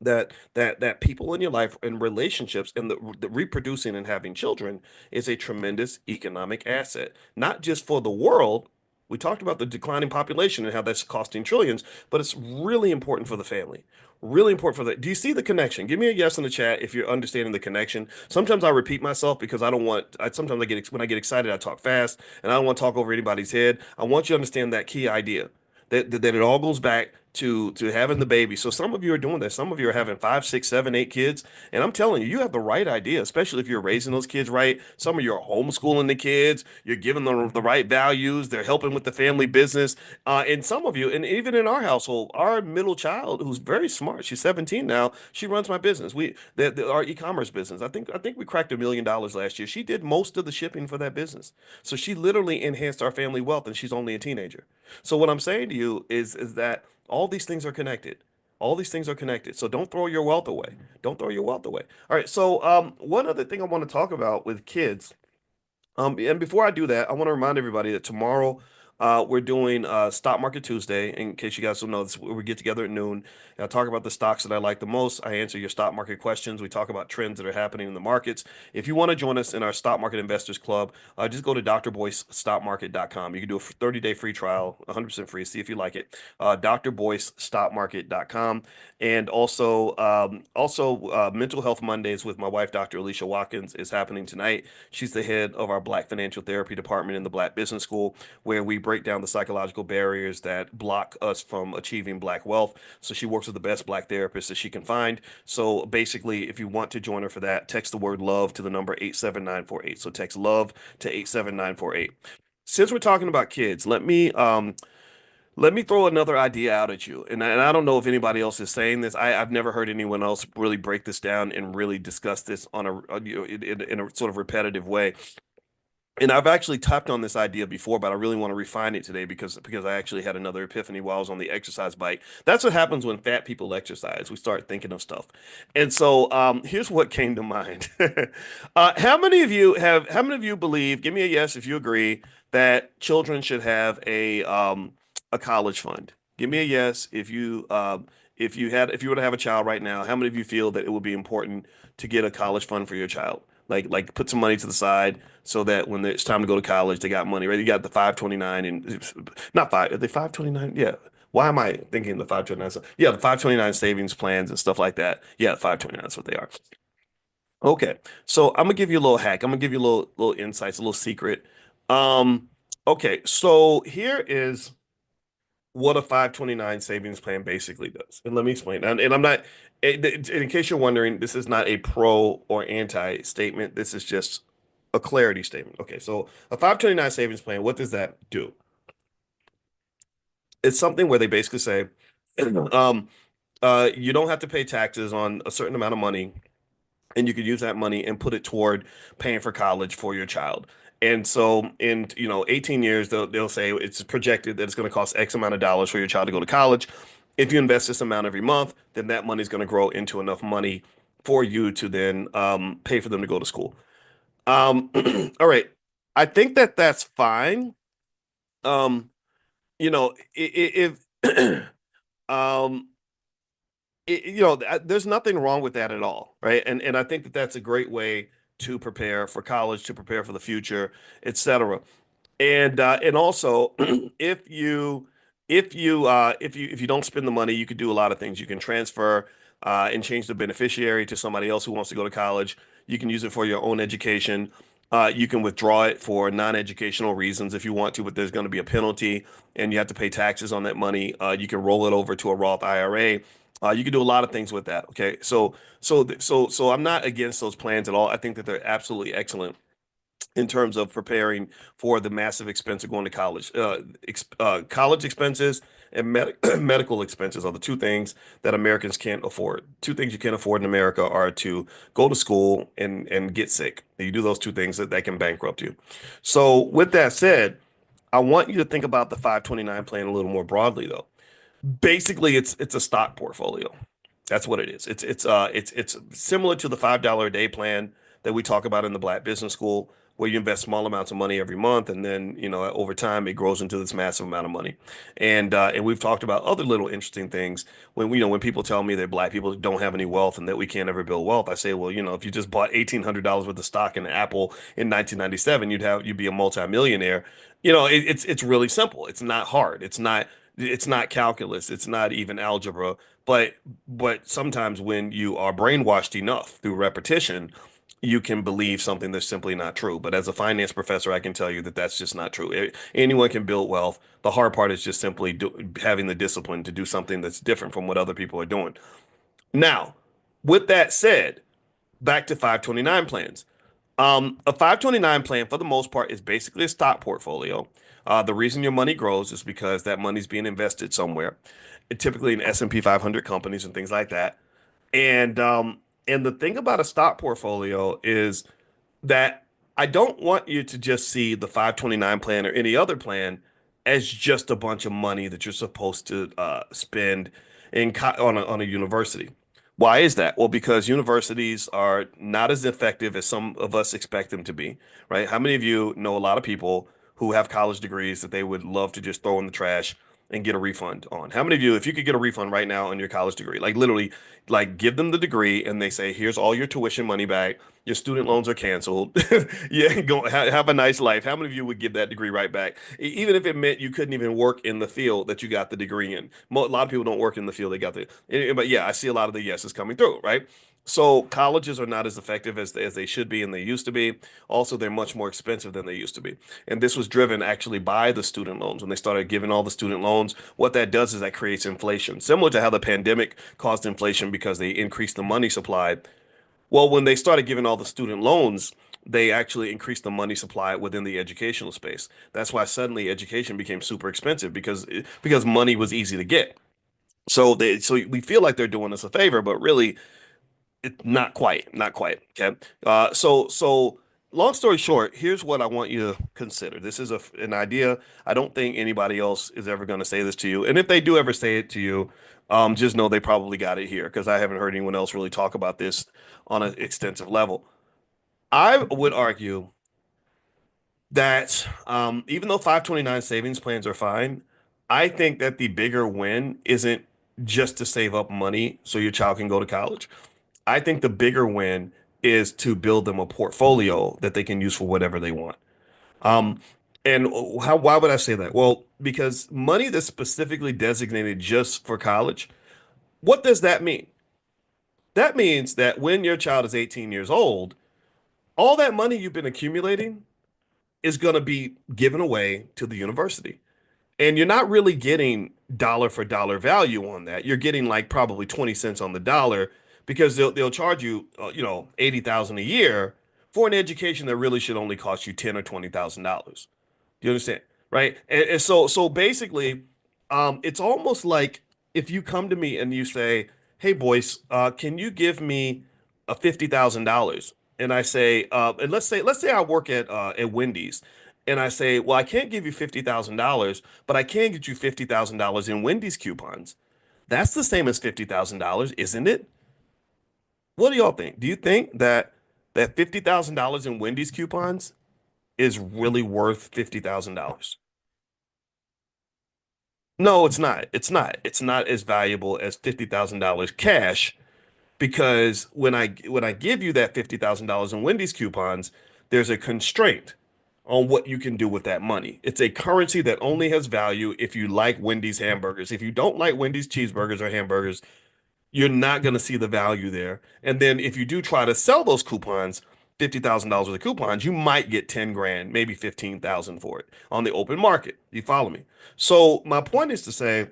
that people in your life and relationships and the reproducing and having children is a tremendous economic asset, not just for the world. We talked about the declining population and how that's costing trillions, but it's really important for the family. Really important for the. Do you see the connection? Give me a yes in the chat if you're understanding the connection. Sometimes I repeat myself because I don't want. Sometimes when I get excited, I talk fast, and I don't want to talk over anybody's head. I want you to understand that key idea that it all goes back to having the baby. So some of you are doing that. Some of you are having five, six, seven, eight kids, and I'm telling you, you have the right idea, especially if you're raising those kids right. Some of you are homeschooling the kids. You're giving them the right values. They're helping with the family business. And some of you, and even in our household, our middle child, who's very smart, she's 17 now. She runs my business. Our e-commerce business. I think we cracked $1 million last year. She did most of the shipping for that business. So she literally enhanced our family wealth, and she's only a teenager. So what I'm saying to you is that all these things are connected. All these things are connected. So don't throw your wealth away. Don't throw your wealth away. All right. So one other thing I want to talk about with kids and before I do that, I want to remind everybody that tomorrow we're doing Stock Market Tuesday. In case you guys don't know, this, we get together at noon and I talk about the stocks that I like the most. I answer your stock market questions. We talk about trends that are happening in the markets. If you want to join us in our Stock Market Investors Club, just go to drboycestockmarket.com. You can do a 30-day free trial, 100% free. See if you like it. drboycestockmarket.com. And also Mental Health Mondays with my wife, Dr. Alicia Watkins, is happening tonight. She's the head of our Black Financial Therapy department in the Black Business School, where we break down the psychological barriers that block us from achieving Black wealth. So she works with the best Black therapists that she can find. So basically, if you want to join her for that, text the word love to the number 87948. So text love to 87948. Since we're talking about kids, let me throw another idea out at you. And I don't know if anybody else is saying this. I've never heard anyone else really break this down and really discuss this in a sort of repetitive way. And I've actually tapped on this idea before, but I really want to refine it today because I actually had another epiphany while I was on the exercise bike. That's what happens when fat people exercise. We start thinking of stuff. And so here's what came to mind. How many of you believe, give me a yes if you agree, that children should have a college fund? Give me a yes if you were to have a child right now, how many of you feel that it would be important to get a college fund for your child? Like put some money to the side so that when it's time to go to college, they got money, right? You got the 529 and not five, are they 529? Yeah. Why am I thinking the 529? Yeah, the 529 savings plans and stuff like that. Yeah, 529, that's what they are. Okay. So I'm gonna give you a little hack. I'm gonna give you a little insights, a little secret. Um, okay, so here is what a 529 savings plan basically does. And let me explain. And I'm not, in case you're wondering, this is not a pro or anti statement. This is just a clarity statement. Okay, so a 529 savings plan, what does that do? It's something where they basically say, um, you don't have to pay taxes on a certain amount of money, and you could use that money and put it toward paying for college for your child. And so in 18 years, they'll say it's projected that it's going to cost X amount of dollars for your child to go to college. If you invest this amount every month, then that money is going to grow into enough money for you to then pay for them to go to school. All right. I think that that's fine. Um, if um, there's nothing wrong with that at all, right? And I think that that's a great way to prepare for college, to prepare for the future, etc. And also, if you if you don't spend the money, you could do a lot of things. You can transfer and change the beneficiary to somebody else who wants to go to college. You can use it for your own education. You can withdraw it for non-educational reasons if you want to, but there's going to be a penalty and you have to pay taxes on that money. You can roll it over to a Roth IRA. You can do a lot of things with that. Okay, so I'm not against those plans at all. I think that they're absolutely excellent in terms of preparing for the massive expense of going to college. College expenses and medical expenses are the two things that Americans can't afford. Two things you can't afford in America are to go to school and get sick. You do those two things that can bankrupt you. So with that said, I want you to think about the 529 plan a little more broadly, though. Basically, it's a stock portfolio. That's what it is. It's similar to the $5 a day plan that we talk about in the Black Business School, where you invest small amounts of money every month, and then over time it grows into this massive amount of money. And we've talked about other little interesting things. When people tell me that Black people don't have any wealth and that we can't ever build wealth, I say, well, if you just bought $1,800 worth of stock in Apple in 1997, you'd be a multimillionaire. It's really simple. It's not hard. It's not calculus. It's not even algebra. But sometimes when you are brainwashed enough through repetition, you can believe something that's simply not true. But as a finance professor, I can tell you that that's just not true. Anyone can build wealth. The hard part is just simply having the discipline to do something that's different from what other people are doing. Now, with that said, back to 529 plans. A 529 plan, for the most part, is basically a stock portfolio. The reason your money grows is because that money's being invested somewhere, typically in S&P 500 companies and things like that. And the thing about a stock portfolio is that I don't want you to just see the 529 plan or any other plan as just a bunch of money that you're supposed to spend on a university. Why is that? Well, because universities are not as effective as some of us expect them to be, right? How many of you know a lot of people who have college degrees that they would love to just throw in the trash and get a refund on? How many of you, if you could get a refund right now on your college degree, like literally, like give them the degree and they say, here's all your tuition money back, your student loans are canceled. Yeah, go have a nice life. How many of you would give that degree right back? Even if it meant you couldn't even work in the field that you got the degree in. A lot of people don't work in the field they got but yeah, I see a lot of the yeses coming through, right? So colleges are not as effective as they should be and they used to be. Also, they're much more expensive than they used to be. And this was driven actually by the student loans. When they started giving all the student loans, what that does is that creates inflation, similar to how the pandemic caused inflation because they increased the money supply. Well, when they started giving all the student loans, they actually increased the money supply within the educational space. That's why suddenly education became super expensive because money was easy to get. So we feel like they're doing us a favor, but really, not quite, not quite. Okay. So long story short, here's what I want you to consider. This is an idea. I don't think anybody else is ever going to say this to you, and if they do ever say it to you, just know they probably got it here because I haven't heard anyone else really talk about this on an extensive level. I would argue that even though 529 savings plans are fine, I think that the bigger win isn't just to save up money so your child can go to college. I think the bigger win is to build them a portfolio that they can use for whatever they want. Um, and why would I say that? Well, because money that's specifically designated just for college, what does that mean? That means that when your child is 18 years old, all that money you've been accumulating is going to be given away to the university. And you're not really getting dollar for dollar value on that. You're getting like probably 20 cents on the dollar because they'll charge you, 80,000 a year for an education that really should only cost you 10 or $20,000. Do you understand? Right? And so basically, it's almost like if you come to me and you say, "Hey, Boyce, can you give me a $50,000?" and I say, and let's say I work at Wendy's, and I say, well, I can't give you $50,000, but I can get you $50,000 in Wendy's coupons. That's the same as $50,000, isn't it? What do y'all think? Do you think that $50,000 in Wendy's coupons is really worth $50,000? No, it's not. It's not. It's not as valuable as $50,000 cash because when I give you that $50,000 in Wendy's coupons, there's a constraint on what you can do with that money. It's a currency that only has value if you like Wendy's hamburgers. If you don't like Wendy's cheeseburgers or hamburgers, you're not going to see the value there. And then if you do try to sell those coupons, $50,000 worth of coupons, you might get 10 grand, maybe 15,000 for it on the open market. You follow me? So my point is to say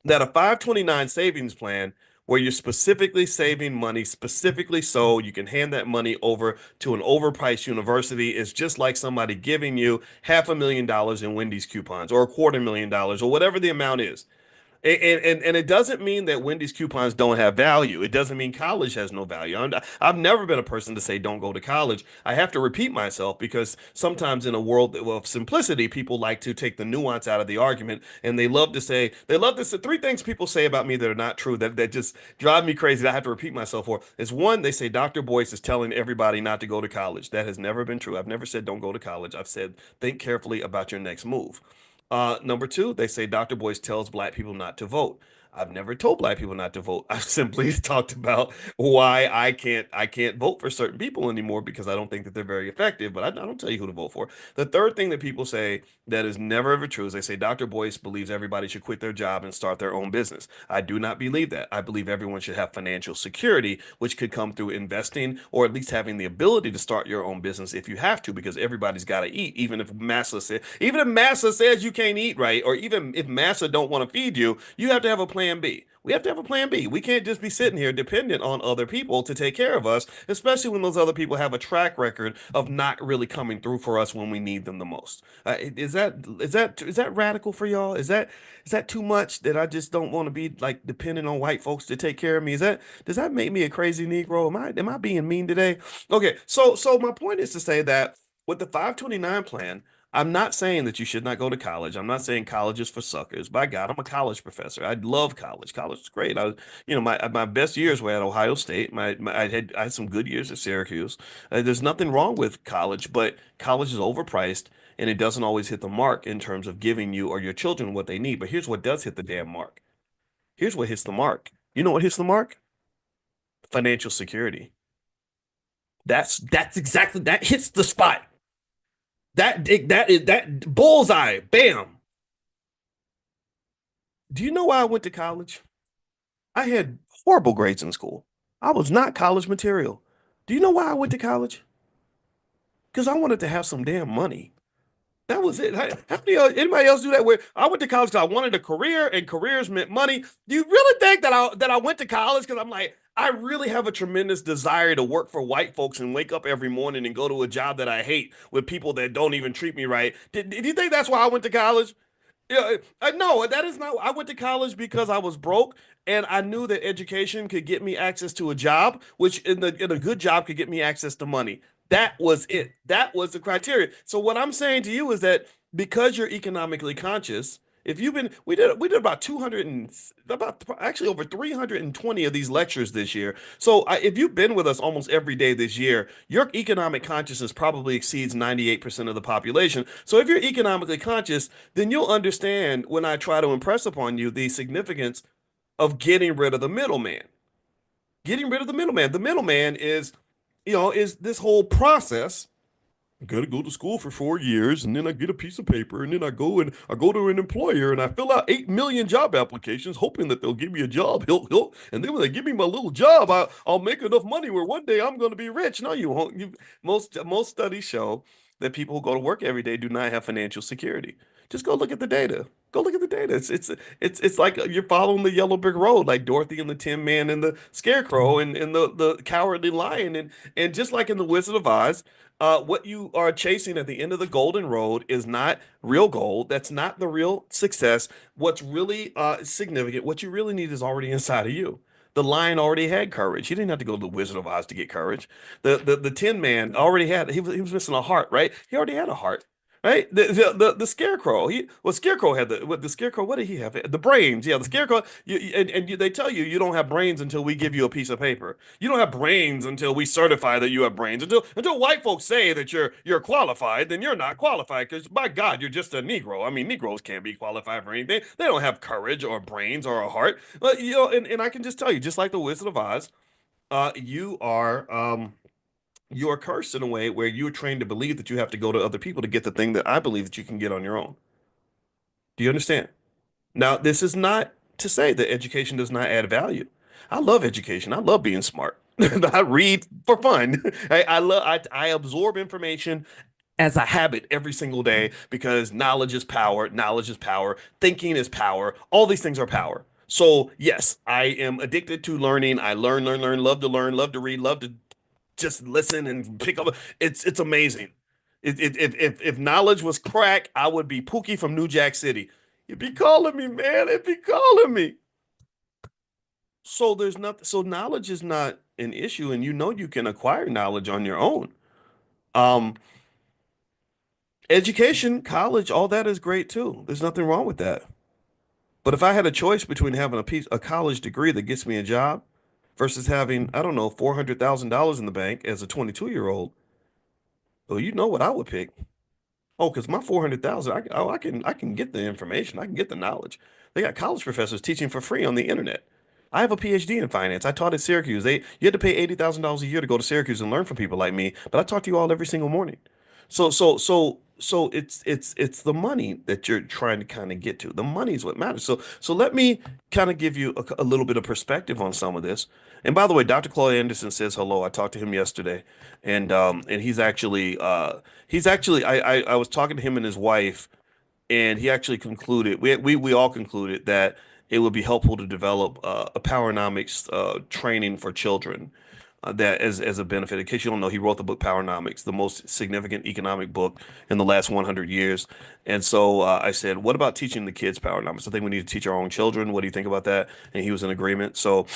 that a 529 savings plan where you're specifically saving money, specifically so you can hand that money over to an overpriced university is just like somebody giving you $500,000 in Wendy's coupons or $250,000 or whatever the amount is. And it doesn't mean that Wendy's coupons don't have value. It doesn't mean college has no value. I've never been a person to say don't go to college. I have to repeat myself because sometimes in a world of simplicity, people like to take the nuance out of the argument, and they love to say three things people say about me that are not true that just drive me crazy. That I have to repeat myself for is one, they say Dr. Boyce is telling everybody not to go to college. That has never been true. I've never said don't go to college. I've said think carefully about your next move. Number two, they say Dr. Boyce tells black people not to vote. I've never told black people not to vote. I've simply talked about why I can't vote for certain people anymore because I don't think that they're very effective, but I don't tell you who to vote for. The third thing that people say that is never ever true is they say Dr. Boyce believes everybody should quit their job and start their own business. I do not believe that. I believe everyone should have financial security, which could come through investing or at least having the ability to start your own business if you have to, because everybody's got to eat. Even if Massa says you can't eat right, or even if Massa don't want to feed you, you have to have a plan B. We have to have a plan B. We can't just be sitting here dependent on other people to take care of us, especially when those other people have a track record of not really coming through for us when we need them the most. Is that radical for y'all? Is that too much that I just don't want to be like dependent on white folks to take care of me? Does that make me a crazy Negro? Am I being mean today? Okay, so my point is to say that with the 529 plan, I'm not saying that you should not go to college. I'm not saying college is for suckers. By God, I'm a college professor. I love college. College is great. My best years were at Ohio State. I had some good years at Syracuse. There's nothing wrong with college, but college is overpriced and it doesn't always hit the mark in terms of giving you or your children what they need. But here's what does hit the damn mark. Here's what hits the mark. You know what hits the mark? Financial security. That's exactly that hits the spot. That bullseye. Bam. Do you know why I went to college? I had horrible grades in school. I was not college material. Do you know why I went to college? Because I wanted to have some damn money. That was it. How many anybody else do that? Where I went to college because I wanted a career, and careers meant money. Do you really think that I went to college because I'm like I really have a tremendous desire to work for white folks and wake up every morning and go to a job that I hate with people that don't even treat me right? Did you think that's why I went to college? Yeah, no, that is not. I went to college because I was broke, and I knew that education could get me access to a job, which in a good job could get me access to money. That was it. That was the criteria. So what I'm saying to you is that because you're economically conscious, if you've been, we did about 200 and about actually over 320 of these lectures this year. So if you've been with us almost every day this year, your economic consciousness probably exceeds 98% of the population. So if you're economically conscious, then you'll understand when I try to impress upon you the significance of getting rid of the middleman. Getting rid of the middleman. The middleman is this whole process. I gotta go to school for 4 years, and then I get a piece of paper, and then I go to an employer, and I fill out 8 million job applications, hoping that they'll give me a job. And then when they give me my little job, I'll make enough money where one day I'm going to be rich. No, you won't. Most studies show that people who go to work every day do not have financial security. Just go look at the data. Go look at the data. It's like you're following the yellow brick road, like Dorothy and the Tin Man and the Scarecrow and the Cowardly Lion, and just like in the Wizard of Oz. What you are chasing at the end of the golden road is not real gold. That's not the real success. What's really significant, what you really need is already inside of you. The lion already had courage. He didn't have to go to the Wizard of Oz to get courage. The Tin Man already had. He was missing a heart, right? He already had a heart, right? The Scarecrow. Scarecrow had the Scarecrow. What did he have? The brains. Yeah, the Scarecrow. They tell you you don't have brains until we give you a piece of paper. You don't have brains until we certify that you have brains. Until white folks say that you're qualified, then you're not qualified. Because by God, you're just a Negro. I mean, Negroes can't be qualified for anything. They don't have courage or brains or a heart. But and I can just tell you, just like the Wizard of Oz, you are cursed in a way where you're trained to believe that you have to go to other people to get the thing that I believe that you can get on your own. Do you understand? Now, this is not to say that education does not add value. I love education. I love being smart. I read for fun. I absorb information as a habit every single day because knowledge is power. Knowledge is power. Thinking is power. All these things are power. So yes, I am addicted to learning. I learn, learn, love to read, love to just listen and pick up. It's amazing. If knowledge was crack, I would be Pookie from New Jack City. It'd be calling me, man. It'd be calling me. So there's nothing. So knowledge is not an issue, and you can acquire knowledge on your own. Um, Education, college, all that is great too. There's nothing wrong with that. But if I had a choice between having a college degree that gets me a job versus having, I don't know, $400,000 in the bank as a 22-year-old, well, you know what I would pick. Oh, because my 400,000, I can get the information, I can get the knowledge. They got college professors teaching for free on the internet. I have a PhD in finance. I taught at Syracuse. You had to pay $80,000 a year to go to Syracuse and learn from people like me, but I talk to you all every single morning. So it's the money that you're trying to kind of get to. The money is what matters. So let me kind of give you a little bit of perspective on some of this. And by the way, Dr. Claude Anderson says hello. I talked to him yesterday, and he's actually I was talking to him and his wife, and he actually concluded we all concluded that it would be helpful to develop a powernomics training for children that as a benefit. In case you don't know, he wrote the book Powernomics, the most significant economic book in the last 100 years. And so I said, what about teaching the kids Powernomics? I think we need to teach our own children. What do you think about that? And he was in agreement. So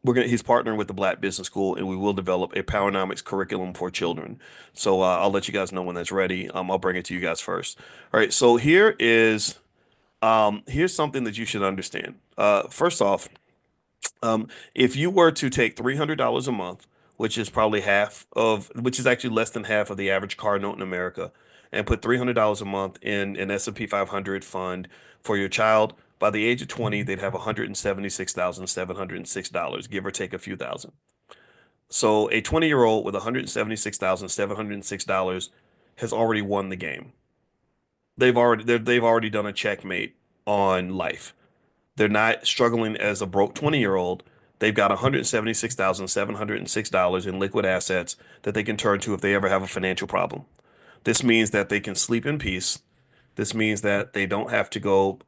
he's partnering with the Black Business School, and we will develop a Powernomics curriculum for children. So I'll let you guys know when that's ready. I'll bring it to you guys first. All right. So here's something that you should understand. First off, if you were to take $300 a month, which is actually less than half of the average car note in America, and put $300 a month in an S&P 500 fund for your child, by the age of 20, they'd have $176,706, give or take a few thousand. So a 20-year-old with $176,706 has already won the game. They've already done a checkmate on life. They're not struggling as a broke 20-year-old. They've got $176,706 in liquid assets that they can turn to if they ever have a financial problem. This means that they can sleep in peace. This means that they don't have to go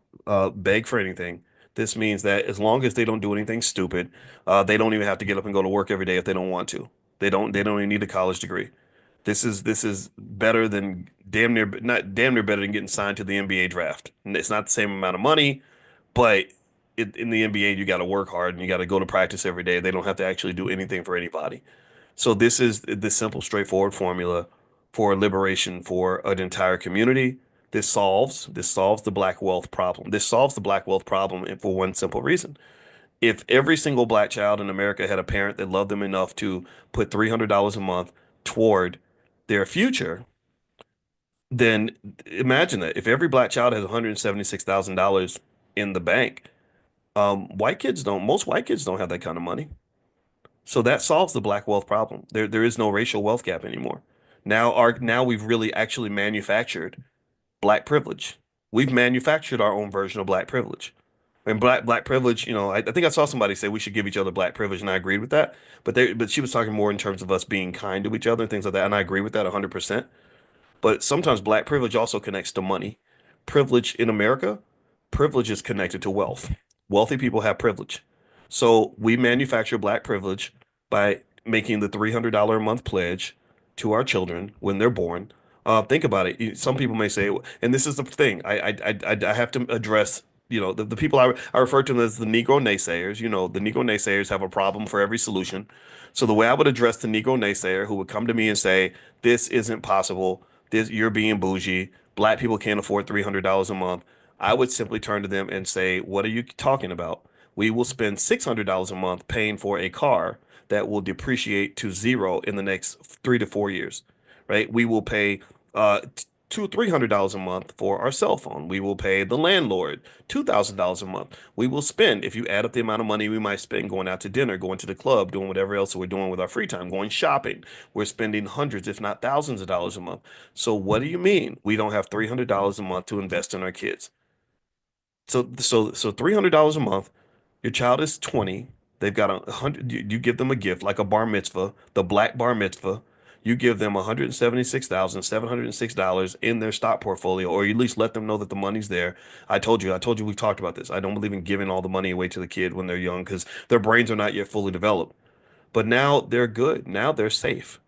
beg for anything. This means that as long as they don't do anything stupid, they don't even have to get up and go to work every day if they don't want to. They don't even need a college degree. This is better than damn near not damn near better than getting signed to the NBA draft. And it's not the same amount of money, but in the NBA, you got to work hard and you got to go to practice every day. They don't have to actually do anything for anybody. So this is the simple, straightforward formula for liberation for an entire community. This solves the black wealth problem. This solves the black wealth problem for one simple reason. If every single black child in America had a parent that loved them enough to put $300 a month toward their future, then imagine that. If every black child has $176,000 in the bank, most white kids don't have that kind of money. So that solves the black wealth problem. There is no racial wealth gap anymore. Now we've really actually manufactured black privilege. We've manufactured our own version of black privilege. And black privilege, I think I saw somebody say we should give each other black privilege, and I agreed with that. But she was talking more in terms of us being kind to each other and things like that, and I agree with that 100%. But sometimes black privilege also connects to money. Privilege in America, privilege is connected to wealth. Wealthy people have privilege. So we manufacture black privilege by making the $300 a month pledge to our children when they're born. Think about it. Some people may say, and this is the thing, I have to address the people I refer to them as the Negro naysayers. The Negro naysayers have a problem for every solution. So the way I would address the Negro naysayer who would come to me and say, "This isn't possible. You're being bougie. Black people can't afford $300 a month." I would simply turn to them and say, "What are you talking about? We will spend $600 a month paying for a car that will depreciate to zero in the next 3 to 4 years, right? We will pay two, $300 a month for our cell phone. We will pay the landlord $2,000 a month. We will spend, if you add up the amount of money we might spend going out to dinner, going to the club, doing whatever else we're doing with our free time, going shopping, we're spending hundreds, if not thousands of dollars a month. So what do you mean we don't have $300 a month to invest in our kids? So $300 a month. Your child is 20. They've got a hundred. You give them a gift like a bar mitzvah, the black bar mitzvah. You give them $176,706 in their stock portfolio, or you at least let them know that the money's there. I told you we've talked about this. I don't believe in giving all the money away to the kid when they're young because their brains are not yet fully developed. But now they're good. Now they're safe.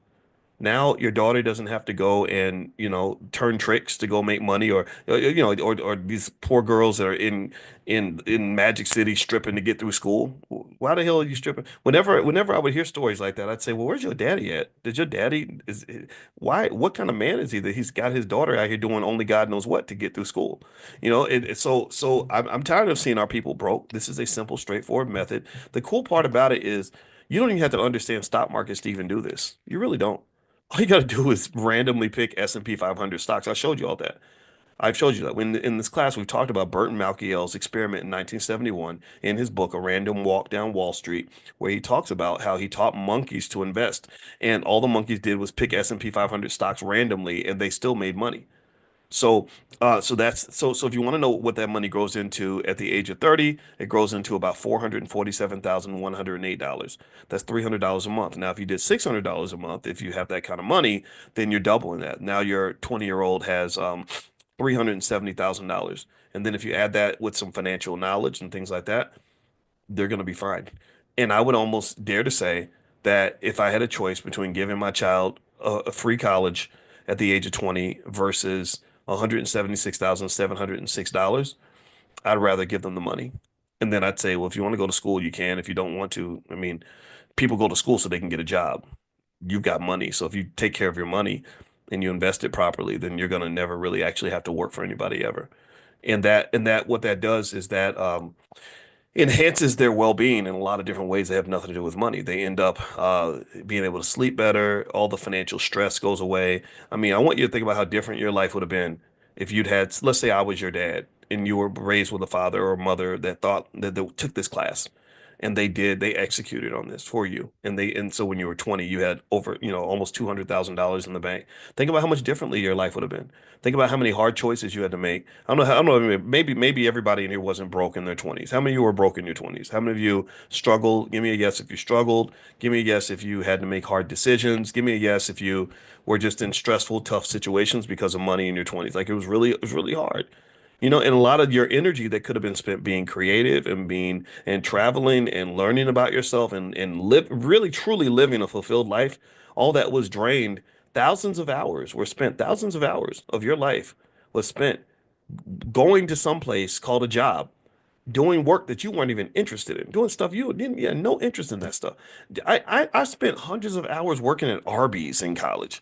Now your daughter doesn't have to go and, turn tricks to go make money, or these poor girls that are in Magic City stripping to get through school. Why the hell are you stripping? Whenever I would hear stories like that, I'd say, "Well, where's your daddy at? Did your daddy is why? What kind of man is he that he's got his daughter out here doing only God knows what to get through school?" I'm tired of seeing our people broke. This is a simple, straightforward method. The cool part about it is you don't even have to understand stock markets to even do this. You really don't. All you got to do is randomly pick S&P 500 stocks. I showed you all that. I've showed you that. When in this class, we've talked about Burton Malkiel's experiment in 1971 in his book, A Random Walk Down Wall Street, where he talks about how he taught monkeys to invest. And all the monkeys did was pick S&P 500 stocks randomly, and they still made money. So if you want to know what that money grows into at the age of 30, it grows into about $447,108. That's $300 a month. Now, if you did $600 a month, if you have that kind of money, then you're doubling that. Now your 20-year-old has $370,000. And then if you add that with some financial knowledge and things like that, they're going to be fine. And I would almost dare to say that if I had a choice between giving my child a free college at the age of 20 versus $176,706, I'd rather give them the money. And then I'd say, well, if you want to go to school, you can. If you don't want to, I mean, people go to school so they can get a job. You've got money. So if you take care of your money and you invest it properly, then you're going to never really actually have to work for anybody ever. And that what that does is that enhances their well-being in a lot of different ways that have nothing to do with money. They end up being able to sleep better. All the financial stress goes away. I mean, I want you to think about how different your life would have been if you'd had, let's say I was your dad and you were raised with a father or a mother that thought that they took this class and they executed on this for you. And so when you were 20, you had over, almost $200,000 in the bank. Think about how much differently your life would have been. Think about how many hard choices you had to make. I don't know, maybe everybody in here wasn't broke in their 20s. How many of you were broke in your 20s? How many of you struggled? Give me a yes if you struggled. Give me a yes if you had to make hard decisions. Give me a yes if you were just in stressful, tough situations because of money in your 20s. Like it was really hard. And a lot of your energy that could have been spent being creative and being and traveling and learning about yourself and live really truly living a fulfilled life, all that was drained. Thousands of hours of your life was spent going to some place called a job, doing work that you weren't even interested in, doing stuff you didn't, you had no interest in that stuff. I spent hundreds of hours working at Arby's in college.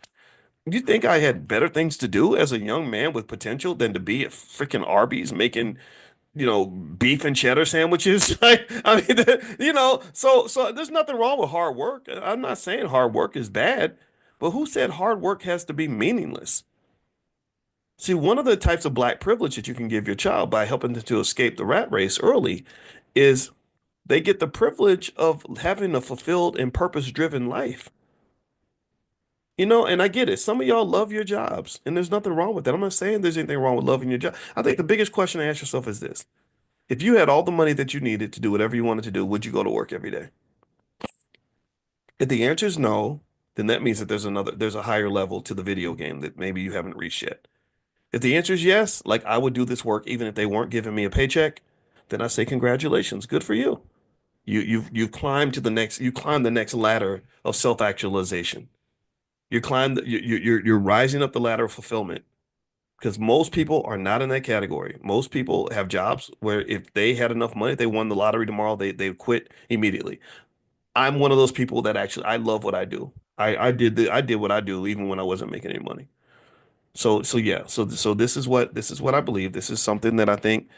You think I had better things to do as a young man with potential than to be at freaking Arby's making, beef and cheddar sandwiches? I mean, so there's nothing wrong with hard work. I'm not saying hard work is bad, but who said hard work has to be meaningless? See, one of the types of black privilege that you can give your child by helping them to escape the rat race early is they get the privilege of having a fulfilled and purpose-driven life. And I get it. Some of y'all love your jobs, and there's nothing wrong with that. I'm not saying there's anything wrong with loving your job. I think the biggest question to ask yourself is this. If you had all the money that you needed to do whatever you wanted to do, would you go to work every day? If the answer is no, then that means that there's a higher level to the video game that maybe you haven't reached yet. If the answer is yes, like I would do this work even if they weren't giving me a paycheck, then I say congratulations. Good for you. You climbed the next ladder of self-actualization. You're rising up the ladder of fulfillment. because most people are not in that category. Most people have jobs where if they had enough money, if they won the lottery tomorrow, they quit immediately. I'm one of those people that actually I love what I do. I did what I do even when I wasn't making any money. So yeah, so this is what I believe. This is something that I think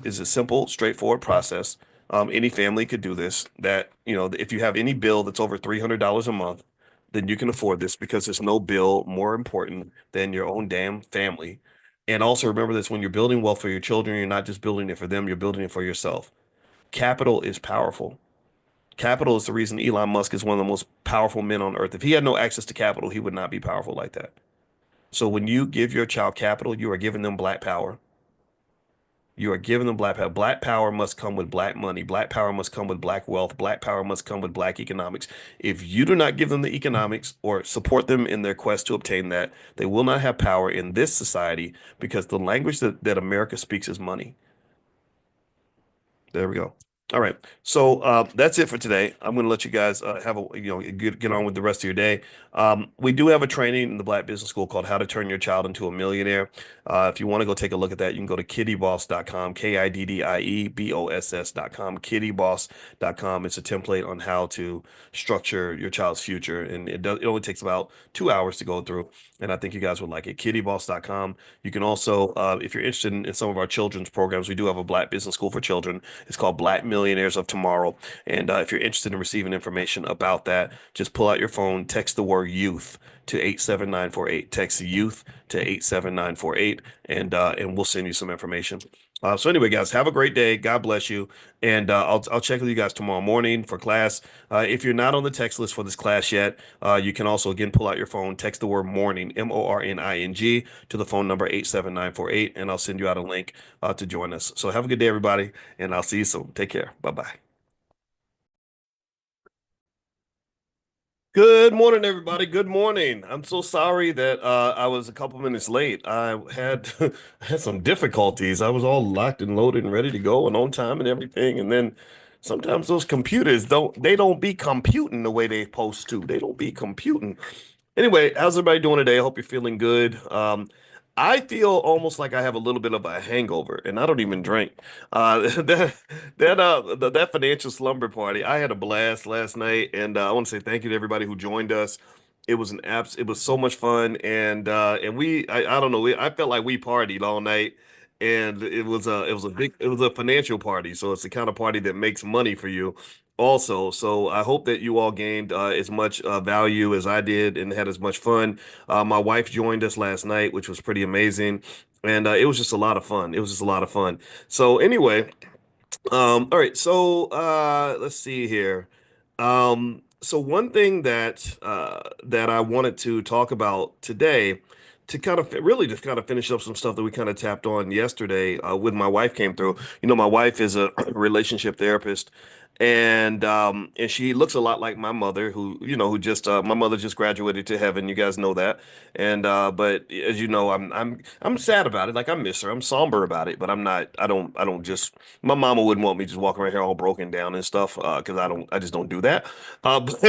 is a simple, straightforward process. Any family could do this. That if you have any bill that's over $300 a month, then you can afford this because there's no bill more important than your own damn family. And also remember this: when you're building wealth for your children, you're not just building it for them; you're building it for yourself. Capital is powerful. Capital is the reason Elon Musk is one of the most powerful men on earth. If he had no access to capital, he would not be powerful like that. So when you give your child capital, you are giving them black power. You are giving them black power. Black power must come with black money. Black power must come with black wealth. Black power must come with black economics. If you do not give them the economics or support them in their quest to obtain that, they will not have power in this society because the language that America speaks is money. There we go. All right. So that's it for today. I'm going to let you guys have a get on with the rest of your day. We do have a training in the Black Business School called How to Turn Your Child into a Millionaire. If you want to go take a look at that, you can go to kittyboss.com, KIDDIEBOSS.com, kittyboss.com. It's a template on how to structure your child's future, and it only takes about 2 hours to go through. And I think you guys would like it. Kittyboss.com. You can also, if you're interested in some of our children's programs, we do have a Black Business School for children. It's called Black Millionaires of Tomorrow. And if you're interested in receiving information about that, just pull out your phone, text the word youth to 87948. Text youth to 87948, and we'll send you some information. So anyway, guys, have a great day. God bless you, and I'll check with you guys tomorrow morning for class. If you're not on the text list for this class yet, you can also again pull out your phone, text the word morning, MORNING, to the phone number 87948, and I'll send you out a link to join us. So have a good day, everybody, and I'll see you soon. Take care. Bye bye. Good morning, everybody. Good morning. I'm so sorry that I was a couple minutes late. I had had some difficulties. I was all locked and loaded and ready to go and on time and everything. And then sometimes those computers don't be computing the way they supposed to. They don't be computing. Anyway, how's everybody doing today? I hope you're feeling good. I feel almost like I have a little bit of a hangover, and I don't even drink. That financial slumber party, I had a blast last night, and I want to say thank you to everybody who joined us. It was it was so much fun, and I don't know, I felt like we partied all night, and it was a financial party, so it's the kind of party that makes money for you. Also, so I hope that you all gained as much value as I did and had as much fun. My wife joined us last night, which was pretty amazing, and it was just a lot of fun. It was just a lot of fun. So anyway, all right, so let's see here. So one thing that I wanted to talk about today, to kind of really just kind of finish up some stuff that we kind of tapped on yesterday when my wife came through. My wife is a relationship therapist, and she looks a lot like my mother, who just my mother just graduated to heaven. You guys know that, and but as you know, I'm sad about it. Like I miss her. I'm somber about it, but I'm not. I don't just my mama wouldn't want me just walking around here all broken down and stuff, because I just don't do that. But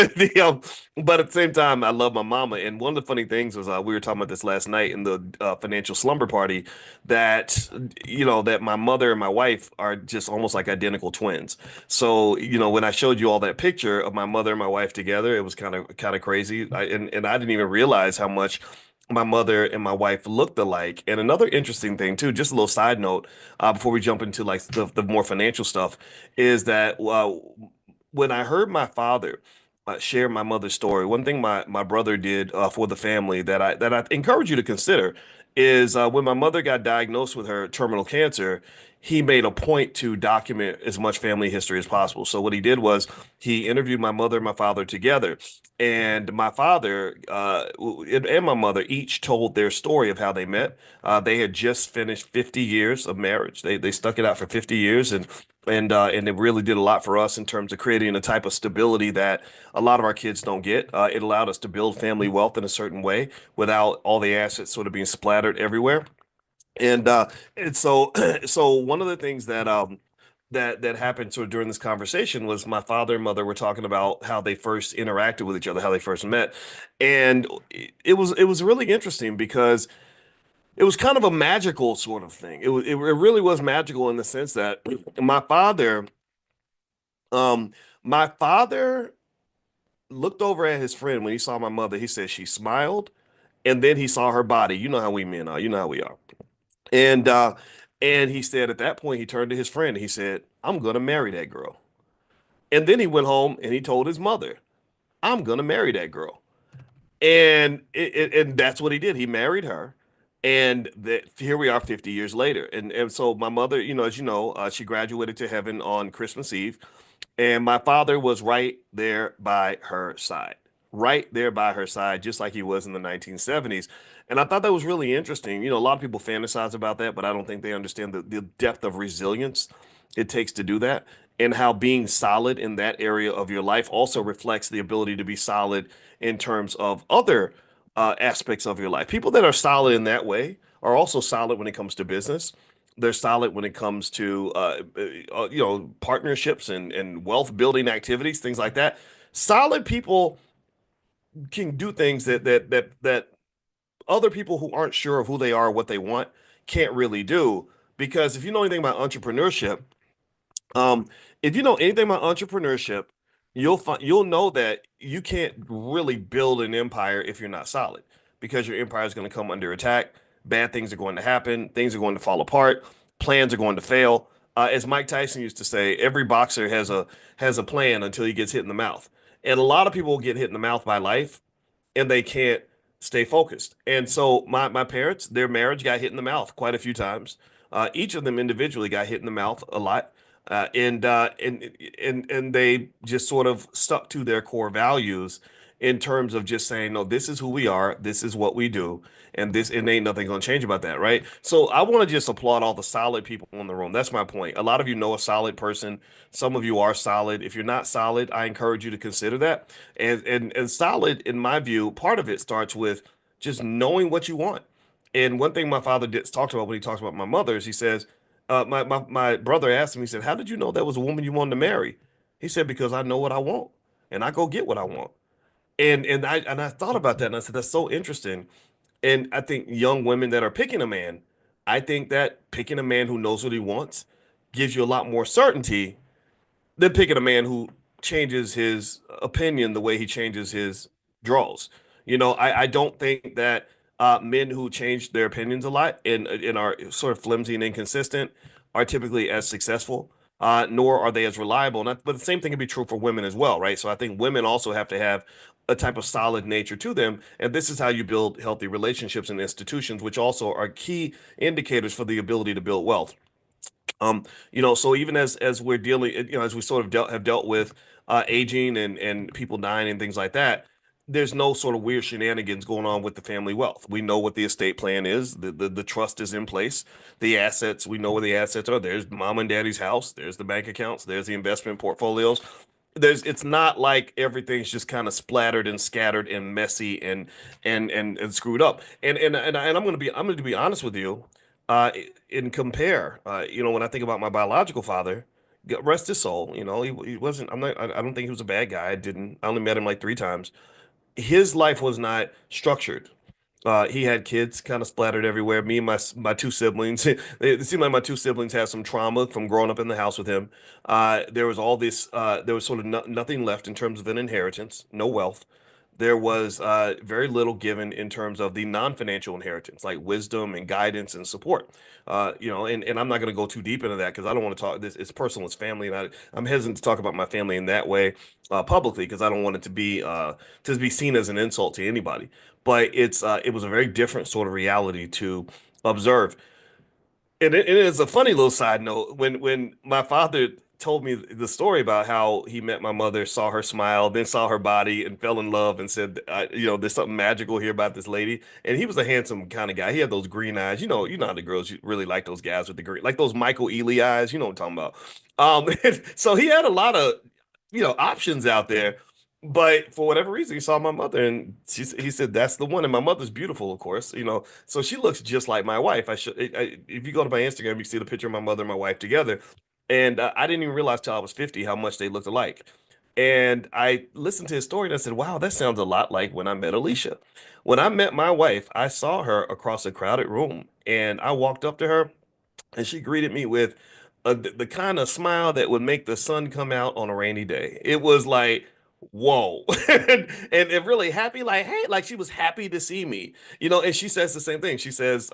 at the same time, I love my mama. And one of the funny things was we were talking about this last night in the financial slumber party that that my mother and my wife are just almost like identical twins. So when I showed you all that picture of my mother and my wife together, it was kind of crazy. And I didn't even realize how much my mother and my wife looked alike. And another interesting thing too, just a little side note, before we jump into like the more financial stuff, is that when I heard my father share my mother's story, one thing my brother did for the family that I encourage you to consider is when my mother got diagnosed with her terminal cancer. He made a point to document as much family history as possible. So what he did was he interviewed my mother and my father together, and my father and my mother each told their story of how they met. They had just finished 50 years of marriage. They stuck it out for 50 years, and it really did a lot for us in terms of creating a type of stability that a lot of our kids don't get. It allowed us to build family wealth in a certain way without all the assets sort of being splattered everywhere. And so so one of the things that happened sort of during this conversation was my father and mother were talking about how they first interacted with each other, how they first met. And it was really interesting because It was kind of a magical sort of thing. It really was magical in the sense that my father, um, my father looked over at his friend when he saw my mother. He said she smiled, and then he saw her body. You know how we men are. You know how we are. And he said at that point he turned to his friend and he said, "I'm gonna marry that girl." And then he went home and he told his mother, "I'm gonna marry that girl." And that's what he did. He married her, and that here we are 50 years later. And so my mother, as you know, she graduated to heaven on Christmas Eve, and my father was right there by her side, right there by her side, just like he was in the 1970s. And I thought that was really interesting. A lot of people fantasize about that, but I don't think they understand the depth of resilience it takes to do that, and how being solid in that area of your life also reflects the ability to be solid in terms of other aspects of your life. People that are solid in that way are also solid when it comes to business. They're solid when it comes to partnerships and wealth building activities, things like that. Solid people can do things that other people who aren't sure of who they are or what they want can't really do. Because if you know anything about entrepreneurship, um, if you know anything about entrepreneurship, you'll know that you can't really build an empire if you're not solid, because your empire is going to come under attack. Bad things are going to happen. Things are going to fall apart. Plans are going to fail. As Mike Tyson used to say, every boxer has a plan until he gets hit in the mouth. And a lot of people get hit in the mouth by life, and they can't stay focused. And so my parents, their marriage got hit in the mouth quite a few times. Each of them individually got hit in the mouth a lot. And they just sort of stuck to their core values in terms of just saying, no, this is who we are, this is what we do, and ain't nothing gonna change about that, right? So I want to just applaud all the solid people in the room. That's my point. A lot of you know a solid person. Some of you are solid. If you're not solid, I encourage you to consider that. And solid, in my view, part of it starts with just knowing what you want. And one thing my father talked about when he talks about my mother is he says, my brother asked him, he said, "How did you know that was a woman you wanted to marry?" He said, "Because I know what I want and I go get what I want." And I thought about that and I said, that's so interesting. And I think young women that are picking a man, I think that picking a man who knows what he wants gives you a lot more certainty than picking a man who changes his opinion the way he changes his draws. I don't think that men who change their opinions a lot and are sort of flimsy and inconsistent are typically as successful, nor are they as reliable. But the same thing can be true for women as well, right? So I think women also have to have a type of solid nature to them. And this is how you build healthy relationships and institutions, which also are key indicators for the ability to build wealth. So even as we're dealing, as we sort of have dealt with aging and people dying and things like that, there's no sort of weird shenanigans going on with the family wealth. We know what the estate plan is. The trust is in place. The assets, we know where the assets are. There's mom and daddy's house. There's the bank accounts. There's the investment portfolios. It's not like everything's just kind of splattered and scattered and messy and screwed up. And I'm going to be honest with you, and compare. When I think about my biological father, rest his soul. He wasn't. I'm not. I don't think he was a bad guy. I only met him like 3 times. His life was not structured. He had kids kind of splattered everywhere. Me and my two siblings. It seemed like my two siblings had some trauma from growing up in the house with him. There was all this. There was sort of nothing left in terms of an inheritance, no wealth. There was very little given in terms of the non-financial inheritance, like wisdom and guidance and support. And I'm not going to go too deep into that because I don't want to talk. This it's personal, it's family, and I'm hesitant to talk about my family in that way publicly because I don't want it to be seen as an insult to anybody. But it was a very different sort of reality to observe. And it is a funny little side note when my father told me the story about how he met my mother, saw her smile, then saw her body and fell in love and said, there's something magical here about this lady. And he was a handsome kind of guy. He had those green eyes. You know how the girls really like those guys with the green, like those Michael Ealy eyes. You know what I'm talking about. So he had a lot of, options out there. But for whatever reason, he saw my mother and he said, that's the one. And my mother's beautiful, of course, so she looks just like my wife. If you go to my Instagram, you see the picture of my mother and my wife together. And I didn't even realize till I was 50 how much they looked alike. And I listened to his story and I said, wow, that sounds a lot like when I met Alicia. When I met my wife, I saw her across a crowded room and I walked up to her and she greeted me with the kind of smile that would make the sun come out on a rainy day. It was like, whoa. And really happy, like, hey, like she was happy to see me, and she says the same thing. She says,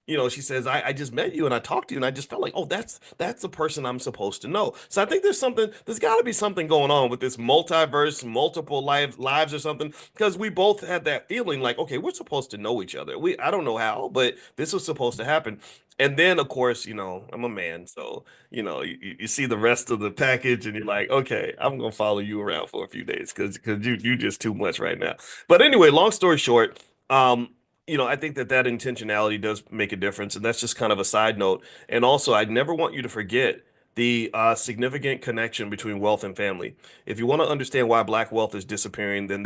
she says, I just met you and I talked to you and I just felt like, oh, that's the person I'm supposed to know. So I think there's got to be something going on with this multiverse, multiple lives or something, because we both had that feeling like, okay, we're supposed to know each other. I don't know how, but this was supposed to happen. And then, of course, I'm a man, so you see the rest of the package, and you're like, okay, I'm gonna follow you around for a few days because you just too much right now. But anyway, long story short, I think that intentionality does make a difference, and that's just kind of a side note. And also, I never want you to forget the significant connection between wealth and family. If you want to understand why black wealth is disappearing, then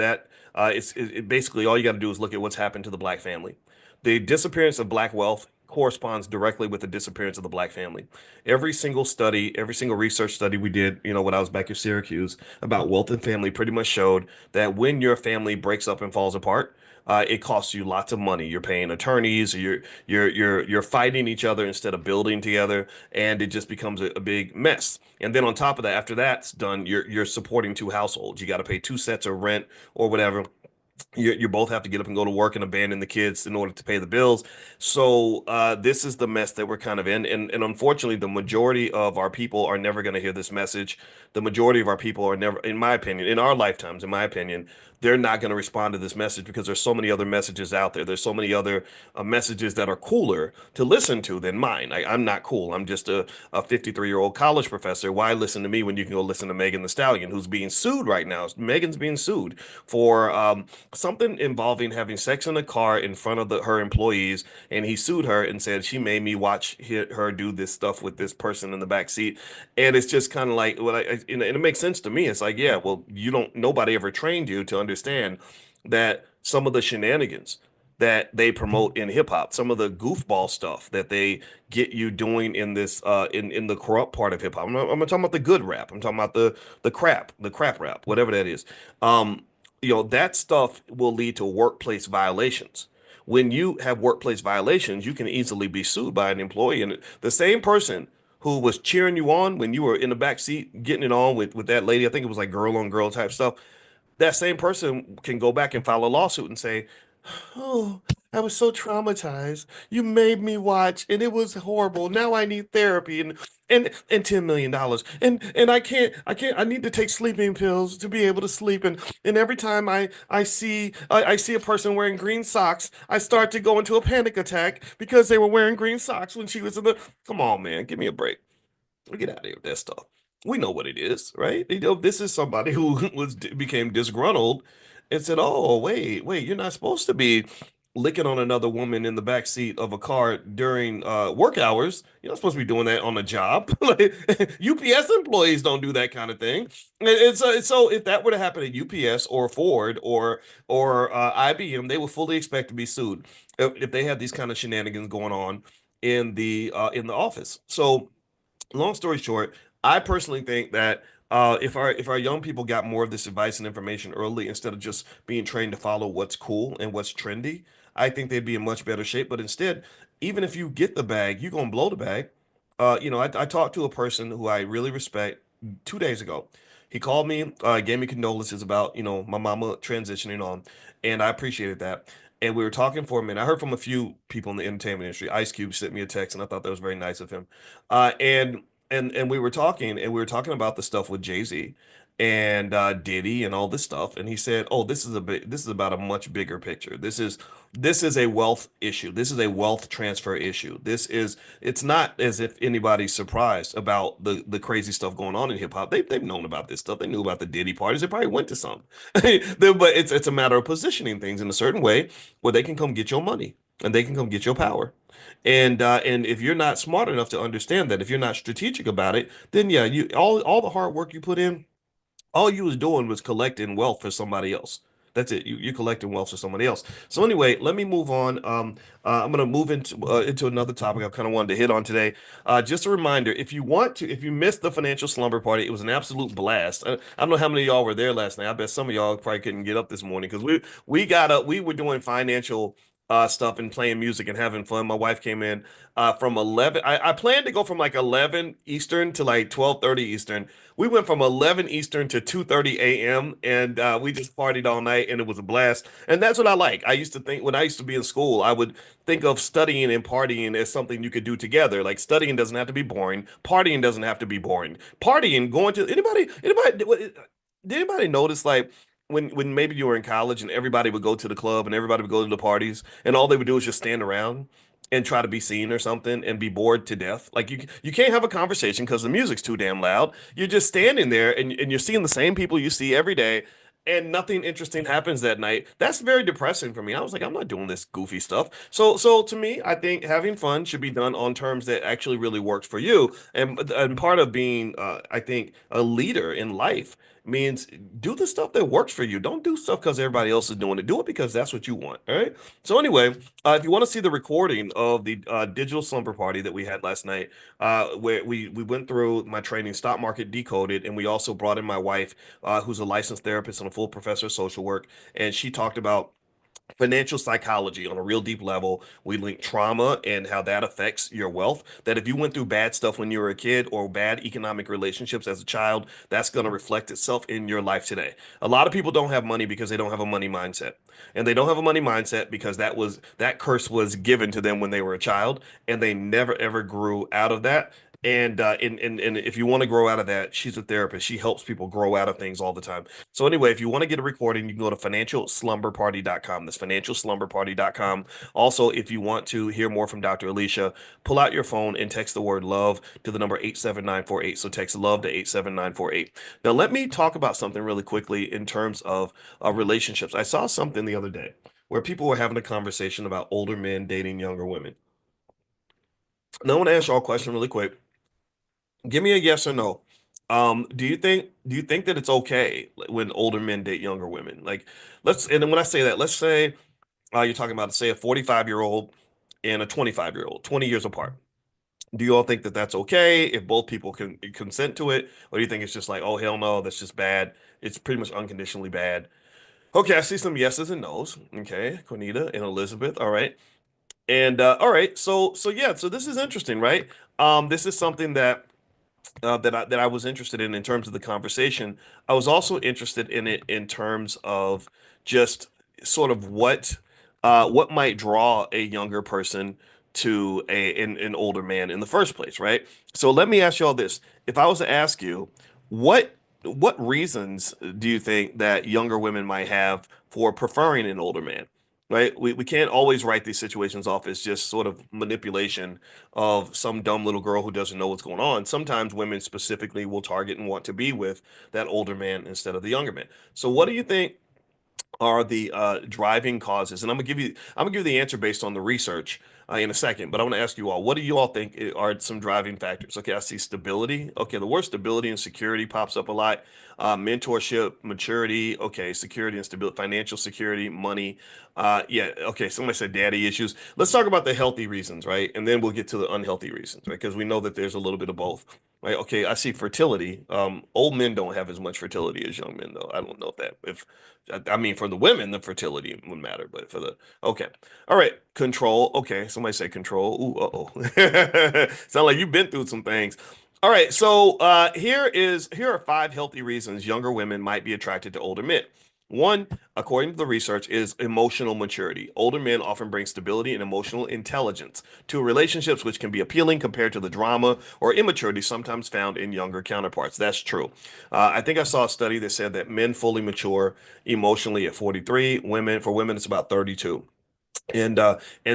basically all you got to do is look at what's happened to the black family. The disappearance of black wealth corresponds directly with the disappearance of the black family. Every single study, every single research study we did, when I was back at Syracuse about wealth and family pretty much showed that when your family breaks up and falls apart, it costs you lots of money. You're paying attorneys, you're fighting each other instead of building together, and it just becomes a big mess. And then on top of that, after that's done, you're supporting two households. You got to pay two sets of rent or whatever. You both have to get up and go to work and abandon the kids in order to pay the bills. So this is the mess that we're kind of in. And unfortunately, the majority of our people are never going to hear this message. The majority of our people are never, in my opinion, in our lifetimes, in my opinion, they're not going to respond to this message because there's so many other messages out there. There's so many other messages that are cooler to listen to than mine. I'm not cool. I'm just a 53-year-old college professor. Why listen to me when you can go listen to Megan the Stallion, who's being sued right now? Megan's being sued for something involving having sex in a car in front of her employees, and he sued her and said she made me watch her do this stuff with this person in the back seat. And it's just kind of like, well, and it makes sense to me. It's like, yeah, well, nobody ever trained you to understand that some of the shenanigans that they promote in hip hop, some of the goofball stuff that they get you doing in this in the corrupt part of hip hop. I'm not talking about the good rap. I'm talking about the crap rap, whatever that is. Um, that stuff will lead to workplace violations. When you have workplace violations, you can easily be sued by an employee. And the same person who was cheering you on when you were in the back seat getting it on with that lady, I think it was like girl on girl type stuff, that same person can go back and file a lawsuit and say, oh, I was so traumatized. You made me watch and it was horrible. Now I need therapy and $10 million. And I need to take sleeping pills to be able to sleep. And every time I see a person wearing green socks, I start to go into a panic attack because they were wearing green socks when she was in the come on, man, give me a break. Get out of here with that stuff. We know what it is, right? This is somebody who became disgruntled and said, "Oh, wait, you're not supposed to be licking on another woman in the back seat of a car during work hours. You're not supposed to be doing that on a job. Like UPS employees don't do that kind of thing. So if that were to happen at UPS or Ford or IBM, they would fully expect to be sued if they had these kind of shenanigans going on in the office. So long story short, I personally think that if our young people got more of this advice and information early instead of just being trained to follow what's cool and what's trendy, I think they'd be in much better shape. But instead, even if you get the bag, you're gonna blow the bag. I talked to a person who I really respect 2 days ago. He called me, gave me condolences about my mama transitioning on, and I appreciated that. And we were talking for a minute. I heard from a few people in the entertainment industry. Ice Cube sent me a text, and I thought that was very nice of him. And we were talking, about the stuff with Jay-Z and Diddy and all this stuff. And he said, "Oh, this is about a much bigger picture. This is a wealth issue. This is a wealth transfer issue. It's not as if anybody's surprised about the crazy stuff going on in hip hop. They've known about this stuff. They knew about the Diddy parties. They probably went to some. But it's a matter of positioning things in a certain way where they can come get your money and they can come get your power. And if you're not smart enough to understand that, if you're not strategic about it, then yeah, you all the hard work you put in, all you was doing was collecting wealth for somebody else. That's it. You're collecting wealth for somebody else. So anyway, let me move on. I'm going to move into another topic I kind of wanted to hit on today. Just a reminder, if you missed the financial slumber party, it was an absolute blast. I don't know how many of y'all were there last night. I bet some of y'all probably couldn't get up this morning because we got up. We were doing financial stuff and playing music and having fun. My wife came in from 11. I planned to go from like 11 Eastern to like 12:30 Eastern. We went from 11 Eastern to 2:30 a.m. and we just partied all night and it was a blast. And that's what I like. I used to think when I used to be in school, I would think of studying and partying as something you could do together. Like studying doesn't have to be boring. Partying doesn't have to be boring. Partying, going to did anybody notice like when maybe you were in college and everybody would go to the club and everybody would go to the parties and all they would do is just stand around and try to be seen or something and be bored to death. Like you can't have a conversation because the music's too damn loud. You're just standing there and you're seeing the same people you see every day and nothing interesting happens that night. That's very depressing for me. I was like, I'm not doing this goofy stuff. So to me, I think having fun should be done on terms that actually really works for you. And part of being I think a leader in life means do the stuff that works for you. Don't do stuff because everybody else is doing it. Do it because that's what you want. All right. So anyway, if you want to see the recording of the digital slumber party that we had last night, where we went through my training, stock market decoded, and we also brought in my wife, who's a licensed therapist and a full professor of social work, and she talked about financial psychology on a real deep level. We link trauma and how that affects your wealth. That if you went through bad stuff when you were a kid or bad economic relationships as a child, that's going to reflect itself in your life today. A lot of people don't have money because they don't have a money mindset. And they don't have a money mindset because that curse was given to them when they were a child and they never ever grew out of that. And if you want to grow out of that, she's a therapist. She helps people grow out of things all the time. So anyway, if you want to get a recording, you can go to financialslumberparty.com. That's financialslumberparty.com. Also, if you want to hear more from Dr. Alicia, pull out your phone and text the word love to the number 87948. So text love to 87948. Now, let me talk about something really quickly in terms of relationships. I saw something the other day where people were having a conversation about older men dating younger women. Now, I want to ask y'all a question really quick. Give me a yes or no. Do you think that it's okay when older men date younger women? Like, and then when I say that, let's say you're talking about say a 45-year-old and a 25-year-old, 20 years apart. Do you all think that that's okay if both people can consent to it, or do you think it's just like, oh hell no, that's just bad? It's pretty much unconditionally bad. Okay, I see some yeses and nos. Okay, Cornita and Elizabeth. All right, and all right, so yeah, so this is interesting, right? This is something that I was interested in terms of the conversation. I was also interested in it in terms of just sort of what might draw a younger person to an older man in the first place, right? So let me ask you all this. If I was to ask you, what what reasons do you think that younger women might have for preferring an older man? Right? We can't always write these situations off as just sort of manipulation of some dumb little girl who doesn't know what's going on. Sometimes women specifically will target and want to be with that older man instead of the younger man. So what do you think are the driving causes? And I'm gonna give you the answer based on the research in a second. But I want to ask you all, what do you all think are some driving factors? Okay, I see stability. Okay, the word stability and security pops up a lot. Mentorship, maturity. Okay, security and stability, financial security, money. Yeah. Okay. Somebody said daddy issues. Let's talk about the healthy reasons, right? And then we'll get to the unhealthy reasons, right? Because we know that there's a little bit of both. Right. Okay. I see fertility. Old men don't have as much fertility as young men, though. I don't know if I mean, for the women, the fertility would matter, but for the, okay. All right. Control. Okay. Somebody say control. Ooh, uh-oh. Sound like you've been through some things. All right. So here are five healthy reasons younger women might be attracted to older men. One, according to the research, is emotional maturity. Older men often bring stability and emotional intelligence to relationships, which can be appealing compared to the drama or immaturity sometimes found in younger counterparts. That's true. I think I saw a study that said that men fully mature emotionally at 43. For women, it's about 32. And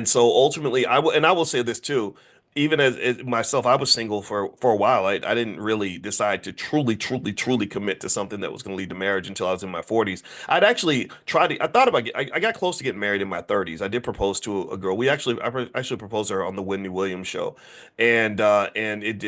so ultimately, I will say this too. even as myself, I was single for a while. I didn't really decide to truly commit to something that was going to lead to marriage until I was in my 40s. I'd actually tried to, I thought about, I got close to getting married in my 30s. I did propose to a girl. I actually proposed to her on the Whitney Williams show. And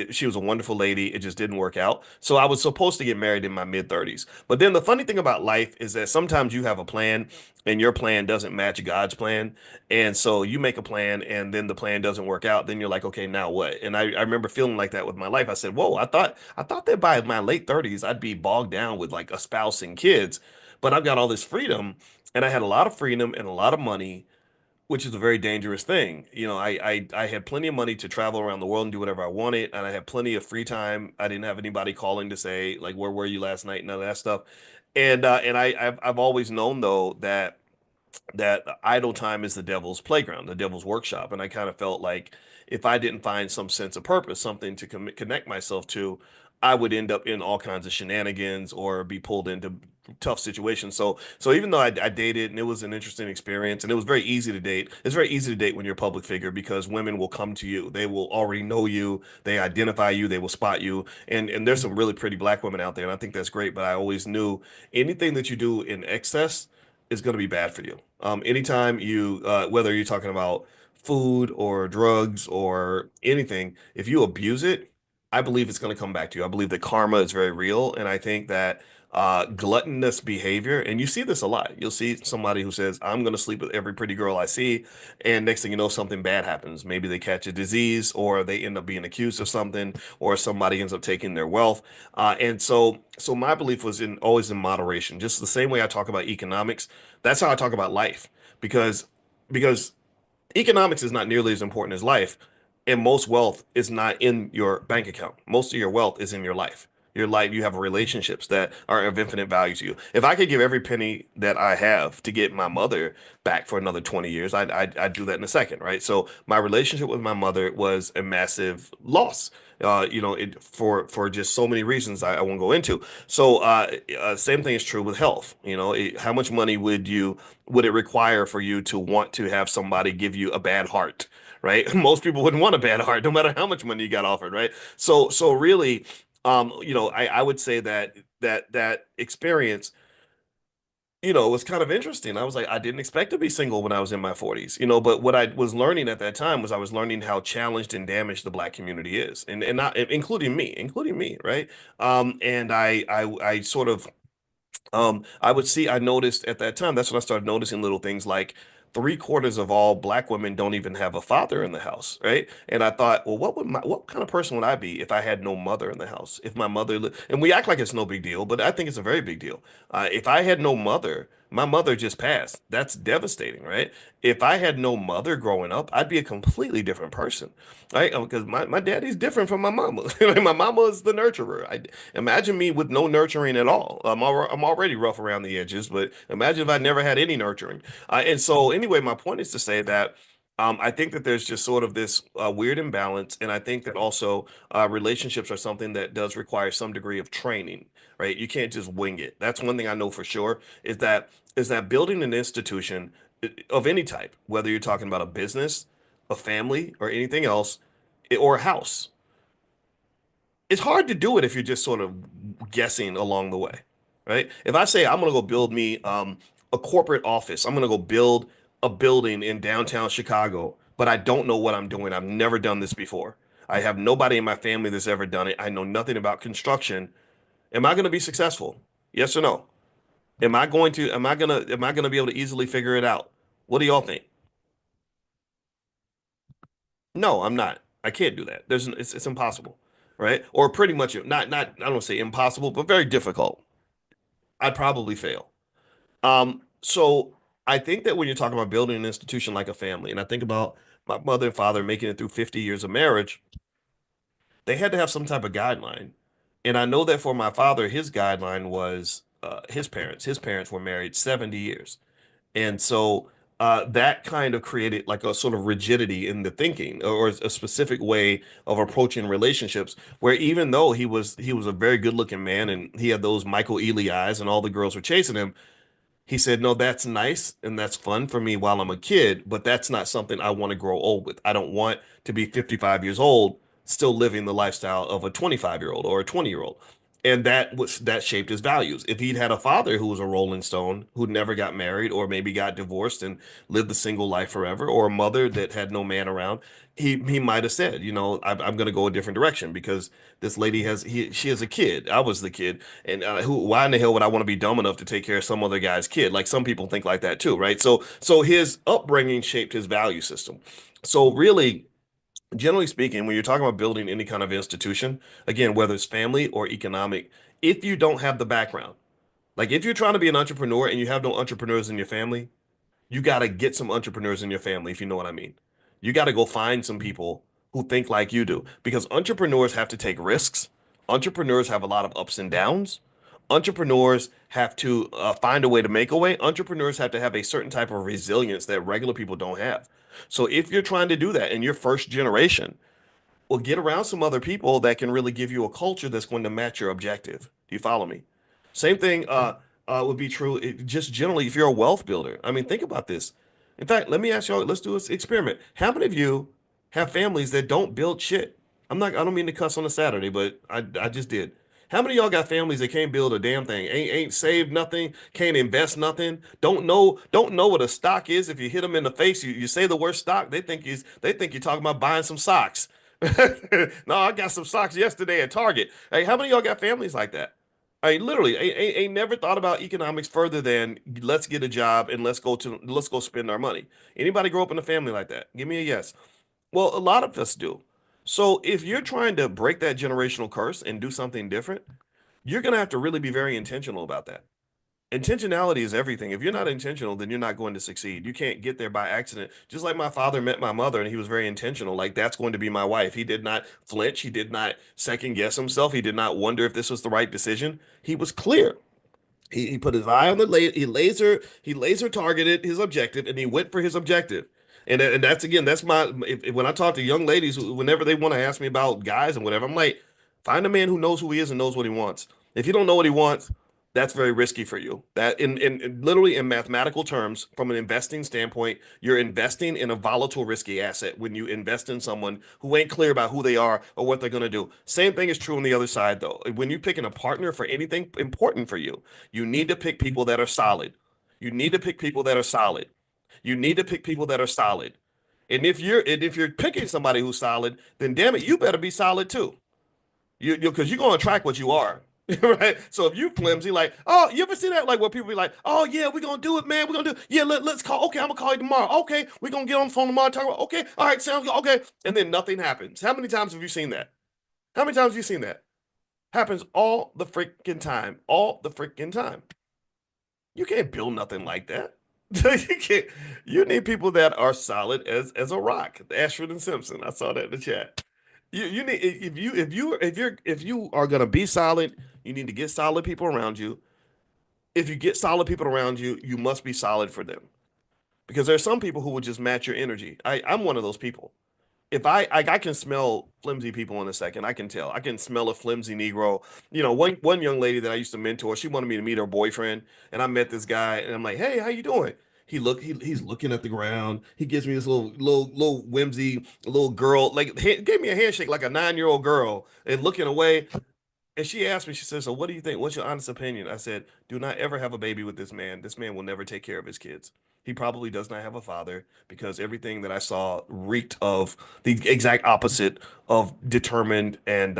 she was a wonderful lady. It just didn't work out. So I was supposed to get married in my mid 30s. But then the funny thing about life is that sometimes you have a plan and your plan doesn't match God's plan. And so you make a plan and then the plan doesn't work out. Then you're like, okay, now what? And I remember feeling like that with my life. I said, whoa, I thought that by my late 30s, I'd be bogged down with like a spouse and kids. But I've got all this freedom and I had a lot of freedom and a lot of money, which is a very dangerous thing. I had plenty of money to travel around the world and do whatever I wanted, and I had plenty of free time. I didn't have anybody calling to say like, "Where were you last night?" None of that stuff. I've always known though that idle time is the devil's playground, the devil's workshop. And I kind of felt like if I didn't find some sense of purpose, something to connect myself to, I would end up in all kinds of shenanigans or be pulled into tough situations. So even though I dated and it was an interesting experience and it was very easy to date, it's very easy to date when you're a public figure because women will come to you. They will already know you, they identify you, they will spot you. And there's some really pretty black women out there, and I think that's great. But I always knew anything that you do in excess is going to be bad for you. Anytime whether you're talking about food or drugs or anything, if you abuse it, I believe it's going to come back to you. I believe that karma is very real. And I think that gluttonous behavior, and you see this a lot. You'll see somebody who says, I'm going to sleep with every pretty girl I see. And next thing you know, something bad happens. Maybe they catch a disease or they end up being accused of something or somebody ends up taking their wealth. And so my belief was in always in moderation, just the same way I talk about economics. That's how I talk about life because because economics is not nearly as important as life, and most wealth is not in your bank account. Most of your wealth is in your life. Your life, you have relationships that are of infinite value to you. If I could give every penny that I have to get my mother back for another 20 years, I'd do that in a second, right? So my relationship with my mother was a massive loss. For just so many reasons I won't go into. So same thing is true with health. How much money would it require for you to want to have somebody give you a bad heart, right? Most people wouldn't want a bad heart, no matter how much money you got offered, right? So really, I would say that experience, was kind of interesting. I was like, I didn't expect to be single when I was in my 40s, but what I was learning at that time was I was learning how challenged and damaged the black community is, and not including me, right? And I sort of I noticed at that time, that's when I started noticing little things like three-quarters of all black women don't even have a father in the house, right? And I thought, well, what kind of person would I be if I had no mother in the house? If my and we act like it's no big deal, but I think it's a very big deal. If I had no mother, my mother just passed. That's devastating, right? If I had no mother growing up, I'd be a completely different person, right? Because my daddy's different from my mama. My mama is the nurturer. Imagine me with no nurturing at all. I'm already rough around the edges, but imagine if I never had any nurturing. And so, anyway, my point is to say that I think that there's just sort of this weird imbalance, and I think that also relationships are something that does require some degree of training, right? You can't just wing it. That's one thing I know for sure is that building an institution of any type, whether you're talking about a business, a family, or anything else, or a house, it's hard to do it if you're just sort of guessing along the way, right? If I say I'm gonna go build me a corporate office, I'm gonna go build a building in downtown Chicago, but I don't know what I'm doing. I've never done this before. I have nobody in my family that's ever done it. I know nothing about construction. Am I gonna be successful? Yes or no? Am I gonna be able to easily figure it out? What do y'all think? No, I'm not. I can't do that. It's impossible, right? Or pretty much not I don't say impossible, but very difficult. I'd probably fail. So I think that when you're talking about building an institution like a family, and I think about my mother and father making it through 50 years of marriage, they had to have some type of guideline. And I know that for my father, his guideline was his parents. His parents were married 70 years. And so that kind of created like a sort of rigidity in the thinking or a specific way of approaching relationships where even though he was a very good looking man and he had those Michael Ealy eyes and all the girls were chasing him, He said, no, that's nice and that's fun for me while I'm a kid, but that's not something I want to grow old with. I don't want to be 55 years old still living the lifestyle of a 25-year-old or a 20-year-old. And that shaped his values. If he'd had a father who was a Rolling Stone, who never got married or maybe got divorced and lived a single life forever, or a mother that had no man around, he might have said, I'm going to go a different direction because this lady she has a kid. I was the kid, and why in the hell would I want to be dumb enough to take care of some other guy's kid? Like some people think like that too, right? So his upbringing shaped his value system. So really, generally speaking, when you're talking about building any kind of institution, again, whether it's family or economic, if you don't have the background, like if you're trying to be an entrepreneur and you have no entrepreneurs in your family, you got to get some entrepreneurs in your family, if you know what I mean. You got to go find some people who think like you do because entrepreneurs have to take risks. Entrepreneurs have a lot of ups and downs. Entrepreneurs have to find a way to make a way. Entrepreneurs have to have a certain type of resilience that regular people don't have. So if you're trying to do that in your first generation, well, get around some other people that can really give you a culture that's going to match your objective. Do you follow me? Same thing would be true just generally if you're a wealth builder. I mean, think about this. In fact, let me ask y'all, let's do this experiment. How many of you have families that don't build shit? I don't mean to cuss on a Saturday, but I just did. How many of y'all got families that can't build a damn thing? Ain't saved nothing, can't invest nothing, don't know what a stock is. If you hit them in the face, you say the word stock, they think you're talking about buying some socks. No, I got some socks yesterday at Target. Hey, how many of y'all got families like that? I mean, literally, ain't never thought about economics further than let's get a job and let's go spend our money. Anybody grow up in a family like that? Give me a yes. Well, a lot of us do. So if you're trying to break that generational curse and do something different, you're gonna have to really be very intentional about that. Intentionality is everything. If you're not intentional, then you're not going to succeed. You can't get there by accident. Just like my father met my mother and he was very intentional. Like, that's going to be my wife. He did not flinch. He did not second guess himself. He did not wonder if this was the right decision. He was clear. He put his eye on the he laser targeted his objective and he went for his objective. And that's again, that's when I talk to young ladies, whenever they want to ask me about guys and whatever, I'm like, find a man who knows who he is and knows what he wants. If you don't know what he wants, that's very risky for you. That in literally in mathematical terms, from an investing standpoint, you're investing in a volatile, risky asset when you invest in someone who ain't clear about who they are or what they're going to do. Same thing is true on the other side, though. When you're picking a partner for anything important for you, you need to pick people that are solid. You need to pick people that are solid. You need to pick people that are solid. And if you're picking somebody who's solid, then damn it, you better be solid too. Because you're gonna attract what you are. Right. So if you flimsy, like, oh, you ever see that? Like where people be like, oh yeah, we're gonna do it, man. We're gonna do it. Yeah, let's call. Okay, I'm gonna call you tomorrow. Okay, we're gonna get on the phone tomorrow, talk about okay, all right, sounds good. Okay. And then nothing happens. How many times have you seen that? How many times have you seen that? Happens all the freaking time. All the freaking time. You can't build nothing like that. You can't. You need people that are solid as a rock. Ashford and Simpson. I saw that in the chat. You need if you are gonna be solid, you need to get solid people around you. If you get solid people around you, you must be solid for them. Because there are some people who will just match your energy. I'm one of those people. If I can smell flimsy people in a second. I can tell. I can smell a flimsy Negro. One young lady that I used to mentor, she wanted me to meet her boyfriend, and I met this guy, and I'm like, "Hey, how you doing?" He's looking at the ground. He gives me this little whimsy little girl, like gave me a handshake like a 9-year-old girl, and looking away. And she asked me, she said, "So what do you think? What's your honest opinion?" I said, "Do not ever have a baby with this man. This man will never take care of his kids. He probably does not have a father because everything that I saw reeked of the exact opposite of determined and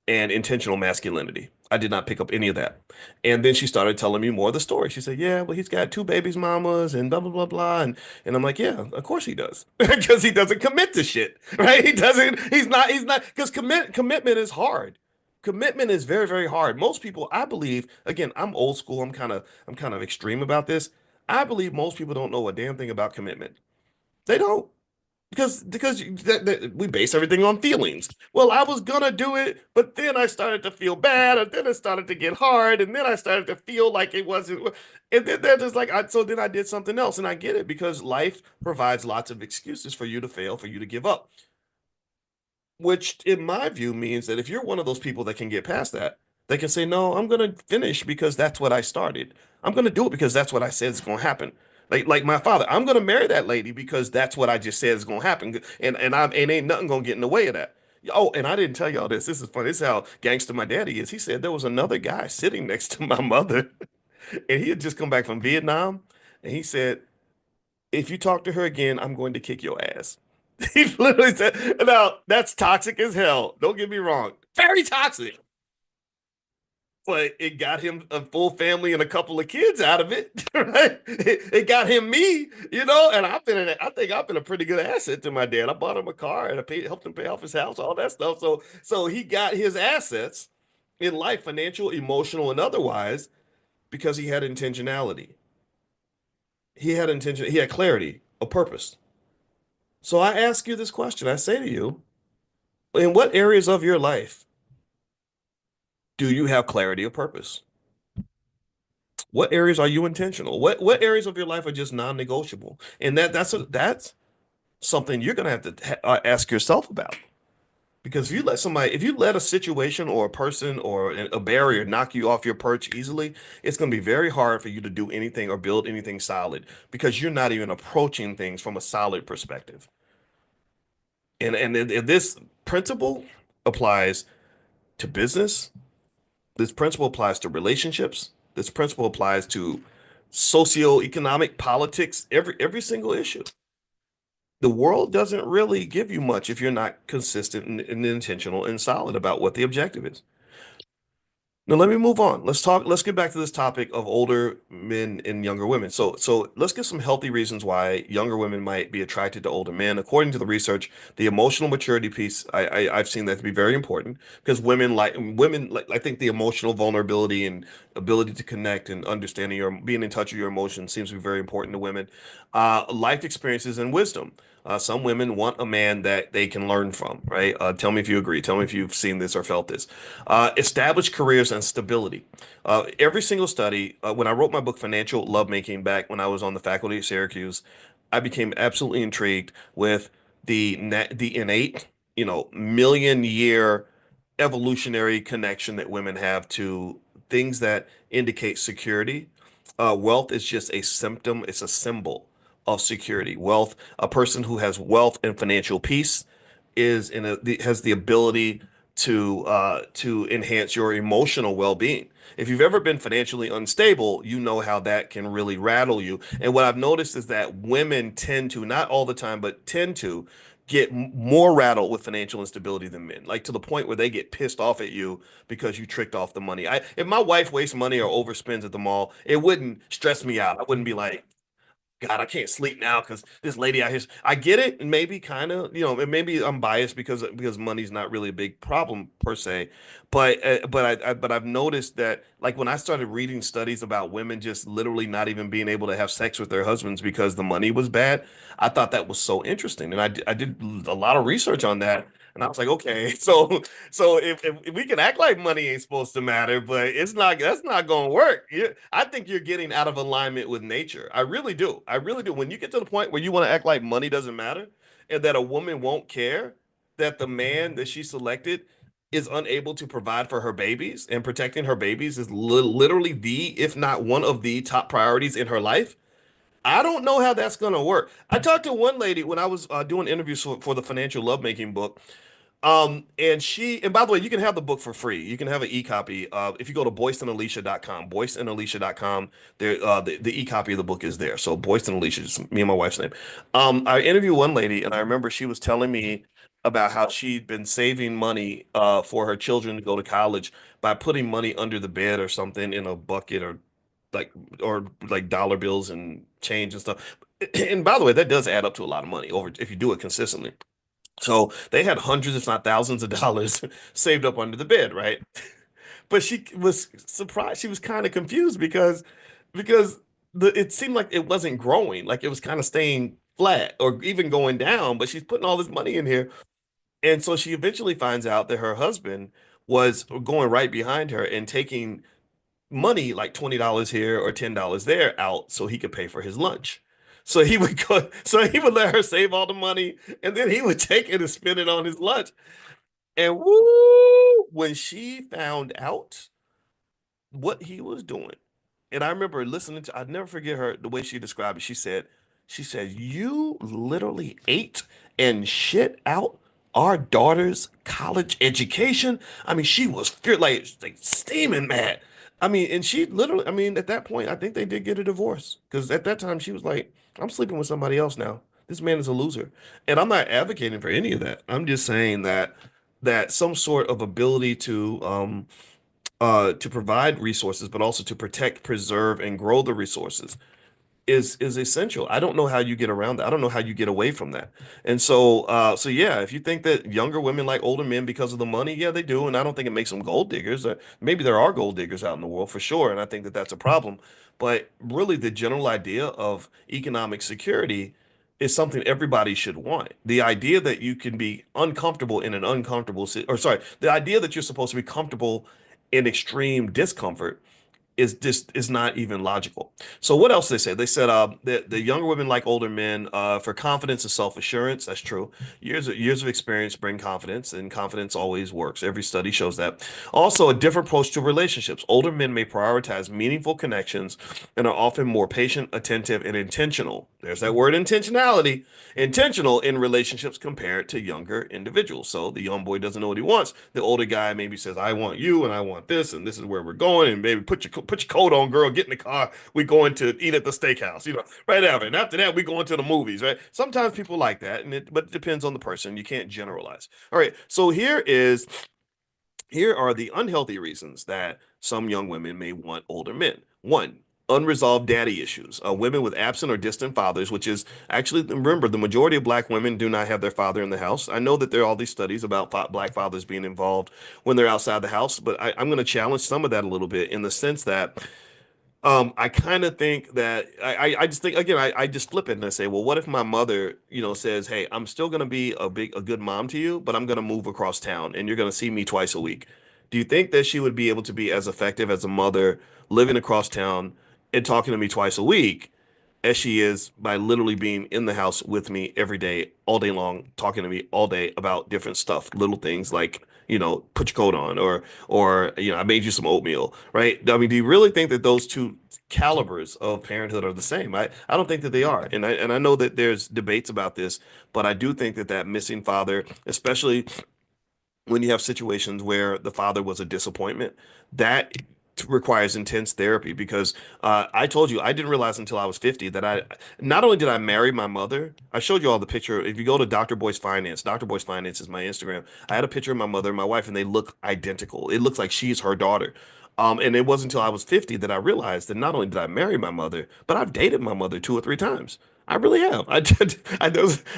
intentional masculinity. I did not pick up any of that." And then she started telling me more of the story. She said, "Yeah, well, he's got two babies mamas and blah blah blah blah." And I'm like, "Yeah, of course he does." Because he doesn't commit to shit. Right? He's not because commitment is hard. Commitment is very, very hard. Most people, I believe, again, I'm old school. I'm kind of extreme about this. I believe most people don't know a damn thing about commitment. They don't because we base everything on feelings. Well, I was gonna do it, but then I started to feel bad, and then it started to get hard, and then I started to feel like it wasn't. And then they're just like, so then I did something else, and I get it because life provides lots of excuses for you to fail, for you to give up, which in my view means that if you're one of those people that can get past that. They can say, no, I'm going to finish because that's what I started. I'm going to do it because that's what I said is going to happen. Like my father, I'm going to marry that lady because that's what I just said is going to happen. And ain't nothing going to get in the way of that. Oh, and I didn't tell y'all this. This is funny. This is how gangster my daddy is. He said there was another guy sitting next to my mother, and he had just come back from Vietnam, and he said, if you talk to her again, I'm going to kick your ass. He literally said, now that's toxic as hell. Don't get me wrong. Very toxic. But it got him a full family and a couple of kids out of it, right? It got him me, and I think I've been a pretty good asset to my dad. I bought him a car and helped him pay off his house, all that stuff. So he got his assets in life, financial, emotional, and otherwise, because he had intentionality. He had clarity, a purpose. So I ask you this question. I say to you, in what areas of your life do you have clarity of purpose? What areas are you intentional? What areas of your life are just non-negotiable? And that's something you're gonna have to ask yourself about. Because if you let a situation or a person or a barrier knock you off your perch easily, it's gonna be very hard for you to do anything or build anything solid because you're not even approaching things from a solid perspective. And this principle applies to business. This principle applies to relationships. This principle applies to socioeconomic politics, every single issue. The world doesn't really give you much if you're not consistent and intentional and solid about what the objective is. Now let me move on. Let's get back to this topic of older men and younger women. So let's get some healthy reasons why younger women might be attracted to older men. According to the research, the emotional maturity piece, I've seen that to be very important because women like I think the emotional vulnerability and ability to connect and understanding your being in touch with your emotions seems to be very important to women. Life experiences and wisdom. Some women want a man that they can learn from, right? Tell me if you agree. Tell me if you've seen this or felt this. Established careers and stability. Every single study, when I wrote my book, Financial Lovemaking, back when I was on the faculty at Syracuse, I became absolutely intrigued with the innate, million year evolutionary connection that women have to things that indicate security. Wealth is just a symptom, it's a symbol of security. Wealth, a person who has wealth and financial peace has the ability to enhance your emotional well-being. If you've ever been financially unstable, you know how that can really rattle you. And what I've noticed is that women tend to, not all the time, but tend to get more rattled with financial instability than men, like to the point where they get pissed off at you because you tricked off the money. If my wife wastes money or overspends at the mall, it wouldn't stress me out. I wouldn't be like, God, I can't sleep now because this lady out here. I get it, and maybe kind of, and maybe I'm biased because money's not really a big problem per se, but I've noticed that like when I started reading studies about women just literally not even being able to have sex with their husbands because the money was bad, I thought that was so interesting, and I did a lot of research on that, and I was like, okay, so if we can act like money ain't supposed to matter, but that's not gonna work. I think you're getting out of alignment with nature. I really do. I really do. When you get to the point where you want to act like money doesn't matter and that a woman won't care that the man that she selected is unable to provide for her babies and protecting her babies is literally if not one of the top priorities in her life. I don't know how that's going to work. I talked to one lady when I was doing interviews for the financial lovemaking book. And by the way, you can have the book for free. You can have an e-copy. If you go to boyceandalicia.com, boyceandalicia.com, the e-copy of the book is there. So Boyce and Alicia, just me and my wife's name. I interviewed one lady and I remember she was telling me about how she'd been saving money for her children to go to college by putting money under the bed or something in a bucket like or like dollar bills and change and stuff. And by the way, that does add up to a lot of money over if you do it consistently. So they had hundreds, if not thousands of dollars saved up under the bed, right? But she was surprised. She was kind of confused because it seemed like it wasn't growing, like it was kind of staying flat or even going down, but she's putting all this money in here. And so she eventually finds out that her husband was going right behind her and taking money like $20 here or $10 there out so he could pay for his lunch. So he would let her save all the money and then he would take it and spend it on his lunch. And woo, when she found out, what he was doing. And I remember listening to, I'd never forget her, the way she described it. She said, you literally ate and shit out our daughter's college education. I mean, she was like steaming mad. I mean, and she literally, I mean, at that point, I think they did get a divorce because at that time she was like, I'm sleeping with somebody else now. This man is a loser. And I'm not advocating for any of that. I'm just saying that some sort of ability to provide resources, but also to protect, preserve, and grow the resources is essential. I don't know how you get around that. I don't know how you get away from that. And so yeah, if you think that younger women like older men because of the money, yeah, they do. And I don't think it makes them gold diggers. Maybe there are gold diggers out in the world for sure, and I think that that's a problem. But really, the general idea of economic security is something everybody should want. The idea that you can be uncomfortable in an uncomfortable, or sorry, the idea that you're supposed to be comfortable in extreme discomfort is not even logical. So what else they say? They said the younger women like older men for confidence and self-assurance. That's true. Years of experience bring confidence, and confidence always works. Every study shows that. Also, a different approach to relationships. Older men may prioritize meaningful connections and are often more patient, attentive, and intentional. There's that word intentionality. Intentional in relationships compared to younger individuals. So the young boy doesn't know what he wants. The older guy maybe says, "I want you, and I want this, and this is where we're going." And baby, put your coat on, girl. Get in the car. We going to eat at the steakhouse. Right after. And after that, we going to the movies. Right. Sometimes people like that, but it depends on the person. You can't generalize. All right. So here are the unhealthy reasons that some young women may want older men. One, unresolved daddy issues. Women with absent or distant fathers, which is actually, remember, the majority of black women do not have their father in the house. I know that there are all these studies about black fathers being involved when they're outside the house, but I'm going to challenge some of that a little bit in the sense that I kind of think that I just think again I just flip it and I say, well, what if my mother, says, hey, I'm still gonna be a good mom to you, but I'm gonna move across town and you're gonna see me twice a week. Do you think that she would be able to be as effective as a mother living across town and talking to me twice a week as she is by literally being in the house with me every day, all day long, talking to me all day about different stuff, little things like, put your coat on or I made you some oatmeal, right? I mean, do you really think that those two calibers of parenthood are the same? I don't think that they are. And I know that there's debates about this, but I do think that that missing father, especially when you have situations where the father was a disappointment, that requires intense therapy because I told you I didn't realize until I was 50 that I not only did I marry my mother. I showed you all the picture. If you go to Dr. Boyce Finance is my Instagram. I had a picture of my mother and my wife, and they look identical. It looks like she's her daughter. And it wasn't until I was 50 that I realized that not only did I marry my mother, but I've dated my mother 2 or 3 times. I really have. I did. I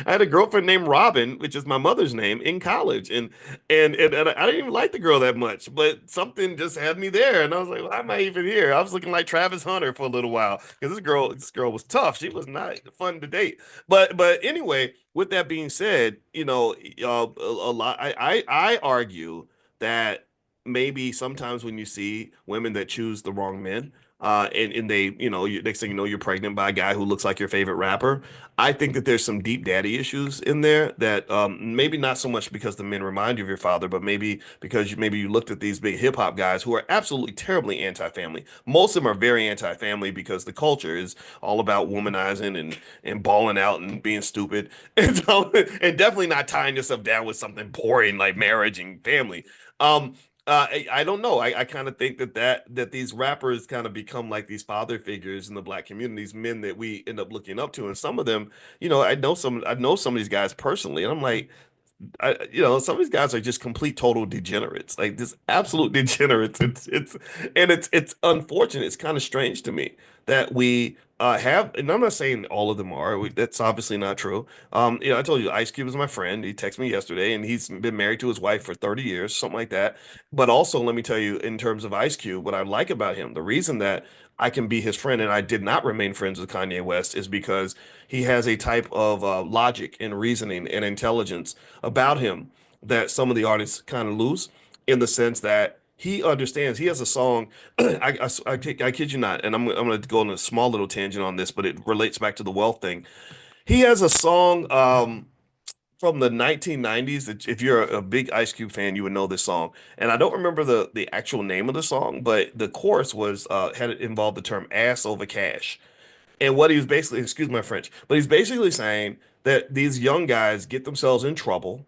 had a girlfriend named Robin, which is my mother's name, in college, and I didn't even like the girl that much, but something just had me there, and I was like, why am I even here? I was looking like Travis Hunter for a little while because this girl was tough. She was not fun to date. But anyway, with that being said, a lot. I argue that maybe sometimes when you see women that choose the wrong men, and they, next thing you know, you're pregnant by a guy who looks like your favorite rapper. I think that there's some deep daddy issues in there that maybe not so much because the men remind you of your father, but maybe because maybe you looked at these big hip hop guys who are absolutely terribly anti-family. Most of them are very anti-family because the culture is all about womanizing and balling out and being stupid, and definitely not tying yourself down with something boring like marriage and family. I don't know. I kind of think that these rappers kind of become like these father figures in the black communities, men that we end up looking up to, and some of them, I know some of these guys personally, and I'm like, some of these guys are just complete total degenerates, like just absolute degenerates. It's unfortunate. It's kind of strange to me that we have, and I'm not saying all of them are. That's obviously not true. I told you Ice Cube is my friend. He texted me yesterday, and he's been married to his wife for 30 years, something like that. But also, let me tell you, in terms of Ice Cube, what I like about him, the reason that I can be his friend and I did not remain friends with Kanye West is because he has a type of logic and reasoning and intelligence about him that some of the artists kind of lose in the sense that he understands. He has a song. I kid you not, and I'm going to go on a small little tangent on this, but it relates back to the wealth thing. He has a song. from the 1990s. If you're a big Ice Cube fan, you would know this song. And I don't remember the actual name of the song, but the chorus was had it involved the term ass over cash. And what he was basically, excuse my French, but he's basically saying that these young guys get themselves in trouble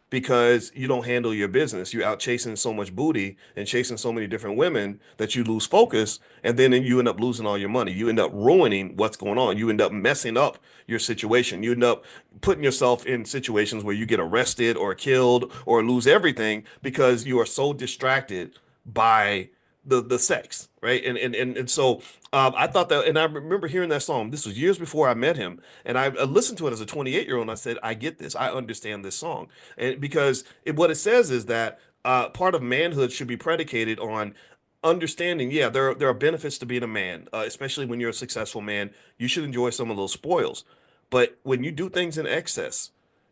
because you don't handle your business. You're out chasing so much booty and chasing so many different women that you lose focus, and then you end up losing all your money. You end up ruining what's going on. You end up messing up your situation. You end up putting yourself in situations where you get arrested or killed or lose everything because you are so distracted by the sex, right? And so I thought that, and I remember hearing that song. This was years before I met him, and I listened to it as a 28-year-old. And I said, I get this. I understand this song, and because what it says is that part of manhood should be predicated on understanding. Yeah, there are benefits to being a man, especially when you're a successful man. You should enjoy some of those spoils, but when you do things in excess,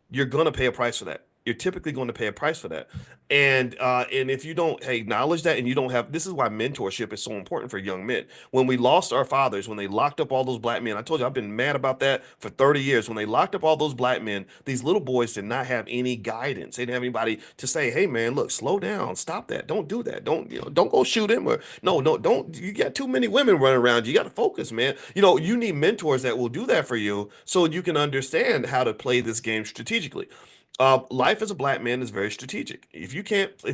you're going to pay a price for that. You're typically going to pay a price for that. And if you don't acknowledge that, and you don't have, this is why mentorship is so important for young men. When we lost our fathers, when they locked up all those black men, I told you I've been mad about that for 30 years. When they locked up all those black men, these little boys did not have any guidance. They didn't have anybody to say, "Hey man, look, slow down, stop that, don't do that, don't go shoot him," or no, don't. You got too many women running around. You got to focus, man. You need mentors that will do that for you, so you can understand how to play this game strategically. Life as a black man is very strategic. If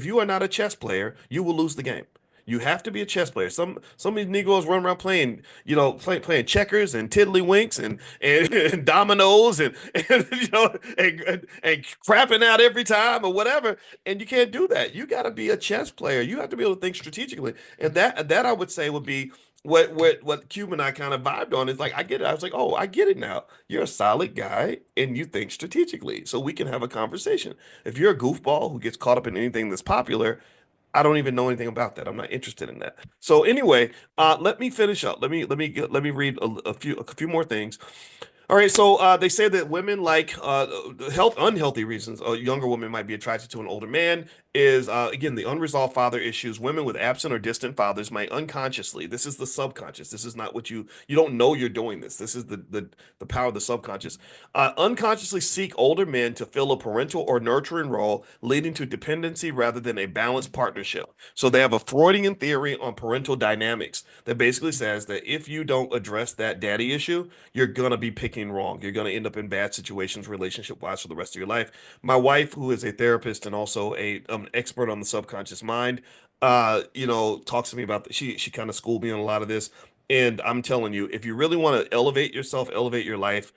you are not a chess player, you will lose the game. You have to be a chess player. Some of these Negroes run around playing, playing checkers and tiddlywinks and dominoes and and crapping out every time or whatever. And you can't do that. You got to be a chess player. You have to be able to think strategically. And that I would say would be what Cube and I kind of vibed on. Is like, I get it. I was like, oh, I get it now. You're a solid guy and you think strategically, so we can have a conversation. If you're a goofball who gets caught up in anything that's popular, I don't even know anything about that. I'm not interested in that. So anyway, let me finish up. Let me read a few more things. All right, so they say that women like health unhealthy reasons a younger woman might be attracted to an older man is again the unresolved father issues. Women with absent or distant fathers might unconsciously. This is the subconscious. This is not what you don't know you're doing this. This is the power of the subconscious. Unconsciously seek older men to fill a parental or nurturing role, leading to dependency rather than a balanced partnership. So they have a Freudian theory on parental dynamics that basically says that if you don't address that daddy issue, you're gonna be picking wrong. You're gonna end up in bad situations, relationship wise, for the rest of your life. My wife, who is a therapist and also a expert on the subconscious mind, talks to me about she kind of schooled me on a lot of this. And I'm telling you, if you really want to elevate yourself, elevate your life,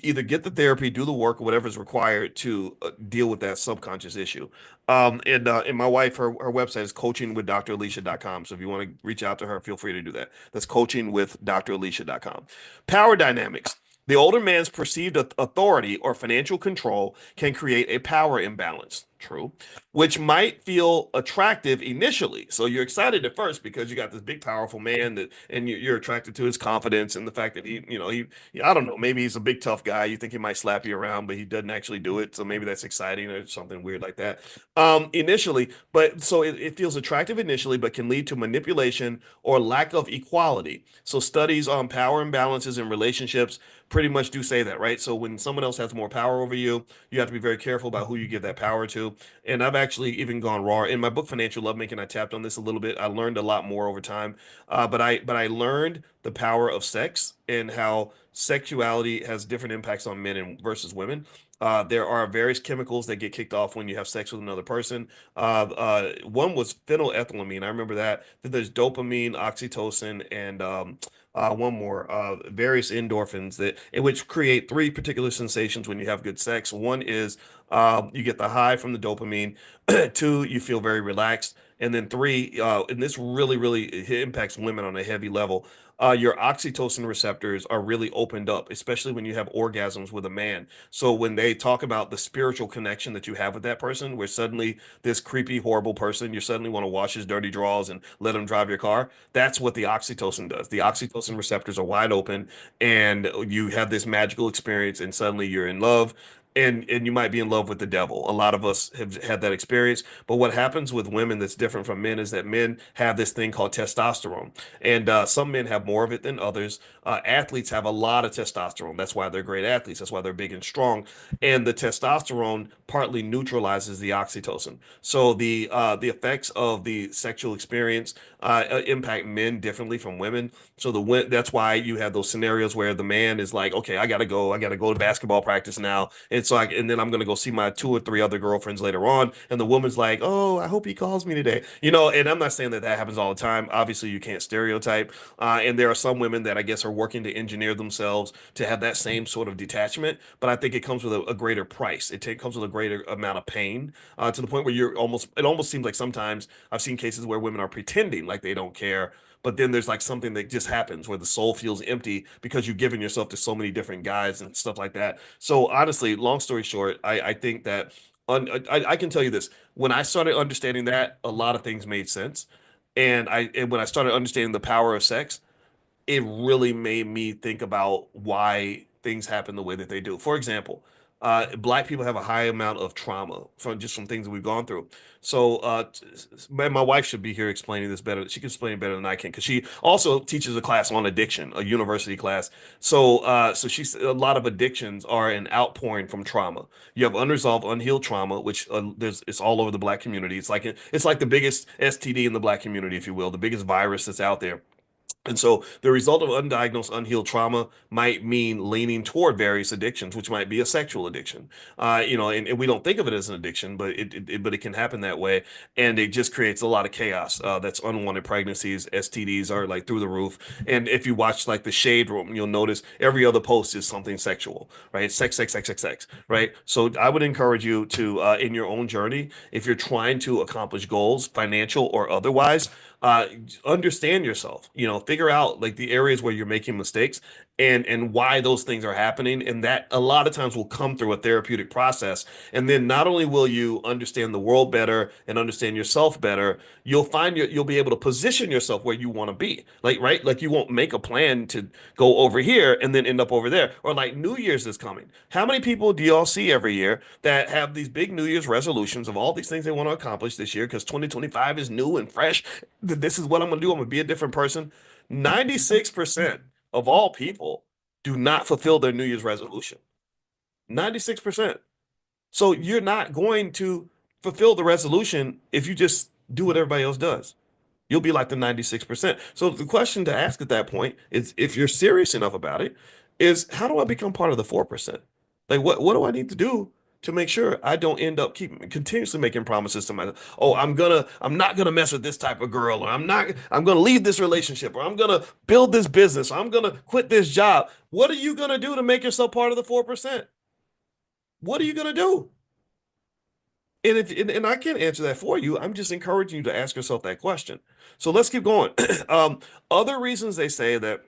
either get the therapy, do the work, or whatever is required to deal with that subconscious issue. And my wife, her website is coachingwithdralicia.com. So if you want to reach out to her, feel free to do that. That's coachingwithdralicia.com. Power dynamics. The older man's perceived authority or financial control can create a power imbalance. True, which might feel attractive initially. So you're excited at first because you got this big, powerful man and you're attracted to his confidence and the fact that I don't know, maybe he's a big, tough guy. You think he might slap you around, but he doesn't actually do it. So maybe that's exciting or something weird like that. Initially, but so it feels attractive initially, but can lead to manipulation or lack of equality. So studies on power imbalances in relationships pretty much do say that, right? So when someone else has more power over you, you have to be very careful about who you give that power to. And I've actually even gone raw in my book Financial Lovemaking. I tapped on this a little bit. I learned a lot more over time, but I learned the power of sex and how sexuality has different impacts on men and versus women. There are various chemicals that get kicked off when you have sex with another person. One was phenylethylamine. I remember that. Then there's dopamine, oxytocin, and one more, various endorphins that which create three particular sensations when you have good sex. One is you get the high from the dopamine. Two, you feel very relaxed. And then three, and this really it impacts women on a heavy level. Your oxytocin receptors are really opened up, especially when you have orgasms with a man. So when they talk about the spiritual connection that you have with that person, where suddenly this creepy, horrible person, you suddenly want to wash his dirty drawers and let him drive your car. That's what the oxytocin does. The oxytocin receptors are wide open, and you have this magical experience, and suddenly you're in love. and you might be in love with the devil. A lot of us have had that experience. But what happens with women that's different from men is that men have this thing called testosterone, and some men have more of it than others. Athletes have a lot of testosterone. That's why they're great athletes. That's why they're big and strong. And the testosterone partly neutralizes the oxytocin. So the effects of the sexual experience impact men differently from women. So that's why you have those scenarios where the man is like, okay, I gotta go to basketball practice now. And so and then I'm gonna go see my two or three other girlfriends later on. And the woman's like, oh, I hope he calls me today. And I'm not saying that that happens all the time. Obviously, you can't stereotype. And there are some women that I guess are working to engineer themselves to have that same sort of detachment. But I think it comes with a greater price. Comes with a greater amount of pain, to the point where it almost seems like sometimes I've seen cases where women are pretending like they don't care, but then there's like something that just happens where the soul feels empty because you've given yourself to so many different guys and stuff like that. So honestly, long story short, I think that I can tell you this: when I started understanding that, a lot of things made sense, and when I started understanding the power of sex, it really made me think about why things happen the way that they do. For example, black people have a high amount of trauma from things that we've gone through. So, my wife should be here explaining this better. She can explain it better than I can because she also teaches a class on addiction, a university class. So she's a lot of addictions are an outpouring from trauma. You have unresolved, unhealed trauma, which it's all over the black community. It's like the biggest STD in the black community, if you will, the biggest virus that's out there. And so the result of undiagnosed, unhealed trauma might mean leaning toward various addictions, which might be a sexual addiction. And we don't think of it as an addiction, but it can happen that way, and it just creates a lot of chaos. That's unwanted pregnancies, STDs are like through the roof. And if you watch like the Shade Room, you'll notice every other post is something sexual, right? Sex, sex, sex, sex, sex, right? So I would encourage you to, in your own journey, if you're trying to accomplish goals, financial or otherwise, uh, understand yourself, figure out like the areas where you're making mistakes and why those things are happening. And that a lot of times will come through a therapeutic process. And then not only will you understand the world better and understand yourself better, you'll be able to position yourself where you want to be. Like, right? Like you won't make a plan to go over here and then end up over there. Or like New Year's is coming. How many people do y'all see every year that have these big New Year's resolutions of all these things they want to accomplish this year because 2025 is new and fresh? This is what I'm going to do. I'm going to be a different person. 96% of all people do not fulfill their New Year's resolution. 96%. So you're not going to fulfill the resolution if you just do what everybody else does. You'll be like the 96%. So the question to ask at that point is, if you're serious enough about it, is how do I become part of the 4%? Like what do I need to do to make sure I don't end up keep continuously making promises to myself? Oh, I'm not gonna mess with this type of girl, or I'm gonna leave this relationship, or I'm gonna build this business, or I'm gonna quit this job. What are you gonna do to make yourself part of the 4%? What are you gonna do? And I can't answer that for you. I'm just encouraging you to ask yourself that question. So let's keep going. Other reasons they say that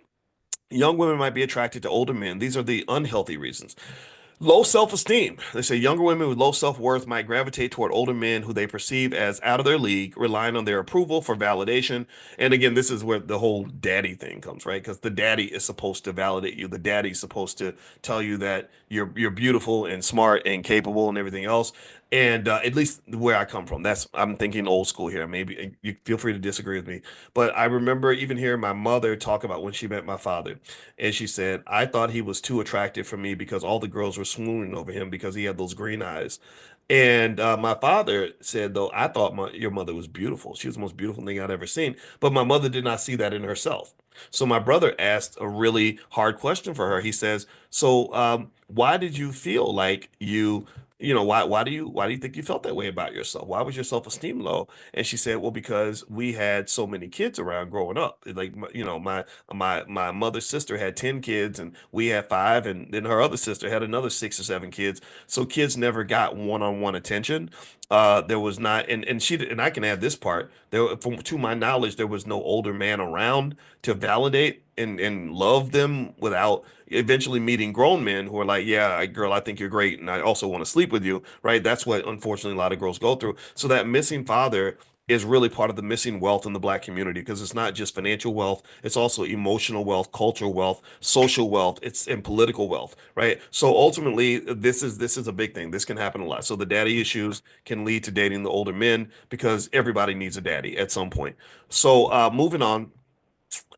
young women might be attracted to older men. These are the unhealthy reasons. Low self-esteem. They say younger women with low self-worth might gravitate toward older men who they perceive as out of their league, relying on their approval for validation. And again, this is where the whole daddy thing comes, right? Because the daddy is supposed to validate you. The daddy's supposed to tell you that you're beautiful and smart and capable and everything else. And at least where I come from, I'm thinking old school here. Maybe you feel free to disagree with me, but I remember even hearing my mother talk about when she met my father, and she said, I thought he was too attractive for me because all the girls were swooning over him because he had those green eyes. And my father said, though, I thought your mother was beautiful. She was the most beautiful thing I'd ever seen. But my mother did not see that in herself. So my brother asked a really hard question for her. He says, so why did you feel like why do you think you felt that way about yourself? Why was your self-esteem low? And she said, well, because we had so many kids around growing up. Like, my mother's sister had 10 kids and we had five, and then her other sister had another six or seven kids. So kids never got one-on-one attention. There was not, and I can add this part. To my knowledge, there was no older man around to validate and love them without eventually meeting grown men who are like, yeah, girl, I think you're great, and I also want to sleep with you, right? That's what unfortunately a lot of girls go through. So that missing father is really part of the missing wealth in the black community because it's not just financial wealth, it's also emotional wealth, cultural wealth, social wealth, it's and political wealth, right? So ultimately, this is a big thing. This can happen a lot. So the daddy issues can lead to dating the older men because everybody needs a daddy at some point. So moving on,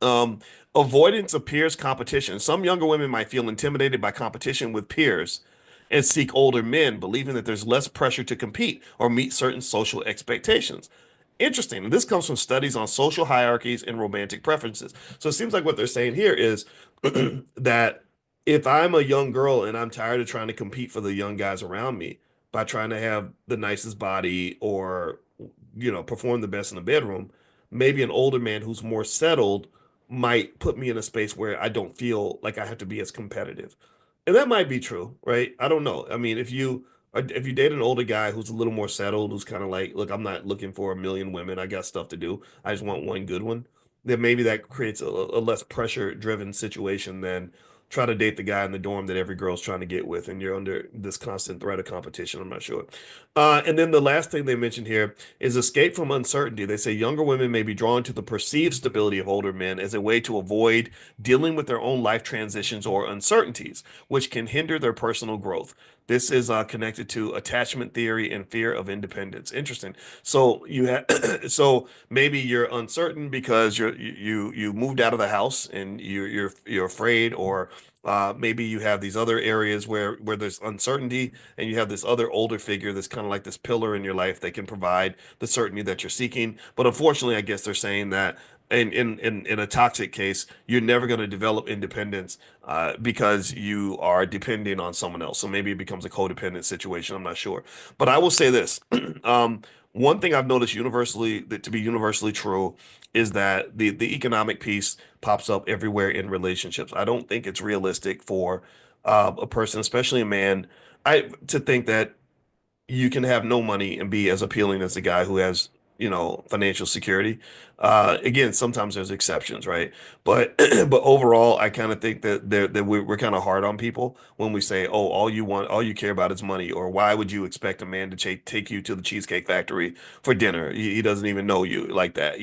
um, avoidance of peers competition. Some younger women might feel intimidated by competition with peers and seek older men, believing that there's less pressure to compete or meet certain social expectations. Interesting. This comes from studies on social hierarchies and romantic preferences. So it seems like what they're saying here is that if I'm a young girl and I'm tired of trying to compete for the young guys around me by trying to have the nicest body or, perform the best in the bedroom, maybe an older man who's more settled might put me in a space where I don't feel like I have to be as competitive. And that might be true, right? I don't know. I mean, if you date an older guy who's a little more settled, who's kind of like, look, I'm not looking for a million women. I got stuff to do. I just want one good one. Then maybe that creates a less pressure driven situation than try to date the guy in the dorm that every girl's trying to get with, and you're under this constant threat of competition. I'm not sure. And then the last thing they mentioned here is escape from uncertainty. They say younger women may be drawn to the perceived stability of older men as a way to avoid dealing with their own life transitions or uncertainties, which can hinder their personal growth. This is connected to attachment theory and fear of independence. Interesting. So you have, so maybe you're uncertain because you moved out of the house and you're afraid, or maybe you have these other areas where there's uncertainty, and you have this other older figure that's kind of like this pillar in your life that can provide the certainty that you're seeking. But unfortunately, I guess they're saying that in a toxic case, you're never going to develop independence because you are depending on someone else. So maybe it becomes a codependent situation. I'm not sure. But I will say this. One thing I've noticed universally that to be universally true is that the economic piece pops up everywhere in relationships. I don't think it's realistic for a person, especially a man, to think that you can have no money and be as appealing as the guy who has, financial security. Again, sometimes there's exceptions, right? But but overall, I kind of think that we're kind of hard on people when we say, oh, all you care about is money, or why would you expect a man to take you to the Cheesecake Factory for dinner? He doesn't even know you like that,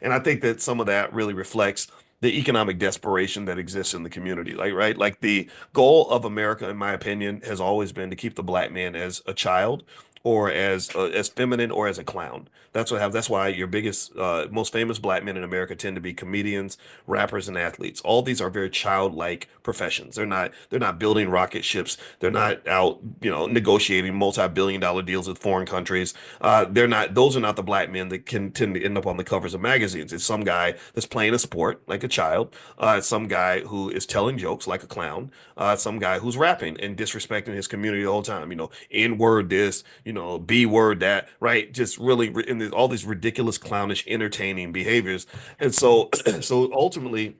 And I think that some of that really reflects the economic desperation that exists in the community, like right, like the goal of America, in my opinion, has always been to keep the black man as a child or as feminine or as a clown. That's why your biggest most famous black men in America tend to be comedians, rappers, and athletes. All these are very childlike professions. They're not building rocket ships. They're not out, negotiating multi-billion-dollar deals with foreign countries. They're not those are not the black men that can tend to end up on the covers of magazines. It's some guy that's playing a sport like a child, some guy who is telling jokes like a clown, some guy who's rapping and disrespecting his community the whole time. N word this, B word that, right? Just really in all these ridiculous, clownish, entertaining behaviors. And so, so ultimately,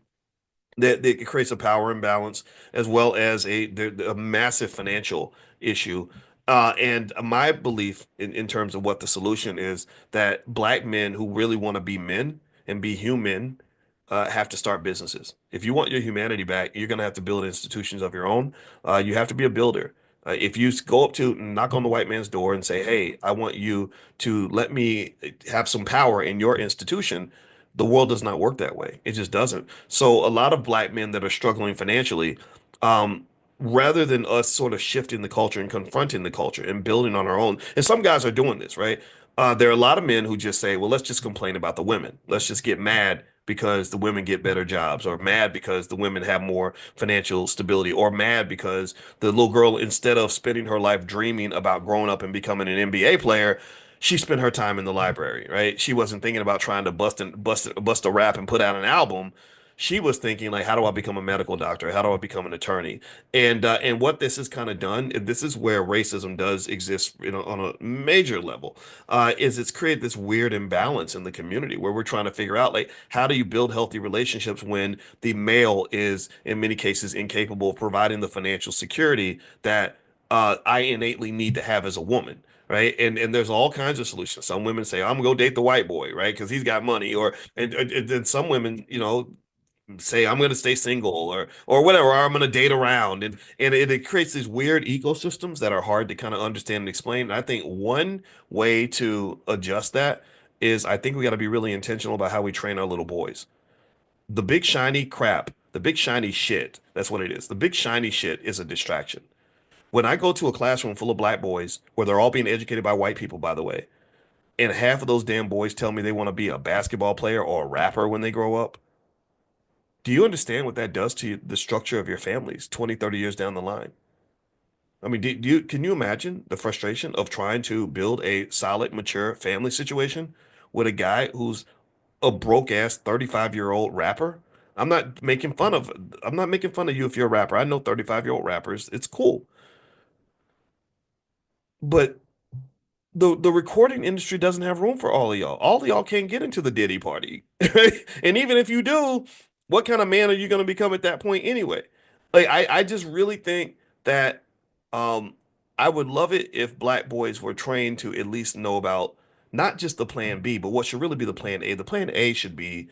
that it creates a power imbalance as well as a massive financial issue. And my belief in terms of what the solution is that black men who really want to be men and be human have to start businesses. If you want your humanity back, you're going to have to build institutions of your own. You have to be a builder. If you go up to knock on the white man's door and say, "Hey, I want you to let me have some power in your institution," the world does not work that way. It just doesn't. So a lot of black men that are struggling financially, um, rather than us sort of shifting the culture and confronting the culture and building on our own, and some guys are doing this, right? There are a lot of men who just say, well, let's just complain about the women. Let's just get mad because the women get better jobs, or mad because the women have more financial stability, or mad because the little girl, instead of spending her life dreaming about growing up and becoming an NBA player, she spent her time in the library, right? She wasn't thinking about trying to bust a rap and put out an album. She was thinking like, how do I become a medical doctor? How do I become an attorney? And what this has kind of done, and this is where racism does exist, on a major level, is it's created this weird imbalance in the community where we're trying to figure out like, how do you build healthy relationships when the male is in many cases incapable of providing the financial security that I innately need to have as a woman, right? And there's all kinds of solutions. Some women say, I'm gonna go date the white boy, right? Because he's got money. Or and then some women, say I'm gonna stay single or whatever, or I'm gonna date around. And it creates these weird ecosystems that are hard to kind of understand and explain. And I think one way to adjust that is I think we got to be really intentional about how we train our little boys. The big shiny crap, the big shiny shit, that's what it is. The big shiny shit is a distraction. When I go to a classroom full of black boys, where they're all being educated by white people, by the way, and half of those damn boys tell me they want to be a basketball player or a rapper when they grow up, do you understand what that does to the structure of your families 20, 30 years down the line? I mean, can you imagine the frustration of trying to build a solid, mature family situation with a guy who's a broke ass 35-year-old rapper? I'm not making fun of you if you're a rapper. I know 35-year-old rappers. It's cool. But the recording industry doesn't have room for all of y'all. All of y'all can't get into the Diddy party. And even if you do, what kind of man are you going to become at that point anyway? Like I just really think that um I would love it if black boys were trained to at least know about not just the plan B, but what should really be the plan A. The plan A should be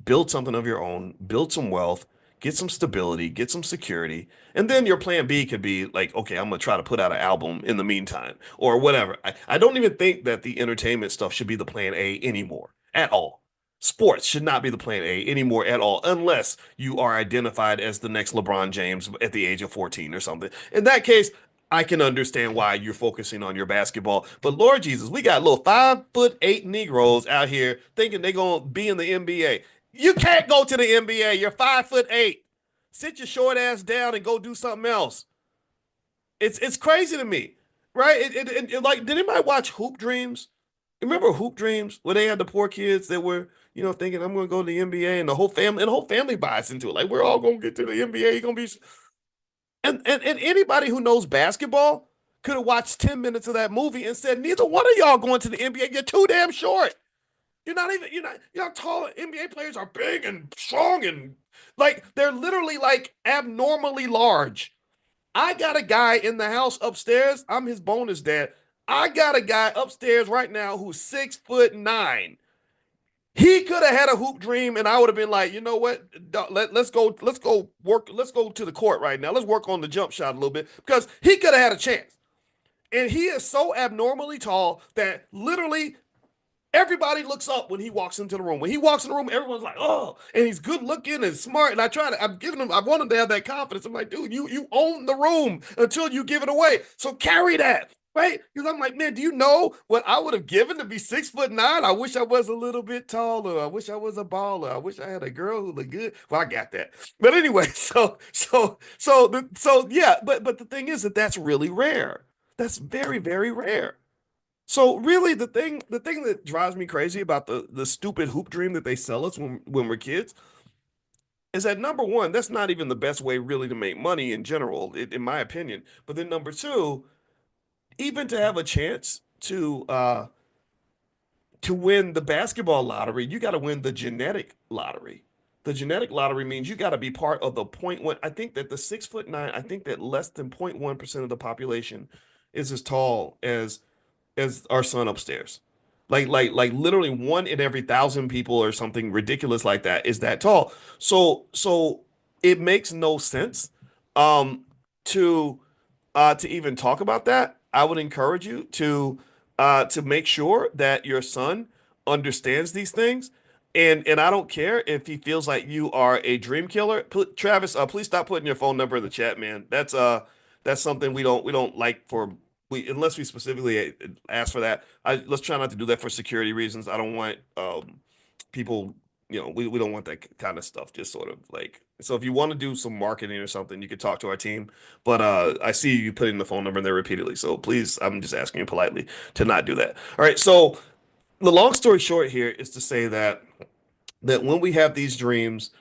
build something of your own, build some wealth, get some stability, get some security, and then your plan B could be like, okay, I'm gonna try to put out an album in the meantime or whatever. I don't even think that the entertainment stuff should be the plan A anymore at all. Sports should not be the plan A anymore at all, unless you are identified as the next LeBron James at the age of 14 or something. In that case, I can understand why you're focusing on your basketball. But Lord Jesus, we got little 5'8" Negroes out here thinking they're gonna be in the NBA. You can't go to the NBA. You're 5'8". Sit your short ass down and go do something else. It's crazy to me, right? Like, did anybody watch Hoop Dreams? Remember Hoop Dreams where they had the poor kids that were, thinking I'm going to go to the NBA, and the whole family buys into it. Like, we're all going to get to the NBA. You're going to be, and anybody who knows basketball could have watched 10 minutes of that movie and said, neither one of y'all going to the NBA. You're too damn short. You're not tall. NBA players are big and strong and like they're literally like abnormally large. I got a guy in the house upstairs. I'm his bonus dad. I got a guy upstairs right now who's 6'9". He could have had a hoop dream, and I would have been like, you know what? Let's go work. Let's go to the court right now. Let's work on the jump shot a little bit because he could have had a chance. And he is so abnormally tall that literally everybody looks up when he walks into the room. When he walks in the room, everyone's like, "Oh!" And he's good looking and smart. And I'm giving him. I want him to have that confidence. I'm like, dude, you own the room until you give it away. So carry that, right? Because I'm like, man, do you know what I would have given to be 6'9"? I wish I was a little bit taller. I wish I was a baller. I wish I had a girl who looked good. Well, I got that. But anyway, yeah. But the thing is that that's really rare. That's very, very rare. So really, the thing that drives me crazy about the stupid hoop dream that they sell us when we're kids is that number one, that's not even the best way really to make money in general, in my opinion. But then number two, even to have a chance to win the basketball lottery, you got to win the genetic lottery. The genetic lottery means you got to be part of the point one. I think that the 6'9", I think that less than 0.1% of the population is as tall as our son upstairs. Like literally one in every 1,000 people or something ridiculous like that is that tall. So it makes no sense um to to even talk about that. I would encourage you to make sure that your son understands these things. And I don't care if he feels like you are a dream killer. Travis, please stop putting your phone number in the chat, man. That's something we don't like for we unless we specifically ask for that. Let's try not to do that for security reasons. I don't want people, we don't want that kind of stuff. Just sort of like so. If you want to do some marketing or something, you could talk to our team. But I see you putting the phone number in there repeatedly. So please, I'm just asking you politely to not do that. All right. So the long story short here is to say that when we have these dreams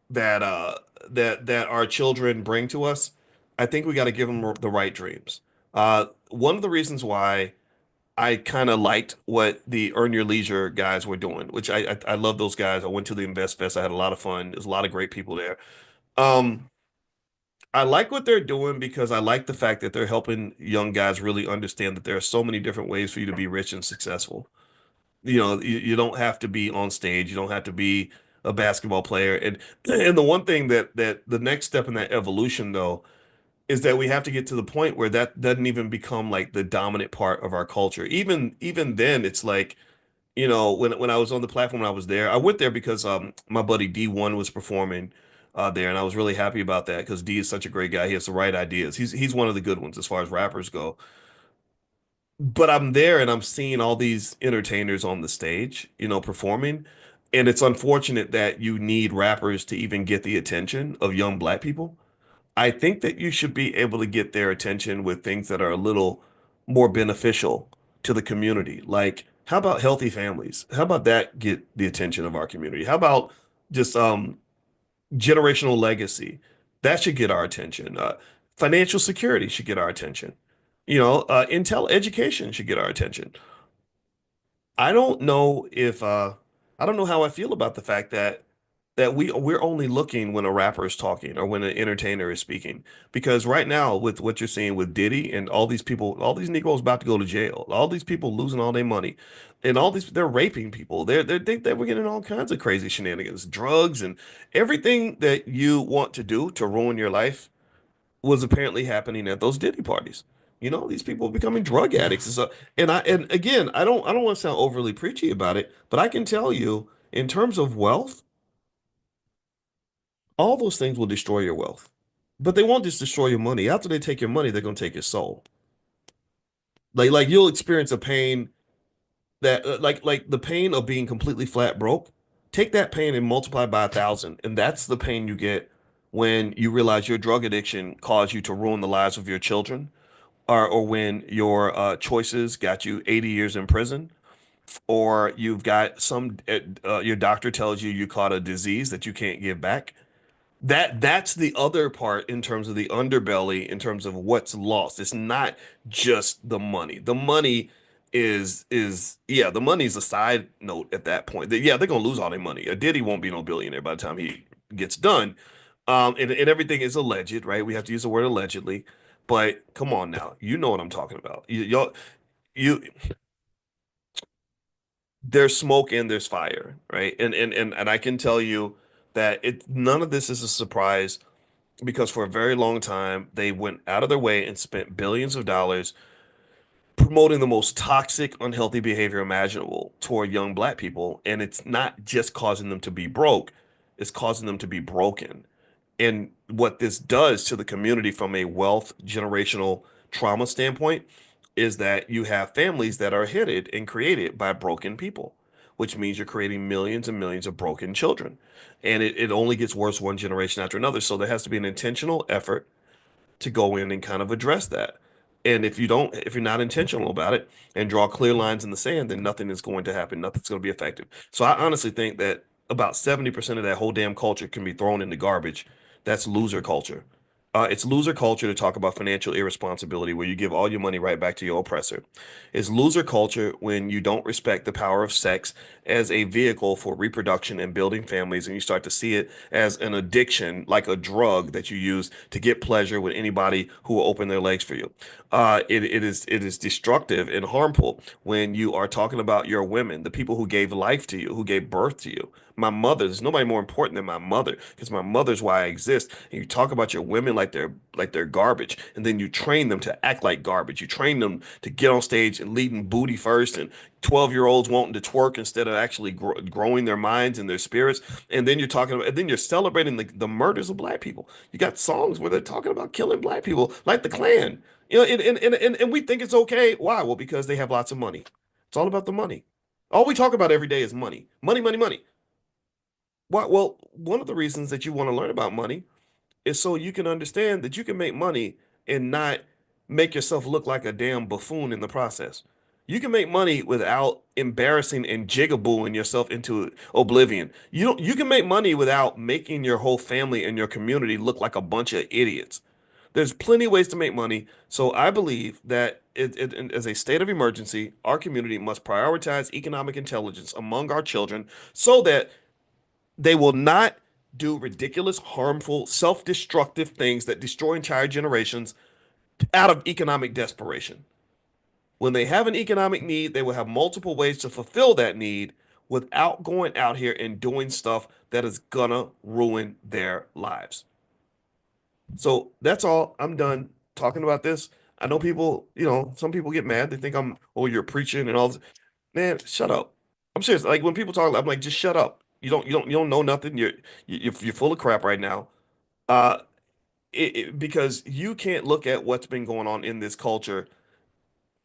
that that our children bring to us, I think we got to give them the right dreams. One of the reasons why I kind of liked what the Earn Your Leisure guys were doing, which I love those guys. I went to the Invest Fest. I had a lot of fun. There's a lot of great people there. Um, I like what they're doing because I like the fact that they're helping young guys really understand that there are so many different ways for you to be rich and successful. You don't have to be on stage. You don't have to be a basketball player. And the one thing that the next step in that evolution though is that we have to get to the point where that doesn't even become like the dominant part of our culture. Even then, it's like when I was on the platform, I was there. I went there because my buddy D1 was performing there, and I was really happy about that because D is such a great guy. He has the right ideas. He's one of the good ones as far as rappers go. But I'm there and I'm seeing all these entertainers on the stage, performing. And it's unfortunate that you need rappers to even get the attention of young black people. I think that you should be able to get their attention with things that are a little more beneficial to the community. Like, how about healthy families? How about that get the attention of our community? How about just generational legacy? That should get our attention. Financial security should get our attention. Intel education should get our attention. I don't know if I don't know how I feel about the fact that we're only looking when a rapper is talking or when an entertainer is speaking. Because right now, with what you're seeing with Diddy and all these people, all these Negroes about to go to jail, all these people losing all their money, and all these they're raping people. They think that we're getting all kinds of crazy shenanigans, drugs, and everything that you want to do to ruin your life was apparently happening at those Diddy parties. These people are becoming drug addicts and so and again, I don't want to sound overly preachy about it, but I can tell you in terms of wealth, all those things will destroy your wealth. But they won't just destroy your money. After they take your money, they're going to take your soul. Like you'll experience a pain that like the pain of being completely flat broke. Take that pain and multiply by 1,000, and that's the pain you get when you realize your drug addiction caused you to ruin the lives of your children, or when your choices got you 80 years in prison, or you've got your doctor tells you you caught a disease that you can't give back. That's the other part in terms of the underbelly, in terms of what's lost. It's not just the money. The money is yeah, the money's a side note at that point. Yeah, they're gonna lose all their money. A Diddy won't be no billionaire by the time he gets done. And everything is alleged, right? We have to use the word allegedly. But come on now, you know what I'm talking about. You there's smoke and there's fire, right? And I can tell you that none of this is a surprise because for a very long time they went out of their way and spent billions of dollars promoting the most toxic, unhealthy behavior imaginable toward young black people. And it's not just causing them to be broke, it's causing them to be broken. And what this does to the community from a wealth generational trauma standpoint is that you have families that are headed and created by broken people, which means you're creating millions and millions of broken children. And it only gets worse one generation after another. So there has to be an intentional effort to go in and kind of address that. And if you're not intentional about it and draw clear lines in the sand, then nothing is going to happen. Nothing's going to be effective. So I honestly think that about 70% of that whole damn culture can be thrown in the garbage. That's loser culture. It's loser culture to talk about financial irresponsibility where you give all your money right back to your oppressor. It's loser culture when you don't respect the power of sex as a vehicle for reproduction and building families, and you start to see it as an addiction, like a drug that you use to get pleasure with anybody who will open their legs for you. It is destructive and harmful when you are talking about your women, the people who gave life to you, who gave birth to you. My mother, there's nobody more important than my mother because my mother's why I exist. And you talk about your women like they're garbage, and then you train them to act like garbage. You train them to get on stage and leading booty first, and 12-year-olds wanting to twerk instead of actually growing their minds and their spirits. And then you're talking about, and then you're celebrating the murders of black people. You got songs where they're talking about killing black people, like the Klan. And we think it's okay. Why? Well, because they have lots of money. It's all about the money. All we talk about every day is money. Money, money, money. Why? Well, one of the reasons that you want to learn about money is so you can understand that you can make money and not make yourself look like a damn buffoon in the process. You can make money without embarrassing and jigabooing yourself into oblivion. You can make money without making your whole family and your community look like a bunch of idiots. There's plenty of ways to make money. So I believe that as a state of emergency, our community must prioritize economic intelligence among our children so that they will not do ridiculous, harmful, self-destructive things that destroy entire generations out of economic desperation. When they have an economic need, they will have multiple ways to fulfill that need without going out here and doing stuff that is gonna ruin their lives. So that's all. I'm done talking about this. I know people, some people get mad. They think oh, you're preaching and all this. Man, shut up. I'm serious. Like when people talk, I'm like, just shut up. You don't know nothing. You're full of crap right now. Uh, because you can't look at what's been going on in this culture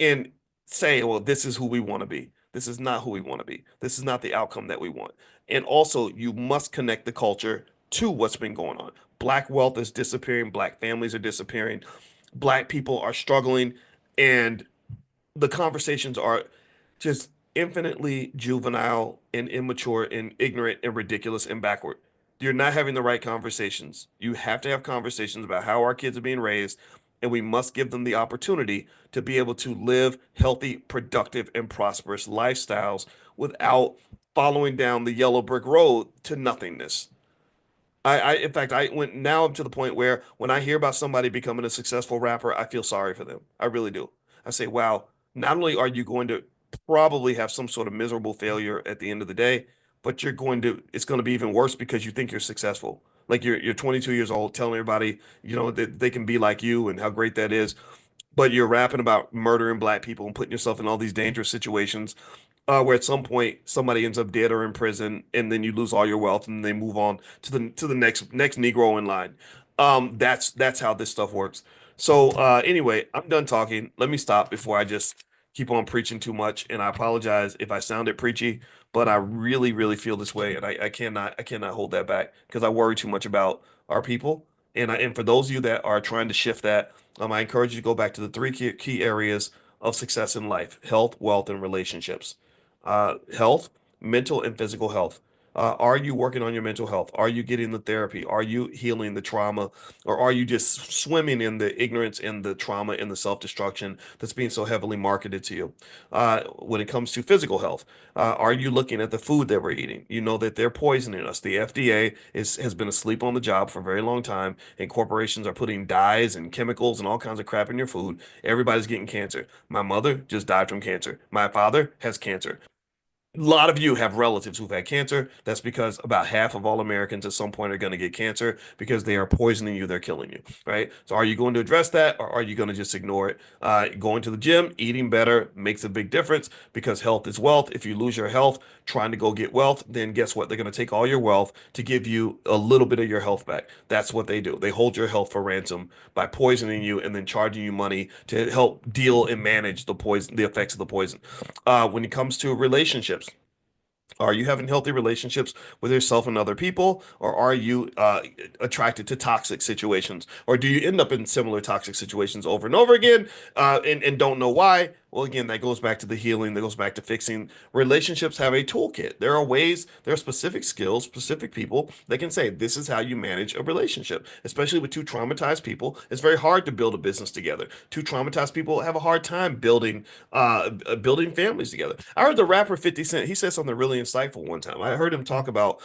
and say, well, this is who we want to be. This is not who we want to be. This is not the outcome that we want. And also, you must connect the culture to what's been going on. Black wealth is disappearing. Black families are disappearing. Black people are struggling. And the conversations are just infinitely juvenile and immature and ignorant and ridiculous and backward. You're not having the right conversations. You have to have conversations about how our kids are being raised, and we must give them the opportunity to be able to live healthy, productive, and prosperous lifestyles without following down the yellow brick road to nothingness. In fact, I went now up to the point where when I hear about somebody becoming a successful rapper, I feel sorry for them. I really do. I say, wow, not only are you going to probably have some sort of miserable failure at the end of the day, but it's going to be even worse because you think you're successful. Like you're 22 years old, telling everybody, that they can be like you and how great that is, but you're rapping about murdering black people and putting yourself in all these dangerous situations where at some point somebody ends up dead or in prison, and then you lose all your wealth, and they move on to the next Negro in line. That's how this stuff works. So anyway, I'm done talking. Let me stop before I just keep on preaching too much. And I apologize if I sounded preachy, but I really, really feel this way, and I cannot hold that back because I worry too much about our people. And for those of you that are trying to shift that, I encourage you to go back to the three key areas of success in life: health, wealth, and relationships. Health, mental and physical health. Are you working on your mental health? Are you getting the therapy? Are you healing the trauma? Or are you just swimming in the ignorance and the trauma and the self-destruction that's being so heavily marketed to you? When it comes to physical health, are you looking at the food that we're eating? You know that they're poisoning us. The FDA has been asleep on the job for a very long time, and corporations are putting dyes and chemicals and all kinds of crap in your food. Everybody's getting cancer. My mother just died from cancer. My father has cancer. A lot of you have relatives who've had cancer. That's because about half of all Americans at some point are going to get cancer because they are poisoning you, they're killing you, right? So are you going to address that, or are you going to just ignore it? Going to the gym, eating better makes a big difference because health is wealth. If you lose your health trying to go get wealth, then guess what? They're going to take all your wealth to give you a little bit of your health back. That's what they do. They hold your health for ransom by poisoning you and then charging you money to help deal and manage the effects of the poison. When it comes to relationships, are you having healthy relationships with yourself and other people, or are you attracted to toxic situations, or do you end up in similar toxic situations over and over again, and don't know why? Well, again, that goes back to the healing. That goes back to fixing. Relationships have a toolkit. There are ways. There are specific skills, specific people that can say this is how you manage a relationship. Especially with two traumatized people, it's very hard to build a business together. Two traumatized people have a hard time building families together. I heard the rapper 50 Cent, he said something really insightful one time. I heard him talk about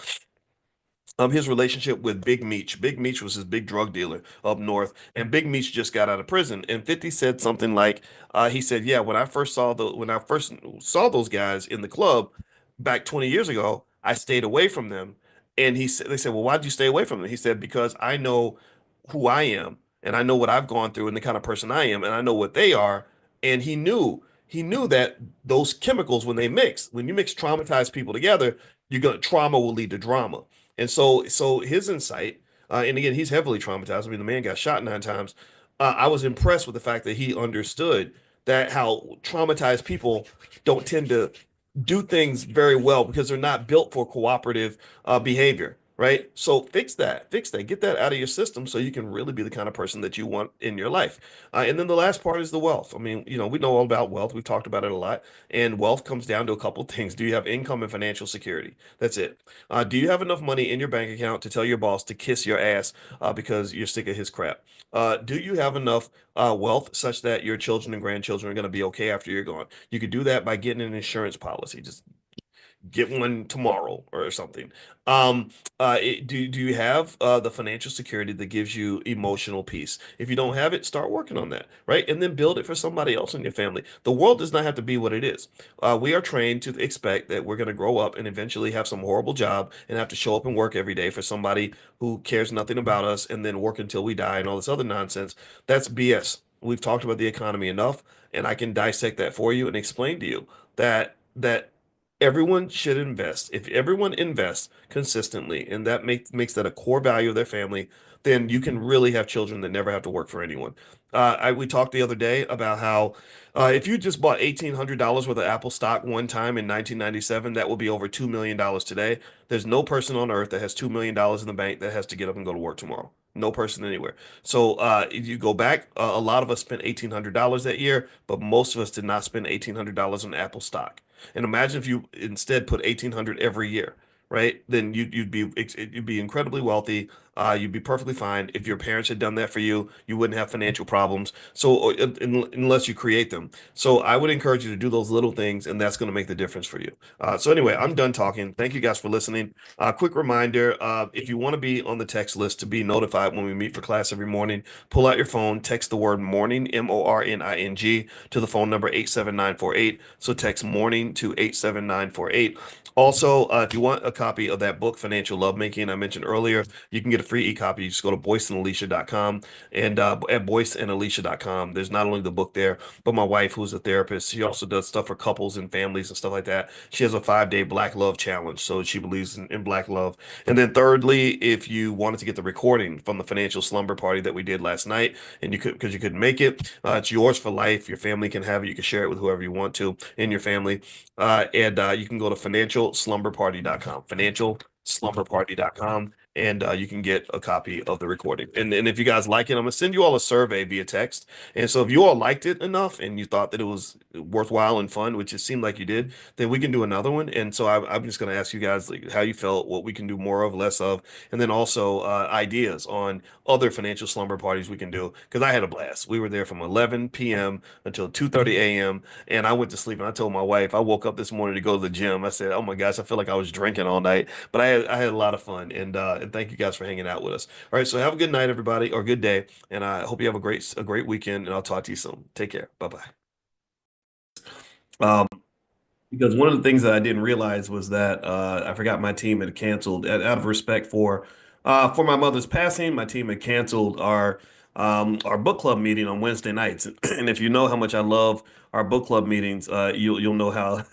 his relationship with Big Meech. Big Meech was his big drug dealer up north, and Big Meech just got out of prison. And 50 said something like, he said, "Yeah, when I first saw those guys in the club back 20 years ago, I stayed away from them." And they said, "Well, why did you stay away from them?" He said, "Because I know who I am, and I know what I've gone through, and the kind of person I am, and I know what they are." And he knew that those chemicals, when you mix traumatized people together, trauma will lead to drama. And so his insight, and again, he's heavily traumatized. I mean, the man got shot 9 times. I was impressed with the fact that he understood that how traumatized people don't tend to do things very well because they're not built for cooperative behavior, right? So fix that, get that out of your system so you can really be the kind of person that you want in your life. And then the last part is the wealth. I mean, we know all about wealth. We've talked about it a lot. And wealth comes down to a couple of things. Do you have income and financial security? That's it. Do you have enough money in your bank account to tell your boss to kiss your ass because you're sick of his crap? Do you have enough wealth such that your children and grandchildren are going to be okay after you're gone? You could do that by getting an insurance policy. Just get one tomorrow or something. Do you have the financial security that gives you emotional peace? If you don't have it, start working on that, right? And then build it for somebody else in your family. The world does not have to be what it is. We are trained to expect that we're going to grow up and eventually have some horrible job and have to show up and work every day for somebody who cares nothing about us and then work until we die and all this other nonsense. That's BS. We've talked about the economy enough, and I can dissect that for you and explain to you that Everyone should invest. If everyone invests consistently and that makes that a core value of their family, then you can really have children that never have to work for anyone. We talked the other day about how if you just bought $1,800 worth of Apple stock one time in 1997, that will be over $2 million today. There's no person on earth that has $2 million in the bank that has to get up and go to work tomorrow. No person anywhere. So if you go back, a lot of us spent $1,800 that year, but most of us did not spend $1,800 on Apple stock. And imagine if you instead put 1,800 every year, right? Then you'd be incredibly wealthy. You'd be perfectly fine. If your parents had done that for you, you wouldn't have financial problems. So unless you create them. So I would encourage you to do those little things, and that's going to make the difference for you. So anyway, I'm done talking. Thank you guys for listening. Quick reminder, if you want to be on the text list to be notified when we meet for class every morning, pull out your phone, text the word morning, MORNING, to the phone number 87948. So text morning to 87948. Also, if you want a copy of that book, Financial Lovemaking, I mentioned earlier, you can get a free e-copy. You just go to boyceandalicia.com, and at boyceandalicia.com, there's not only the book there, but my wife, who's a therapist, she also does stuff for couples and families and stuff like that. She has a 5-day Black Love Challenge, so she believes in Black love. And then thirdly, if you wanted to get the recording from the financial slumber party that we did last night, and you could because you couldn't make it, it's yours for life. Your family can have it. You can share it with whoever you want to in your family. And you can go to financialslumberparty.com, financialslumberparty.com, and you can get a copy of the recording. And if you guys like it, I'm gonna send you all a survey via text. And so if you all liked it enough and you thought that it was worthwhile and fun, which it seemed like you did, then we can do another one. And so I'm just gonna ask you guys like how you felt, what we can do more of, less of, and then also ideas on other financial slumber parties we can do. Because I had a blast. We were there from 11 p.m. until 2:30 a.m. and I went to sleep. And I told my wife, I woke up this morning to go to the gym. I said, "Oh my gosh, I feel like I was drinking all night." But I had a lot of fun, and thank you guys for hanging out with us. All right, so have a good night, everybody, or good day, and I hope you have a great weekend. And I'll talk to you soon. Take care. Bye bye. Because one of the things that I didn't realize was that I forgot my team had canceled out of respect for my mother's passing. My team had canceled our book club meeting on Wednesday nights, and if you know how much I love our book club meetings, you'll know how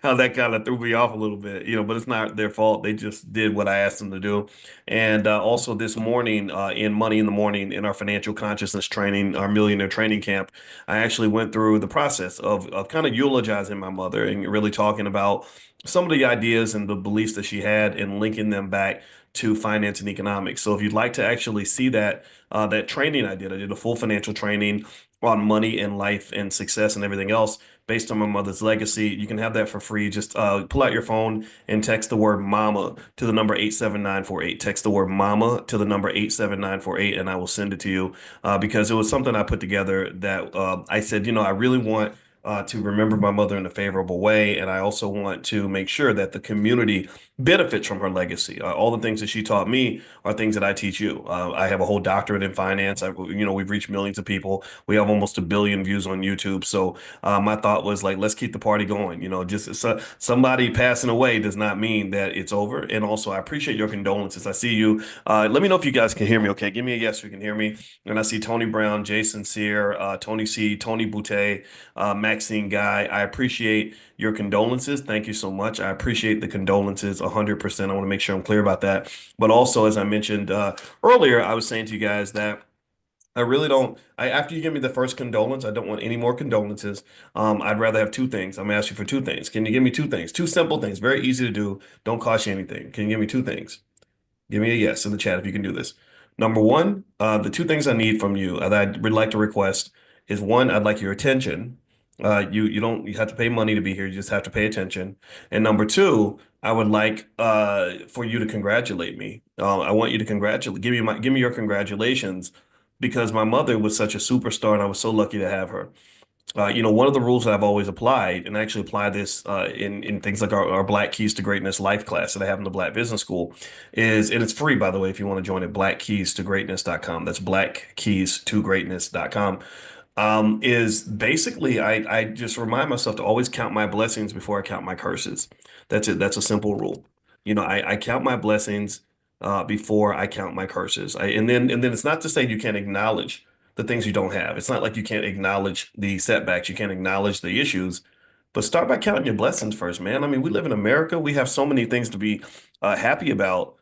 how that kind of threw me off a little bit, But it's not their fault. They just did what I asked them to do. And also this morning in Money in the Morning in our financial consciousness training, our millionaire training camp. I actually went through the process of kind of eulogizing my mother and really talking about some of the ideas and the beliefs that she had and linking them back to finance and economics. So if you'd like to actually see that training I did a full financial training on money and life and success and everything else based on my mother's legacy. You can have that for free. Just pull out your phone and text the word mama to the number 87948. Text the word mama to the number 87948, and I will send it to you because it was something I put together that I said, I really want to remember my mother in a favorable way. And I also want to make sure that the community benefits from her legacy. All the things that she taught me are things that I teach you. I have a whole doctorate in finance. We've reached millions of people. We have almost 1 billion views on YouTube. So my thought was like, let's keep the party going. Just somebody passing away does not mean that it's over. And also, I appreciate your condolences. I see you. Let me know if you guys can hear me. Okay, give me a yes if you can hear me. And I see Tony Brown, Jason Sear, Tony C, Tony Boutte, Maxine Guy. I appreciate your condolences. Thank you so much. I appreciate the condolences 100%. I want to make sure I'm clear about that. But also, as I mentioned earlier, I was saying to you guys that I really don't. After you give me the first condolence, I don't want any more condolences. I'd rather have two things. I'm gonna ask you for two things. Can you give me two things? Two simple things, very easy to do. Don't cost you anything. Can you give me two things? Give me a yes in the chat if you can do this. Number one, the two things I need from you that I'd like to request is one, I'd like your attention. You have to pay money to be here. You just have to pay attention. And number two, I would like for you to congratulate me. I want you to congratulate, give me your congratulations because my mother was such a superstar and I was so lucky to have her. One of the rules that I've always applied, and I actually apply this in things like our Black Keys to Greatness life class that I have in the Black Business School, and it's free, by the way, if you want to join it, blackkeystogreatness.com. That's blackkeystogreatness.com. Is basically I just remind myself to always count my blessings before I count my curses. That's it. That's a simple rule. I count my blessings before I count my curses. And then it's not to say you can't acknowledge the things you don't have. It's not like you can't acknowledge the setbacks, you can't acknowledge the issues, But start by counting your blessings first, man. I mean, we live in America. We have so many things to be happy about.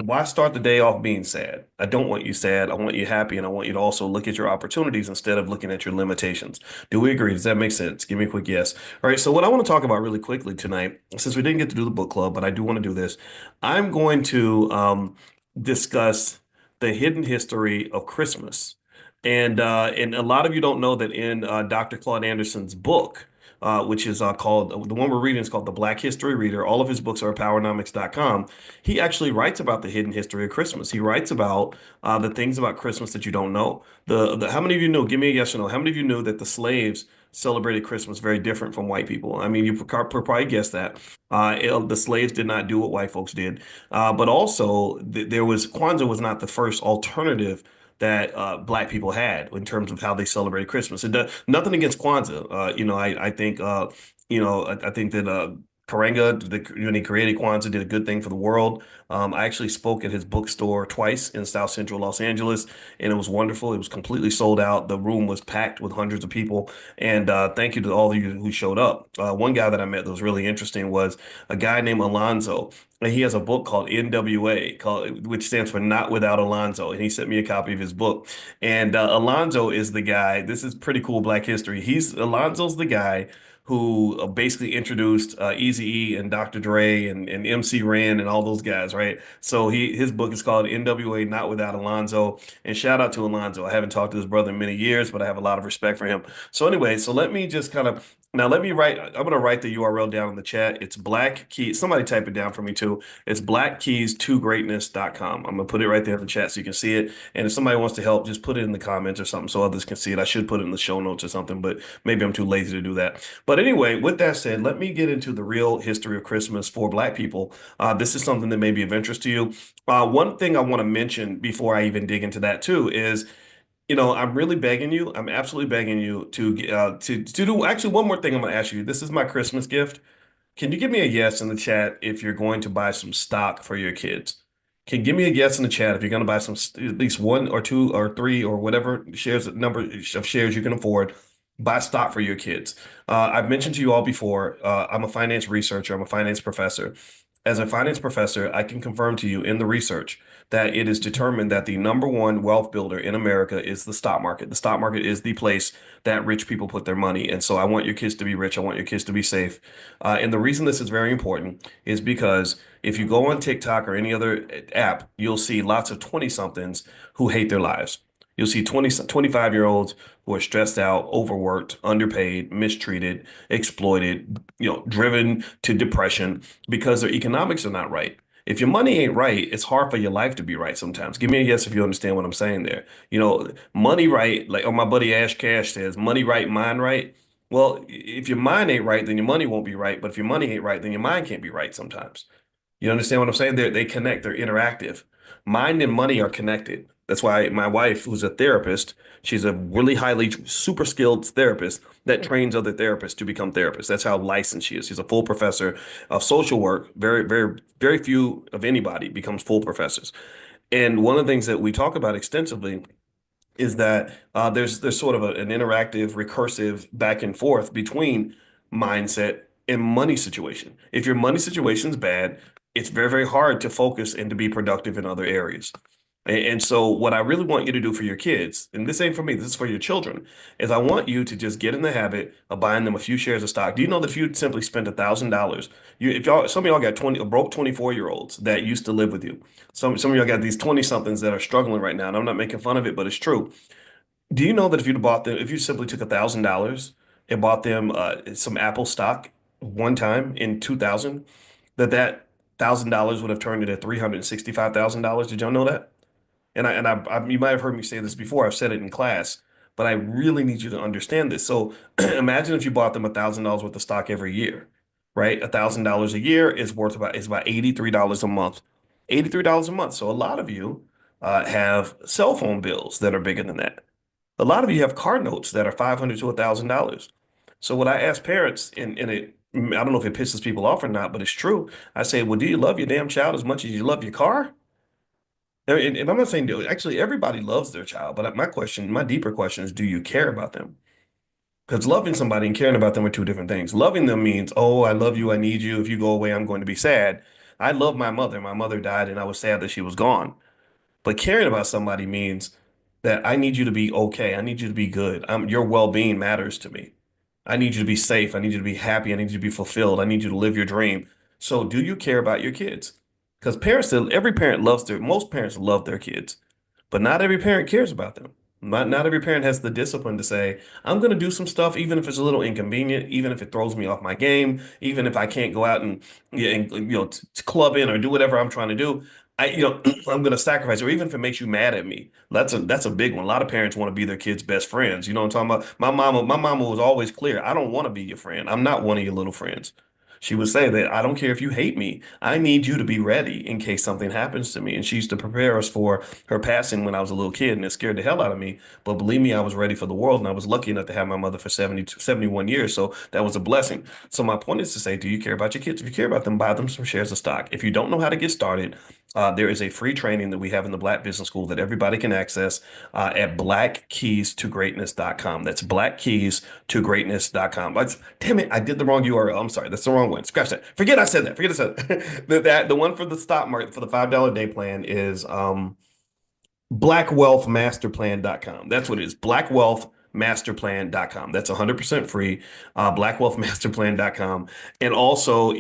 Why start the day off being sad? I don't want you sad. I want you happy, and I want you to also look at your opportunities instead of looking at your limitations. Do we agree? Does that make sense? Give me a quick yes. All right. So what I want to talk about really quickly tonight, since we didn't get to do the book club, but I do want to do this, I'm going to discuss the hidden history of Christmas. And a lot of you don't know that in Dr. Claude Anderson's book, which is called the one we're reading is called The Black History Reader. All of his books are at powernomics.com. He actually writes about the hidden history of Christmas. He writes about the things about Christmas that you don't know. The how many of you know? Give me a yes or no. How many of you knew that the slaves celebrated Christmas very different from white people? I mean, you probably guessed that. The slaves did not do what white folks did, but also there was Kwanzaa was not the first alternative that black people had in terms of how they celebrate Christmas. It does nothing against Kwanzaa. I think I think that Karenga, when he created Kwanzaa, did a good thing for the world. I actually spoke at his bookstore twice in South Central Los Angeles, and it was wonderful. It was completely sold out. The room was packed with hundreds of people. And thank you to all of you who showed up. One guy that I met that was really interesting was a guy named Alonzo. And he has a book called NWA, which stands for Not Without Alonzo. And he sent me a copy of his book. And Alonzo is the guy. This is pretty cool Black history. Alonzo's the guy who basically introduced Eazy-E and Dr. Dre and MC Ren and all those guys, right? So his book is called NWA Not Without Alonzo. And shout out to Alonzo. I haven't talked to this brother in many years, but I have a lot of respect for him. So anyway, so let me just kind of now let me write. I'm gonna write the URL down in the chat. It's Black Key. Somebody type it down for me too. It's blackkeys2greatness.com. I'm gonna put it right there in the chat so you can see it. And if somebody wants to help, just put it in the comments or something so others can see it. I should put it in the show notes or something, but maybe I'm too lazy to do that. But anyway, with that said, let me get into the real history of Christmas for Black people. This is something that may be of interest to you. One thing I want to mention before I even dig into that too is, I'm really begging you. I'm absolutely begging you to do actually one more thing I'm going to ask you. This is my Christmas gift. Can you give me a yes in the chat if you're going to buy some stock for your kids? Can you give me a yes in the chat if you're going to buy at least one or two or three or whatever number of shares you can afford, buy stock for your kids. I've mentioned to you all before, I'm a finance researcher, I'm a finance professor. As a finance professor, I can confirm to you in the research that it is determined that the number one wealth builder in America is the stock market. The stock market is the place that rich people put their money. And so I want your kids to be rich. I want your kids to be safe. And the reason this is very important is because if you go on TikTok or any other app, you'll see lots of 20 somethings who hate their lives. You'll see 25-year-olds who are stressed out, overworked, underpaid, mistreated, exploited, driven to depression because their economics are not right. If your money ain't right, it's hard for your life to be right sometimes. Give me a yes if you understand what I'm saying there. Money right, like my buddy Ash Cash says, money right, mind right. Well, if your mind ain't right, then your money won't be right. But if your money ain't right, then your mind can't be right sometimes. You understand what I'm saying? They connect, they're interactive. Mind and money are connected. That's why my wife, who's a therapist, she's a really highly super skilled therapist that trains other therapists to become therapists. That's how licensed she is. She's a full professor of social work. Very, very, very few of anybody becomes full professors. And one of the things that we talk about extensively is that there's sort of an interactive, recursive back and forth between mindset and money situation. If your money situation is bad, it's very, very hard to focus and to be productive in other areas. And so, what I really want you to do for your kids, and this ain't for me, this is for your children, is I want you to just get in the habit of buying them a few shares of stock. Do you know that if you simply spent $1,000, if y'all, some of y'all got broke 24-year-olds that used to live with you. Some of y'all got these 20 somethings that are struggling right now, and I'm not making fun of it, but it's true. Do you know that if you simply took $1,000 and bought them some Apple stock one time in 2000, that $1,000 would have turned into $365,000? Did y'all know that? You might have heard me say this before. I've said it in class, but I really need you to understand this. So imagine if you bought them $1,000 worth of stock every year, right? $1,000 a year is about $83 a month. $83 a month. So a lot of you have cell phone bills that are bigger than that. A lot of you have car notes that are $500 to $1,000. So what I ask parents, and I don't know if it pisses people off or not, but it's true. I say, well, do you love your damn child as much as you love your car? And I'm not saying actually everybody loves their child, but my deeper question is, do you care about them? Because loving somebody and caring about them are two different things. Loving them means, oh, I love you, I need you. If you go away, I'm going to be sad. I love my mother. My mother died, and I was sad that she was gone. But caring about somebody means that I need you to be okay. I need you to be good. Your well-being matters to me. I need you to be safe. I need you to be happy. I need you to be fulfilled. I need you to live your dream. So, do you care about your kids? Because every parent most parents love their kids. But not every parent cares about them. Not every parent has the discipline to say, I'm going to do some stuff, even if it's a little inconvenient, even if it throws me off my game, even if I can't go out and, yeah, and club in or do whatever I'm trying to do. I'm going to sacrifice, or even if it makes you mad at me. That's a big one. A lot of parents want to be their kids' best friends. You know what I'm talking about? My mama was always clear. I don't want to be your friend. I'm not one of your little friends. She would say that I don't care if you hate me. I need you to be ready in case something happens to me. And she used to prepare us for her passing when I was a little kid, and it scared the hell out of me. But believe me, I was ready for the world, and I was lucky enough to have my mother for 71 years. So that was a blessing. So my point is to say, do you care about your kids? If you care about them, buy them some shares of stock. If you don't know how to get started, there is a free training that we have in the Black Business School that everybody can access at blackkeystogreatness.com. That's blackkeystogreatness.com. Damn it, I did the wrong URL. I'm sorry, that's the wrong one. Scratch that. Forget I said that. Forget I said that. The one for the stock market for the $5 a day plan is blackwealthmasterplan.com. That's what it is. Blackwealthmasterplan.com. That's 100% free. Blackwealthmasterplan.com. And also,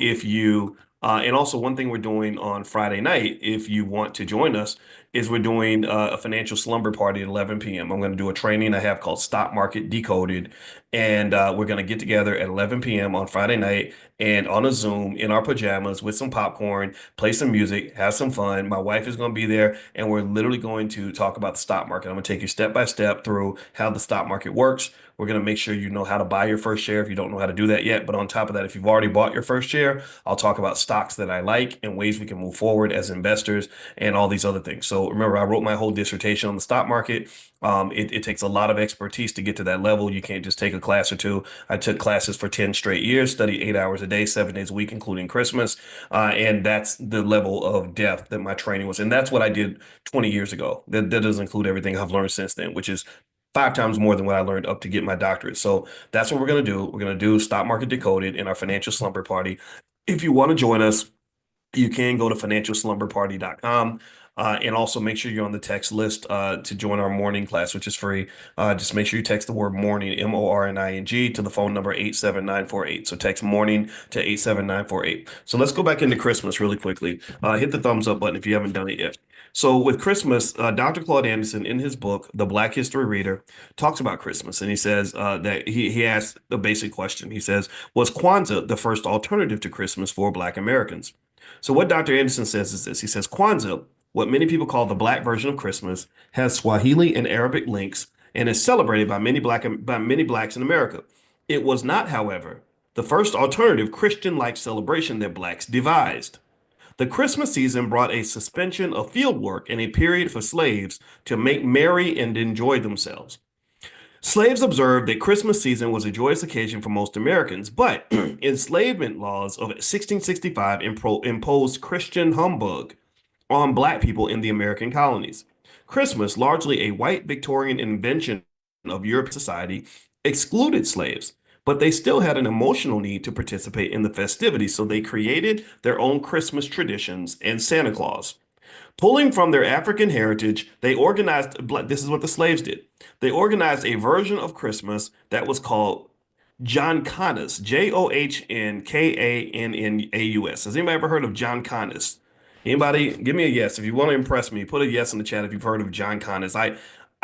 one thing we're doing on Friday night, if you want to join us, is we're doing a financial slumber party at 11 p.m. I'm going to do a training I have called Stock Market Decoded. And we're going to get together at 11 p.m. on Friday night and on a Zoom in our pajamas with some popcorn, play some music, have some fun. My wife is going to be there, and we're literally going to talk about the stock market. I'm going to take you step by step through how the stock market works. We're going to make sure you know how to buy your first share if you don't know how to do that yet. But on top of that, if you've already bought your first share, I'll talk about stocks that I like and ways we can move forward as investors and all these other things. So remember, I wrote my whole dissertation on the stock market. It takes a lot of expertise to get to that level. You can't just take a class or two. I took classes for 10 straight years, studied 8 hours a day, 7 days a week, including Christmas. And that's the level of depth that my training was. And that's what I did 20 years ago. That doesn't include everything I've learned since then, which is 5 times more than what I learned up to get my doctorate. So that's what we're going to do. We're going to do Stock Market Decoded in our financial slumber party. If you want to join us, you can go to financialslumberparty.com. And also make sure you're on the text list to join our morning class, which is free. Just make sure you text the word morning, MORNING, to the phone number 87948. So text morning to 87948. So let's go back into Christmas really quickly. Hit the thumbs up button if you haven't done it yet. So with Christmas, Dr. Claude Anderson in his book, The Black History Reader, talks about Christmas. And he says that he asked a basic question. He says, was Kwanzaa the first alternative to Christmas for Black Americans? So what Dr. Anderson says is this. He says Kwanzaa, what many people call the black version of Christmas, has Swahili and Arabic links and is celebrated by many blacks in America. It was not, however, the first alternative Christian-like celebration that blacks devised. The Christmas season brought a suspension of field work and a period for slaves to make merry and enjoy themselves. Slaves observed that Christmas season was a joyous occasion for most Americans, but enslavement laws of 1665 imposed Christian humbug on black people in the American colonies. Christmas, largely a white Victorian invention of European society, excluded slaves, but they still had an emotional need to participate in the festivities, so they created their own Christmas traditions and Santa Claus. Pulling from their African heritage, they organized, this is what the slaves did. They organized a version of Christmas that was called Johnkannas, Johnkannanaus. Has anybody ever heard of Johnkannas? Anybody? Give me a yes. If you want to impress me, put a yes in the chat if you've heard of Johnkannas. I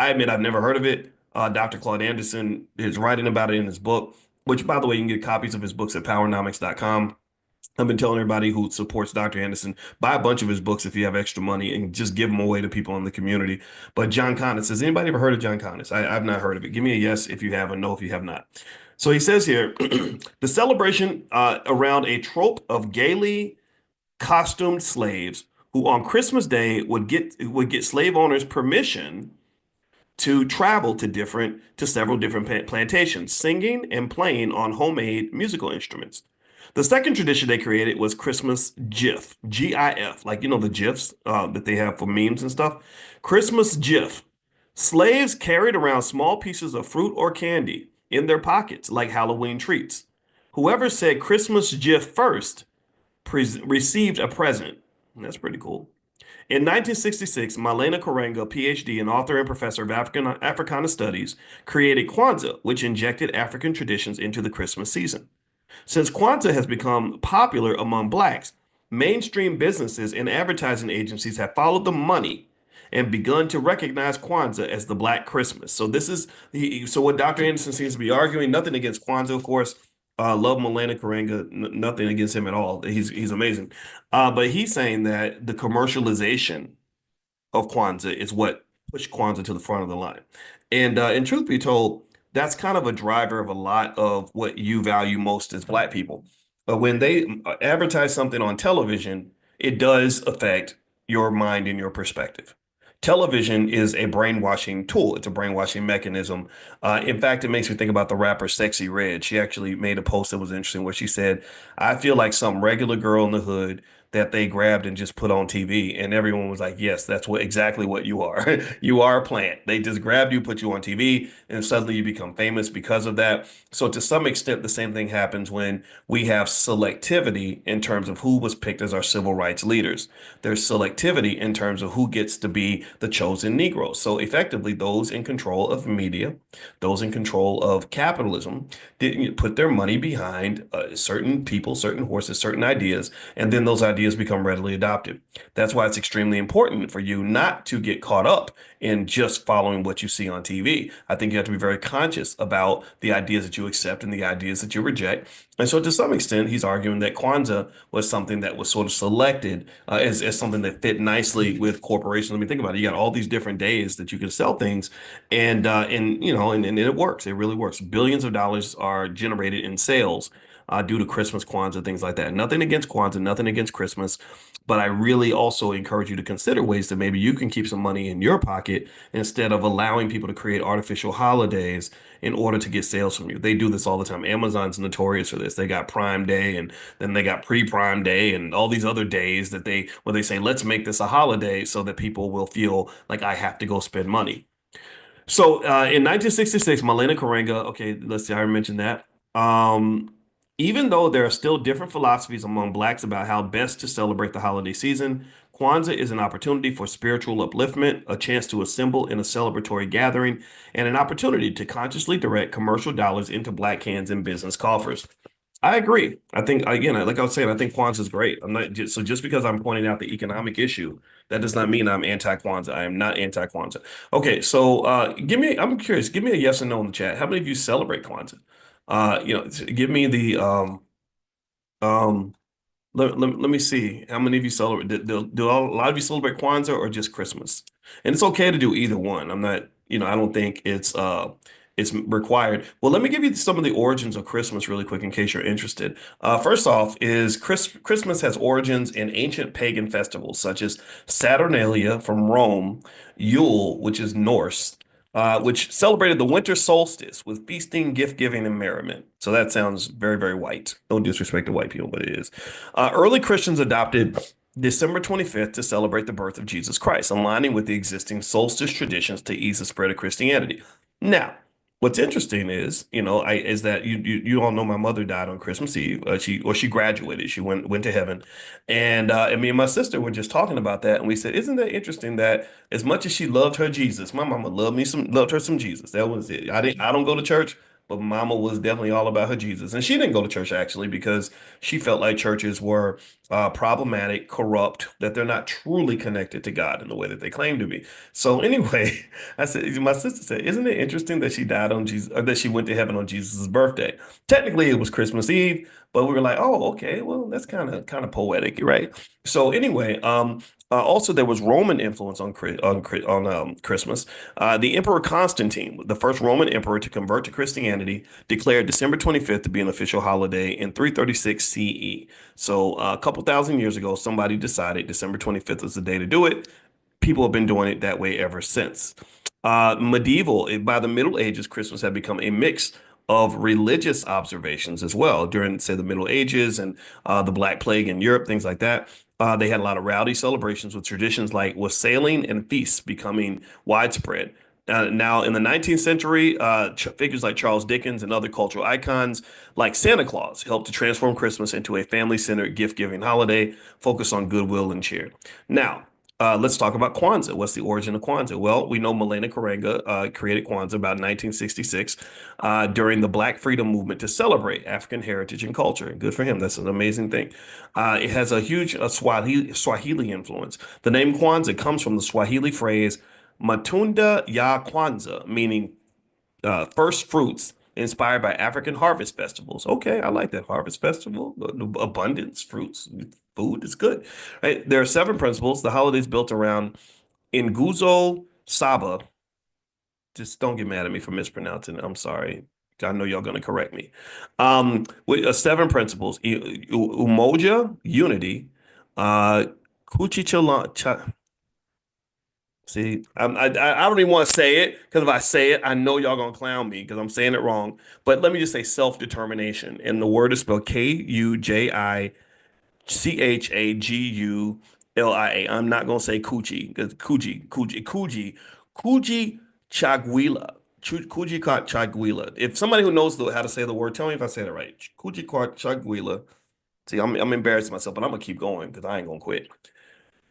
admit I've never heard of it. Dr. Claude Anderson is writing about it in his book, which, by the way, you can get copies of his books at powernomics.com. I've been telling everybody who supports Dr. Anderson, buy a bunch of his books if you have extra money and just give them away to people in the community. But Johnkannas, has anybody ever heard of Johnkannas? I've not heard of it. Give me a yes if you have, a no if you have not. So he says here, the celebration around a trope of gaily costumed slaves who on Christmas Day would get slave owners permission to travel to several different plantations, singing and playing on homemade musical instruments. The second tradition they created was Christmas GIF, GIF, like the GIFs that they have for memes and stuff. Christmas GIF. Slaves carried around small pieces of fruit or candy in their pockets like Halloween treats. Whoever said Christmas gift first received a present. That's pretty cool. In 1966, Malena Karenga, PhD and author and professor of Africana Studies, created Kwanzaa, which injected African traditions into the Christmas season. Since Kwanzaa has become popular among blacks, mainstream businesses and advertising agencies have followed the money and begun to recognize Kwanzaa as the Black Christmas. So this is so what Dr. Anderson seems to be arguing. Nothing against Kwanzaa, of course. Love Malena Karenga. Nothing against him at all. He's amazing. But he's saying that the commercialization of Kwanzaa is what pushed Kwanzaa to the front of the line. And truth be told, that's kind of a driver of a lot of what you value most as Black people. But when they advertise something on television, it does affect your mind and your perspective. Television is a brainwashing tool. It's a brainwashing mechanism. In fact, it makes me think about the rapper Sexy Red. She actually made a post that was interesting where she said, I feel like some regular girl in the hood that they grabbed and just put on TV. And everyone was like, yes, that's what exactly what you are. You are a plant. They just grabbed you, put you on TV, and suddenly you become famous because of that. So to some extent, the same thing happens when we have selectivity in terms of who was picked as our civil rights leaders. There's selectivity in terms of who gets to be the chosen Negro. So effectively, those in control of media, those in control of capitalism, didn't put their money behind certain people, certain horses, certain ideas, and then those ideas become readily adopted. That's why it's extremely important for you not to get caught up in just following what you see on TV. I think you have to be very conscious about the ideas that you accept and the ideas that you reject. And so, to some extent, he's arguing that Kwanzaa was something that was sort of selected as something that fit nicely with corporations. I mean, think about it. You got all these different days that you can sell things, and you know, and it works. It really works. Billions of dollars are generated in sales due to Christmas, Kwanzaa, things like that. Nothing against Kwanzaa, nothing against Christmas, but I really also encourage you to consider ways that maybe you can keep some money in your pocket instead of allowing people to create artificial holidays in order to get sales from you. They do this all the time. Amazon's notorious for this. They got Prime Day and then they got pre-Prime Day and all these other days that where they say, let's make this a holiday so that people will feel like I have to go spend money. So in 1966, Malena Karenga, okay, let's see, I already mentioned that. Um, Even though there are still different philosophies among blacks about how best to celebrate the holiday season, Kwanzaa is an opportunity for spiritual upliftment, a chance to assemble in a celebratory gathering, and an opportunity to consciously direct commercial dollars into black hands and business coffers. I agree. I think again, like I was saying, I think Kwanzaa is great. I'm not just so just because I'm pointing out the economic issue, that does not mean I'm anti-Kwanzaa. I am not anti-Kwanzaa. Okay, so I'm curious, give me a yes or no in the chat. How many of you celebrate Kwanzaa? Give me the um let me see how many of you celebrate. Do a lot of you celebrate Kwanzaa or just Christmas? And it's okay to do either one. I'm not, I don't think it's required. Well, let me give you some of the origins of Christmas really quick in case you're interested. First off, is Christmas has origins in ancient pagan festivals such as Saturnalia from Rome, Yule, which is Norse, which celebrated the winter solstice with feasting, gift giving, and merriment. So that sounds very, very white. No disrespect to white people, but it is. Early Christians adopted December 25th to celebrate the birth of Jesus Christ, aligning with the existing solstice traditions to ease the spread of Christianity. Now, what's interesting is, is that you all know my mother died on Christmas Eve. She graduated. She went to heaven, and me and my sister were just talking about that, and we said, isn't that interesting that as much as she loved her Jesus, my mama loved her some Jesus. That was it. I don't go to church, but mama was definitely all about her Jesus. And she didn't go to church actually because she felt like churches were problematic, corrupt, that they're not truly connected to God in the way that they claim to be. So anyway, I said, my sister said, isn't it interesting that she died on Jesus, or that she went to heaven on Jesus's birthday? Technically, it was Christmas Eve, but we were like, oh, okay, well, that's kind of poetic, right? So anyway, also, there was Roman influence on Christmas. The Emperor Constantine, the first Roman emperor to convert to Christianity, declared December 25th to be an official holiday in 336 CE. So a couple thousand years ago, somebody decided December 25th was the day to do it. People have been doing it that way ever since. By the Middle Ages, Christmas had become a mix of religious observations as well during, say, the Middle Ages and the Black Plague in Europe, things like that. They had a lot of rowdy celebrations with traditions like wassailing and feasts becoming widespread. Now, in the 19th century, figures like Charles Dickens and other cultural icons like Santa Claus helped to transform Christmas into a family-centered gift-giving holiday focused on goodwill and cheer. Now, let's talk about Kwanzaa. What's the origin of Kwanzaa? Well, we know Milena Karenga created Kwanzaa about 1966 during the Black Freedom Movement to celebrate African heritage and culture. Good for him. That's an amazing thing. It has a huge Swahili influence. The name Kwanzaa comes from the Swahili phrase Matunda ya Kwanzaa, meaning first fruits, inspired by African harvest festivals. Okay, I like that harvest festival. Abundance, fruits, food is good. Right? There are seven principles. The holiday is built around Nguzo Saba. Just don't get mad at me for mispronouncing it. I'm sorry. I know y'all gonna correct me. With seven principles: Umoja, unity, uh, Kuchichalan. See, I don't even want to say it because if I say it, I know y'all gonna clown me because I'm saying it wrong. But let me just say self-determination, and the word is spelled Kujichagulia. I'm not gonna say coochie because Kuji Chaguila. Kuji Chaguila. If somebody who knows how to say the word, tell me if I say it right. Kuji Chaguila. See, I'm embarrassing myself, but I'm gonna keep going because I ain't gonna quit.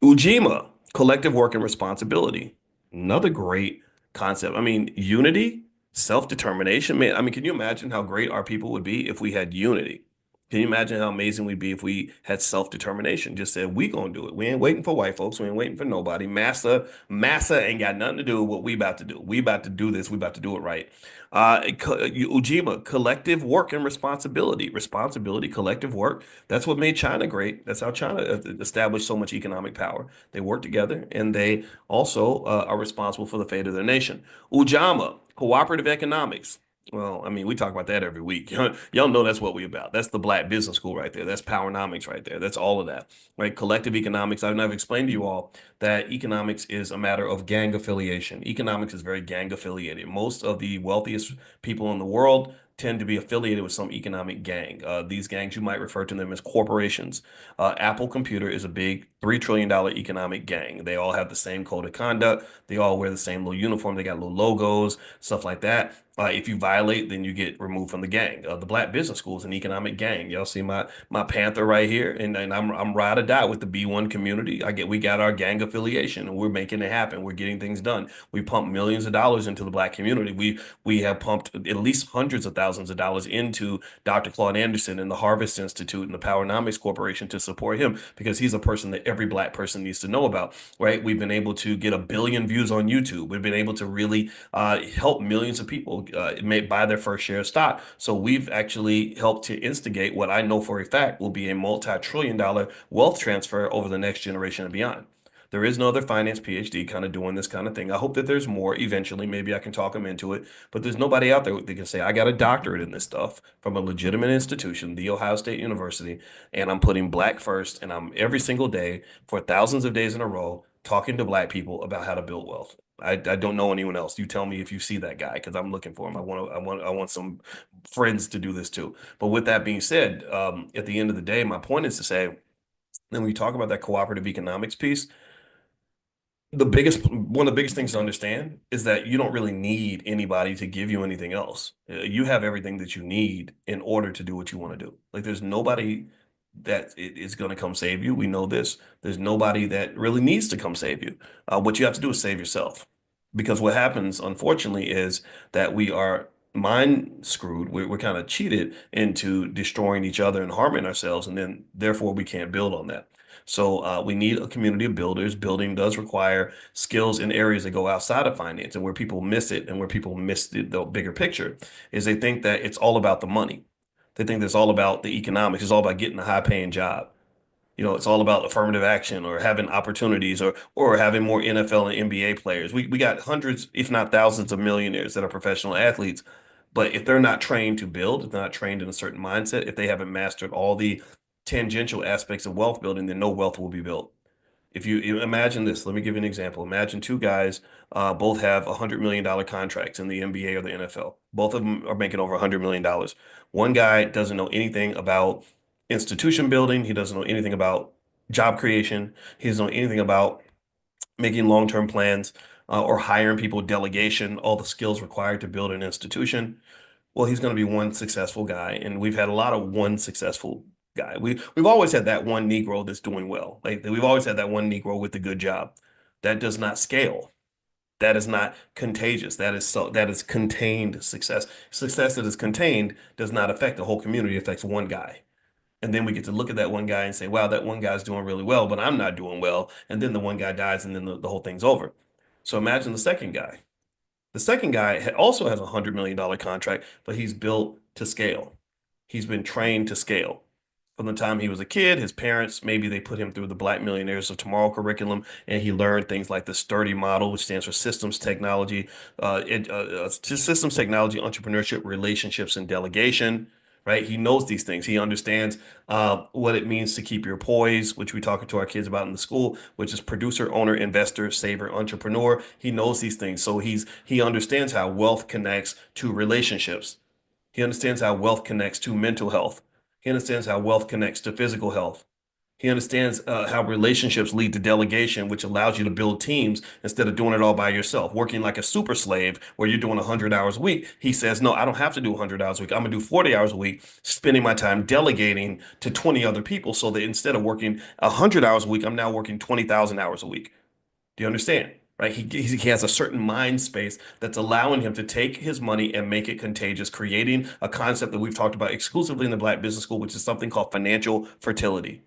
Ujima, collective work and responsibility. Another great concept. I mean, unity, self-determination. Man, I mean, can you imagine how great our people would be if we had unity? Can you imagine how amazing we'd be if we had self-determination? Just said, we gonna do it. We ain't waiting for white folks. We ain't waiting for nobody. Massa ain't got nothing to do with what we about to do. We about to do this. We about to do it right. Ujima, collective work and responsibility. Responsibility, collective work. That's what made China great. That's how China established so much economic power. They work together and they also are responsible for the fate of their nation. Ujama, cooperative economics. Well, I mean, we talk about that every week. Y'all know that's what we about. That's the Black Business School right there. That's Powernomics right there. That's all of that, right? Collective economics. I've explained to you all that economics is a matter of gang affiliation. Economics is very gang affiliated. Most of the wealthiest people in the world tend to be affiliated with some economic gang. These gangs, you might refer to them as corporations. Apple Computer is a big $3 trillion economic gang. They all have the same code of conduct. They all wear the same little uniform. They got little logos, stuff like that. If you violate, then you get removed from the gang. The Black Business School is an economic gang. Y'all see my Panther right here, and I'm ride or die with the B1 community. We got our gang affiliation, and we're making it happen. We're getting things done. We pump millions of dollars into the Black community. We have pumped at least hundreds of thousands of dollars into Dr. Claude Anderson and the Harvest Institute and the Powernomics Corporation to support him because he's a person that every Black person needs to know about, right? We've been able to get 1 billion views on YouTube. We've been able to really help millions of people may buy their first share of stock. So we've actually helped to instigate what I know for a fact will be a multi-trillion-dollar wealth transfer over the next generation and beyond. There is no other finance PhD kind of doing this kind of thing. I hope that there's more eventually. Maybe I can talk them into it, but there's nobody out there that can say, I got a doctorate in this stuff from a legitimate institution, the Ohio State University, and I'm putting Black first, and I'm every single day for thousands of days in a row talking to Black people about how to build wealth. I don't know anyone else. You tell me if you see that guy because I'm looking for him. I want some friends to do this too. But with that being said, at the end of the day, my point is to say, when we talk about that cooperative economics piece, one of the biggest things to understand is that you don't really need anybody to give you anything else. You have everything that you need in order to do what you want to do. Like there's nobody that is going to come save you. We know this. There's nobody that really needs to come save you. What you have to do is save yourself. Because what happens, unfortunately, is that we are mind screwed. We're kind of cheated into destroying each other and harming ourselves, and then therefore we can't build on that. So we need a community of builders. Building does require skills in areas that go outside of finance, and where people miss it, and where people miss the bigger picture, is they think that it's all about the money. They think that it's all about the economics. It's all about getting a high paying job. It's all about affirmative action or having opportunities or having more NFL and NBA players. We got hundreds, if not thousands, of millionaires that are professional athletes. But if they're not trained to build, if they're not trained in a certain mindset, if they haven't mastered all the tangential aspects of wealth building, then no wealth will be built. If you imagine this, let me give you an example. Imagine two guys, both have $100 million contracts in the NBA or the NFL. Both of them are making over $100 million. One guy doesn't know anything about institution building. He doesn't know anything about job creation. He doesn't know anything about making long-term plans, or hiring people, delegation, all the skills required to build an institution. Well, he's going to be one successful guy, and we've had a lot of one successful guy. We've always had that one Negro that's doing well. Like we've always had that one Negro with a good job. That does not scale. That is not contagious. That is contained success. Success that is contained does not affect the whole community. It affects one guy. And then we get to look at that one guy and say, wow, that one guy's doing really well, but I'm not doing well. And then the one guy dies, and then the whole thing's over. So imagine the second guy. The second guy also has a $100 million contract, but he's built to scale. He's been trained to scale. From the time he was a kid, his parents, maybe they put him through the Black Millionaires of Tomorrow curriculum, and he learned things like the STURDY model, which stands for systems technology, systems technology, entrepreneurship, relationships, and delegation. Right? He knows these things. He understands what it means to keep your poise, which we talk to our kids about in the school, which is producer, owner, investor, saver, entrepreneur. He knows these things. So he understands how wealth connects to relationships. He understands how wealth connects to mental health. He understands how wealth connects to physical health. He understands how relationships lead to delegation, which allows you to build teams instead of doing it all by yourself, working like a super slave where you're doing 100 hours a week. He says, no, I don't have to do 100 hours a week. I'm going to do 40 hours a week, spending my time delegating to 20 other people so that instead of working 100 hours a week, I'm now working 20,000 hours a week. Do you understand? Right? He has a certain mind space that's allowing him to take his money and make it contagious, creating a concept that we've talked about exclusively in the Black Business School, which is something called financial fertility.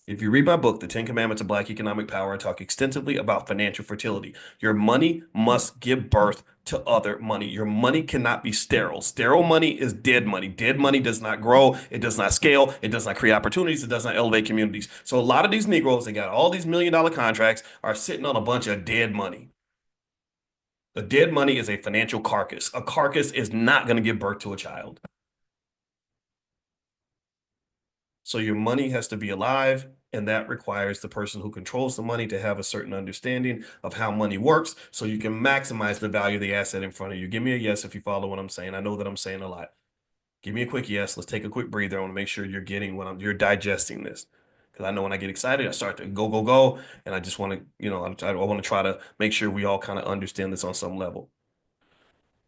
If you read my book, The 10 Commandments of Black Economic Power, I talk extensively about financial fertility. Your money must give birth to other money. Your money cannot be sterile. Sterile money is dead money. Dead money does not grow. It does not scale. It does not create opportunities. It does not elevate communities. So a lot of these Negroes that got all these $1 million contracts are sitting on a bunch of dead money. A dead money is a financial carcass. A carcass is not going to give birth to a child. So your money has to be alive, and that requires the person who controls the money to have a certain understanding of how money works so you can maximize the value of the asset in front of you. Give me a yes if you follow what I'm saying. I know that I'm saying a lot. Give me a quick yes. Let's take a quick breather. I want to make sure you're getting you're digesting this. Because I know when I get excited, I start to go, go, go. And I just want to, I want to try to make sure we all kind of understand this on some level.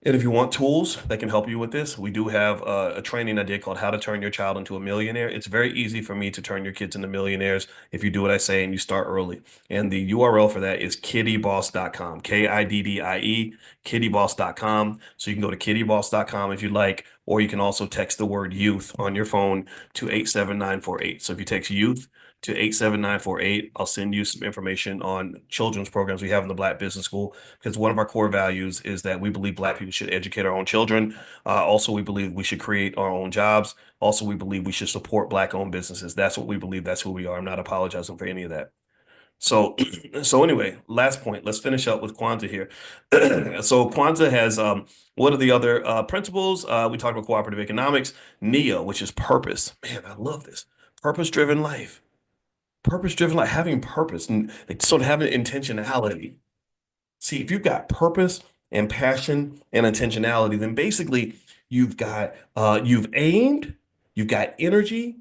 And if you want tools that can help you with this, we do have a training I did called How to Turn Your Child into a Millionaire. It's very easy for me to turn your kids into millionaires if you do what I say and you start early. And the URL for that is kiddyboss.com, KIDDIE, kiddyboss.com. So you can go to kiddyboss.com if you like, or you can also text the word youth on your phone to 87948. So if you text youth to 87948, I'll send you some information on children's programs we have in the Black Business School, because one of our core values is that we believe Black people should educate our own children. Also, we believe we should create our own jobs. Also, we believe we should support Black-owned businesses. That's what we believe. That's who we are. I'm not apologizing for any of that. So, so anyway, last point. Let's finish up with Kwanzaa here. So Kwanzaa has what are the other principles? We talked about cooperative economics, NIA, which is purpose. Man, I love this. Purpose-driven life. Purpose-driven life, having purpose and like, sort of having intentionality. See, if you've got purpose and passion and intentionality, then basically you've aimed, you've got energy,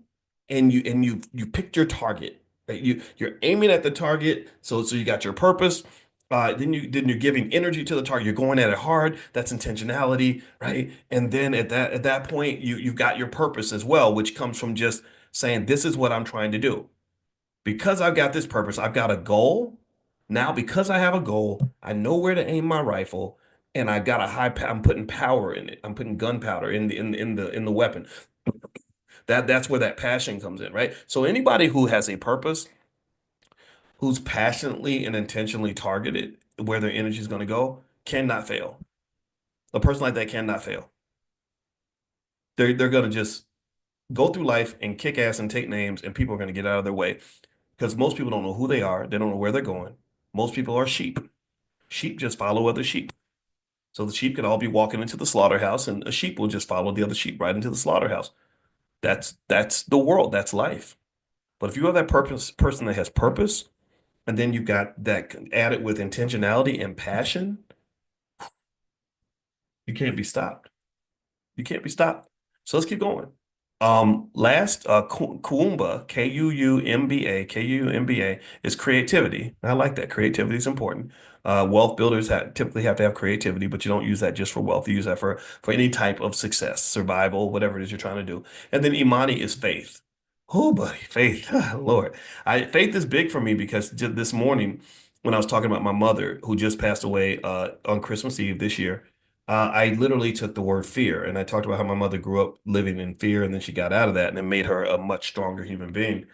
and you picked your target. Right? You're aiming at the target, so you got your purpose. Then you're giving energy to the target. You're going at it hard. That's intentionality, right? And then at that point, you've got your purpose as well, which comes from just saying, this is what I'm trying to do. Because I've got this purpose, I've got a goal. Now, because I have a goal, I know where to aim my rifle, and I got I'm putting power in it. I'm putting gunpowder in the weapon. That's where that passion comes in, right? So anybody who has a purpose, who's passionately and intentionally targeted where their energy is going to go, cannot fail. A person like that cannot fail. They're going to just go through life and kick ass and take names, and people are going to get out of their way. Because most people don't know who they are. They don't know where they're going. Most people are sheep. Sheep just follow other sheep. So the sheep could all be walking into the slaughterhouse, and a sheep will just follow the other sheep right into the slaughterhouse. That's the world. That's life. But if you have that person that has purpose, and then you've got that added with intentionality and passion, you can't be stopped. You can't be stopped. So let's keep going. Last, Kuumba, Kuumba, is creativity. I like that. Creativity is important. Wealth builders typically have to have creativity, but you don't use that just for wealth. You use that for any type of success, survival, whatever it is you're trying to do. And then Imani is faith. Oh, buddy, faith. Lord. Faith is big for me because this morning, when I was talking about my mother, who just passed away on Christmas Eve this year, I literally took the word fear and I talked about how my mother grew up living in fear and then she got out of that and it made her a much stronger human being.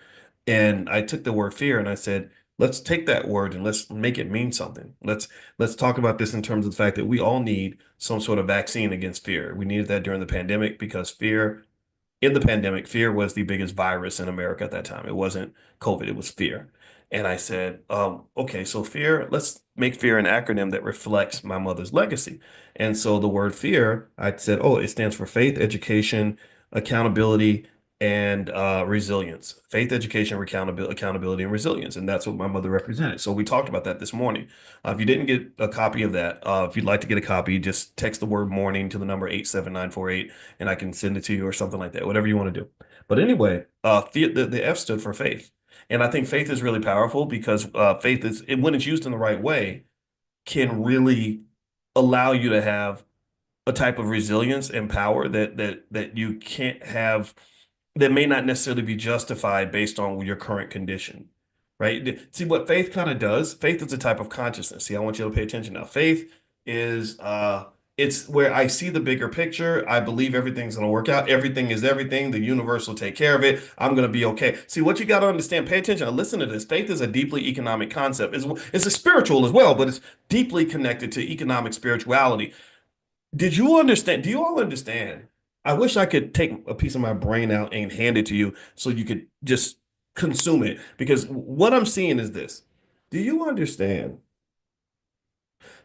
And I took the word fear and I said, let's take that word and let's make it mean something. Let's talk about this in terms of the fact that we all need some sort of vaccine against fear. We needed that during the pandemic because fear in the pandemic, fear was the biggest virus in America at that time. It wasn't COVID, it was fear. And I said, okay, so fear, let's make fear an acronym that reflects my mother's legacy. And so the word fear, I said, oh, it stands for faith, education, accountability, and resilience. Faith, education, accountability, and resilience. And that's what my mother represented. So we talked about that this morning. If you didn't get a copy of that, if you'd like to get a copy, just text the word morning to the number 87948 and I can send it to you or something like that, whatever you want to do. But anyway, the F stood for faith. And I think faith is really powerful because faith when it's used in the right way, can really allow you to have a type of resilience and power that you can't have that may not necessarily be justified based on your current condition, right? See what faith kind of does. Faith is a type of consciousness. See, I want you to pay attention now. Faith is it's where I see the bigger picture. I believe everything's going to work out. Everything is everything. The universe will take care of it. I'm going to be okay. See, what you got to understand, pay attention. Listen to this. Faith is a deeply economic concept. It's a spiritual as well, but it's deeply connected to economic spirituality. Did you understand? Do you all understand? I wish I could take a piece of my brain out and hand it to you so you could just consume it. Because what I'm seeing is this. Do you understand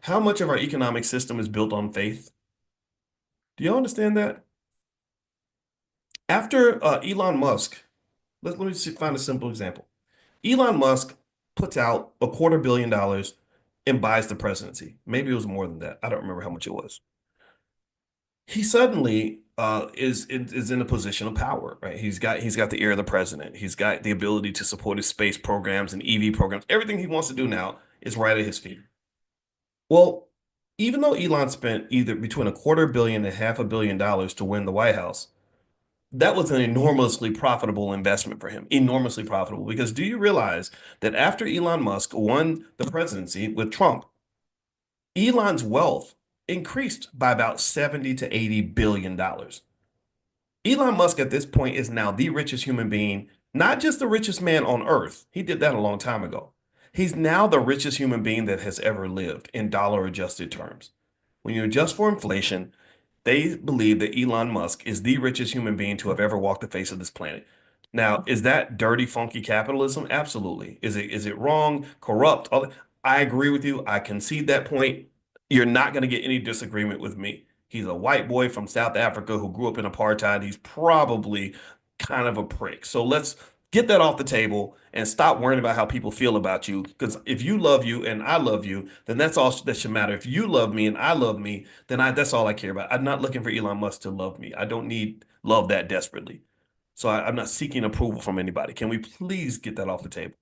how much of our economic system is built on faith? Do you understand that? After Elon Musk, let me find a simple example. Elon Musk puts out $250 million and buys the presidency. Maybe it was more than that. I don't remember how much it was. He suddenly is in a position of power, right? He's got the ear of the president. He's got the ability to support his space programs and EV programs. Everything he wants to do now is right at his feet. Well, even though Elon spent either between $250 million and $500 million to win the White House, that was an enormously profitable investment for him. Enormously profitable. Because do you realize that after Elon Musk won the presidency with Trump, Elon's wealth increased by about 70 to 80 billion dollars. Elon Musk at this point is now the richest human being, not just the richest man on earth. He did that a long time ago. He's now the richest human being that has ever lived in dollar adjusted terms. When you adjust for inflation, they believe that Elon Musk is the richest human being to have ever walked the face of this planet. Now, is that dirty, funky capitalism? Absolutely. Is it wrong, corrupt? I agree with you. I concede that point. You're not going to get any disagreement with me. He's a white boy from South Africa who grew up in apartheid. He's probably kind of a prick. So let's get that off the table and stop worrying about how people feel about you. Because if you love you and I love you, then that's all that should matter. If you love me and I love me, then that's all I care about. I'm not looking for Elon Musk to love me. I don't need love that desperately. So I'm not seeking approval from anybody. Can we please get that off the table?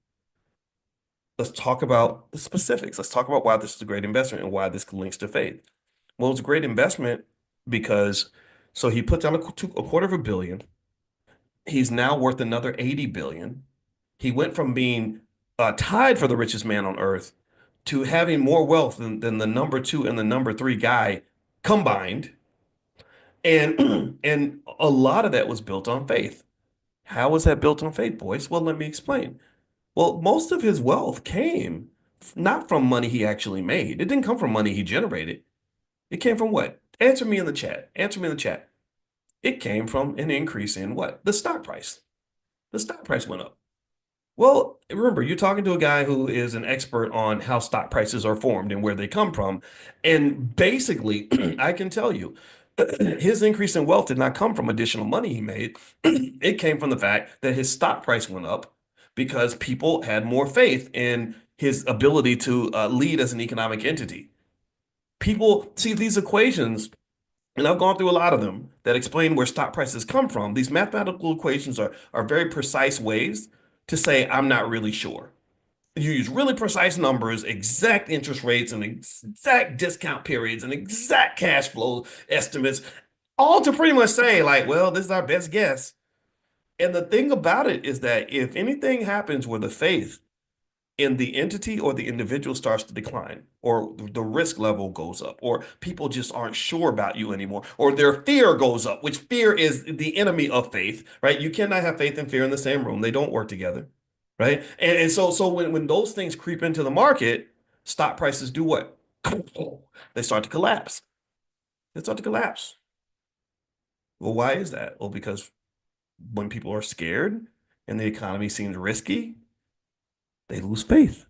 Let's talk about the specifics. Let's talk about why this is a great investment and why this links to faith. Well, it's a great investment because so he puts down $250 million. He's now worth another 80 billion. He went from being tied for the richest man on earth to having more wealth than the number two and the number three guy combined. And and a lot of that was built on faith. How was that built on faith, boys? Well, let me explain. Well, most of his wealth came not from money he actually made. It didn't come from money he generated. It came from what? Answer me in the chat. Answer me in the chat. It came from an increase in what? The stock price. The stock price went up. Well, remember, you're talking to a guy who is an expert on how stock prices are formed and where they come from. And basically, I can tell you, his increase in wealth did not come from additional money he made. It came from the fact that his stock price went up because people had more faith in his ability to lead as an economic entity. People see these equations And I've gone through a lot of them that explain where stock prices come from. These mathematical equations are very precise ways to say, I'm not really sure. You use really precise numbers, exact interest rates, and exact discount periods, and exact cash flow estimates, all to pretty much say, like, well, this is our best guess. And the thing about it is that if anything happens where the faith in the entity or the individual starts to decline, or the risk level goes up, or people just aren't sure about you anymore, or their fear goes up, which fear is the enemy of faith, right? You cannot have faith and fear in the same room. They don't work together, right? And so when those things creep into the market, stock prices do what? They start to collapse. They start to collapse. Well, why is that? Well, because when people are scared and the economy seems risky, they lose faith.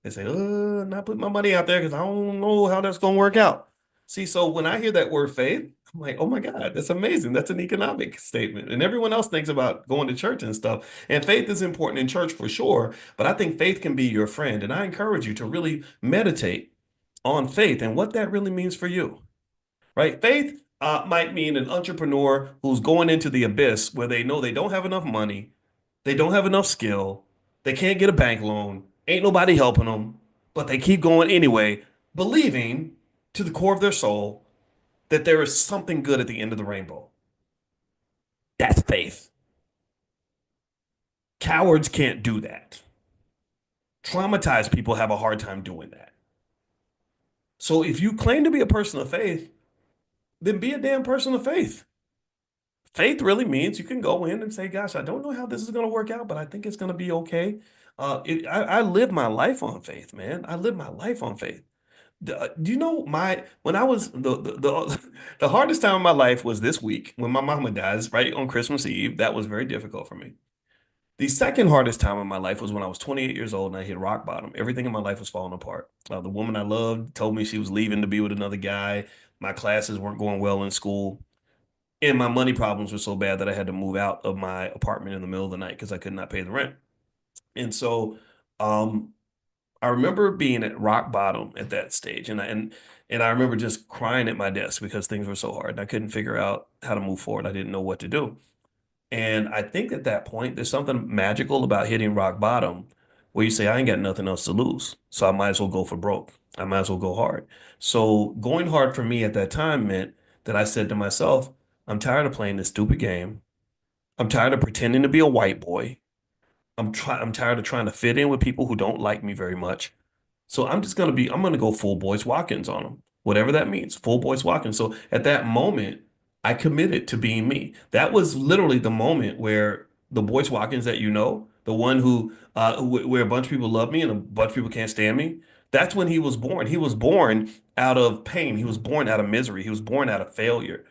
They say, not put my money out there because I don't know how that's going to work out. See, so when I hear that word faith, I'm like, oh my God, that's amazing. That's an economic statement. And everyone else thinks about going to church and stuff. And faith is important in church for sure, but I think faith can be your friend. And I encourage you to really meditate on faith and what that really means for you, right? Faith might mean an entrepreneur who's going into the abyss where they know they don't have enough money, they don't have enough skill, they can't get a bank loan, ain't nobody helping them, but they keep going anyway, believing to the core of their soul that there is something good at the end of the rainbow. That's faith. Cowards can't do that. Traumatized people have a hard time doing that. So if you claim to be a person of faith, then be a damn person of faith. Faith really means you can go in and say, gosh, I don't know how this is going to work out, but I think it's going to be okay. I live my life on faith, man. I live my life on faith. Do you know when I was the hardest time of my life was this week when my mama dies, right on Christmas Eve. That was very difficult for me. The second hardest time of my life was when I was 28 years old and I hit rock bottom. Everything in my life was falling apart. The woman I loved told me she was leaving to be with another guy. My classes weren't going well in school. And my money problems were so bad that I had to move out of my apartment in the middle of the night because I could not pay the rent. And so um, I remember being at rock bottom at that stage. And I remember just crying at my desk because things were so hard and I couldn't figure out how to move forward. I didn't know what to do. And I think at that point, there's something magical about hitting rock bottom where you say, I ain't got nothing else to lose. So I might as well go for broke. I might as well go hard. So going hard for me at that time meant that I said to myself, I'm tired of playing this stupid game. I'm tired of pretending to be a white boy. I'm tired of trying to fit in with people who don't like me very much. So I'm gonna go full Boyce Watkins on them, whatever that means, full Boyce Watkins. So at that moment, I committed to being me. That was literally the moment where the Boyce Watkins that you know, the one where a bunch of people love me and a bunch of people can't stand me, that's when he was born. He was born out of pain. He was born out of misery. He was born out of failure,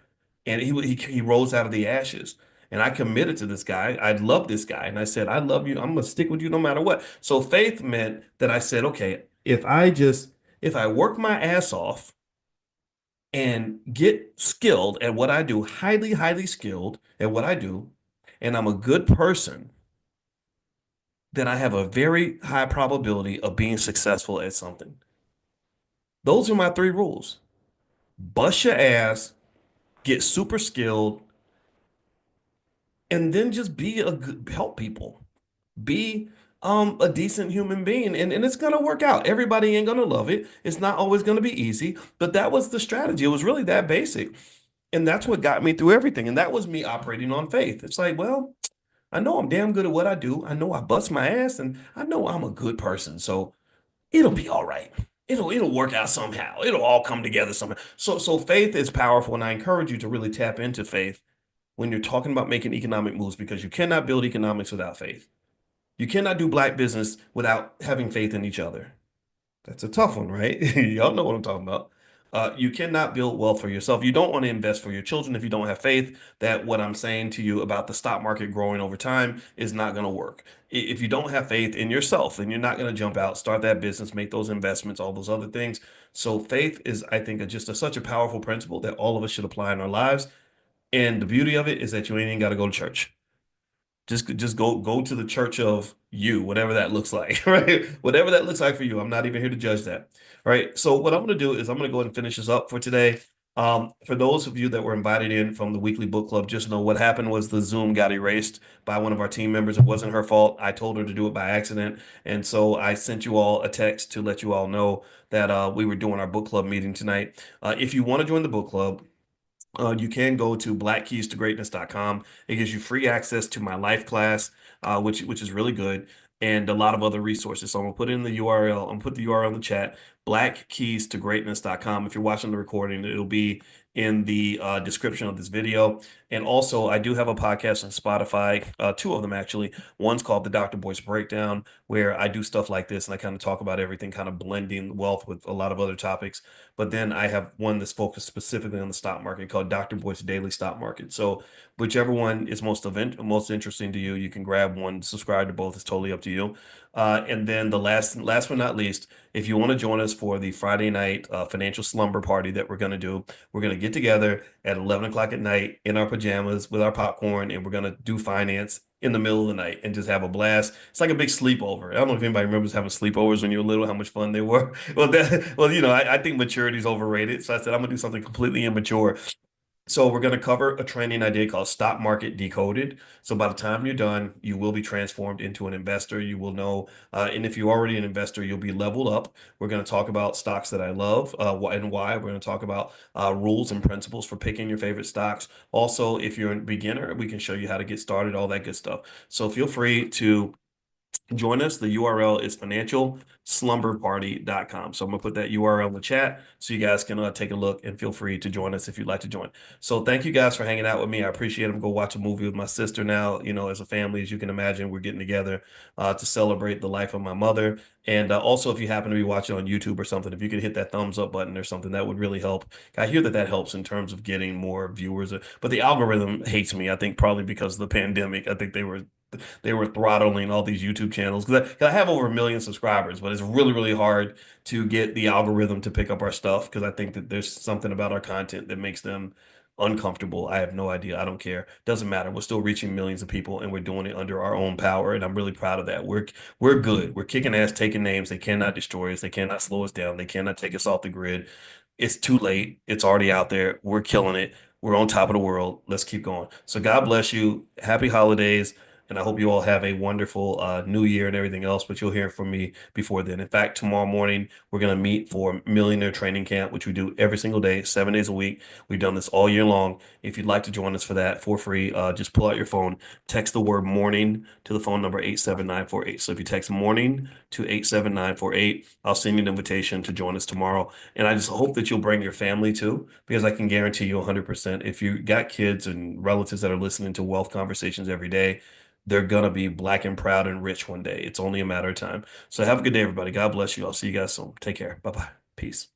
and he rose out of the ashes. And I committed to this guy. I love this guy. And I said, I love you. I'm going to stick with you no matter what. So faith meant that I said, okay, if I work my ass off and get skilled at what I do, highly, highly skilled at what I do, and I'm a good person, then I have a very high probability of being successful at something. Those are my three rules. Bust your ass, get super skilled, and then just help people. Be a decent human being and it's gonna work out. Everybody ain't gonna love it. It's not always gonna be easy, but that was the strategy. It was really that basic. And that's what got me through everything. And that was me operating on faith. It's like, well, I know I'm damn good at what I do. I know I bust my ass and I know I'm a good person. So it'll be all right. It'll work out somehow. It'll all come together somehow. So faith is powerful, and I encourage you to really tap into faith when you're talking about making economic moves because you cannot build economics without faith. You cannot do black business without having faith in each other. That's a tough one, right? Y'all know what I'm talking about. You cannot build wealth for yourself. You don't want to invest for your children if you don't have faith that what I'm saying to you about the stock market growing over time is not going to work. If you don't have faith in yourself, then you're not going to jump out, start that business, make those investments, all those other things. So faith is, I think, such a powerful principle that all of us should apply in our lives. And the beauty of it is that you ain't even got to go to church. Just go to the church of you, whatever that looks like, right? Whatever that looks like for you. I'm not even here to judge that. All right. So what I'm gonna do is I'm gonna go ahead and finish this up for today. For those of you that were invited in from the weekly book club, just know what happened was the Zoom got erased by one of our team members. It wasn't her fault. I told her to do it by accident. And so I sent you all a text to let you all know that we were doing our book club meeting tonight. If you want to join the book club, you can go to blackkeystogreatness.com. It gives you free access to my life class, which is really good, and a lot of other resources. So I'm gonna put in the URL. I'm gonna put the URL in the chat, blackkeystogreatness.com. If you're watching the recording, it'll be in the description of this video. And also, I do have a podcast on Spotify, two of them actually. One's called the Dr. Boyce Breakdown, where I do stuff like this and I kind of talk about everything, kind of blending wealth with a lot of other topics. But then I have one that's focused specifically on the stock market called Dr. Boyce Daily Stock Market. So whichever one is most interesting to you, you can grab one, subscribe to both. It's totally up to you. And then the last but not least, if you want to join us for the Friday night financial slumber party that we're going to do, we're going to get together at 11 o'clock at night in our pajamas with our popcorn, and we're going to do finance in the middle of the night and just have a blast. It's like a big sleepover. I don't know if anybody remembers having sleepovers when you were little, how much fun they were. I think maturity is overrated. So I said, I'm gonna do something completely immature. So we're going to cover a training idea called Stock Market Decoded. So by the time you're done, you will be transformed into an investor. You will know, and if you're already an investor, you'll be leveled up. We're going to talk about stocks that I love, and why. We're going to talk about rules and principles for picking your favorite stocks. Also, if you're a beginner, we can show you how to get started, all that good stuff. So feel free to join us. The URL is financialslumberparty.com. So I'm gonna put that URL in the chat so you guys can take a look and feel free to join us if you'd like to join. So thank you guys for hanging out with me. I appreciate it. I'm gonna go watch a movie with my sister now. As a family, as you can imagine, we're getting together to celebrate the life of my mother. And also, if you happen to be watching on YouTube or something, if you could hit that thumbs up button or something, that would really help. I hear that helps in terms of getting more viewers, but the algorithm hates me. I think probably because of the pandemic. I think they were throttling all these YouTube channels because I have over 1 million subscribers, but it's really, really hard to get the algorithm to pick up our stuff because I think that there's something about our content that makes them uncomfortable. I have no idea. I don't care. Doesn't matter. We're still reaching millions of people and we're doing it under our own power, and I'm really proud of that. We're good. We're kicking ass, taking names. They cannot destroy us. They cannot slow us down. They cannot take us off the grid. It's too late. It's already out there. We're killing it. We're on top of the world. Let's keep going. So God bless you. Happy holidays. And I hope you all have a wonderful new year and everything else, but you'll hear from me before then. In fact, tomorrow morning, we're going to meet for Millionaire Training Camp, which we do every single day, 7 days a week. We've done this all year long. If you'd like to join us for that for free, just pull out your phone, text the word morning to the phone number 87948. So if you text morning to 87948, I'll send you an invitation to join us tomorrow. And I just hope that you'll bring your family too, because I can guarantee you 100%, if you got kids and relatives that are listening to wealth conversations every day, they're gonna be black and proud and rich one day. It's only a matter of time. So have a good day, everybody. God bless you. I'll see you guys soon. Take care. Bye bye. Peace.